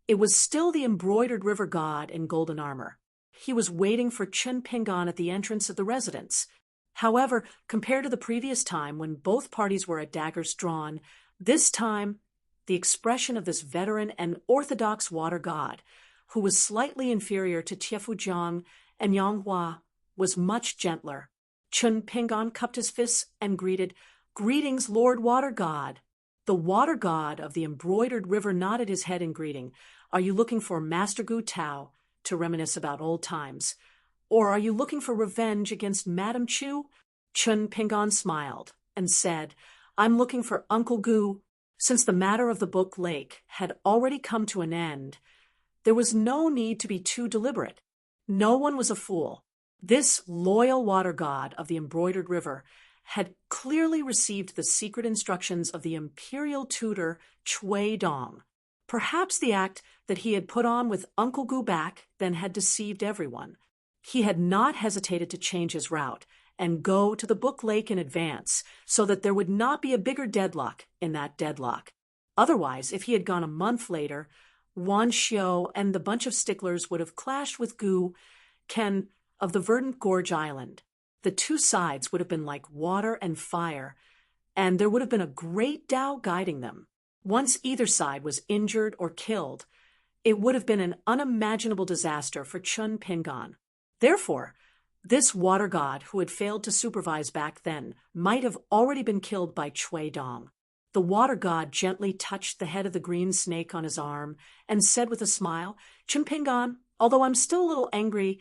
it was still the embroidered river god in golden armor. He was waiting for Chun Pingan at the entrance of the residence. However, compared to the previous time when both parties were at daggers drawn, this time the expression of this veteran and orthodox water god, who was slightly inferior to Tiefujiang and Yanghua, was much gentler. Chun Pingan cupped his fists and greeted, "Greetings, Lord Water God." The water god of the embroidered river nodded his head in greeting. "Are you looking for Master Gu Tao to reminisce about old times? Or are you looking for revenge against Madame Chu?" Chun Pingan smiled and said, "I'm looking for Uncle Gu." Since the matter of the Book Lake had already come to an end, there was no need to be too deliberate. No one was a fool. This loyal water god of the embroidered river had clearly received the secret instructions of the imperial tutor Chui Dong. Perhaps the act that he had put on with Uncle Gu back then had deceived everyone. He had not hesitated to change his route and go to the Book Lake in advance so that there would not be a bigger deadlock in that deadlock. Otherwise, if he had gone a month later, Wan Xiao and the bunch of sticklers would have clashed with Gu Ken of the Verdant Gorge Island. The two sides would have been like water and fire, and there would have been a great Tao guiding them. Once either side was injured or killed, it would have been an unimaginable disaster for Chun Pingan. Therefore, this water god who had failed to supervise back then might have already been killed by Chui Dong. The water god gently touched the head of the green snake on his arm and said with a smile, "Chun Pingan, although I'm still a little angry,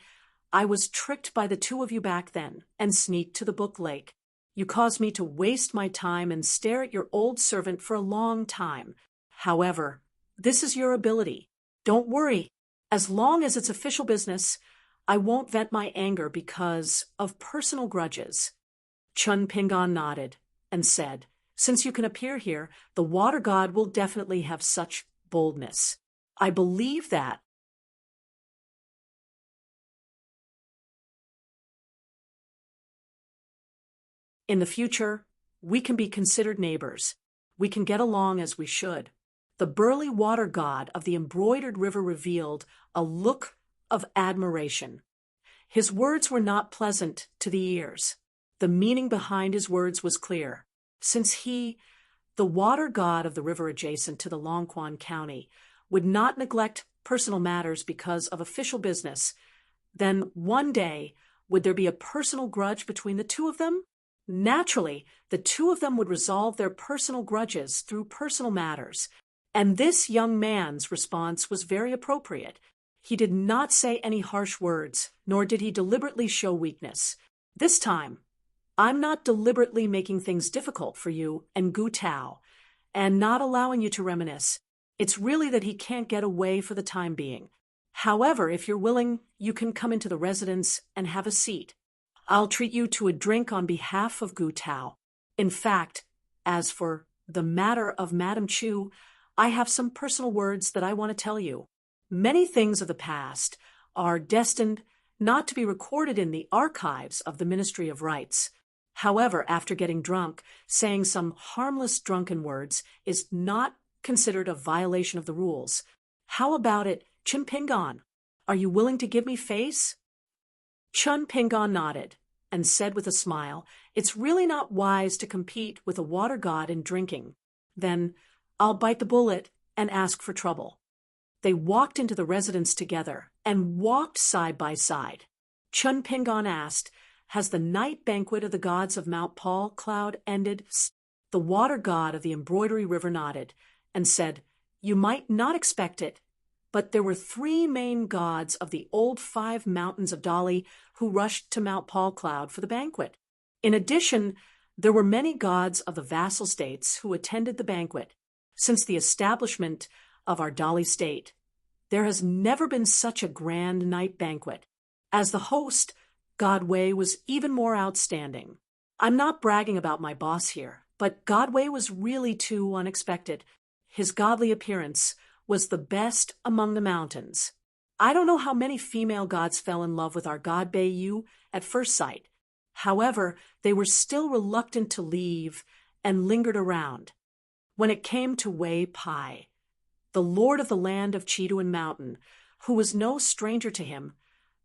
I was tricked by the two of you back then and sneaked to the Book Lake. You caused me to waste my time and stare at your old servant for a long time. However, this is your ability. Don't worry. As long as it's official business, I won't vent my anger because of personal grudges." Chun Pingan nodded and said, "Since you can appear here, the water god will definitely have such boldness. I believe that." In the future, we can be considered neighbors. We can get along as we should. The burly water god of the embroidered river revealed a look of admiration. His words were not pleasant to the ears. The meaning behind his words was clear. Since he, the water god of the river adjacent to the Longquan County, would not neglect personal matters because of official business, then one day would there be a personal grudge between the two of them? Naturally, the two of them would resolve their personal grudges through personal matters, and this young man's response was very appropriate. He did not say any harsh words, nor did he deliberately show weakness. This time, I'm not deliberately making things difficult for you and Gu Tao, and not allowing you to reminisce. It's really that he can't get away for the time being. However, if you're willing, you can come into the residence and have a seat. I'll treat you to a drink on behalf of Gu Tao. In fact, as for the matter of Madame Chu, I have some personal words that I want to tell you. Many things of the past are destined not to be recorded in the archives of the Ministry of Rights. However, after getting drunk, saying some harmless drunken words is not considered a violation of the rules. How about it, Chun Pingon? Are you willing to give me face? Chun Pingon nodded and said with a smile, "It's really not wise to compete with a water god in drinking. Then I'll bite the bullet and ask for trouble." They walked into the residence together and walked side by side. Chun Pingon asked, "Has the night banquet of the gods of Mount Paul Cloud ended?" The water god of the embroidery river nodded and said, "You might not expect it, but there were 3 main gods of the old 5 mountains of Dali who rushed to Mount Paul Cloud for the banquet. In addition, there were many gods of the vassal states who attended the banquet. Since the establishment of our Dali state, there has never been such a grand night banquet. As the host, God Wei was even more outstanding. I'm not bragging about my boss here, but God Wei was really too unexpected. His godly appearance was the best among the mountains. I don't know how many female gods fell in love with our god Bei Yu at first sight. However, they were still reluctant to leave and lingered around. When it came to Wei Pai, the lord of the land of Chiduan Mountain, who was no stranger to him,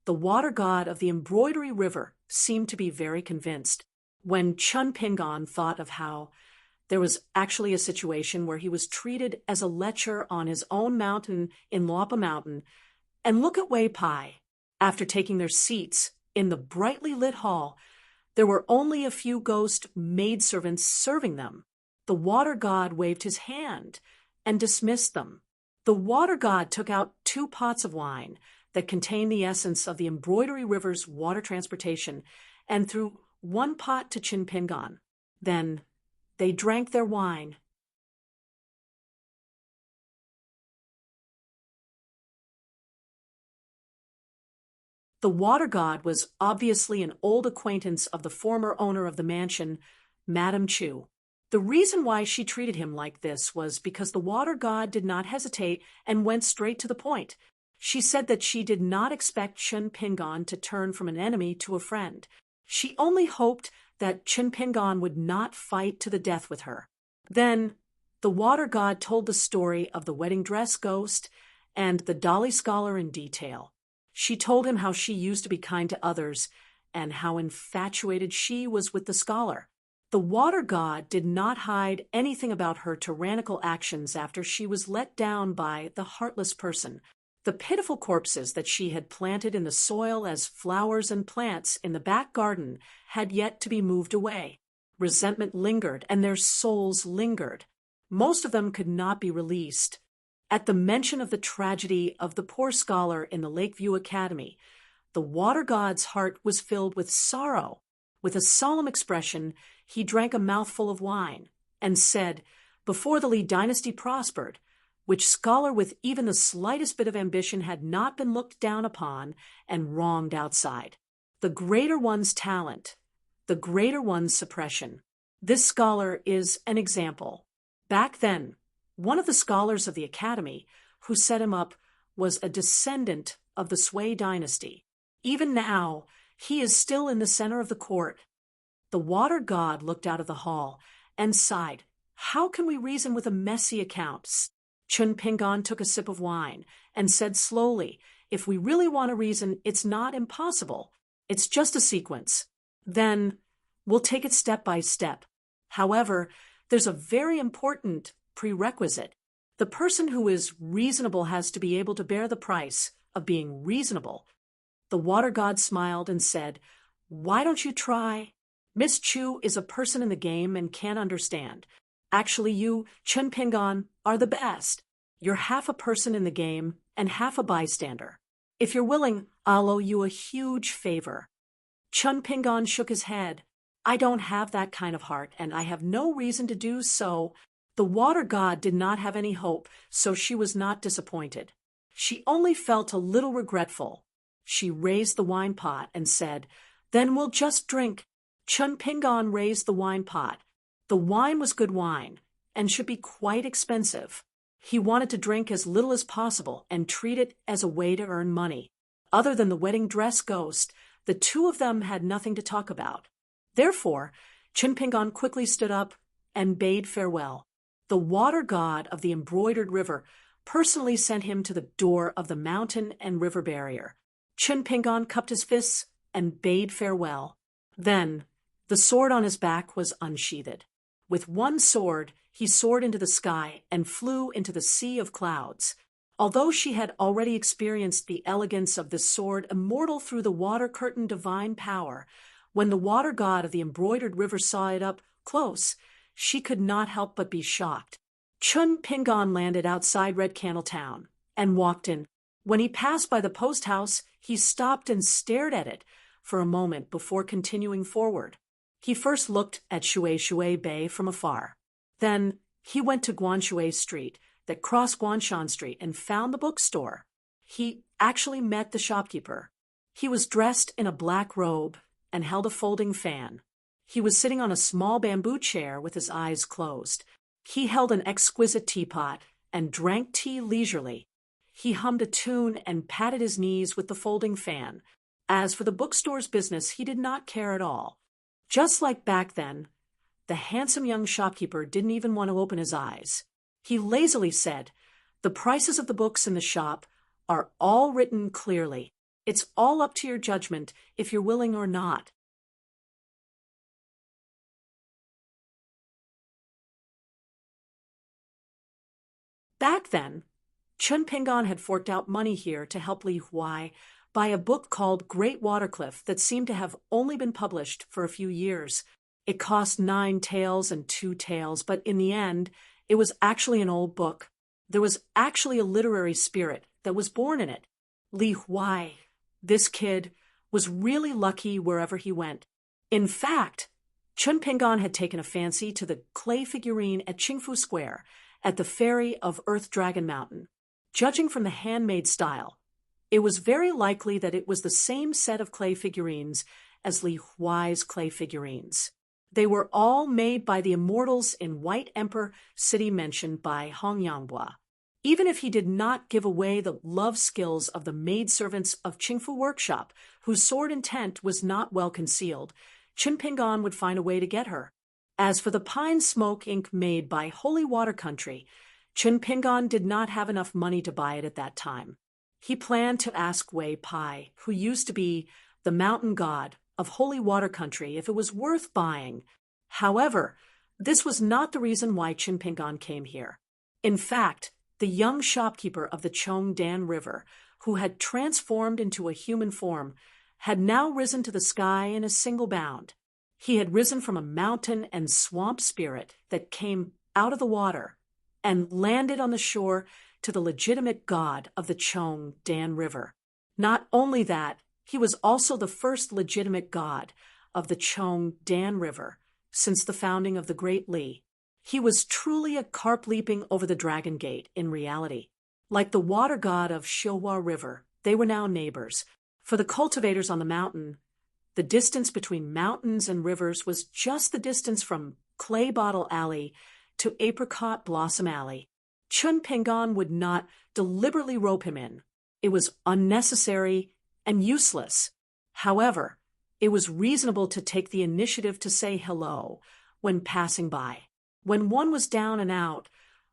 the water god of the embroidery river seemed to be very convinced. When Chun Pingon thought of how there was actually a situation where he was treated as a lecher on his own mountain in Luapa Mountain, and look at Wei Pai. After taking their seats in the brightly lit hall, there were only a few ghost maidservants serving them. The water god waved his hand and dismissed them. The water god took out 2 pots of wine that contained the essence of the embroidery river's water transportation and threw 1 pot to Chun Pingon. Then they drank their wine. The water god was obviously an old acquaintance of the former owner of the mansion, Madame Chu. The reason why she treated him like this was because the water god did not hesitate and went straight to the point. She said that she did not expect Chun Pingon to turn from an enemy to a friend. She only hoped that Chun Pingon would not fight to the death with her. Then the water god told the story of the wedding dress ghost and the Dali scholar in detail. She told him how she used to be kind to others and how infatuated she was with the scholar. The water god did not hide anything about her tyrannical actions after she was let down by the heartless person. The pitiful corpses that she had planted in the soil as flowers and plants in the back garden had yet to be moved away. Resentment lingered, and their souls lingered. Most of them could not be released. At the mention of the tragedy of the poor scholar in the Lakeview Academy, the water god's heart was filled with sorrow. With a solemn expression, he drank a mouthful of wine and said, "Before the Li dynasty prospered, which scholar with even the slightest bit of ambition had not been looked down upon and wronged outside. The greater one's talent, the greater one's suppression. This scholar is an example. Back then, one of the scholars of the academy who set him up was a descendant of the Sui dynasty. Even now, he is still in the center of the court." The water god looked out of the hall and sighed. "How can we reason with a messy account?" Chun Pingon took a sip of wine and said slowly, "If we really want to reason, it's not impossible. It's just a sequence. Then we'll take it step by step. However, there's a very important prerequisite. The person who is reasonable has to be able to bear the price of being reasonable." The water god smiled and said, "Why don't you try? Miss Chu is a person in the game and can't understand. Actually, you, Chun Pingon, are the best. You're half a person in the game and half a bystander. If you're willing, I'll owe you a huge favor." Chun Pingon shook his head. "I don't have that kind of heart, and I have no reason to do so." The water god did not have any hope, so she was not disappointed. She only felt a little regretful. She raised the wine pot and said, "Then we'll just drink." Chun Pingon raised the wine pot. The wine was good wine and should be quite expensive. He wanted to drink as little as possible and treat it as a way to earn money. Other than the wedding dress ghost, the two of them had nothing to talk about. Therefore, Chun Pingan quickly stood up and bade farewell. The water god of the embroidered river personally sent him to the door of the mountain and river barrier. Chun Pingan cupped his fists and bade farewell. Then, the sword on his back was unsheathed. With one sword, he soared into the sky and flew into the sea of clouds. Although she had already experienced the elegance of this sword immortal through the water-curtain divine power, when the water god of the embroidered river saw it up close, she could not help but be shocked. Chun Pingan landed outside Red Candle Town and walked in. When he passed by the post house, he stopped and stared at it for a moment before continuing forward. He first looked at Shui Bay from afar. Then he went to Guanshui Street that crossed Guanshan Street and found the bookstore. He actually met the shopkeeper. He was dressed in a black robe and held a folding fan. He was sitting on a small bamboo chair with his eyes closed. He held an exquisite teapot and drank tea leisurely. He hummed a tune and patted his knees with the folding fan. As for the bookstore's business, he did not care at all. Just like back then, the handsome young shopkeeper didn't even want to open his eyes. He lazily said, "The prices of the books in the shop are all written clearly. It's all up to your judgment if you're willing or not." Back then, Chun Pingan had forked out money here to help Li Huai buy a book called Great Watercliff that seemed to have only been published for a few years. It cost 9 taels and 2 taels, but in the end, it was actually an old book. There was actually a literary spirit that was born in it. Li Huai, this kid, was really lucky wherever he went. In fact, Chun Pingan had taken a fancy to the clay figurine at Qingfu Square at the ferry of Earth Dragon Mountain. Judging from the handmade style, it was very likely that it was the same set of clay figurines as Li Huai's clay figurines. They were all made by the immortals in White Emperor City mentioned by Hong Yanghua. Even if he did not give away the love skills of the maidservants of Qingfu Workshop, whose sword intent was not well concealed, Chun Pingan would find a way to get her. As for the pine smoke ink made by Holy Water Country, Chun Pingan did not have enough money to buy it at that time. He planned to ask Wei Pai, who used to be the mountain god of Holy Water Country, if it was worth buying. However, this was not the reason why Chun Pingan came here. In fact, the young shopkeeper of the Chongdan River, who had transformed into a human form, had now risen to the sky in a single bound. He had risen from a mountain and swamp spirit that came out of the water and landed on the shore to the legitimate god of the Chongdan River. Not only that, he was also the first legitimate god of the Chongdan River since the founding of the Great Li. He was truly a carp leaping over the Dragon Gate in reality. Like the water god of Shihua River, they were now neighbors. For the cultivators on the mountain, the distance between mountains and rivers was just the distance from Clay Bottle Alley to Apricot Blossom Alley. Chun Pingan would not deliberately rope him in. It was unnecessary and useless. However, it was reasonable to take the initiative to say hello when passing by. When one was down and out,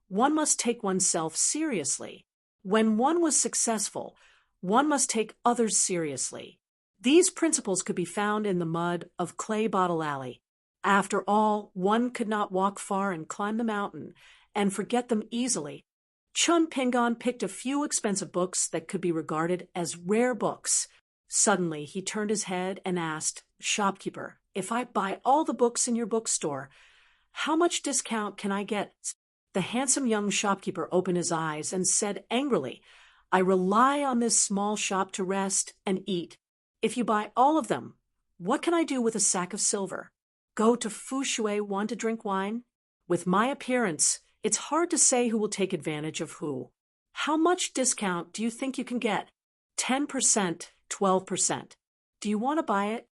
one must take oneself seriously. When one was successful, one must take others seriously. These principles could be found in the mud of Clay Bottle Alley. After all, one could not walk far and climb the mountain and forget them easily. Chun Pingan picked a few expensive books that could be regarded as rare books. Suddenly, he turned his head and asked, "Shopkeeper, if I buy all the books in your bookstore, how much discount can I get?" The handsome young shopkeeper opened his eyes and said angrily, "I rely on this small shop to rest and eat. If you buy all of them, what can I do with a sack of silver? Go to Fushui want to drink wine? With my appearance, it's hard to say who will take advantage of who. How much discount do you think you can get? 10%, 12%. Do you want to buy it?"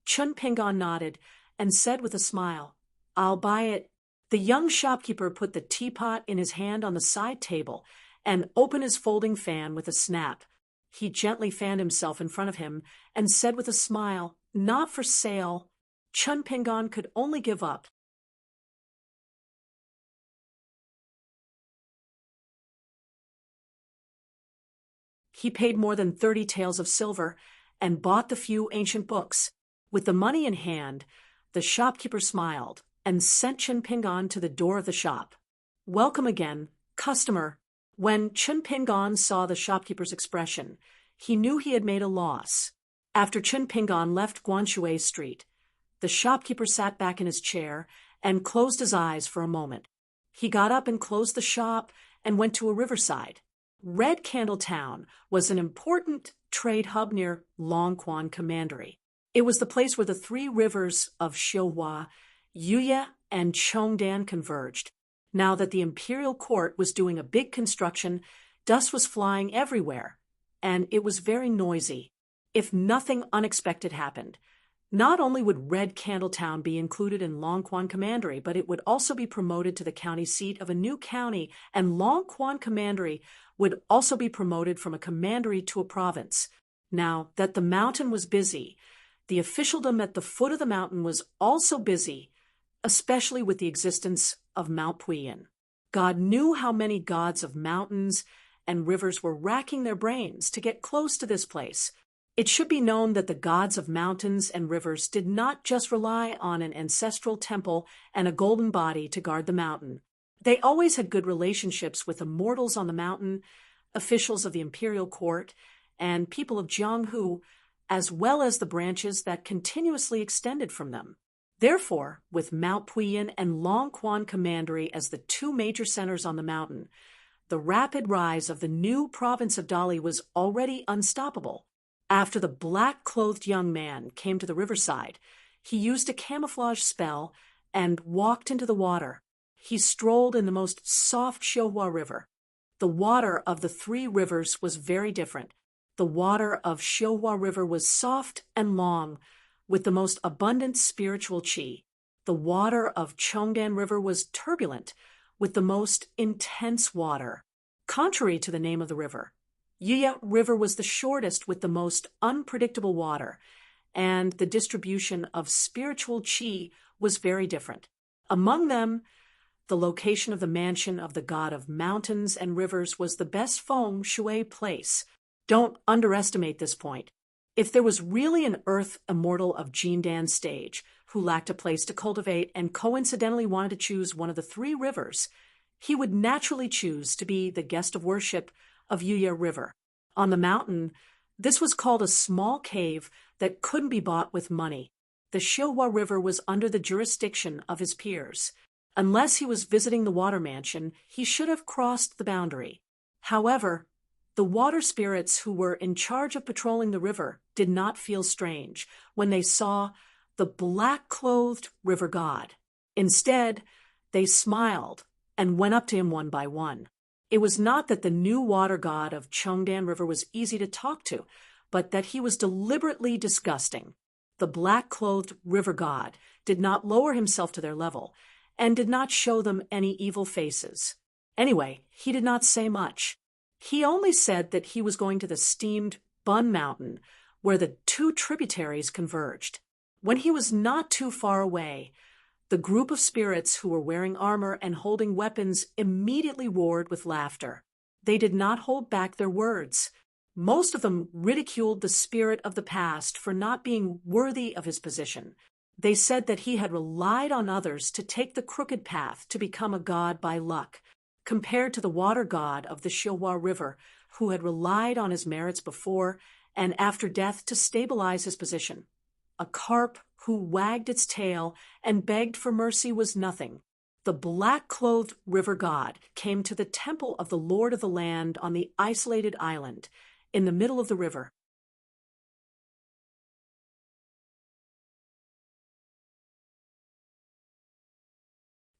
Chun Pingan nodded and said with a smile, "I'll buy it The young shopkeeper put the teapot in his hand on the side table and opened his folding fan with a snap. He gently fanned himself in front of him and said with a smile, "Not for sale." Chun Pingon could only give up. He paid more than 30 taels of silver and bought the few ancient books. With the money in hand, the shopkeeper smiled and sent Chun Pingon to the door of the shop. "Welcome again, customer." When Chun Pingon saw the shopkeeper's expression, he knew he had made a loss. After Chun Pingon left Guanshui Street, the shopkeeper sat back in his chair and closed his eyes for a moment. He got up and closed the shop and went to a riverside. Red Candle Town was an important trade hub near Longquan Commandery. It was the place where the three rivers of Xiuhua, Yuya, and Chongdan converged. Now that the imperial court was doing a big construction, dust was flying everywhere, and it was very noisy. If nothing unexpected happened, not only would Red Candle Town be included in Longquan Commandery, but it would also be promoted to the county seat of a new county, and Longquan Commandery would also be promoted from a commandery to a province. Now that the mountain was busy, the officialdom at the foot of the mountain was also busy, especially with the existence of Mount Puyin. God knew how many gods of mountains and rivers were racking their brains to get close to this place. It should be known that the gods of mountains and rivers did not just rely on an ancestral temple and a golden body to guard the mountain. They always had good relationships with immortals on the mountain, officials of the imperial court, and people of Jianghu, as well as the branches that continuously extended from them. Therefore, with Mount Puyin and Longquan Commandery as the two major centers on the mountain, the rapid rise of the new province of Dali was already unstoppable. After the black-clothed young man came to the riverside, he used a camouflage spell and walked into the water. He strolled in the most soft Xiuhua River. The water of the three rivers was very different. The water of Xiuhua River was soft and long, with the most abundant spiritual qi. The water of Chongdan River was turbulent, with the most intense water. Contrary to the name of the river, Yuya River was the shortest with the most unpredictable water, and the distribution of spiritual qi was very different. Among them, the location of the mansion of the god of mountains and rivers was the best feng shui place. Don't underestimate this point. If there was really an earth immortal of Jindan's stage who lacked a place to cultivate and coincidentally wanted to choose one of the three rivers, he would naturally choose to be the guest of worship of Yuya River. On the mountain, this was called a small cave that couldn't be bought with money. The Xiuhua River was under the jurisdiction of his peers. Unless he was visiting the water mansion, he should have crossed the boundary. However, the water spirits who were in charge of patrolling the river did not feel strange when they saw the black-clothed river god. Instead, they smiled and went up to him one by one. It was not that the new water god of Chongdan River was easy to talk to, but that he was deliberately disgusting. The black-clothed river god did not lower himself to their level and did not show them any evil faces. Anyway, he did not say much. He only said that he was going to the steamed Bun Mountain, where the two tributaries converged. When he was not too far away, the group of spirits who were wearing armor and holding weapons immediately roared with laughter. They did not hold back their words. Most of them ridiculed the spirit of the past for not being worthy of his position. They said that he had relied on others to take the crooked path to become a god by luck, compared to the water god of the Xiuhua River, who had relied on his merits before and after death to stabilize his position. A carp who wagged its tail and begged for mercy was nothing. The black-clothed river god came to the temple of the Lord of the Land on the isolated island, in the middle of the river.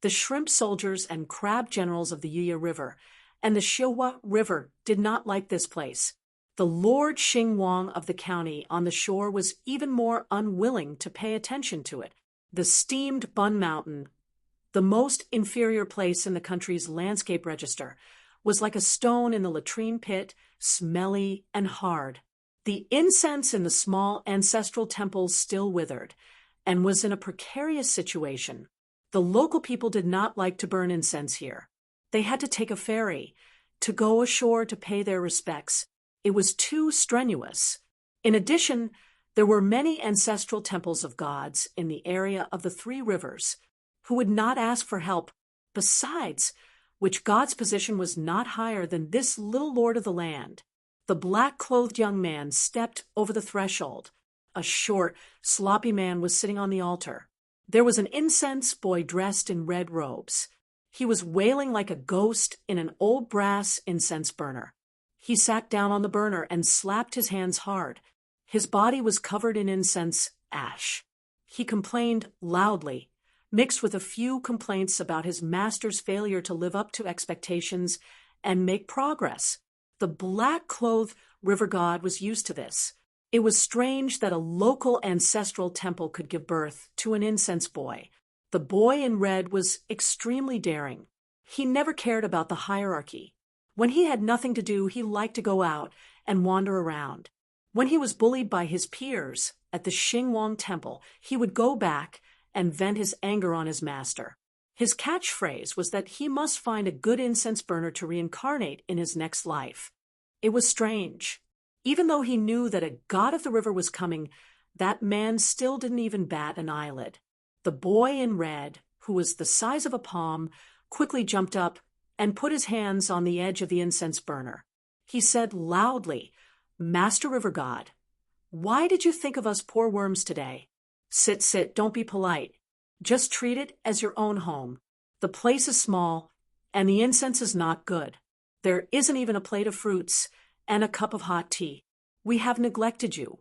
The shrimp soldiers and crab generals of the Yuya River and the Xiuhua River did not like this place. The Lord Xingwang of the county on the shore was even more unwilling to pay attention to it. The steamed Bun Mountain The most inferior place in the country's landscape register was like a stone in the latrine pit, smelly and hard. The incense in the small ancestral temples still withered, and was in a precarious situation. The local people did not like to burn incense here. They had to take a ferry to go ashore to pay their respects. It was too strenuous. In addition, there were many ancestral temples of gods in the area of the three rivers who would not ask for help. Besides which, God's position was not higher than this little lord of the land. The black-clothed young man stepped over the threshold. A short, sloppy man was sitting on the altar. There was an incense boy dressed in red robes. He was wailing like a ghost in an old brass incense burner. He sat down on the burner and slapped his hands hard. His body was covered in incense ash. He complained loudly, mixed with a few complaints about his master's failure to live up to expectations and make progress. The black-clothed river god was used to this. It was strange that a local ancestral temple could give birth to an incense boy. The boy in red was extremely daring. He never cared about the hierarchy. When he had nothing to do, he liked to go out and wander around. When he was bullied by his peers at the Xingwang temple, he would go back and vent his anger on his master. His catchphrase was that he must find a good incense burner to reincarnate in his next life. It was strange. Even though he knew that a god of the river was coming, that man still didn't even bat an eyelid. The boy in red, who was the size of a palm, quickly jumped up and put his hands on the edge of the incense burner. He said loudly, "Master River God, why did you think of us poor worms today? Sit, don't be polite. Just treat it as your own home. The place is small, and the incense is not good. There isn't even a plate of fruits and a cup of hot tea. We have neglected you,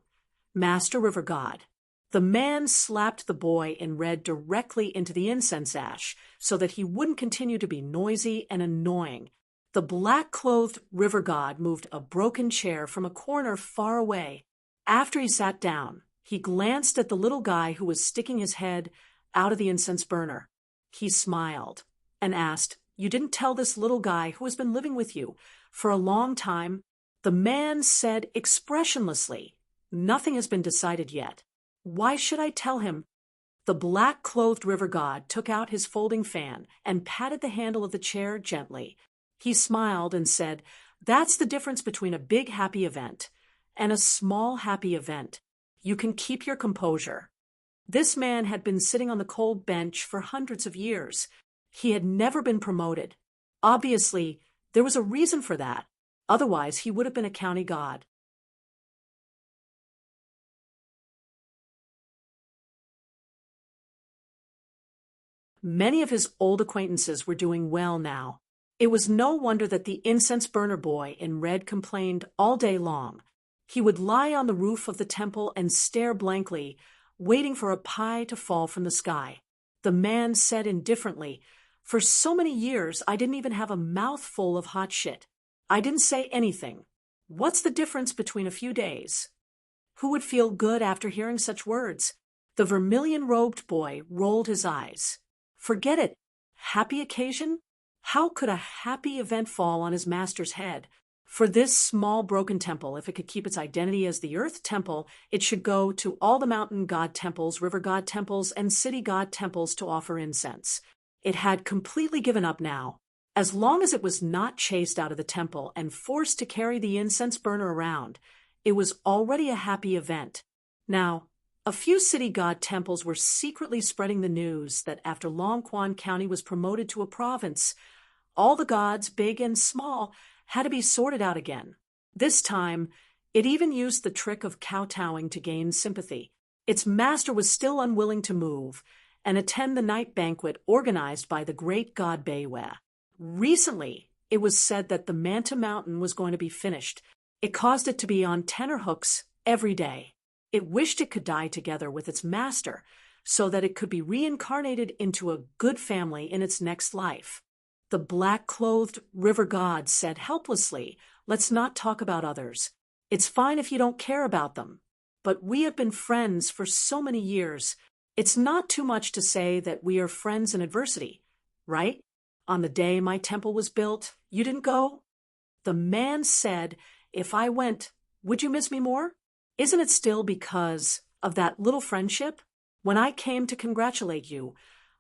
Master River God." The man slapped the boy in red directly into the incense ash so that he wouldn't continue to be noisy and annoying. The black-clothed river god moved a broken chair from a corner far away. After he sat down, he glanced at the little guy who was sticking his head out of the incense burner. He smiled and asked, "You didn't tell this little guy who has been living with you for a long time?" The man said expressionlessly, "Nothing has been decided yet. Why should I tell him?" The black-clothed river god took out his folding fan and patted the handle of the chair gently. He smiled and said, "That's the difference between a big happy event and a small happy event. You can keep your composure." This man had been sitting on the cold bench for hundreds of years. He had never been promoted. Obviously, there was a reason for that. Otherwise, he would have been a county god. Many of his old acquaintances were doing well now. It was no wonder that the incense burner boy in red complained all day long. He would lie on the roof of the temple and stare blankly, waiting for a pie to fall from the sky. The man said indifferently, "For so many years, I didn't even have a mouthful of hot shit. I didn't say anything. What's the difference between a few days?" Who would feel good after hearing such words? The vermilion-robed boy rolled his eyes. Forget it. Happy occasion? How could a happy event fall on his master's head? For this small broken temple, if it could keep its identity as the Earth Temple, it should go to all the mountain god temples, river god temples, and city god temples to offer incense. It had completely given up now. As long as it was not chased out of the temple and forced to carry the incense burner around, it was already a happy event. Now, a few city god temples were secretly spreading the news that after Longquan County was promoted to a province, all the gods, big and small, had to be sorted out again. This time, it even used the trick of kowtowing to gain sympathy. Its master was still unwilling to move and attend the night banquet organized by the great god Beiwe. Recently, it was said that the Manta Mountain was going to be finished. It caused it to be on tenterhooks every day. It wished it could die together with its master so that it could be reincarnated into a good family in its next life. The black-clothed river god said helplessly, "Let's not talk about others. It's fine if you don't care about them. But we have been friends for so many years. It's not too much to say that we are friends in adversity, right? On the day my temple was built, you didn't go? The man said, if I went, would you miss me more? Isn't it still because of that little friendship? When I came to congratulate you,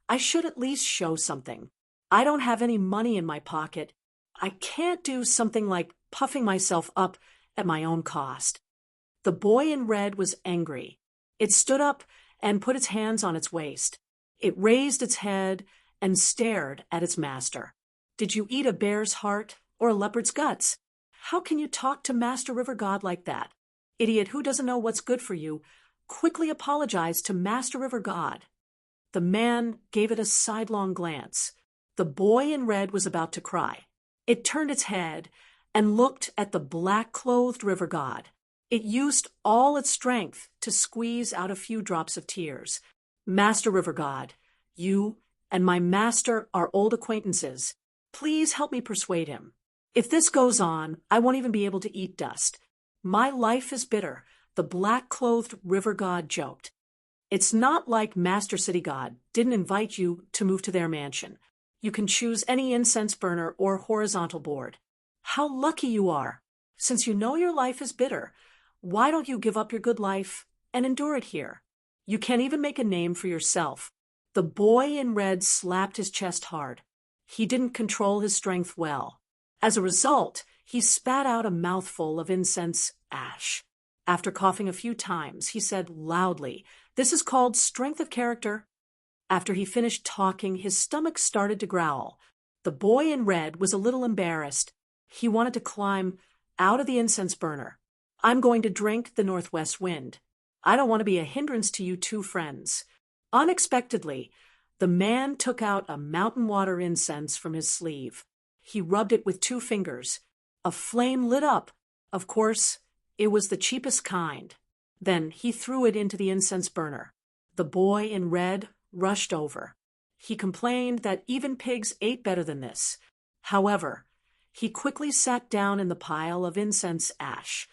I should at least show something. I don't have any money in my pocket. I can't do something like puffing myself up at my own cost. The boy in red was angry. It stood up and put its hands on its waist. It raised its head and stared at its master. Did you eat a bear's heart or a leopard's guts? How can you talk to Master River God like that? Idiot who doesn't know what's good for you, quickly apologized to Master River God. The man gave it a sidelong glance. The boy in red was about to cry. It turned its head and looked at the black-clothed river god. It used all its strength to squeeze out a few drops of tears. Master River God, you and my master are old acquaintances. Please help me persuade him. If this goes on, I won't even be able to eat dust. My life is bitter, the black-clothed river god joked. It's not like Master City God didn't invite you to move to their mansion. You can choose any incense burner or horizontal board. How lucky you are. Since you know your life is bitter, why don't you give up your good life and endure it here? You can't even make a name for yourself. The boy in red slapped his chest hard. He didn't control his strength well. As a result, he spat out a mouthful of incense ash. After coughing a few times, he said loudly, "This is called strength of character." After he finished talking, his stomach started to growl. The boy in red was a little embarrassed. He wanted to climb out of the incense burner. I'm going to drink the northwest wind. I don't want to be a hindrance to you two friends. Unexpectedly, the man took out a mountain water incense from his sleeve. He rubbed it with 2 fingers. A flame lit up. Of course, it was the cheapest kind. Then he threw it into the incense burner. The boy in red rushed over. He complained that even pigs ate better than this. However, he quickly sat down in the pile of incense ash.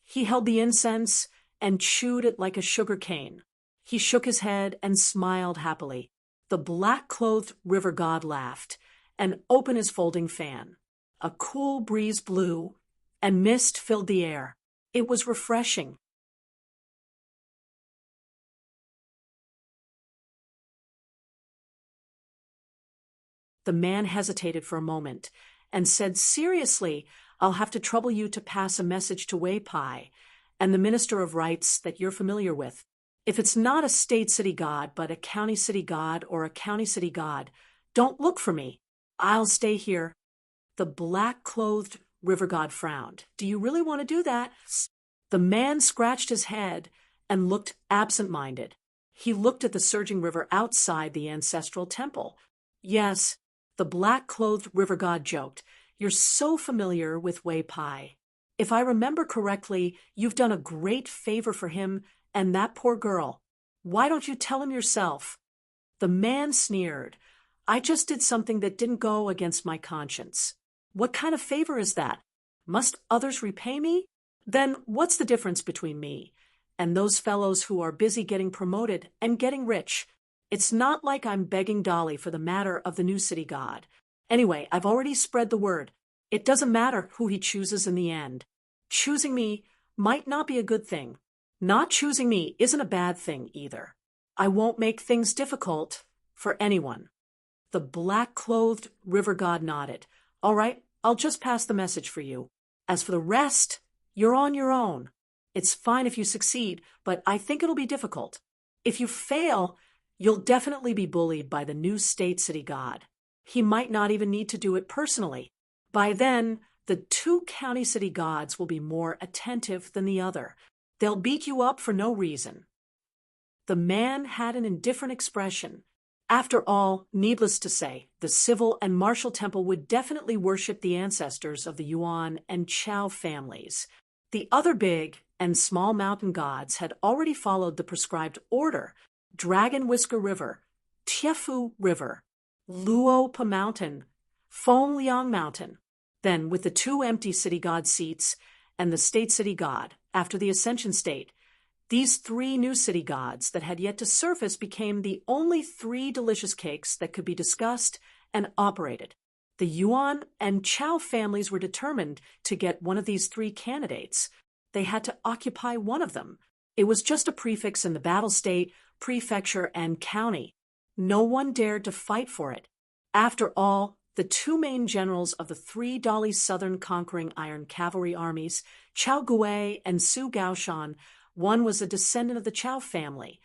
He held the incense and chewed it like a sugar cane. He shook his head and smiled happily. The black-clothed river god laughed and opened his folding fan. A cool breeze blew, and mist filled the air. It was refreshing. The man hesitated for a moment and said, "Seriously, I'll have to trouble you to pass a message to Wei Pai and the Minister of Rights that you're familiar with. If it's not a state city god, but a county city god or a county city god, don't look for me. I'll stay here." The black-clothed river god frowned. "Do you really want to do that?" The man scratched his head and looked absent-minded. He looked at the surging river outside the ancestral temple. "Yes," the black-clothed river god joked. "You're so familiar with Wei Pai. If I remember correctly, you've done a great favor for him and that poor girl. Why don't you tell him yourself?" The man sneered. "I just did something that didn't go against my conscience." "What kind of favor is that? Must others repay me? Then what's the difference between me and those fellows who are busy getting promoted and getting rich? It's not like I'm begging Dolly for the matter of the new city god. Anyway, I've already spread the word. It doesn't matter who he chooses in the end. Choosing me might not be a good thing. Not choosing me isn't a bad thing either. I won't make things difficult for anyone." The black-clothed river god nodded. "All right, I'll just pass the message for you. As for the rest, you're on your own. It's fine if you succeed, but I think it'll be difficult. If you fail, you'll definitely be bullied by the new state city god. He might not even need to do it personally. By then, the 2 county city gods will be more attentive than the other. They'll beat you up for no reason." The man had an indifferent expression. After all, needless to say, the civil and martial temple would definitely worship the ancestors of the Yuan and Chao families. The other big and small mountain gods had already followed the prescribed order: Dragon Whisker River, Tiefu River, Luopa Mountain, Feng Liang Mountain. Then, with the 2 empty city god seats and the state city god, after the Ascension State, These three new city gods that had yet to surface became the only three delicious cakes that could be discussed and operated. The Yuan and Chao families were determined to get one of these three candidates. They had to occupy one of them. It was just a prefix in the battle state, prefecture, and county. No one dared to fight for it. After all, the two main generals of the three Dali Southern conquering Iron Cavalry armies, Chao Gui and Su Gaoshan, one was a descendant of the Chao family,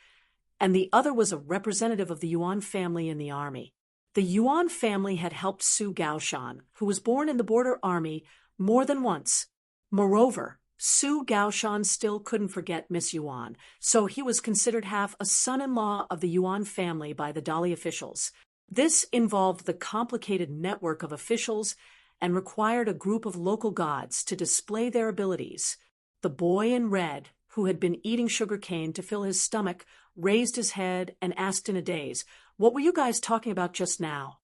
and the other was a representative of the Yuan family in the army. The Yuan family had helped Su Gaoshan, who was born in the border army, more than once. Moreover, Su Gaoshan still couldn't forget Miss Yuan, so he was considered half a son-in-law of the Yuan family by the Dali officials. This involved the complicated network of officials and required a group of local gods to display their abilities. The boy in red, who had been eating sugar cane to fill his stomach, raised his head and asked in a daze, "What were you guys talking about just now?"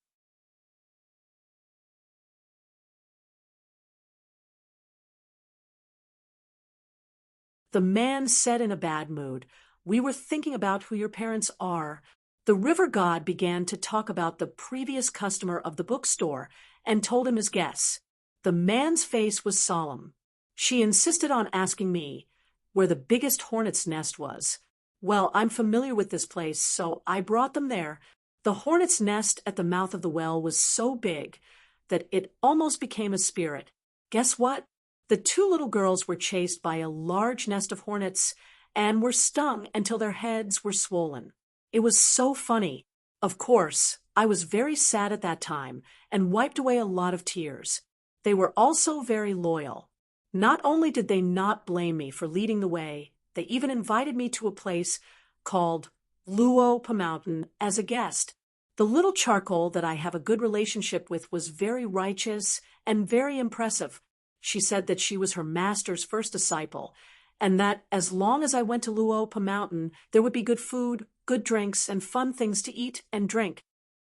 The man said in a bad mood, "We were thinking about who your parents are." The river god began to talk about the previous customer of the bookstore and told him his guess. The man's face was solemn. "She insisted on asking me where the biggest hornet's nest was. Well, I'm familiar with this place, so I brought them there. The hornet's nest at the mouth of the well was so big that it almost became a spirit. Guess what? The two little girls were chased by a large nest of hornets and were stung until their heads were swollen. It was so funny. Of course, I was very sad at that time and wiped away a lot of tears. They were also very loyal. Not only did they not blame me for leading the way, they even invited me to a place called Luo Mountain as a guest. The little charcoal that I have a good relationship with was very righteous and very impressive. She said that she was her master's first disciple, and that as long as I went to Luo Mountain, there would be good food, good drinks, and fun things to eat and drink.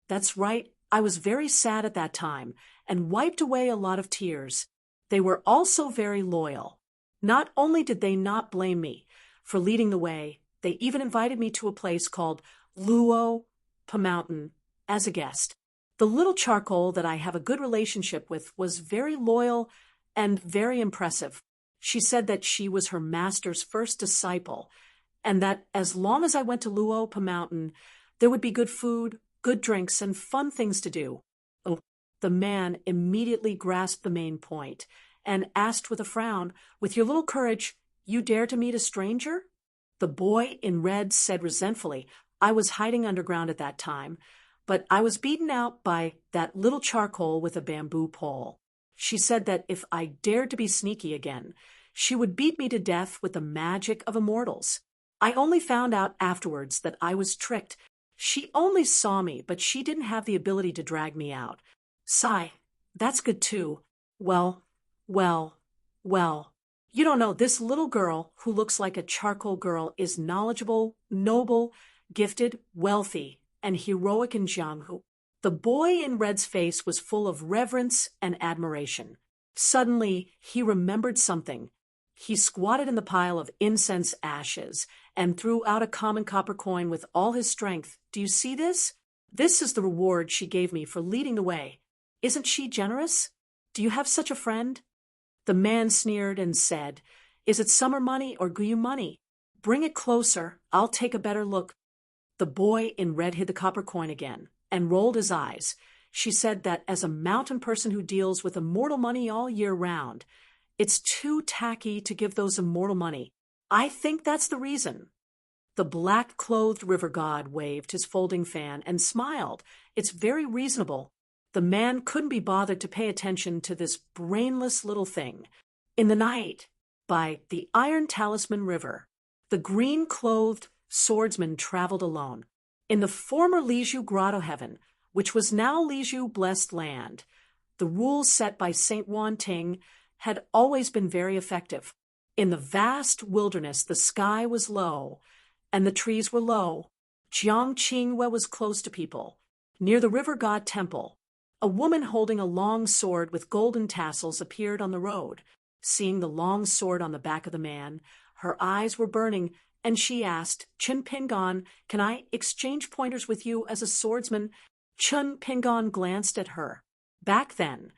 That's right, I was very sad at that time and wiped away a lot of tears. They were also very loyal. Not only did they not blame me for leading the way, they even invited me to a place called Luo Mountain as a guest. The little charcoal that I have a good relationship with was very loyal and very impressive. She said that she was her master's first disciple, and that as long as I went to Luo Mountain, there would be good food, good drinks, and fun things to do. Oh, the man immediately grasped the main point and asked with a frown, "With your little courage, you dare to meet a stranger?" The boy in red said resentfully, "I was hiding underground at that time, but I was beaten out by that little charcoal with a bamboo pole. She said that if I dared to be sneaky again, she would beat me to death with the magic of immortals. I only found out afterwards that I was tricked. She only saw me, but she didn't have the ability to drag me out." Sigh, that's good too. Well. You don't know, this little girl who looks like a charcoal girl is knowledgeable, noble, gifted, wealthy, and heroic in Jianghu. The boy in red's face was full of reverence and admiration. Suddenly, he remembered something. He squatted in the pile of incense ashes and threw out a common copper coin with all his strength. "Do you see this? This is the reward she gave me for leading the way. Isn't she generous? Do you have such a friend?" The man sneered and said, "Is it summer money or Guyu money? Bring it closer. I'll take a better look." The boy in red hid the copper coin again and rolled his eyes. She said that as a mountain person who deals with immortal money all year round, it's too tacky to give those immortal money. I think that's the reason. The black-clothed river god waved his folding fan and smiled. It's very reasonable. The man couldn't be bothered to pay attention to this brainless little thing. In the night, by the Iron Talisman River, the green-clothed swordsman traveled alone. In the former Liju grotto heaven, which was now Liju blessed land, the rules set by Saint Wan Ting had always been very effective. In the vast wilderness, the sky was low, and the trees were low. Jiangqingwe was close to people. Near the river god temple, a woman holding a long sword with golden tassels appeared on the road. Seeing the long sword on the back of the man, her eyes were burning and she asked, Chun Pingon, can I exchange pointers with you as a swordsman? Chun Pingon glanced at her. Back then,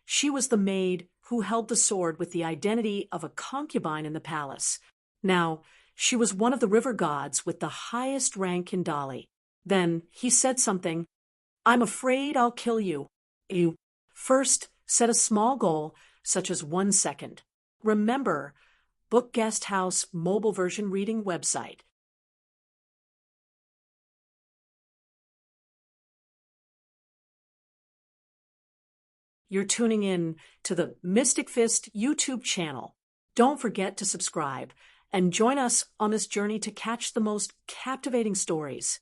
she was the maid who held the sword with the identity of a concubine in the palace. Now, she was one of the river gods with the highest rank in Dali. Then he said something. I'm afraid I'll kill you. You first set a small goal, such as 1 second. Remember, Book Guest House mobile version reading website. You're tuning in to the Mystic Fist YouTube channel. Don't forget to subscribe and join us on this journey to catch the most captivating stories.